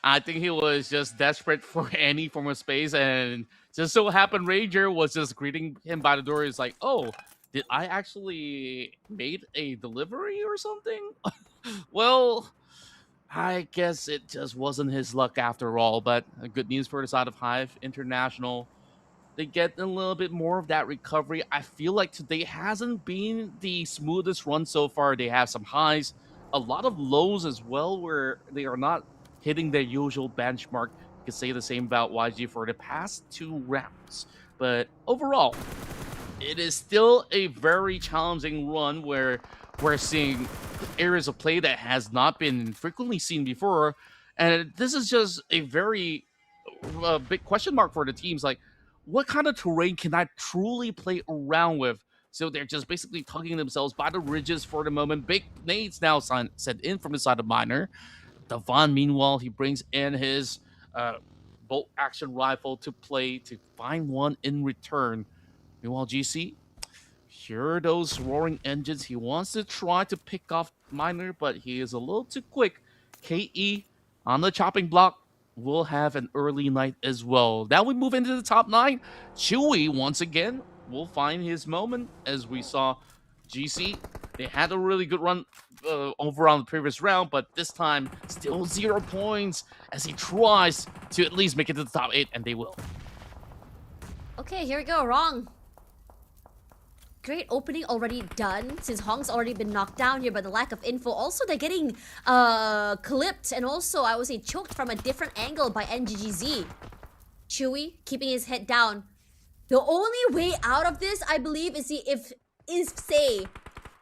S5: I think he was just desperate for any form of space, and just so happened Ranger was just greeting him by the door. He's like, oh, did I actually made a delivery or something? Well, I guess it just wasn't his luck after all, but good news for the side of Hive International. They get a little bit more of that recovery. I feel like today hasn't been the smoothest run so far. They have some highs, a lot of lows as well, where they are not hitting their usual benchmark. You could say the same about YG for the past 2 rounds. But overall, it is still a very challenging run where we're seeing areas of play that has not been frequently seen before. And this is just a very big question mark for the teams. Like, what kind of terrain can I truly play around with? So they're just basically tugging themselves by the ridges for the moment. Big nades now sent in from the side of Miner. Devon, meanwhile, he brings in his bolt action rifle to play to find one in return. Meanwhile, GC, hear those roaring engines. He wants to try to pick off Miner, but he is a little too quick. KE on the chopping block will have an early night as well. Now we move into the top 9. Chewy, once again, will find his moment as we saw GC. They had a really good run over on the previous round, but this time still 0 points as he tries to at least make it to the top 8, and they will.
S6: Okay, here we go. Wrong. Great opening already done since Hong's already been knocked down here by the lack of info. Also, they're getting clipped and also, I would say, choked from a different angle by NGGZ. Chewy keeping his head down. The only way out of this, I believe, is say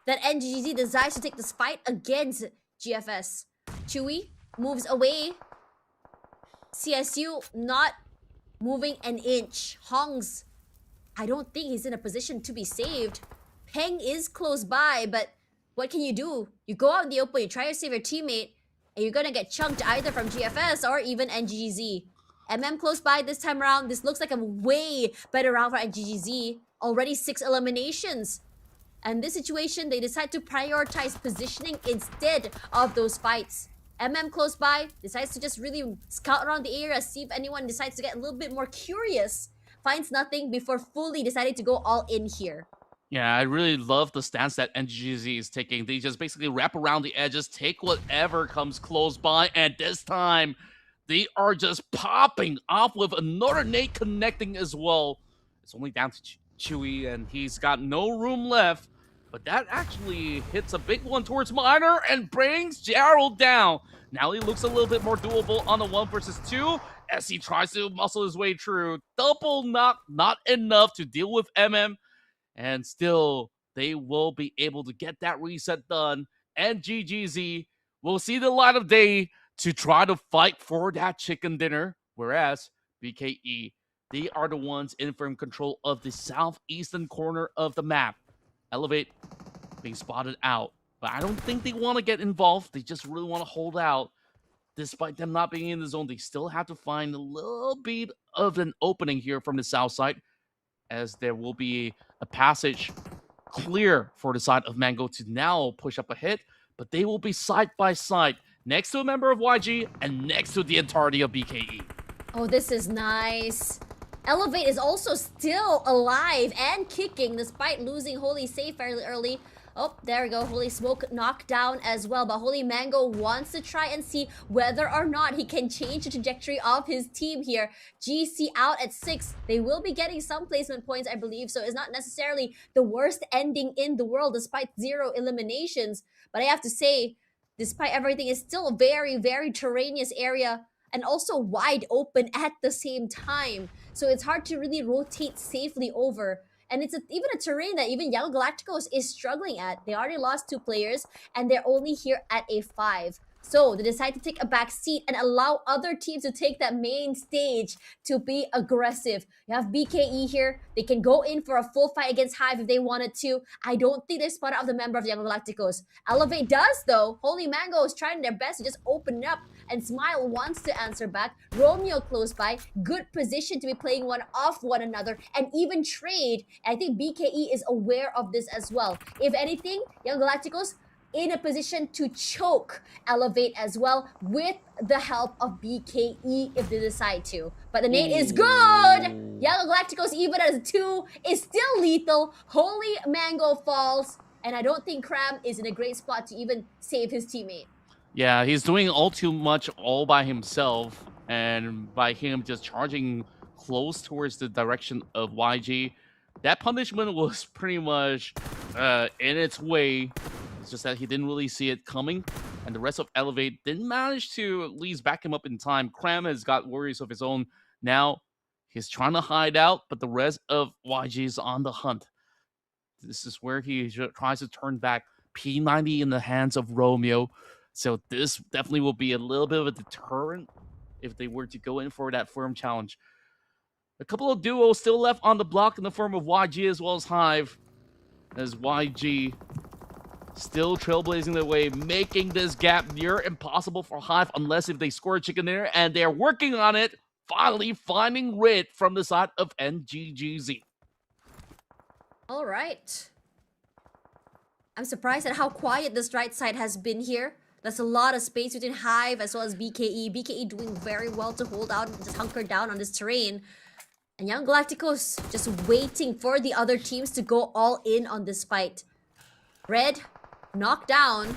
S6: that NGGZ decides to take this fight against GFS. Chewy moves away. CSU not moving an inch. Hong's, I don't think he's in a position to be saved. Peng is close by, but what can you do? You go out in the open, you try to save your teammate, and you're gonna get chunked either from GFS or even NGGZ. Close by this time around. This looks like a way better round for NGGZ. Already 6 eliminations. And this situation, they decide to prioritize positioning instead of those fights. Close by, decides to just really scout around the area, see if anyone decides to get a little bit more curious. Finds nothing before fully deciding to go all in here.
S5: Yeah, I really love the stance that NGZ is taking. They just basically wrap around the edges, take whatever comes close by, and this time, they are just popping off with another nade connecting as well. It's only down to Chewy, and he's got no room left. But that actually hits a big one towards Miner and brings Gerald down. Now he looks a little bit more doable on the 1 versus 2 as he tries to muscle his way through. Double knock, not enough to deal with and still they will be able to get that reset done, and GGZ will see the light of day to try to fight for that chicken dinner, whereas BKE, they are the ones in firm control of the southeastern corner of the map. Elevate being spotted out, but I don't think they want to get involved. They just really want to hold out. Despite them not being in the zone, they still have to find a little bit of an opening here from the south side, as there will be a passage clear for the side of Mango to now push up a hit, but they will be side by side next to a member of YG and next to the entirety of BKE.
S6: Oh, this is nice. Elevate is also still alive and kicking despite losing Holy Safe fairly early. Oh, there we go. Holy Smoke knocked down as well. But Holy Mango wants to try and see whether or not he can change the trajectory of his team here. GC out at 6. They will be getting some placement points, I believe. So it's not necessarily the worst ending in the world despite 0 eliminations. But I have to say, despite everything, it's still a very, very terraneous area and also wide open at the same time. So it's hard to really rotate safely over. And it's even a terrain that even Yellow Galacticos is struggling at. They already lost 2 players, and they're only here at a 5. So they decide to take a back seat and allow other teams to take that main stage to be aggressive. You have BKE here. They can go in for a full fight against Hive if they wanted to. I don't think they spot out the member of the Yellow Galacticos. Elevate does, though. Holy Mango is trying their best to just open it up, and Smile wants to answer back. Romeo close by. Good position to be playing one off one another and even trade. And I think BKE is aware of this as well. If anything, Young Galacticos in a position to choke Elevate as well with the help of BKE if they decide to. But the nade is good! Yellow Galacticos even as 2 is still lethal. Holy Mango falls. And I don't think Cram is in a great spot to even save his teammate.
S5: Yeah, he's doing all too much all by himself, and by him just charging close towards the direction of YG, that punishment was pretty much in its way. It's just that he didn't really see it coming, and the rest of Elevate didn't manage to at least back him up in time. Cram has got worries of his own. Now he's trying to hide out, but the rest of YG is on the hunt. This is where he tries to turn back P90 in the hands of Romeo. So this definitely will be a little bit of a deterrent if they were to go in for that firm challenge. A couple of duos still left on the block in the form of YG as well as Hive. As YG still trailblazing their way, making this gap near impossible for Hive unless if they score a chicken dinner, and they're working on it, finally finding Rit from the side of NGGZ.
S6: All right. I'm surprised at how quiet this right side has been here. There's a lot of space between Hive as well as BKE. BKE doing very well to hold out and just hunker down on this terrain. And Young Galacticos just waiting for the other teams to go all in on this fight. Red, knocked down.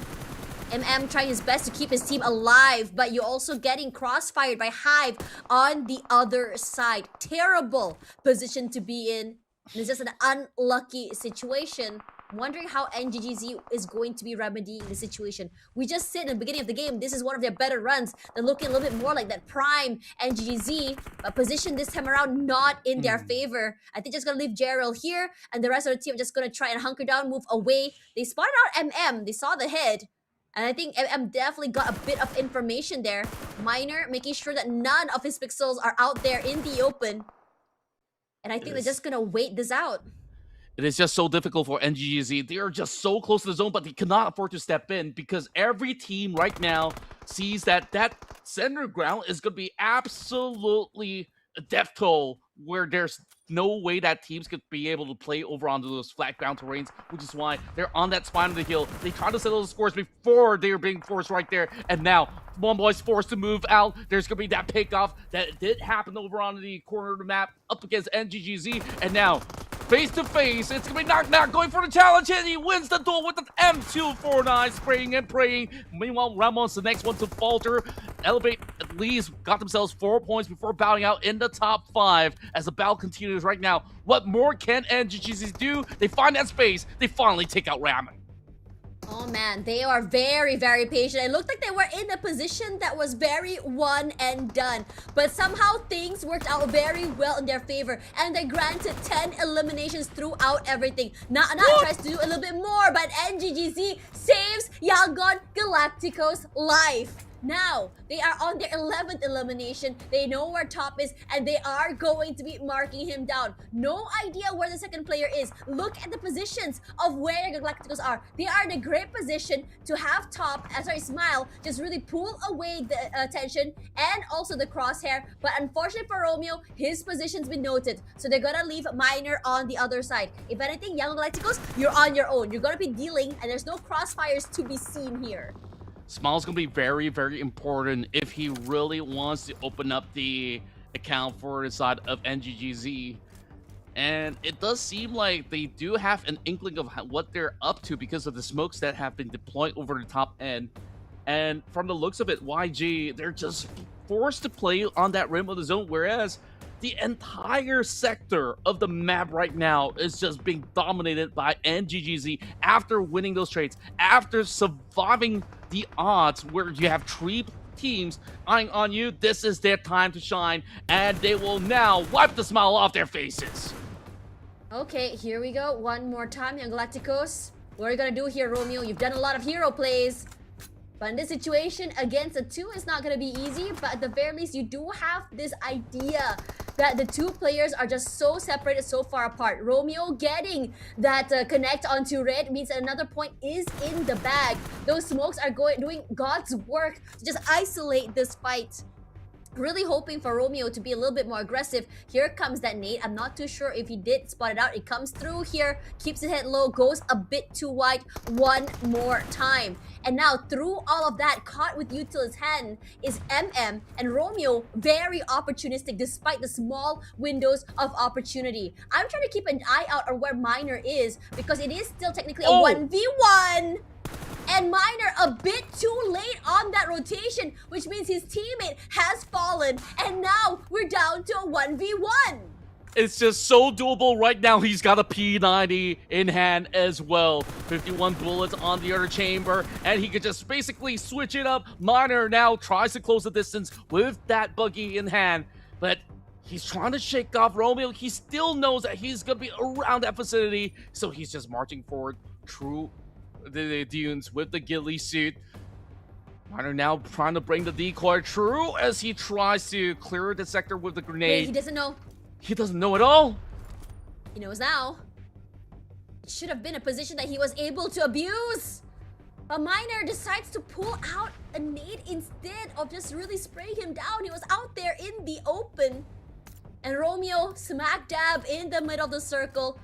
S6: MM trying his best to keep his team alive, but you're also getting crossfired by Hive on the other side. Terrible position to be in. And it's just an unlucky situation. Wondering how NGGZ is going to be remedying the situation. We just said in the beginning of the game, this is one of their better runs. They're looking a little bit more like that prime NGGZ, but position this time around not in their favor. I think just gonna leave Gerald here, and the rest of the team are just gonna try and hunker down, move away. They spotted out MM, they saw the head, and I think MM definitely got a bit of information there. Miner making sure that none of his pixels are out there in the open. And I think they're just gonna wait this out.
S5: It is just so difficult for NGGZ. They are just so close to the zone, but they cannot afford to step in because every team right now sees that that center ground is going to be absolutely a death toll where there's no way that teams could be able to play over onto those flat ground terrains, which is why they're on that spine of the hill. They try to settle the scores before they were being forced right there, and now One Boy's forced to move out. There's going to be that pickoff that did happen over on the corner of the map up against NGGZ, and now face to face, it's gonna be Knock Knock going for the challenge, and he wins the duel with an M249, spraying and praying. Meanwhile, Ramon's the next one to falter. Elevate at least got themselves 4 points before bowing out in the top 5 as the battle continues right now. What more can NGGZ do? They find that space, they finally take out Ramon.
S6: Oh man, they are very, very patient. It looked like they were in a position that was very one and done. But somehow things worked out very well in their favor. And they granted 10 eliminations throughout everything. Knock tries to do a little bit more, but NGGZ saves Yangon Galacticos' life. Now, they are on their 11th elimination. They know where top is, and they are going to be marking him down. No idea where the second player is. Look at the positions of where the Galacticos are. They are in a great position to have top, Smile, just really pull away the attention and also the crosshair. But unfortunately for Romeo, his position's been noted. So they're gonna leave Miner on the other side. If anything, Young Galacticos, you're on your own. You're gonna be dealing, and there's no crossfires to be seen here.
S5: Smile's going to be very, very important if he really wants to open up the account for the side of NGGZ. And it does seem like they do have an inkling of what they're up to because of the smokes that have been deployed over the top end. And from the looks of it, YG, they're just forced to play on that rim of the zone, whereas the entire sector of the map right now is just being dominated by NGGZ after winning those trades, after surviving the odds where you have 3 teams eyeing on you. This is their time to shine, and they will now wipe the smile off their faces.
S6: Okay, here we go. One more time, Young Galacticos. What are you gonna do here, Romeo? You've done a lot of hero plays. But in this situation, against a 2 is not going to be easy. But at the very least, you do have this idea that the 2 players are just so separated, so far apart. Romeo getting that connect onto Red means that another point is in the bag. Those smokes are doing God's work to just isolate this fight. Really hoping for Romeo to be a little bit more aggressive. Here comes that nade. I'm not too sure if he did spot it out. It comes through here, keeps it head low, goes a bit too wide one more time. And now through all of that, caught with Util's hand is MM, and Romeo very opportunistic despite the small windows of opportunity. I'm trying to keep an eye out on where Miner is because it is still technically a 1v1. And Miner a bit too late on that rotation, which means his teammate has fallen. And now we're down to a 1v1.
S5: It's just so doable right now. He's got a P90 in hand as well. 51 bullets on the other chamber, and he could just basically switch it up. Miner now tries to close the distance with that buggy in hand, but he's trying to shake off Romeo. He still knows that he's going to be around that vicinity, so he's just marching forward through the dunes with the ghillie suit. Miner now trying to bring the decoy through as he tries to clear the sector with the grenade.
S6: Wait, he doesn't know.
S5: He doesn't know at all.
S6: He knows now. It should have been a position that he was able to abuse. But Miner decides to pull out a nade instead of just really spraying him down. He was out there in the open. And Romeo smack dab in the middle of the circle.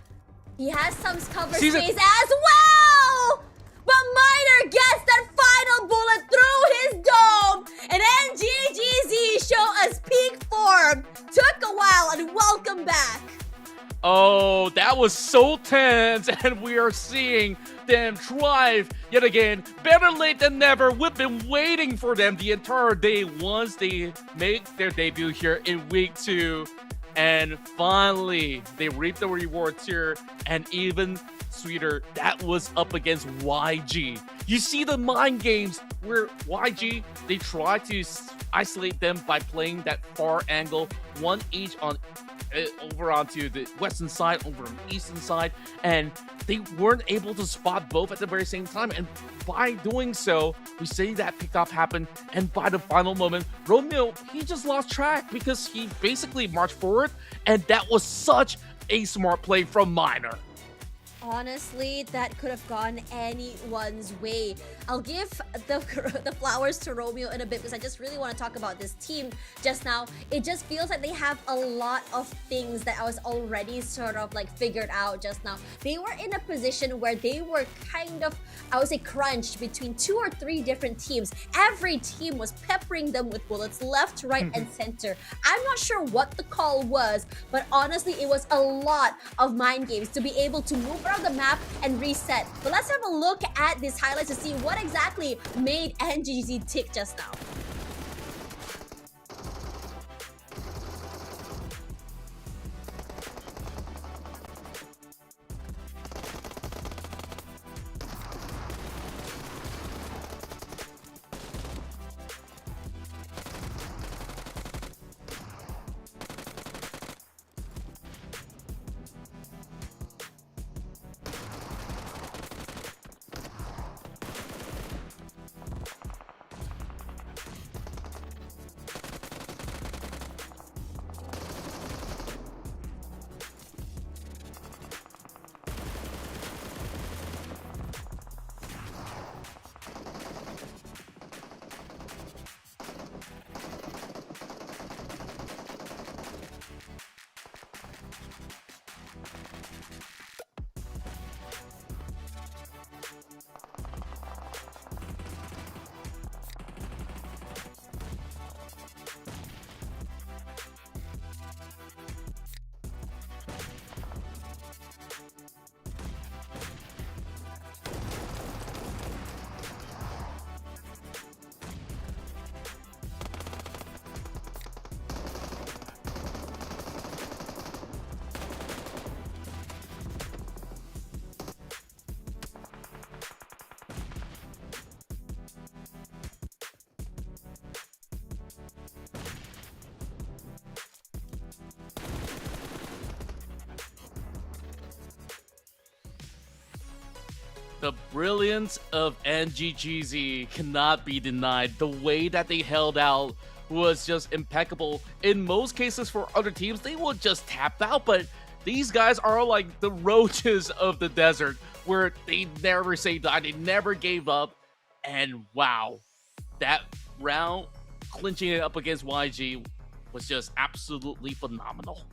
S6: He has some cover space as well! But Miner gets that final bullet through his dome! And NGGZ show us peak form! Took a while and welcome back!
S5: Oh, that was so tense, and we are seeing them thrive yet again. Better late than never. We've been waiting for them the entire day once they make their debut here in week 2. And finally, they reap the rewards here, and even sweeter, that was up against YG. You see the mind games where YG, they try to isolate them by playing that far angle, one each on over onto the western side, over on the eastern side, and they weren't able to spot both at the very same time. And by doing so, we see that pickoff happen, and by the final moment, Romeo, he just lost track because he basically marched forward, and that was such a smart play from Miner.
S6: Honestly, that could have gone anyone's way. I'll give the flowers to Romeo in a bit because I just really want to talk about this team just now. It just feels like they have a lot of things that I was already sort of like figured out just now. They were in a position where they were kind of, I would say, crunched between 2 or 3 different teams. Every team was peppering them with bullets left, right, and center. I'm not sure what the call was, but honestly, it was a lot of mind games to be able to move around the map and reset. But let's have a look at these highlights to see what exactly made NGZ tick just now.
S5: The brilliance of NGGZ cannot be denied. The way that they held out was just impeccable. In most cases for other teams, they will just tap out, but these guys are like the roaches of the desert, where they never say die, they never gave up. And wow, that round clinching it up against YG was just absolutely phenomenal.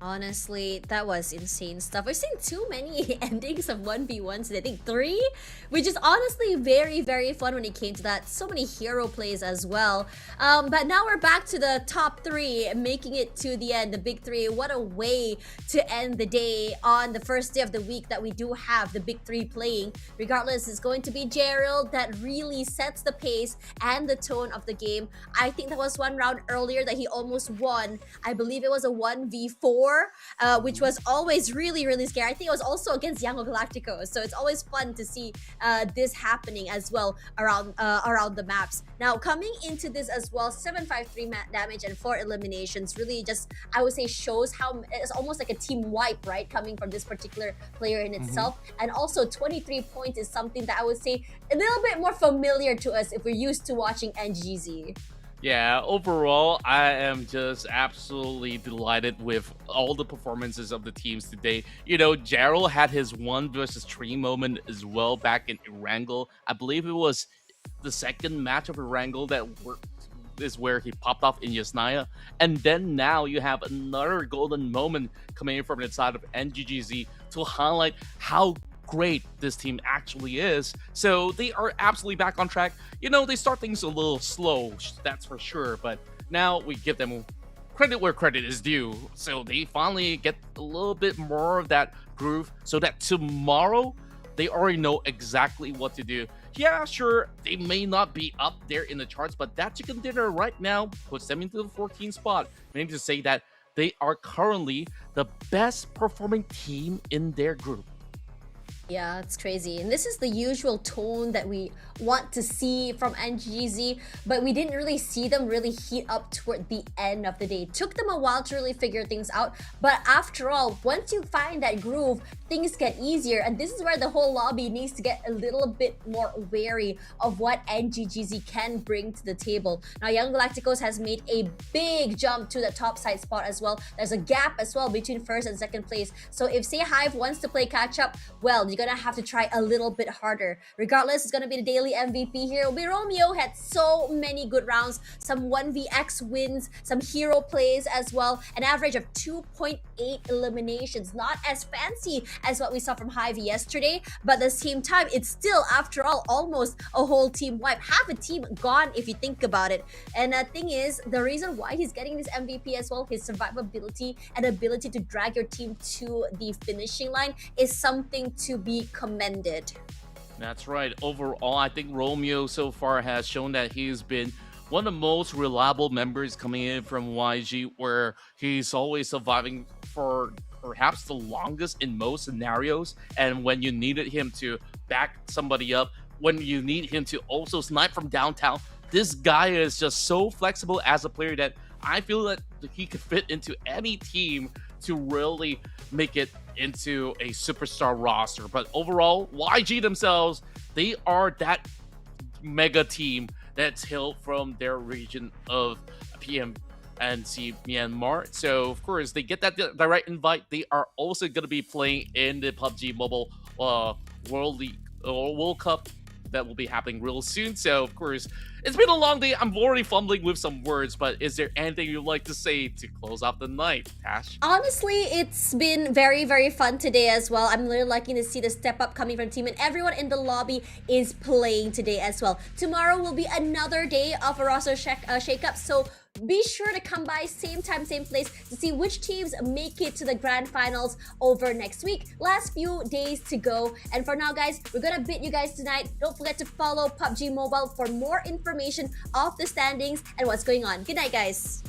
S6: Honestly, that was insane stuff. I've seen too many endings of 1v1s, I think 3, which is honestly very, very fun when it came to that. So many hero plays as well. But now we're back to the top 3, making it to the end, the big 3. What a way to end the day on the first day of the week that we do have the big 3 playing. Regardless, it's going to be Gerald that really sets the pace and the tone of the game. I think there was one round earlier that he almost won. I believe it was a 1v4. Which was always really, really scary. I think it was also against Yango Galacticos, so it's always fun to see this happening as well around the maps. Now, coming into this as well, 753 damage and 4 eliminations really just, I would say, shows how it's almost like a team wipe, right? Coming from this particular player in itself. And also 23 points is something that I would say a little bit more familiar to us if we're used to watching NGZ.
S5: Yeah, overall, I am just absolutely delighted with all the performances of the teams today. You know, Gerald had his 1 versus 3 moment as well back in Erangel. I believe it was the second match of Erangel that is where he popped off in Yasnaya. And then now you have another golden moment coming in from the side of NGGZ to highlight how great this team actually is. So they are absolutely back on track. You know, they start things a little slow, that's for sure, but now we give them credit where credit is due. So they finally get a little bit more of that groove so that tomorrow they already know exactly what to do. Yeah, sure, they may not be up there in the charts, but that chicken dinner right now puts them into the 14th spot. Meaning to say that they are currently the best performing team in their group.
S6: Yeah, it's crazy. And this is the usual tone that we want to see from NGZ, but we didn't really see them really heat up toward the end of the day. It took them a while to really figure things out, but after all, once you find that groove, things get easier. And this is where the whole lobby needs to get a little bit more wary of what NGGZ can bring to the table. Now, Young Galacticos has made a big jump to the top side spot as well. There's a gap as well between first and second place. So if say Hive wants to play catch up, well, you're gonna have to try a little bit harder. Regardless, it's gonna be the daily MVP here. Romeo had so many good rounds, some 1vx wins, some hero plays as well, an average of 2.8 eliminations. Not as fancy as what we saw from Hive yesterday, but at the same time, it's still, after all, almost a whole team wipe. Half a team gone if you think about it. And the thing is, the reason why he's getting this MVP as well, his survivability and ability to drag your team to the finishing line is something to be commended.
S5: That's right. Overall, I think Romeo so far has shown that he's been one of the most reliable members coming in from YG, where he's always surviving for perhaps the longest in most scenarios. And when you needed him to back somebody up, when you need him to also snipe from downtown, this guy is just so flexible as a player that I feel that he could fit into any team to really make it into a superstar roster. But overall, YG themselves, they are that mega team that's hailed from their region of PMCL Myanmar. So of course they get that direct invite. They are also going to be playing in the PUBG Mobile World Cup that will be happening real soon. So of course, it's been a long day. I'm already fumbling with some words, but is there anything you'd like to say to close off the night, Tash?
S6: Honestly, it's been very, very fun today as well. I'm really liking to see the step up coming from team, and everyone in the lobby is playing today as well. Tomorrow will be another day of a roster shake-up, so be sure to come by same time, same place to see which teams make it to the grand finals over next week. Last few days to go. And for now, guys, we're gonna bid you guys tonight. Don't forget to follow PUBG Mobile for more information of the standings and what's going on. Good night, guys.